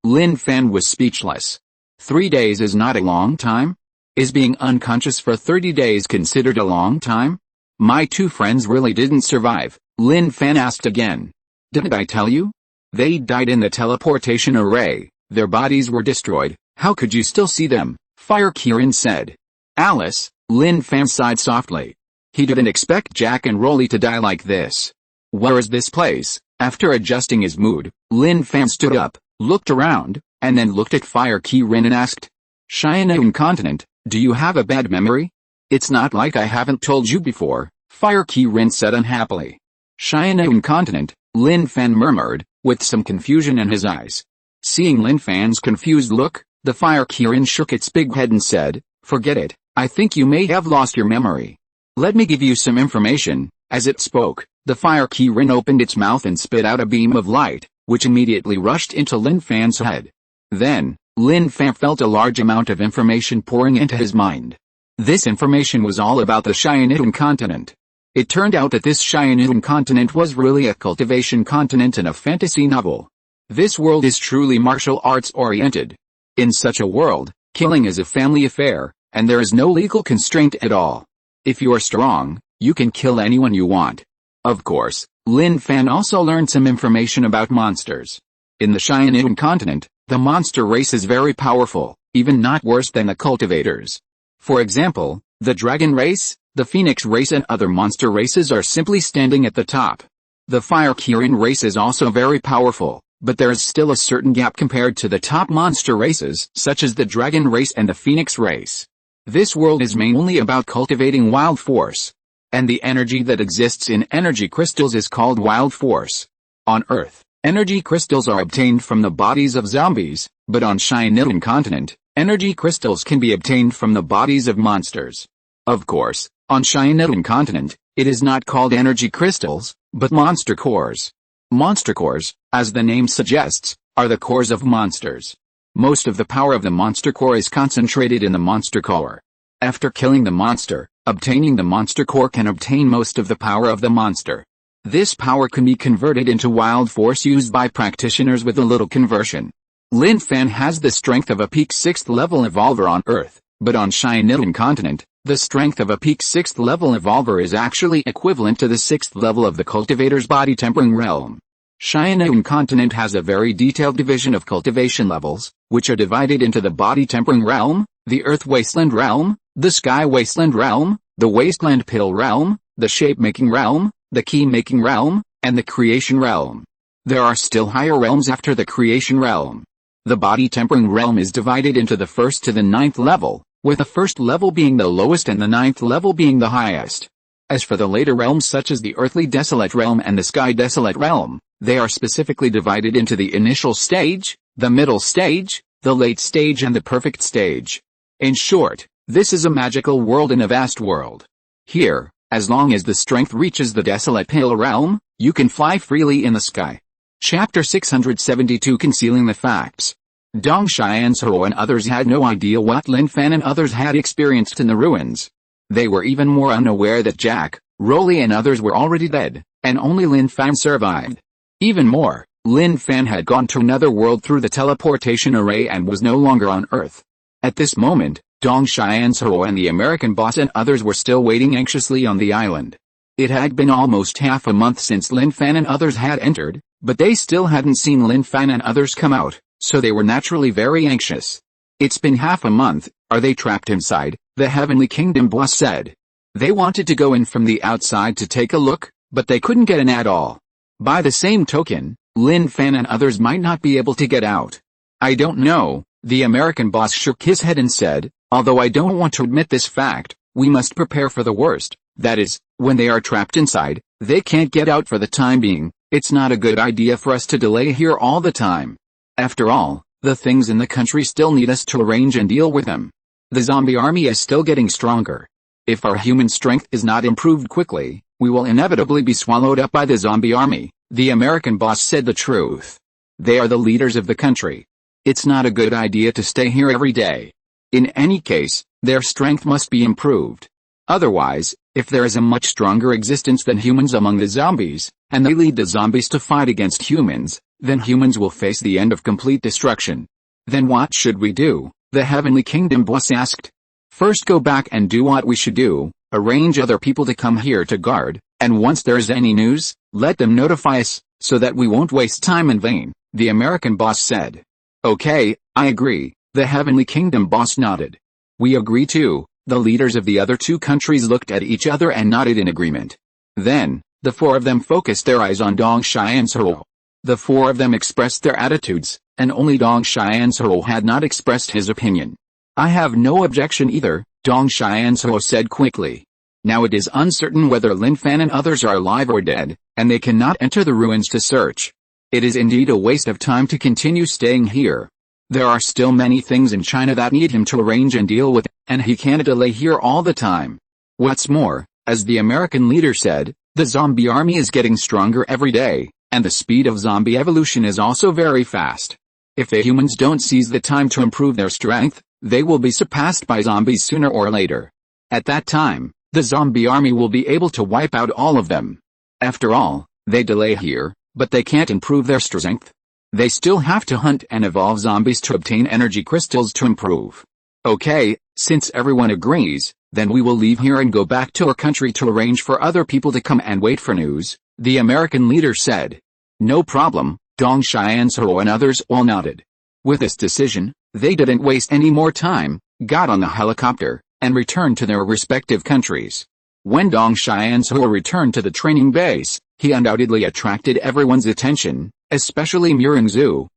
Lin Fan was speechless. 3 days is not a long time? Is being unconscious for 30 days considered a long time? My two friends really didn't survive, Lin Fan asked again. Didn't I tell you? They died in the teleportation array, their bodies were destroyed, how could you still see them? Fire Kirin said. Alice, Lin Fan sighed softly. He didn't expect Jack and Rolly to die like this. Where is this place? After adjusting his mood, Lin Fan stood up, looked around, and then looked at Fire Kirin and asked. Cheyenne continent, do you have a bad memory? It's not like I haven't told you before, Fire Kirin said unhappily. Cheyenne continent, Lin Fan murmured, with some confusion in his eyes. Seeing Lin Fan's confused look, the Fire Kirin shook its big head and said, forget it, I think you may have lost your memory. Let me give you some information. As it spoke, the Fire Kirin opened its mouth and spit out a beam of light, which immediately rushed into Lin Fan's head. Then, Lin Fan felt a large amount of information pouring into his mind. This information was all about the Cheyenne continent. It turned out that this Cheyenne continent was really a cultivation continent in a fantasy novel. This world is truly martial arts oriented. In such a world, killing is a family affair, and there is no legal constraint at all. If you are strong, you can kill anyone you want. Of course, Lin Fan also learned some information about monsters. In the Cheyenne continent, the monster race is very powerful, even not worse than the cultivators. For example, the dragon race, the phoenix race and other monster races are simply standing at the top. The Fire Kirin race is also very powerful, but there is still a certain gap compared to the top monster races, such as the dragon race and the phoenix race. This world is mainly about cultivating wild force. And the energy that exists in energy crystals is called wild force. On Earth, energy crystals are obtained from the bodies of zombies, but on Cheyenne continent, energy crystals can be obtained from the bodies of monsters. Of course, on Cheyenne continent, it is not called energy crystals, but monster cores. Monster cores, as the name suggests, are the cores of monsters. Most of the power of the monster core is concentrated in the monster core. After killing the monster, obtaining the monster core can obtain most of the power of the monster. This power can be converted into wild force used by practitioners with a little conversion. Lin Fan has the strength of a peak 6th level evolver on Earth, but on Cheyenne continent, the strength of a peak 6th level evolver is actually equivalent to the 6th level of the cultivator's body tempering realm. Cheyenne continent has a very detailed division of cultivation levels, which are divided into the body tempering realm, the earth wasteland realm, the sky wasteland realm, the wasteland pill realm, the shape-making realm, the key-making realm, and the creation realm. There are still higher realms after the creation realm. The body tempering realm is divided into the 1st to the 9th level, with the 1st level being the lowest and the 9th level being the highest. As for the later realms such as the earthly desolate realm and the sky desolate realm, they are specifically divided into the initial stage, the middle stage, the late stage and the perfect stage. In short, this is a magical world in a vast world. Here, as long as the strength reaches the desolate pale realm, you can fly freely in the sky. Chapter 672 Concealing the Facts. Dong Xianzhou and others had no idea what Lin Fan and others had experienced in the ruins. They were even more unaware that Jack, Rolly and others were already dead, and only Lin Fan survived. Even more, Lin Fan had gone to another world through the teleportation array and was no longer on Earth. At this moment, Dong Xianzhou and the American boss and others were still waiting anxiously on the island. It had been almost half a month since Lin Fan and others had entered, but they still hadn't seen Lin Fan and others come out, so they were naturally very anxious. It's been half a month, are they trapped inside? The Heavenly Kingdom boss said. They wanted to go in from the outside to take a look, but they couldn't get in at all. By the same token, Lin Fan and others might not be able to get out. I don't know, the American boss shook his head and said, although I don't want to admit this fact, we must prepare for the worst, that is, when they are trapped inside, they can't get out for the time being, it's not a good idea for us to delay here all the time. After all, the things in the country still need us to arrange and deal with them. The zombie army is still getting stronger. If our human strength is not improved quickly, we will inevitably be swallowed up by the zombie army. The American boss said the truth. They are the leaders of the country. It's not a good idea to stay here every day. In any case, their strength must be improved. Otherwise, if there is a much stronger existence than humans among the zombies, and they lead the zombies to fight against humans, then humans will face the end of complete destruction. Then what should we do? The Heavenly Kingdom boss asked. First go back and do what we should do, arrange other people to come here to guard, and once there's any news, let them notify us, so that we won't waste time in vain, the American boss said. Okay, I agree, the Heavenly Kingdom boss nodded. We agree too. The leaders of the other two countries looked at each other and nodded in agreement. Then, the four of them focused their eyes on Dong Xianzhou. The four of them expressed their attitudes, and only Dong Xianzhou had not expressed his opinion. I have no objection either, Dong Xianzhou said quickly. Now it is uncertain whether Lin Fan and others are alive or dead, and they cannot enter the ruins to search. It is indeed a waste of time to continue staying here. There are still many things in China that need him to arrange and deal with, and he can't delay here all the time. What's more, as the American leader said, the zombie army is getting stronger every day, and the speed of zombie evolution is also very fast. If the humans don't seize the time to improve their strength, they will be surpassed by zombies sooner or later. At that time, the zombie army will be able to wipe out all of them. After all, they delay here, but they can't improve their strength. They still have to hunt and evolve zombies to obtain energy crystals to improve. Okay, since everyone agrees, then we will leave here and go back to our country to arrange for other people to come and wait for news, the American leader said. No problem, Dong Xianzhou and others all nodded. With this decision, they didn't waste any more time, got on the helicopter, and returned to their respective countries. When Dong Xianzhou returned to the training base, he undoubtedly attracted everyone's attention, especially Murenzhou,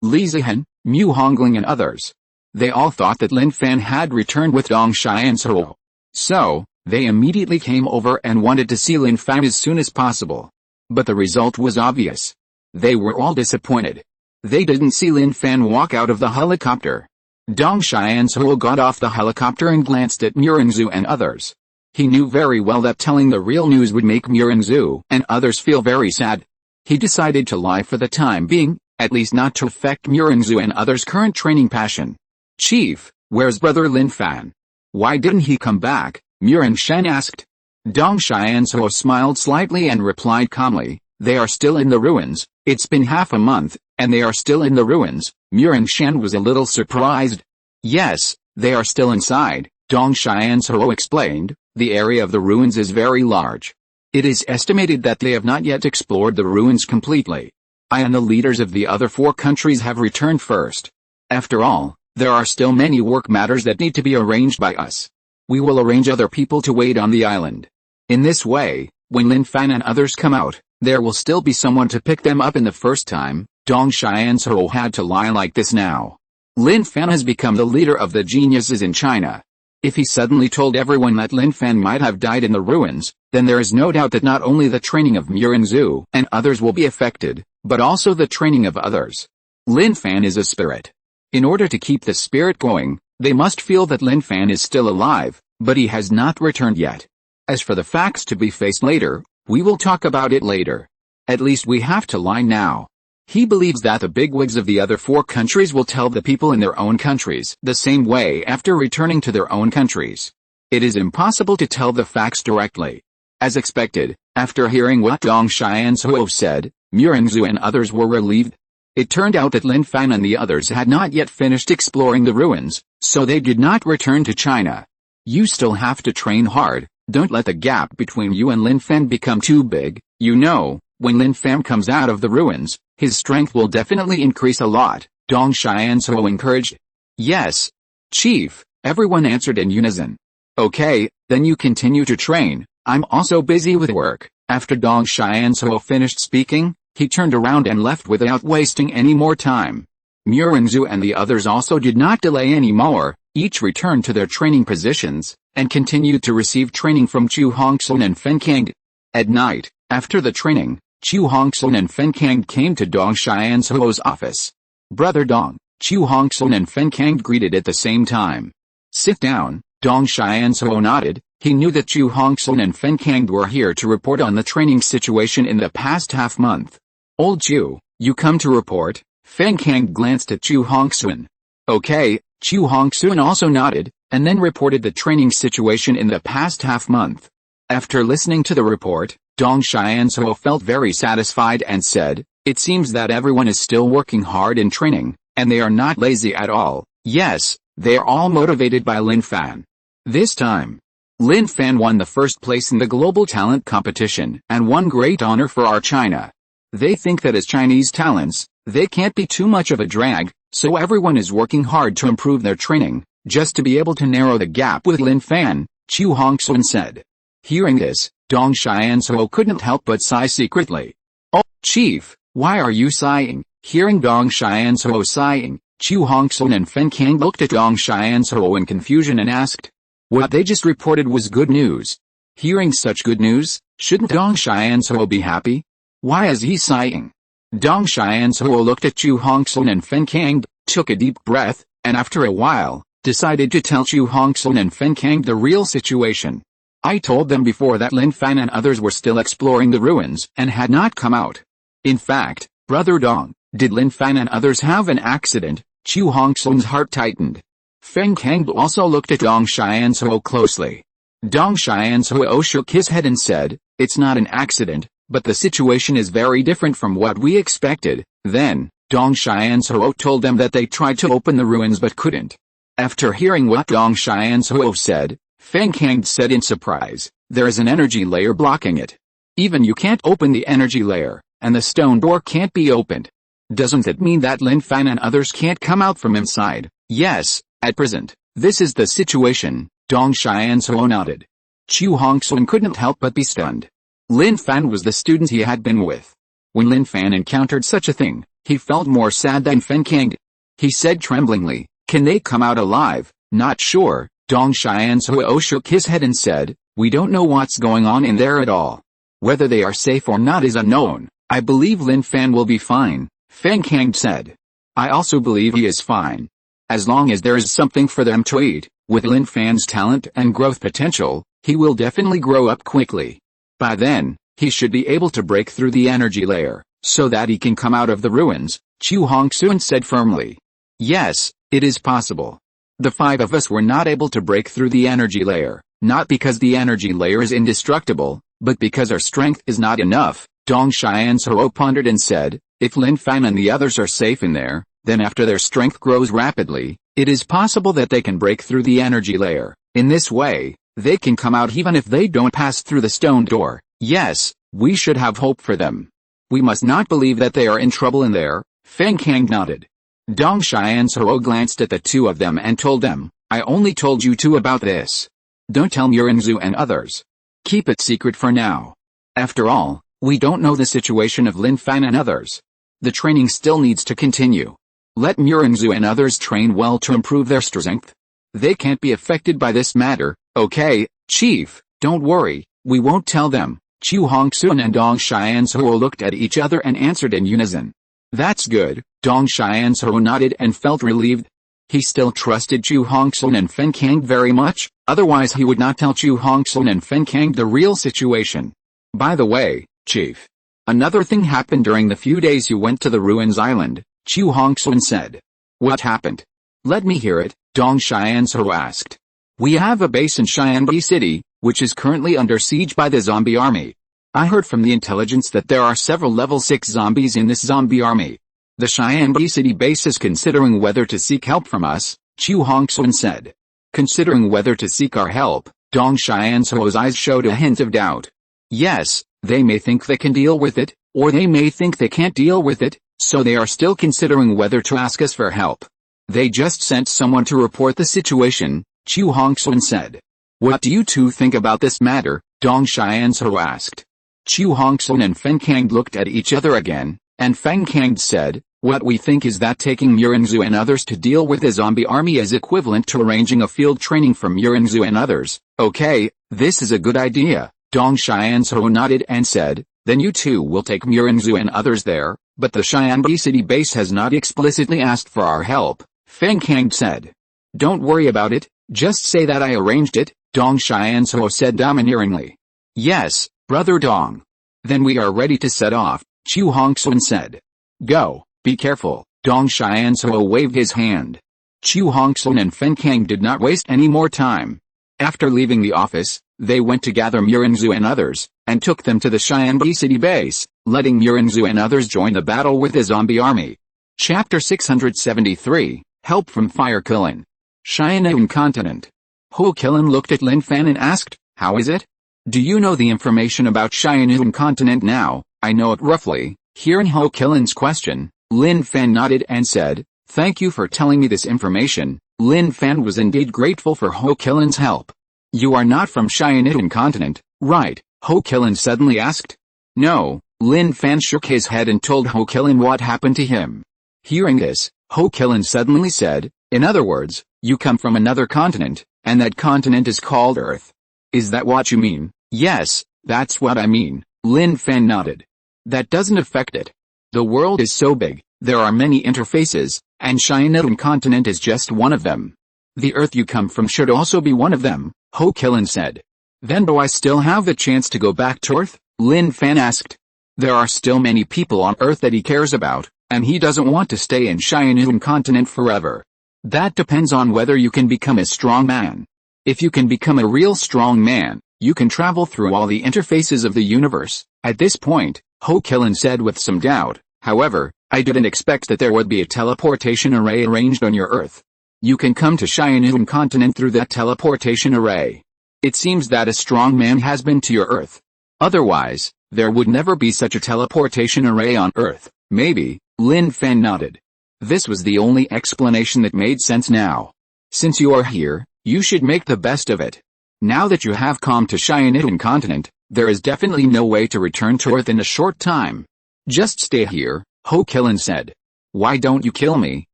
Li Zihan, Mu Hongling and others. They all thought that Lin Fan had returned with Dong Xianzhou. So, they immediately came over and wanted to see Lin Fan as soon as possible. But the result was obvious. They were all disappointed. They didn't see Lin Fan walk out of the helicopter. Dong Xianzhou got off the helicopter and glanced at Murenzhou and others. He knew very well that telling the real news would make Murenzhou and others feel very sad. He decided to lie for the time being, at least not to affect Murenzhou and others' current training passion. Chief, where's brother Lin Fan? Why didn't he come back? Murenzhou asked. Dong Xianzhou smiled slightly and replied calmly, they are still in the ruins, it's been half a month, and they are still in the ruins. Murenzhou was a little surprised. Yes, they are still inside, Dong Xianzhou explained, the area of the ruins is very large. It is estimated that they have not yet explored the ruins completely. I and the leaders of the other four countries have returned first. After all, there are still many work matters that need to be arranged by us. We will arrange other people to wait on the island. In this way, when Lin Fan and others come out, there will still be someone to pick them up in the first time. Dong Xianzhou had to lie like this now. Lin Fan has become the leader of the geniuses in China. If he suddenly told everyone that Lin Fan might have died in the ruins, then there is no doubt that not only the training of Murenzhou and others will be affected, but also the training of others. Lin Fan is a spirit. In order to keep the spirit going, they must feel that Lin Fan is still alive, but he has not returned yet. As for the facts to be faced later, we will talk about it later. At least we have to lie now. He believes that the bigwigs of the other four countries will tell the people in their own countries the same way after returning to their own countries. It is impossible to tell the facts directly. As expected, after hearing what Dong Xianzhou said, Murenzhou and others were relieved. It turned out that Lin Fan and the others had not yet finished exploring the ruins, so they did not return to China. You still have to train hard, don't let the gap between you and Lin Fan become too big, you know, when Lin Fan comes out of the ruins, his strength will definitely increase a lot, Dong Xianzhou encouraged. Yes, Chief, everyone answered in unison. Okay, then you continue to train, I'm also busy with work. After Dong Xianzhou finished speaking, he turned around and left without wasting any more time. Murenzhou and the others also did not delay any more, each returned to their training positions, and continued to receive training from Chu Hongsun and Fenkang. At night, after the training, Chu Hongsun and Fenkang came to Dong Xianzhou's office. Brother Dong, Chu Hongsun and Fenkang greeted at the same time. Sit down, Dong Xianzhou nodded. He knew that Chu Hongsun and Fenkang were here to report on the training situation in the past half month. Old Chu, you come to report? Fenkang glanced at Chu Hongsun. Okay, Chu Hongsun also nodded, and then reported the training situation in the past half month. After listening to the report, Dong Xianzhou felt very satisfied and said, it seems that everyone is still working hard in training, and they are not lazy at all. Yes, They are all motivated by Lin Fan. This time, Lin Fan won the first place in the global talent competition and won great honor for our China. They think that as Chinese talents, they can't be too much of a drag, so everyone is working hard to improve their training, just to be able to narrow the gap with Lin Fan, Chu Hongsun said. Hearing this, Dong Xianzhuo couldn't help but sigh secretly. Oh, Chief, why are you sighing? Hearing Dong Xianzhuo sighing, Chu Hongsun and Fen Kang looked at Dong Xianzhuo in confusion and asked. What they just reported was good news. Hearing such good news, shouldn't Dong Xianzhuo be happy? Why is he sighing? Dong Xianzhuo looked at Chu Hongsun and Fen Kang, took a deep breath, and after a while, decided to tell Chu Hongsun and Fen Kang the real situation. I told them before that Lin Fan and others were still exploring the ruins and had not come out. In fact, Brother Dong, did Lin Fan and others have an accident? Chu Hongsun's heart tightened. Fen Kang also looked at Dong Xianzhuo closely. Dong Xianzhuo shook his head and said, it's not an accident, but the situation is very different from what we expected. Then, Dong Xianzhuo told them that they tried to open the ruins but couldn't. After hearing what Dong Xianzhuo said, Fen Kang said in surprise, there is an energy layer blocking it. Even you can't open the energy layer, and the stone door can't be opened. Doesn't it mean that Lin Fan and others can't come out from inside? Yes, at present, this is the situation, Dong Xianzhuo nodded. Chu Hongsun couldn't help but be stunned. Lin Fan was the student he had been with. When Lin Fan encountered such a thing, he felt more sad than Fen Kang. He said tremblingly, can they come out alive? Not sure. Dong Xianzhuo shook his head and said, we don't know what's going on in there at all. Whether they are safe or not is unknown. I believe Lin Fan will be fine, Fen Kang said. I also believe he is fine. As long as there is something for them to eat, with Lin Fan's talent and growth potential, he will definitely grow up quickly. By then, he should be able to break through the energy layer, so that he can come out of the ruins, Chu Hongsun said firmly. Yes, it is possible. The five of us were not able to break through the energy layer, not because the energy layer is indestructible, but because our strength is not enough, Dong Xianzhuo pondered and said, if Lin Fan and the others are safe in there, then after their strength grows rapidly, it is possible that they can break through the energy layer. In this way, they can come out even if they don't pass through the stone door. Yes, we should have hope for them. We must not believe that they are in trouble in there, Fen Kang nodded. Dong Xianzhuo glanced at the two of them and told them, I only told you two about this. Don't tell Murinzu and others. Keep it secret for now. After all, we don't know the situation of Lin Fan and others. The training still needs to continue. Let Murinzu and others train well to improve their strength. They can't be affected by this matter. Okay, Chief, don't worry, we won't tell them. Chu Hongsun and Dong Xianzhuo looked at each other and answered in unison. That's good, Dong Xianzhuo nodded and felt relieved. He still trusted Chu Hongsun and Fen Kang very much, otherwise he would not tell Chu Hongsun and Fen Kang the real situation. By the way, Chief, another thing happened during the few days you went to the ruins island, Chu Hongsun said. What happened? Let me hear it, Dong Xianzhuo asked. We have a base in Xianbi City, which is currently under siege by the zombie army. I heard from the intelligence that there are several level 6 zombies in this zombie army. The Xianbi City base is considering whether to seek help from us, Chu Hongsun said. Considering whether to seek our help, Dong Xianzhuo's eyes showed a hint of doubt. Yes, they may think they can deal with it, or they may think they can't deal with it, so they are still considering whether to ask us for help. They just sent someone to report the situation, Chu Hongsun said. What do you two think about this matter? Dong Xianzhuo asked. Chu Hongsun and Fen Kang looked at each other again, and Fen Kang said, what we think is that taking Murinzu and others to deal with the zombie army is equivalent to arranging a field training for Murinzu and others. Okay, this is a good idea, Dong Xianzhuo nodded and said, then you two will take Murinzu and others there, but the Xianbi City base has not explicitly asked for our help, Fen Kang said. Don't worry about it, just say that I arranged it, Dong Xianzhuo said domineeringly. Yes, Brother Dong. Then we are ready to set off, Chu Hongsun said. Go, be careful, Dong Xianzhuo waved his hand. Chu Hongsun and Fen Kang did not waste any more time. After leaving the office, they went to gather Murinzu and others, and took them to the Xianbi City base, letting Murinzu and others join the battle with the zombie army. Chapter 673, Help from Fire Killing. Cheyenne continent. Ho Killen looked at Lin Fan and asked, how is it? Do you know the information about Cheyenne continent now? I know it roughly. Hearing Ho Killen's question, Lin Fan nodded and said, thank you for telling me this information. Lin Fan was indeed grateful for Ho Killen's help. You are not from Cheyenne continent, right? Ho Killen suddenly asked. No, Lin Fan shook his head and told Ho Killen what happened to him. Hearing this, Ho Killen suddenly said, in other words, you come from another continent, and that continent is called Earth. Is that what you mean? Yes, that's what I mean, Lin Fan nodded. That doesn't affect it. The world is so big, there are many interfaces, and Cheyenne continent is just one of them. The Earth you come from should also be one of them, Ho Killen said. Then do I still have the chance to go back to Earth? Lin Fan asked. There are still many people on Earth that he cares about, and he doesn't want to stay in Cheyenne continent forever. That depends on whether you can become a strong man. If you can become a real strong man, you can travel through all the interfaces of the universe. At this point, Ho Killen said with some doubt, however, I didn't expect that there would be a teleportation array arranged on your Earth. You can come to Cheyenne continent through that teleportation array. It seems that a strong man has been to your Earth. Otherwise, there would never be such a teleportation array on Earth. Maybe, Lin Fan nodded. This was the only explanation that made sense now. Since you are here, you should make the best of it. Now that you have come to Cheyenne continent, there is definitely no way to return to Earth in a short time. Just stay here, Ho Killen said. Why don't you kill me?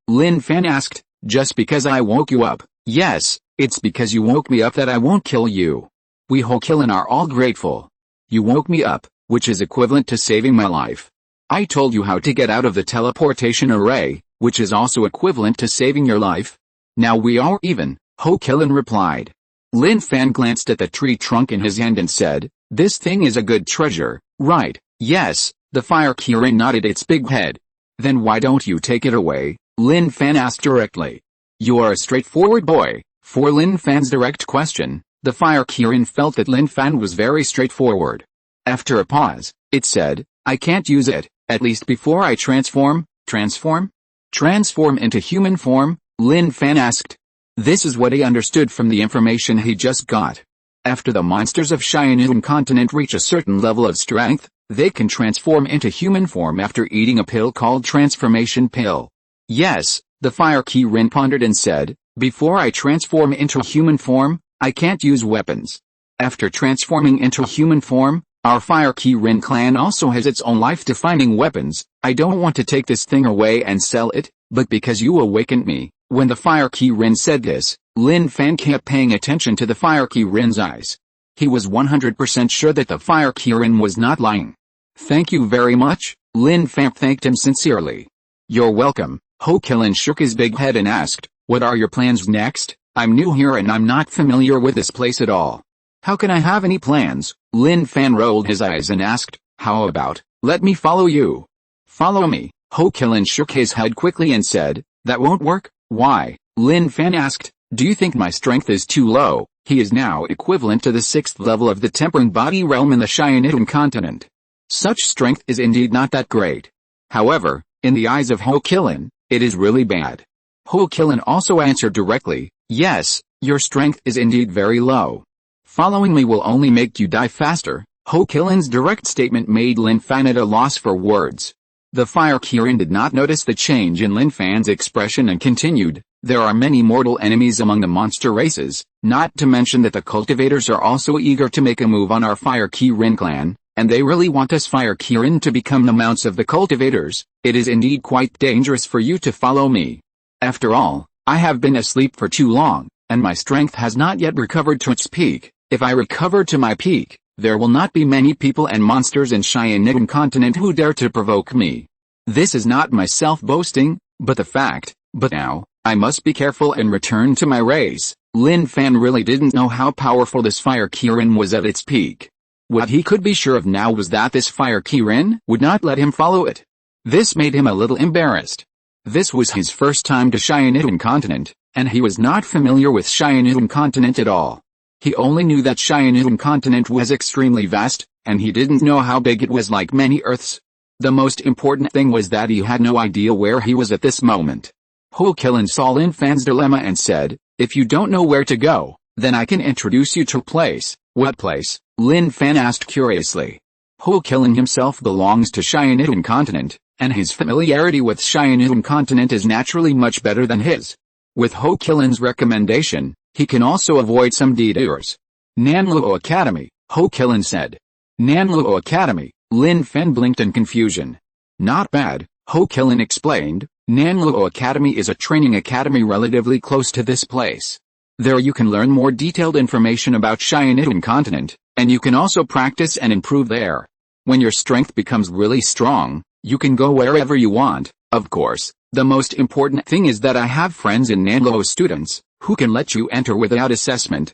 Lin Fan asked. Just because I woke you up? Yes, it's because you woke me up that I won't kill you. We Ho Killen are all grateful. You woke me up, which is equivalent to saving my life. I told you how to get out of the teleportation array, which is also equivalent to saving your life. Now we are even, Ho Killen replied. Lin Fan glanced at the tree trunk in his hand and said, this thing is a good treasure, right? Yes, the fire Kirin nodded its big head. Then why don't you take it away? Lin Fan asked directly. You are a straightforward boy. For Lin Fan's direct question, the fire Kirin felt that Lin Fan was very straightforward. After a pause, it said, I can't use it, at least before I transform. Transform into human form? Lin Fan asked. This is what he understood from the information he just got. After the monsters of Cheyenne continent reach a certain level of strength, they can transform into human form after eating a pill called transformation pill. Yes, the fire Kirin pondered and said, before I transform into human form, I can't use weapons. After transforming into human form, our fire Kirin clan also has its own life-defining weapons. I don't want to take this thing away and sell it, but because you awakened me. When the fire Kirin said this, Lin Fan kept paying attention to the fire Kirin's eyes. He was 100% sure that the fire Kirin was not lying. Thank you very much, Lin Fan thanked him sincerely. You're welcome. Ho Killen shook his big head and asked, what are your plans next? I'm new here and I'm not familiar with this place at all. How can I have any plans? Lin Fan rolled his eyes and asked, how about, let me follow you? Follow me? Ho Killen shook his head quickly and said, that won't work. Why? Lin Fan asked, do you think my strength is too low? He is now equivalent to the 6th level of the temperate body realm in the Cheyenne continent. Such strength is indeed not that great. However, in the eyes of Ho Killen, it is really bad. Ho Killen also answered directly, yes, your strength is indeed very low. Following me will only make you die faster. Ho Killen's direct statement made Lin Fan at a loss for words. The fire Kirin did not notice the change in Lin Fan's expression and continued, there are many mortal enemies among the monster races, not to mention that the cultivators are also eager to make a move on our fire Kirin clan, and they really want us fire Kirin to become the mounts of the cultivators. It is indeed quite dangerous for you to follow me. After all, I have been asleep for too long, and my strength has not yet recovered to its peak. If I recover to my peak, there will not be many people and monsters in Cheyenne continent who dare to provoke me. This is not my self-boasting, but the fact. But now, I must be careful and return to my race. Lin Fan really didn't know how powerful this fire Kirin was at its peak. What he could be sure of now was that this fire Kirin would not let him follow it. This made him a little embarrassed. This was his first time to Cheyenne continent, and he was not familiar with Cheyenne continent at all. He only knew that Cheyenne continent was extremely vast, and he didn't know how big it was like many Earths. The most important thing was that he had no idea where he was at this moment. Ho Killen saw Lin Fan's dilemma and said, If you don't know where to go, then I can introduce you to a place. What place? Lin Fan asked curiously. Ho Kilin himself belongs to Cyanidum continent, and his familiarity with Cyanidum continent is naturally much better than his. With Ho Kilin's recommendation, he can also avoid some detours. Nanluo Academy, Ho Kilin said. Nanluo Academy, Lin Fan blinked in confusion. Not bad, Ho Kilin explained. Nanluo Academy is a training academy relatively close to this place. There you can learn more detailed information about Cyanidum continent, and you can also practice and improve there. When your strength becomes really strong, you can go wherever you want. Of course, the most important thing is that I have friends in Nanluo students, who can let you enter without assessment.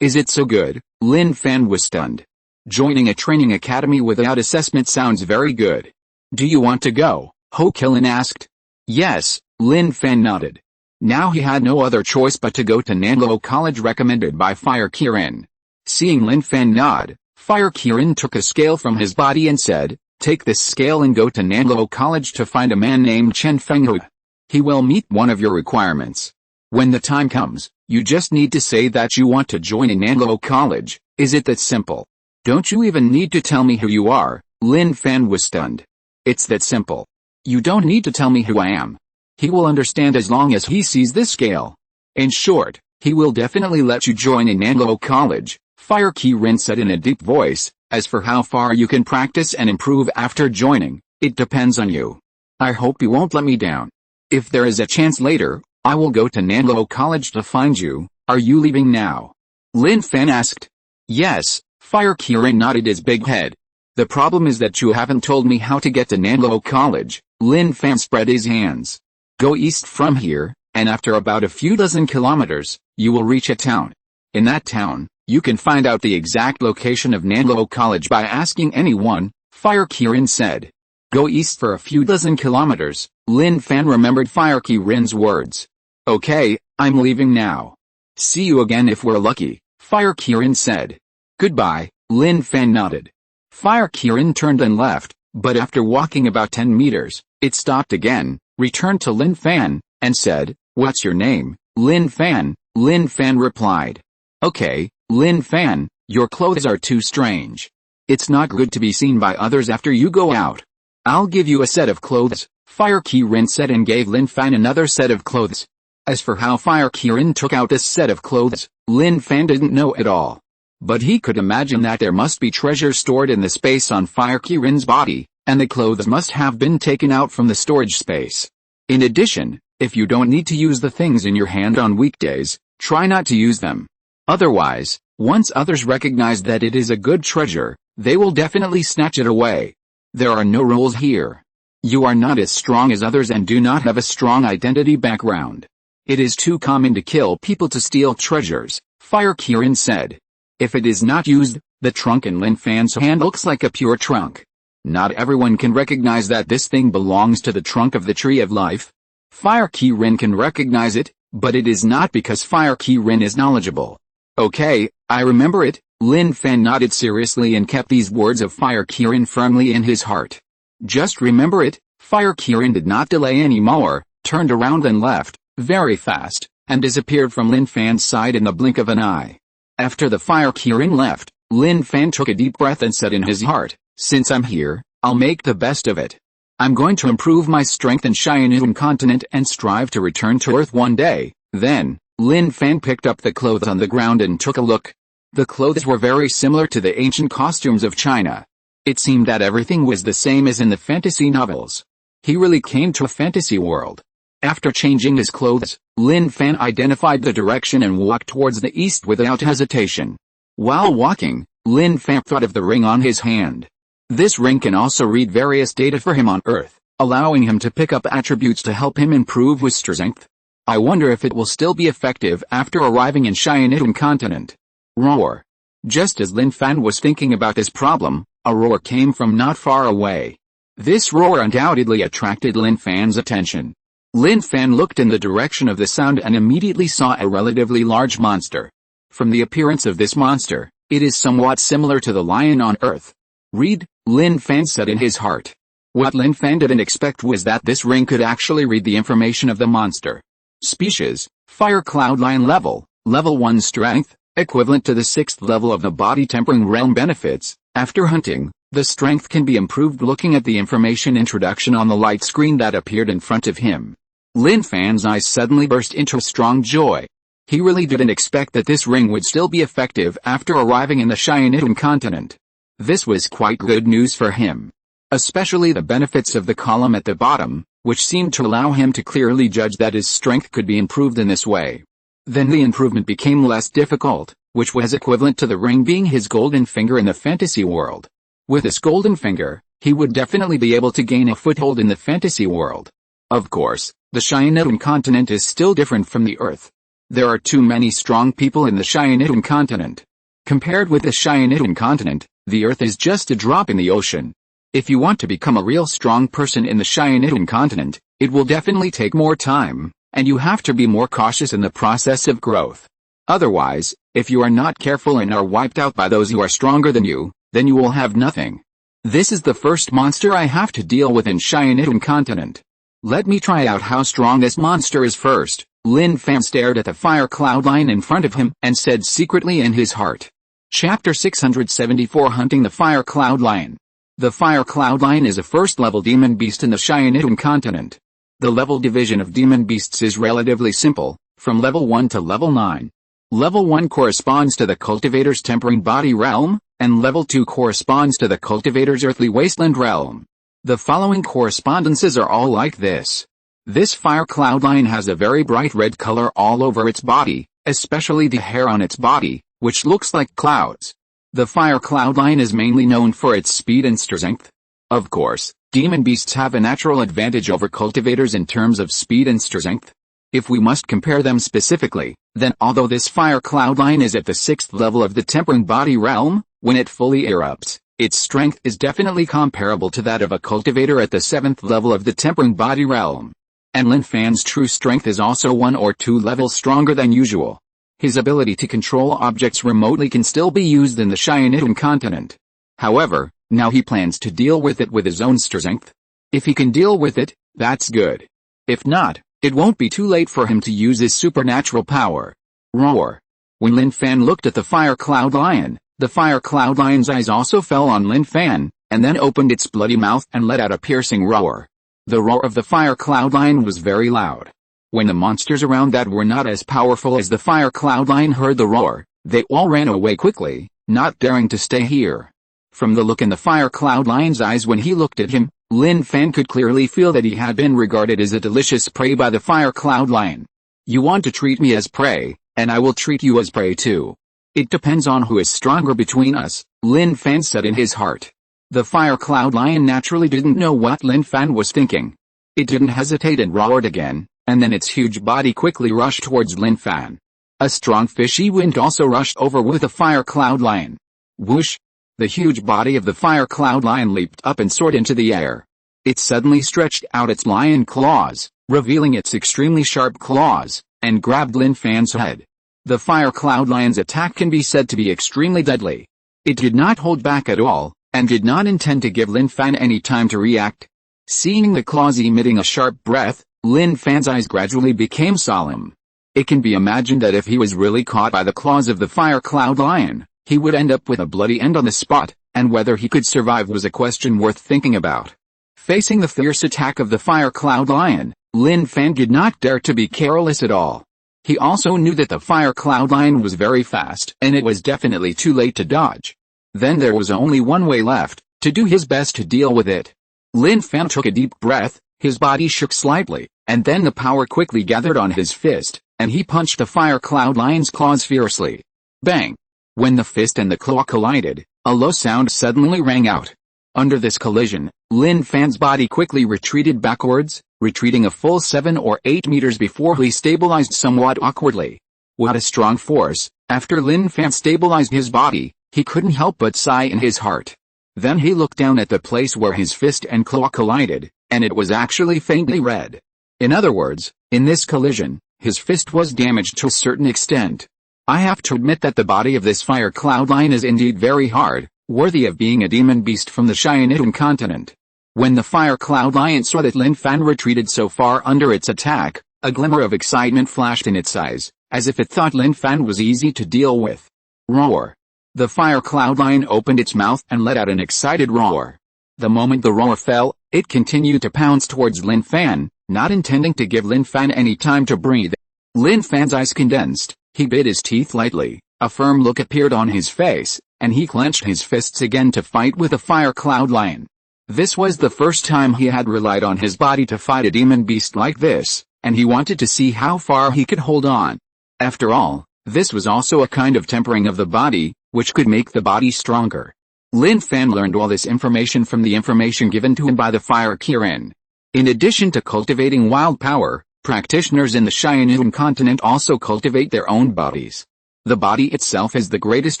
Is it so good? Lin Fan was stunned. Joining a training academy without assessment sounds very good. Do you want to go? Ho Kilin asked. Yes, Lin Fan nodded. Now he had no other choice but to go to Nanluo College recommended by Fire Kirin. Seeing Lin Fan nod, Fire Kirin took a scale from his body and said, take this scale and go to Nanluo College to find a man named Chen Fenghui. He will meet one of your requirements. When the time comes, you just need to say that you want to join a Nanluo College. Is it that simple? Don't you even need to tell me who you are? Lin Fan was stunned. It's that simple. You don't need to tell me who I am. He will understand as long as he sees this scale. In short, he will definitely let you join a Nanluo College, Fire Kirin said in a deep voice. As for how far you can practice and improve after joining, it depends on you. I hope you won't let me down. If there is a chance later, I will go to Nanluo College to find you. Are you leaving now? Lin Fan asked. Yes, Fire Kirin nodded his big head. The problem is that you haven't told me how to get to Nanluo College. Lin Fan spread his hands. Go east from here, and after about a few dozen kilometers, you will reach a town. In that town, you can find out the exact location of Nanluo College by asking anyone, Fire Kirin said. Go east for a few dozen kilometers. Lin Fan remembered Fire Kirin's words. Okay, I'm leaving now. See you again if we're lucky, Fire Kirin said. Goodbye, Lin Fan nodded. Fire Kirin turned and left, but after walking about 10 meters, it stopped again, returned to Lin Fan, and said, What's your name? Lin Fan. Lin Fan replied. Okay, Lin Fan, your clothes are too strange. It's not good to be seen by others after you go out. I'll give you a set of clothes, Fire Kirin said and gave Lin Fan another set of clothes. As for how Fire Kirin took out this set of clothes, Lin Fan didn't know at all. But he could imagine that there must be treasure stored in the space on Fire Kirin's body, and the clothes must have been taken out from the storage space. In addition, if you don't need to use the things in your hand on weekdays, try not to use them. Otherwise, once others recognize that it is a good treasure, they will definitely snatch it away. There are no rules here. You are not as strong as others and do not have a strong identity background. It is too common to kill people to steal treasures, Fire Kirin said. If it is not used, the trunk in Lin Fan's hand looks like a pure trunk. Not everyone can recognize that this thing belongs to the trunk of the tree of life. Fire Kirin can recognize it, but it is not because Fire Kirin is knowledgeable. Okay, I remember it. Lin Fan nodded seriously and kept these words of Fire Kirin firmly in his heart. Just remember it. Fire Kirin did not delay any more, turned around and left, very fast, and disappeared from Lin Fan's side in the blink of an eye. After the Fire Kirin left, Lin Fan took a deep breath and said in his heart, Since I'm here, I'll make the best of it. I'm going to improve my strength in Cyanidum continent and strive to return to Earth one day. Then, Lin Fan picked up the clothes on the ground and took a look. The clothes were very similar to the ancient costumes of China. It seemed that everything was the same as in the fantasy novels. He really came to a fantasy world. After changing his clothes, Lin Fan identified the direction and walked towards the east without hesitation. While walking, Lin Fan thought of the ring on his hand. This ring can also read various data for him on Earth, allowing him to pick up attributes to help him improve his strength. I wonder if it will still be effective after arriving in Cyanidum continent. Roar. Just as Lin Fan was thinking about this problem, a roar came from not far away. This roar undoubtedly attracted Lin Fan's attention. Lin Fan looked in the direction of the sound and immediately saw a relatively large monster. From the appearance of this monster, it is somewhat similar to the lion on Earth. Read, Lin Fan said in his heart. What Lin Fan didn't expect was that this ring could actually read the information of the monster. Species, Fire Cloud Lion Level 1 Strength, equivalent to the 6th level of the body tempering realm. Benefits: after hunting, the strength can be improved. Looking at the information introduction on the light screen that appeared in front of him, Lin Fan's eyes suddenly burst into strong joy. He really didn't expect that this ring would still be effective after arriving in the Cyanotan continent. This was quite good news for him. Especially the benefits of the column at the bottom, which seemed to allow him to clearly judge that his strength could be improved in this way. Then the improvement became less difficult, which was equivalent to the ring being his golden finger in the fantasy world. With this golden finger, he would definitely be able to gain a foothold in the fantasy world. Of course, the Cyanotan continent is still different from the Earth. There are too many strong people in the Cyanotan continent. Compared with the Cyanotan continent, the Earth is just a drop in the ocean. If you want to become a real strong person in the Cyanotan continent, it will definitely take more time, and you have to be more cautious in the process of growth. Otherwise, if you are not careful and are wiped out by those who are stronger than you, then you will have nothing. This is the first monster I have to deal with in Cyanotan continent. Let me try out how strong this monster is first. Lin Fan stared at the fire cloud line in front of him and said secretly in his heart. Chapter 674 Hunting the Fire Cloud Lion. The Fire Cloud Lion is a first-level demon beast in the Cyanotan continent. The level division of demon beasts is relatively simple, from level 1 to level 9. Level 1 corresponds to the cultivator's tempering body realm, and level 2 corresponds to the cultivator's earthly wasteland realm. The following correspondences are all like this. This Fire Cloud Lion has a very bright red color all over its body, especially the hair on its body, which looks like clouds. The Fire Cloud Lion is mainly known for its speed and strength. Of course, demon beasts have a natural advantage over cultivators in terms of speed and strength. If we must compare them specifically, then although this Fire Cloud Lion is at the 6th level of the tempering body realm, when it fully erupts, its strength is definitely comparable to that of a cultivator at the 7th level of the tempering body realm. And Lin Fan's true strength is also 1 or 2 levels stronger than usual. His ability to control objects remotely can still be used in the Cyanotan continent. However, now he plans to deal with it with his own strength. If he can deal with it, that's good. If not, it won't be too late for him to use his supernatural power. Roar. When Lin Fan looked at the Fire Cloud Lion, the Fire Cloud Lion's eyes also fell on Lin Fan, and then opened its bloody mouth and let out a piercing roar. The roar of the Fire Cloud Lion was very loud. When the monsters around that were not as powerful as the Fire Cloud Lion heard the roar, they all ran away quickly, not daring to stay here. From the look in the Fire Cloud Lion's eyes when he looked at him, Lin Fan could clearly feel that he had been regarded as a delicious prey by the Fire Cloud Lion. You want to treat me as prey, and I will treat you as prey too. It depends on who is stronger between us, Lin Fan said in his heart. The Fire Cloud Lion naturally didn't know what Lin Fan was thinking. It didn't hesitate and roared again, and then its huge body quickly rushed towards Lin Fan. A strong fishy wind also rushed over with the Fire Cloud Lion. Whoosh! The huge body of the Fire Cloud Lion leaped up and soared into the air. It suddenly stretched out its lion claws, revealing its extremely sharp claws, and grabbed Lin Fan's head. The Fire Cloud Lion's attack can be said to be extremely deadly. It did not hold back at all, and did not intend to give Lin Fan any time to react. Seeing the claws emitting a sharp breath, Lin Fan's eyes gradually became solemn. It can be imagined that if he was really caught by the claws of the Fire Cloud Lion, he would end up with a bloody end on the spot, and whether he could survive was a question worth thinking about. Facing the fierce attack of the Fire Cloud Lion, Lin Fan did not dare to be careless at all. He also knew that the Fire Cloud Lion was very fast, and it was definitely too late to dodge. Then there was only one way left, to do his best to deal with it. Lin Fan took a deep breath, his body shook slightly, and then the power quickly gathered on his fist, and he punched the Fire Cloud Lion's claws fiercely. Bang! When the fist and the claw collided, a low sound suddenly rang out. Under this collision, Lin Fan's body quickly retreated backwards, retreating a full 7 or 8 meters before he stabilized somewhat awkwardly. What a strong force! After Lin Fan stabilized his body, he couldn't help but sigh in his heart. Then he looked down at the place where his fist and claw collided, and it was actually faintly red. In other words, in this collision, his fist was damaged to a certain extent. I have to admit that the body of this Fire Cloud Lion is indeed very hard, worthy of being a demon beast from the Cyanotan continent. When the Fire Cloud Lion saw that Lin Fan retreated so far under its attack, A glimmer of excitement flashed in its eyes, as if it thought Lin Fan was easy to deal with. Roar. The fire cloud lion opened its mouth and let out an excited roar. The moment the roar fell, it continued to pounce towards Lin Fan, not intending to give Lin Fan any time to breathe. Lin Fan's eyes condensed, he bit his teeth lightly, a firm look appeared on his face, and he clenched his fists again to fight with the fire cloud lion. This was the first time he had relied on his body to fight a demon beast like this, and he wanted to see how far he could hold on. After all, this was also a kind of tempering of the body, which could make the body stronger. Lin Fan learned all this information from the information given to him by the Fire Kirin. In addition to cultivating wild power, practitioners in the Xianyun continent also cultivate their own bodies. The body itself is the greatest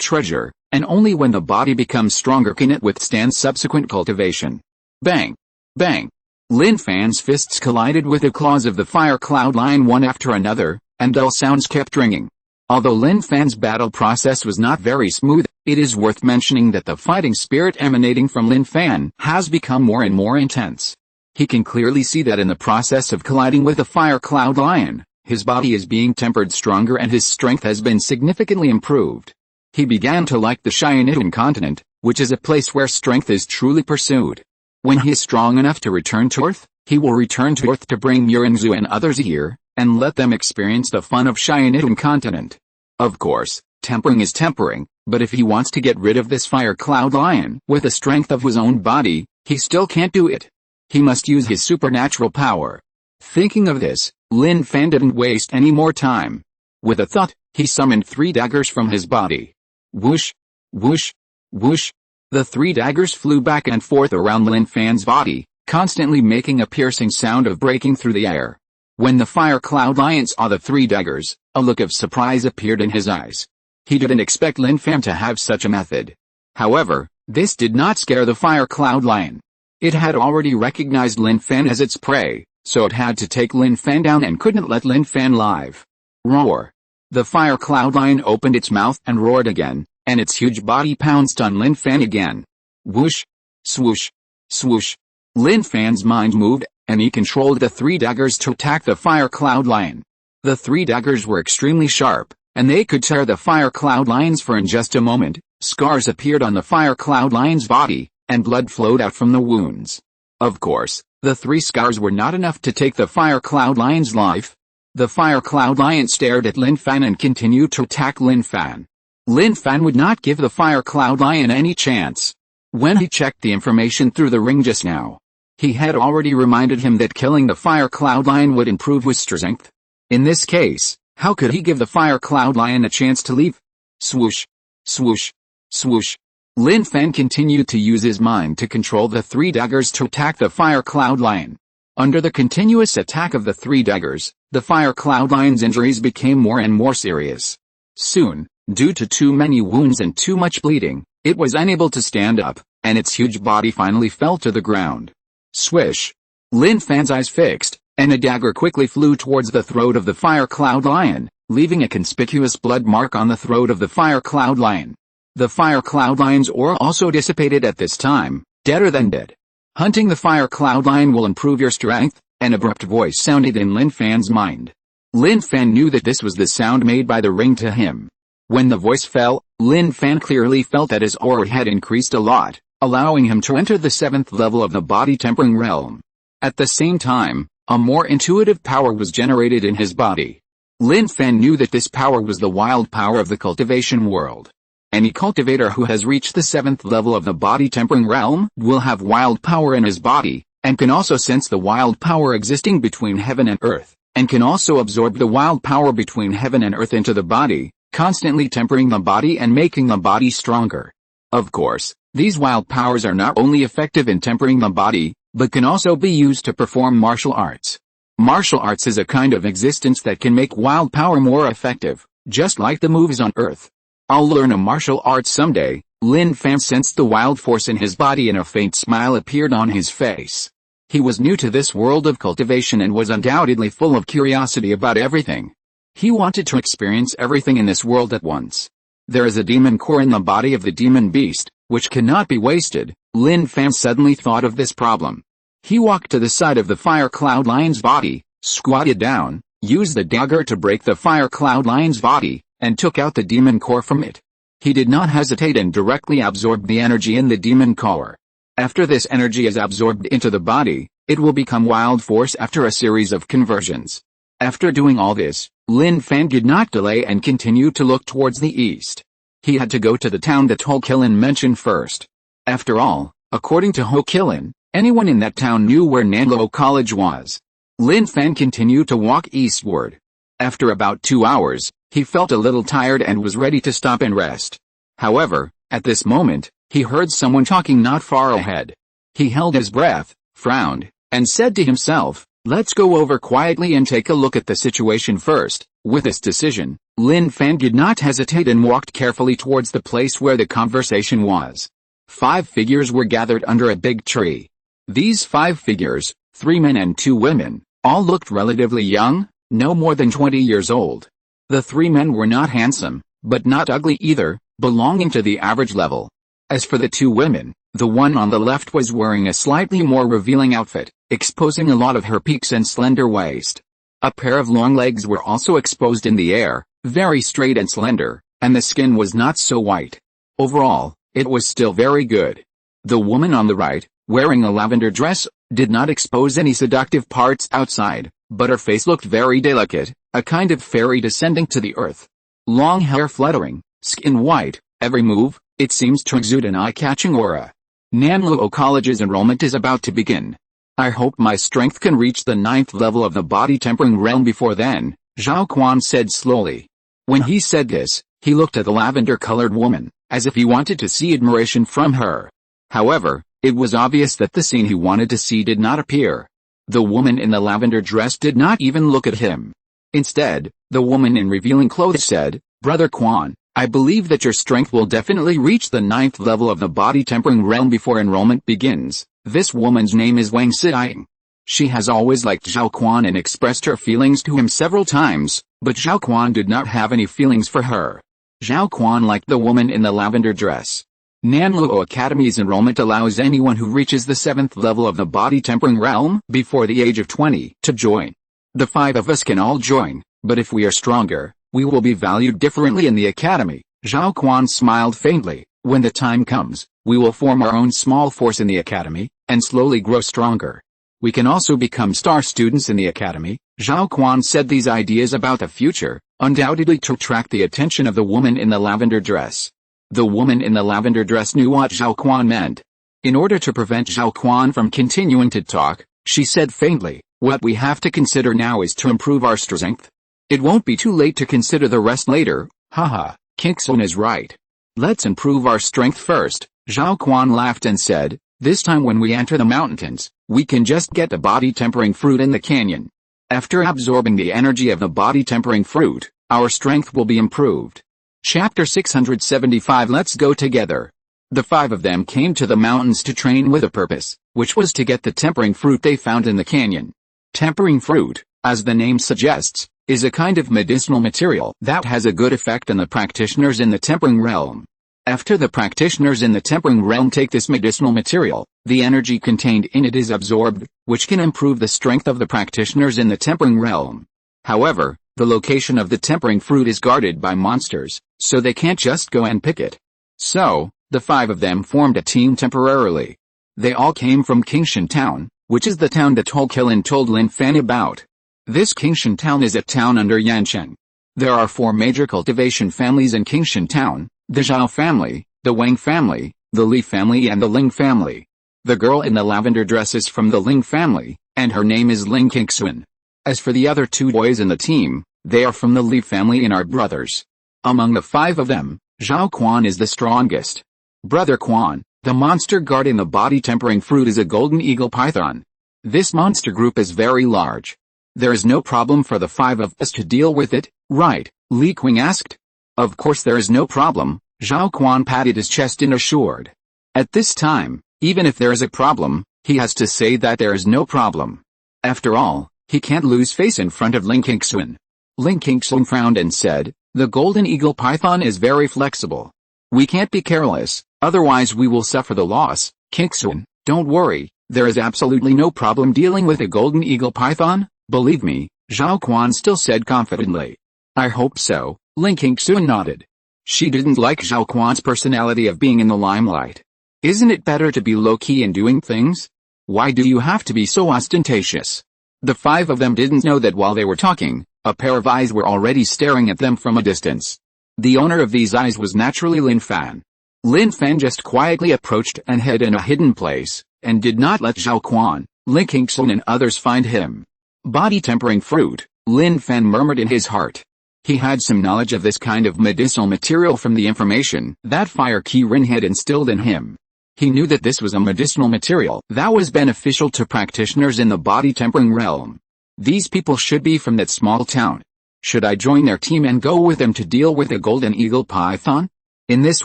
treasure, and only when the body becomes stronger can it withstand subsequent cultivation. Bang! Bang! Lin Fan's fists collided with the claws of the fire cloud lion one after another, and dull sounds kept ringing. Although Lin Fan's battle process was not very smooth, it is worth mentioning that the fighting spirit emanating from Lin Fan has become more and more intense. He can clearly see that in the process of colliding with the fire cloud lion, his body is being tempered stronger and his strength has been significantly improved. He began to like the Xianyun continent, which is a place where strength is truly pursued. When he is strong enough to return to Earth, he will return to Earth to bring Murinzu and others here, and let them experience the fun of Xianyun continent. Of course, tempering is tempering, but if he wants to get rid of this fire cloud lion with the strength of his own body, he still can't do it. He must use his supernatural power. Thinking of this, Lin Fan didn't waste any more time. With a thought, he summoned 3 daggers from his body. Whoosh! Whoosh! Whoosh! The 3 daggers flew back and forth around Lin Fan's body, constantly making a piercing sound of breaking through the air. When the fire cloud lion saw the 3 daggers, a look of surprise appeared in his eyes. He didn't expect Lin Fan to have such a method. However, this did not scare the fire cloud lion. It had already recognized Lin Fan as its prey, so it had to take Lin Fan down and couldn't let Lin Fan live. Roar. The fire cloud lion opened its mouth and roared again, and its huge body pounced on Lin Fan again. Whoosh! Swoosh! Swoosh! Lin Fan's mind moved, and he controlled the 3 daggers to attack the fire cloud lion. The 3 daggers were extremely sharp, and they could tear the fire cloud lion's fur in just a moment. Scars appeared on the fire cloud lion's body, and blood flowed out from the wounds. Of course, the 3 scars were not enough to take the fire cloud lion's life. The fire cloud lion stared at Lin Fan and continued to attack Lin Fan. Lin Fan would not give the fire cloud lion any chance. When he checked the information through the ring just now, he had already reminded him that killing the fire cloud lion would improve his strength. In this case, how could he give the fire cloud lion a chance to leave? Swoosh! Swoosh! Swoosh! Lin Fan continued to use his mind to control the 3 daggers to attack the fire cloud lion. Under the continuous attack of the 3 daggers, the fire cloud lion's injuries became more and more serious. Soon, due to too many wounds and too much bleeding, it was unable to stand up, and its huge body finally fell to the ground. Swish! Lin Fan's eyes fixed, and a dagger quickly flew towards the throat of the fire cloud lion, leaving a conspicuous blood mark on the throat of the fire cloud lion. The fire cloud lion's aura also dissipated at this time, deader than dead. Hunting the fire cloud lion will improve your strength, an abrupt voice sounded in Lin Fan's mind. Lin Fan knew that this was the sound made by the ring to him. When the voice fell, Lin Fan clearly felt that his aura had increased a lot, allowing him to enter the 7th level of the body tempering realm. At the same time, a more intuitive power was generated in his body. Lin Fan knew that this power was the wild power of the cultivation world. Any cultivator who has reached the 7th level of the body tempering realm will have wild power in his body, and can also sense the wild power existing between heaven and earth, and can also absorb the wild power between heaven and earth into the body, constantly tempering the body and making the body stronger. Of course, these wild powers are not only effective in tempering the body, but can also be used to perform martial arts. Martial arts is a kind of existence that can make wild power more effective, just like the moves on earth. I'll learn a martial art someday. Lin Fan sensed the wild force in his body and a faint smile appeared on his face. He was new to this world of cultivation and was undoubtedly full of curiosity about everything. He wanted to experience everything in this world at once. There is a demon core in the body of the demon beast, which cannot be wasted. Lin Fan suddenly thought of this problem. He walked to the side of the fire cloud lion's body, squatted down, used the dagger to break the fire cloud lion's body, and took out the demon core from it. He did not hesitate and directly absorbed the energy in the demon core. After this energy is absorbed into the body, it will become wild force after a series of conversions. After doing all this, Lin Fan did not delay and continued to look towards the east. He had to go to the town that Ho Kilin mentioned first. After all, according to Ho Kilin, anyone in that town knew where Nanluo College was. Lin Fan continued to walk eastward. After about 2 hours, he felt a little tired and was ready to stop and rest. However, at this moment, he heard someone talking not far ahead. He held his breath, frowned, and said to himself, "Let's go over quietly and take a look at the situation first." With this decision, Lin Fan did not hesitate and walked carefully towards the place where the conversation was. 5 figures were gathered under a big tree. These 5 figures, 3 men and 2 women, all looked relatively young, no more than 20 years old. The 3 men were not handsome, but not ugly either, belonging to the average level. As for the 2 women, the one on the left was wearing a slightly more revealing outfit, exposing a lot of her peaks and slender waist. A pair of long legs were also exposed in the air, very straight and slender, and the skin was not so white. Overall, it was still very good. The woman on the right, wearing a lavender dress, did not expose any seductive parts outside, but her face looked very delicate, a kind of fairy descending to the earth. Long hair fluttering, skin white, every move, it seems to exude an eye-catching aura. Nanluo College's enrollment is about to begin. I hope my strength can reach the 9th level of the body-tempering realm before then, Zhao Quan said slowly. When he said this, he looked at the lavender-colored woman, as if he wanted to see admiration from her. However, it was obvious that the scene he wanted to see did not appear. The woman in the lavender dress did not even look at him. Instead, the woman in revealing clothes said, "Brother Quan, I believe that your strength will definitely reach the 9th level of the body-tempering realm before enrollment begins." This woman's name is Wang Xiang. She has always liked Zhao Quan and expressed her feelings to him several times, but Zhao Quan did not have any feelings for her. Zhao Quan liked the woman in the lavender dress. Nanluo Academy's enrollment allows anyone who reaches the 7th level of the body-tempering realm before the age of 20 to join. The 5 of us can all join, but if we are stronger, we will be valued differently in the academy. Zhao Quan smiled faintly. When the time comes, we will form our own small force in the academy, and slowly grow stronger. We can also become star students in the academy. Zhao Quan said these ideas about the future, undoubtedly to attract the attention of the woman in the lavender dress. The woman in the lavender dress knew what Zhao Quan meant. In order to prevent Zhao Quan from continuing to talk, she said faintly, "What we have to consider now is to improve our strength. It won't be too late to consider the rest later." Haha, Kingsun is right. Let's improve our strength first. Zhao Quan laughed and said, "This time when we enter the mountains, we can just get the body-tempering fruit in the canyon. After absorbing the energy of the body-tempering fruit, our strength will be improved." Chapter 675. Let's go together. The 5 of them came to the mountains to train with a purpose, which was to get the tempering fruit they found in the canyon. Tempering fruit, as the name suggests, is a kind of medicinal material that has a good effect on the practitioners in the tempering realm. After the practitioners in the tempering realm take this medicinal material, the energy contained in it is absorbed, which can improve the strength of the practitioners in the tempering realm. However, the location of the tempering fruit is guarded by monsters, so they can't just go and pick it. So, the 5 of them formed a team temporarily. They all came from Qingshan Town, which is the town that Ho Kilin told Lin Fan about. This Qingshan Town is a town under Yancheng. There are 4 major cultivation families in Qingshan Town: the Zhao family, the Wang family, the Li family and the Ling family. The girl in the lavender dress is from the Ling family, and her name is Ling Qingxun. As for the other 2 boys in the team, they are from the Li family and are brothers. Among the 5 of them, Zhao Quan is the strongest. Brother Quan, the monster guarding the body-tempering fruit, is a golden eagle python. This monster group is very large. There is no problem for the 5 of us to deal with it, right? Li Qing asked. Of course there is no problem, Zhao Quan patted his chest and assured. At this time, even if there is a problem, he has to say that there is no problem. After all, he can't lose face in front of Ling Qingxun. Ling Qingxun frowned and said, "The golden eagle python is very flexible. We can't be careless, otherwise we will suffer the loss." "Qingxun, don't worry, there is absolutely no problem dealing with a golden eagle python. Believe me," Zhao Quan still said confidently. I hope so, Lin Qingxun nodded. She didn't like Zhao Quan's personality of being in the limelight. Isn't it better to be low-key in doing things? Why do you have to be so ostentatious? The five of them didn't know that while they were talking, a pair of eyes were already staring at them from a distance. The owner of these eyes was naturally Lin Fan. Lin Fan just quietly approached and hid in a hidden place, and did not let Zhao Quan, Lin Qingxun and others find him. Body-tempering fruit, Lin Fan murmured in his heart. He had some knowledge of this kind of medicinal material from the information that Fire Qiren had instilled in him. He knew that this was a medicinal material that was beneficial to practitioners in the body-tempering realm. These people should be from that small town. Should I join their team and go with them to deal with the golden eagle python? In this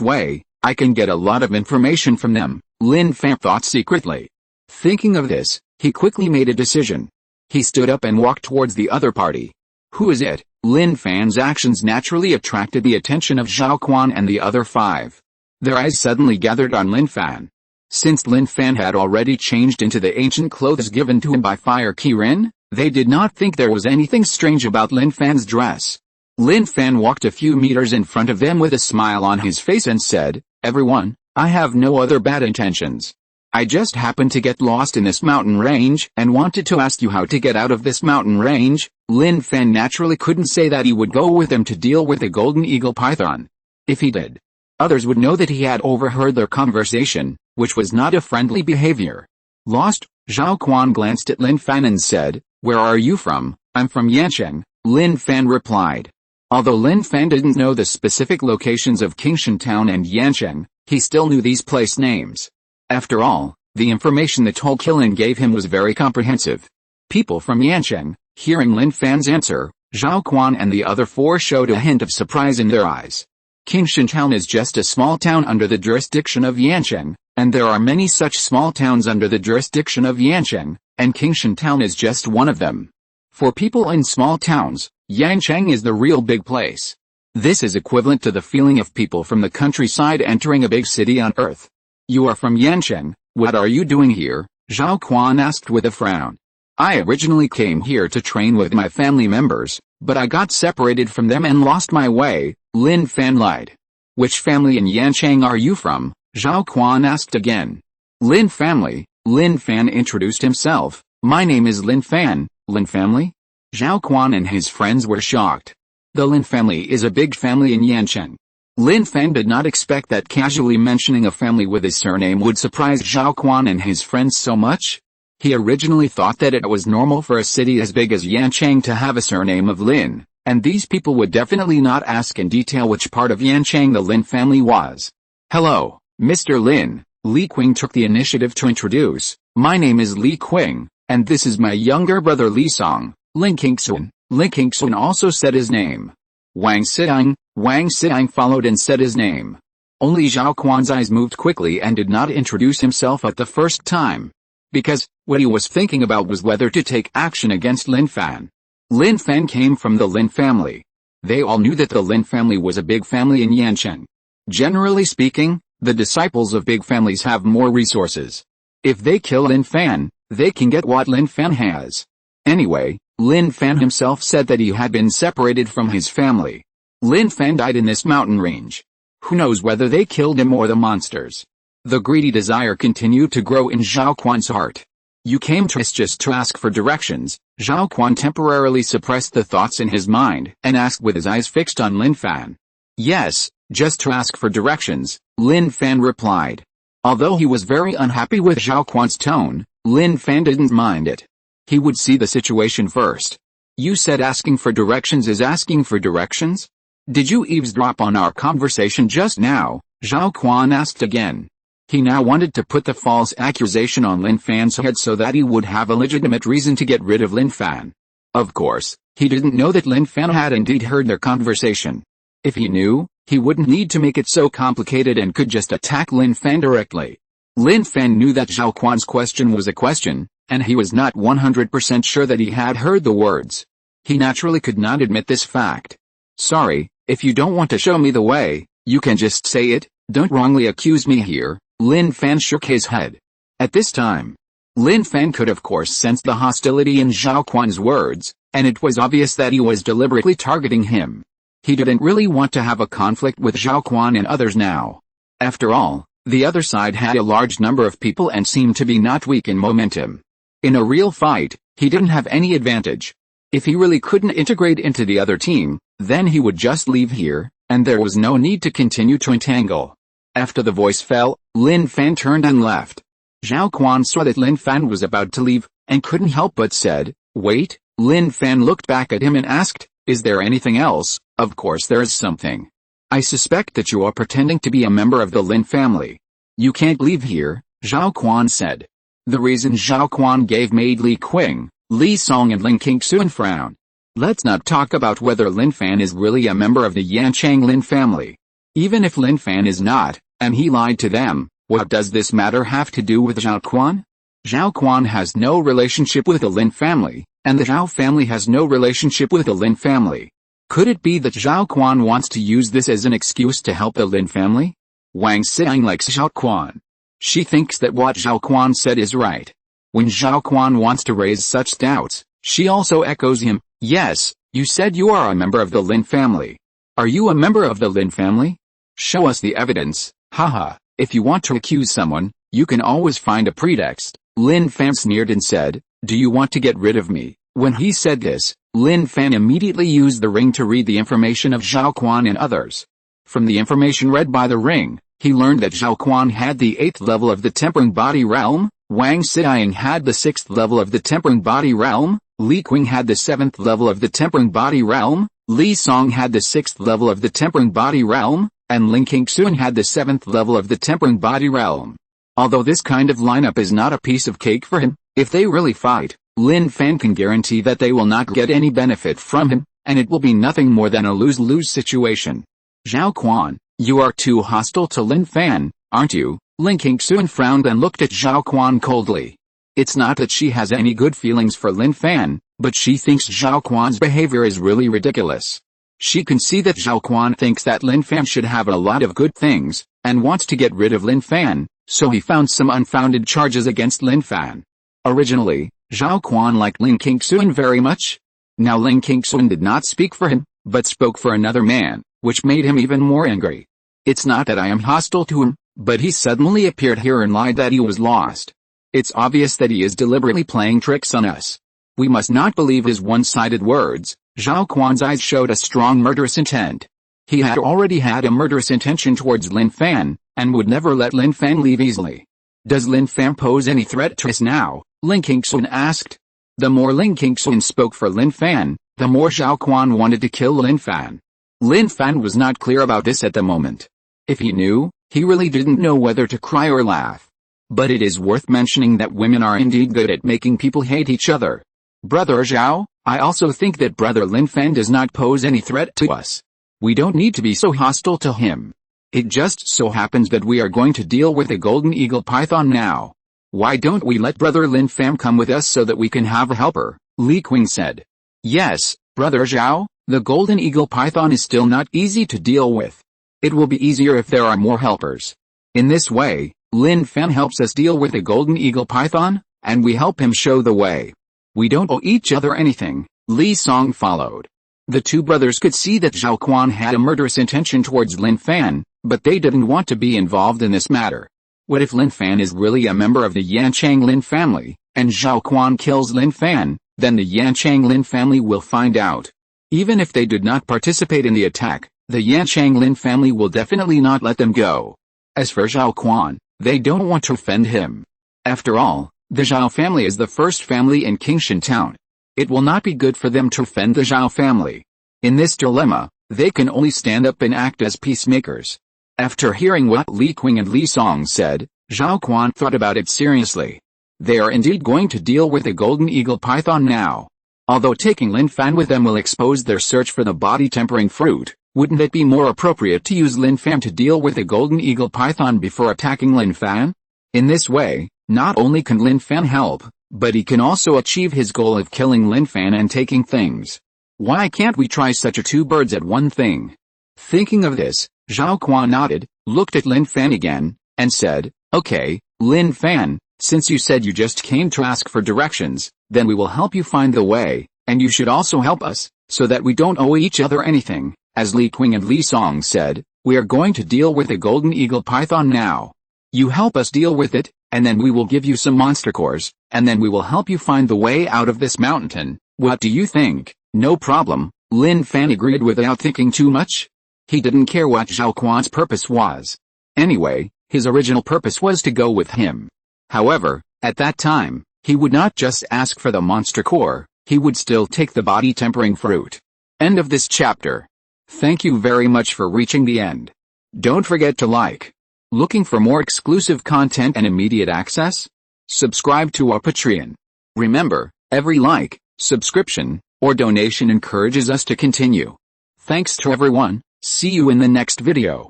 way, I can get a lot of information from them, Lin Fan thought secretly. Thinking of this, he quickly made a decision. He stood up and walked towards the other party. Who is it? Lin Fan's actions naturally attracted the attention of Zhao Quan and the other five. Their eyes suddenly gathered on Lin Fan. Since Lin Fan had already changed into the ancient clothes given to him by Fire Qiren, they did not think there was anything strange about Lin Fan's dress. Lin Fan walked a few meters in front of them with a smile on his face and said, Everyone, I have no other bad intentions. I just happened to get lost in this mountain range and wanted to ask you how to get out of this mountain range. Lin Fan naturally couldn't say that he would go with them to deal with the golden eagle python. If he did, others would know that he had overheard their conversation, which was not a friendly behavior. Lost, Zhao Quan glanced at Lin Fan and said, Where are you from? I'm from Yancheng, Lin Fan replied. Although Lin Fan didn't know the specific locations of Qingshan Town and Yancheng, he still knew these place names. After all, the information that Tol Qilin gave him was very comprehensive. People from Yancheng, hearing Lin Fan's answer, Zhao Quan and the other four showed a hint of surprise in their eyes. Qingshan Town is just a small town under the jurisdiction of Yancheng, and there are many such small towns under the jurisdiction of Yancheng, and Qingshan Town is just one of them. For people in small towns, Yancheng is the real big place. This is equivalent to the feeling of people from the countryside entering a big city on earth. You are from Yancheng, what are you doing here? Zhao Quan asked with a frown. I originally came here to train with my family members, but I got separated from them and lost my way, Lin Fan lied. Which family in Yancheng are you from? Zhao Quan asked again. Lin family, Lin Fan introduced himself. My name is Lin Fan. Lin family? Zhao Quan and his friends were shocked. The Lin family is a big family in Yancheng. Lin Fan did not expect that casually mentioning a family with his surname would surprise Zhao Quan and his friends so much. He originally thought that it was normal for a city as big as Yancheng to have a surname of Lin, and these people would definitely not ask in detail which part of Yancheng the Lin family was. Hello, Mr. Lin, Li Qing took the initiative to introduce. My name is Li Qing, and this is my younger brother Li Song, Lin Qingxun. Lin Qingxun also said his name. Wang Xiang followed and said his name. Only Zhao Quan's eyes moved quickly and did not introduce himself at the first time. Because, what he was thinking about was whether to take action against Lin Fan. Lin Fan came from the Lin family. They all knew that the Lin family was a big family in Yancheng. Generally speaking, the disciples of big families have more resources. If they kill Lin Fan, they can get what Lin Fan has. Anyway, Lin Fan himself said that he had been separated from his family. Lin Fan died in this mountain range. Who knows whether they killed him or the monsters. The greedy desire continued to grow in Zhao Quan's heart. You came to us just to ask for directions. Zhao Quan temporarily suppressed the thoughts in his mind and asked with his eyes fixed on Lin Fan. Yes, just to ask for directions, Lin Fan replied. Although he was very unhappy with Zhao Quan's tone, Lin Fan didn't mind it. He would see the situation first. You said asking for directions is asking for directions? Did you eavesdrop on our conversation just now? Zhao Quan asked again. He now wanted to put the false accusation on Lin Fan's head so that he would have a legitimate reason to get rid of Lin Fan. Of course, he didn't know that Lin Fan had indeed heard their conversation. If he knew, he wouldn't need to make it so complicated and could just attack Lin Fan directly. Lin Fan knew that Zhao Quan's question was a question, and he was not 100% sure that he had heard the words. He naturally could not admit this fact. Sorry, if you don't want to show me the way, you can just say it, don't wrongly accuse me here. Lin Fan shook his head. At this time, Lin Fan could of course sense the hostility in Zhao Quan's words, and it was obvious that he was deliberately targeting him. He didn't really want to have a conflict with Zhao Quan and others now. After all, the other side had a large number of people and seemed to be not weak in momentum. In a real fight, he didn't have any advantage. If he really couldn't integrate into the other team, then he would just leave here, and there was no need to continue to entangle. After the voice fell, Lin Fan turned and left. Zhao Quan saw that Lin Fan was about to leave, and couldn't help but said, "Wait." Lin Fan looked back at him and asked, "Is there anything else?" "Of course there is something. I suspect that you are pretending to be a member of the Lin family. You can't leave here," Zhao Quan said. The reason Zhao Quan gave made Li Qing, Li Song and Ling Qingxuan frown. Let's not talk about whether Lin Fan is really a member of the Yanchang Lin family. Even if Lin Fan is not, and he lied to them, what does this matter have to do with Zhao Quan? Zhao Quan has no relationship with the Lin family, and the Zhao family has no relationship with the Lin family. Could it be that Zhao Quan wants to use this as an excuse to help the Lin family? Wang Xiang likes Zhao Quan. She thinks that what Zhao Quan said is right. When Zhao Quan wants to raise such doubts, she also echoes him. "Yes, you said you are a member of the Lin family. Are you a member of the Lin family? Show us the evidence." "Haha, if you want to accuse someone, you can always find a pretext." Lin Fan sneered and said, "Do you want to get rid of me?" When he said this, Lin Fan immediately used the ring to read the information of Zhao Quan and others. From the information read by the ring, he learned that Zhao Quan had the 8th level of the tempering body realm, Wang Xiang had the 6th level of the tempering body realm, Li Qing had the 7th level of the tempering body realm, Li Song had the 6th level of the tempering body realm, and Ling Qingxuan had the 7th level of the tempering body realm. Although this kind of lineup is not a piece of cake for him, if they really fight, Lin Fan can guarantee that they will not get any benefit from him, and it will be nothing more than a lose-lose situation. "Zhao Quan, you are too hostile to Lin Fan, aren't you?" Ling Qingxuan frowned and looked at Zhao Quan coldly. It's not that she has any good feelings for Lin Fan, but she thinks Zhao Quan's behavior is really ridiculous. She can see that Zhao Quan thinks that Lin Fan should have a lot of good things, and wants to get rid of Lin Fan, so he found some unfounded charges against Lin Fan. Originally, Zhao Quan liked Ling Qingxuan very much. Now Ling Qingxuan did not speak for him, but spoke for another man, which made him even more angry. "It's not that I am hostile to him, but he suddenly appeared here and lied that he was lost. It's obvious that he is deliberately playing tricks on us. We must not believe his one-sided words." Zhao Quan's eyes showed a strong murderous intent. He had already had a murderous intention towards Lin Fan, and would never let Lin Fan leave easily. "Does Lin Fan pose any threat to us now?" Ling Qingxuan asked. The more Ling Qingxuan spoke for Lin Fan, the more Zhao Quan wanted to kill Lin Fan. Lin Fan was not clear about this at the moment. If he knew, he really didn't know whether to cry or laugh. But it is worth mentioning that women are indeed good at making people hate each other. "Brother Zhao, I also think that Brother Lin Fan does not pose any threat to us. We don't need to be so hostile to him. It just so happens that we are going to deal with the Golden Eagle Python now. Why don't we let Brother Lin Fan come with us so that we can have a helper?" Li Qing said. "Yes, Brother Zhao, the Golden Eagle Python is still not easy to deal with. It will be easier if there are more helpers. In this way, Lin Fan helps us deal with the Golden Eagle Python, and we help him show the way. We don't owe each other anything." Li Song followed. The two brothers could see that Zhao Quan had a murderous intention towards Lin Fan, but they didn't want to be involved in this matter. What if Lin Fan is really a member of the Yanchang Lin family, and Zhao Quan kills Lin Fan? Then the Yanchang Lin family will find out. Even if they did not participate in the attack, the Yanchang Lin family will definitely not let them go. As for Zhao Quan, they don't want to offend him. After all, the Zhao family is the first family in Qingshan town. It will not be good for them to offend the Zhao family. In this dilemma, they can only stand up and act as peacemakers. After hearing what Li Qing and Li Song said, Zhao Quan thought about it seriously. They are indeed going to deal with the Golden Eagle Python now. Although taking Lin Fan with them will expose their search for the body-tempering fruit, wouldn't it be more appropriate to use Lin Fan to deal with the Golden Eagle Python before attacking Lin Fan? In this way, not only can Lin Fan help, but he can also achieve his goal of killing Lin Fan and taking things. Why can't we try such a two birds at one thing? Thinking of this, Zhao Quan nodded, looked at Lin Fan again, and said, "Okay, Lin Fan, since you said you just came to ask for directions, then we will help you find the way, And you should also help us, so that we don't owe each other anything. As Li Qing and Li Song said, we are going to deal with the golden eagle python now. You help us deal with it, and then we will give you some monster cores, and then we will help you find the way out of this mountain. What do you think? No problem, Lin Fan agreed without thinking too much. He didn't care what Zhao Quan's purpose was. Anyway, his original purpose was to go with him. However, at that time, he would not just ask for the monster core, he would still take the body tempering fruit. End of this chapter. Thank you very much for reaching the end. Don't forget to like. Looking for more exclusive content and immediate access? Subscribe to our Patreon. Remember, every like, subscription, or donation encourages us to continue. Thanks to everyone, see you in the next video.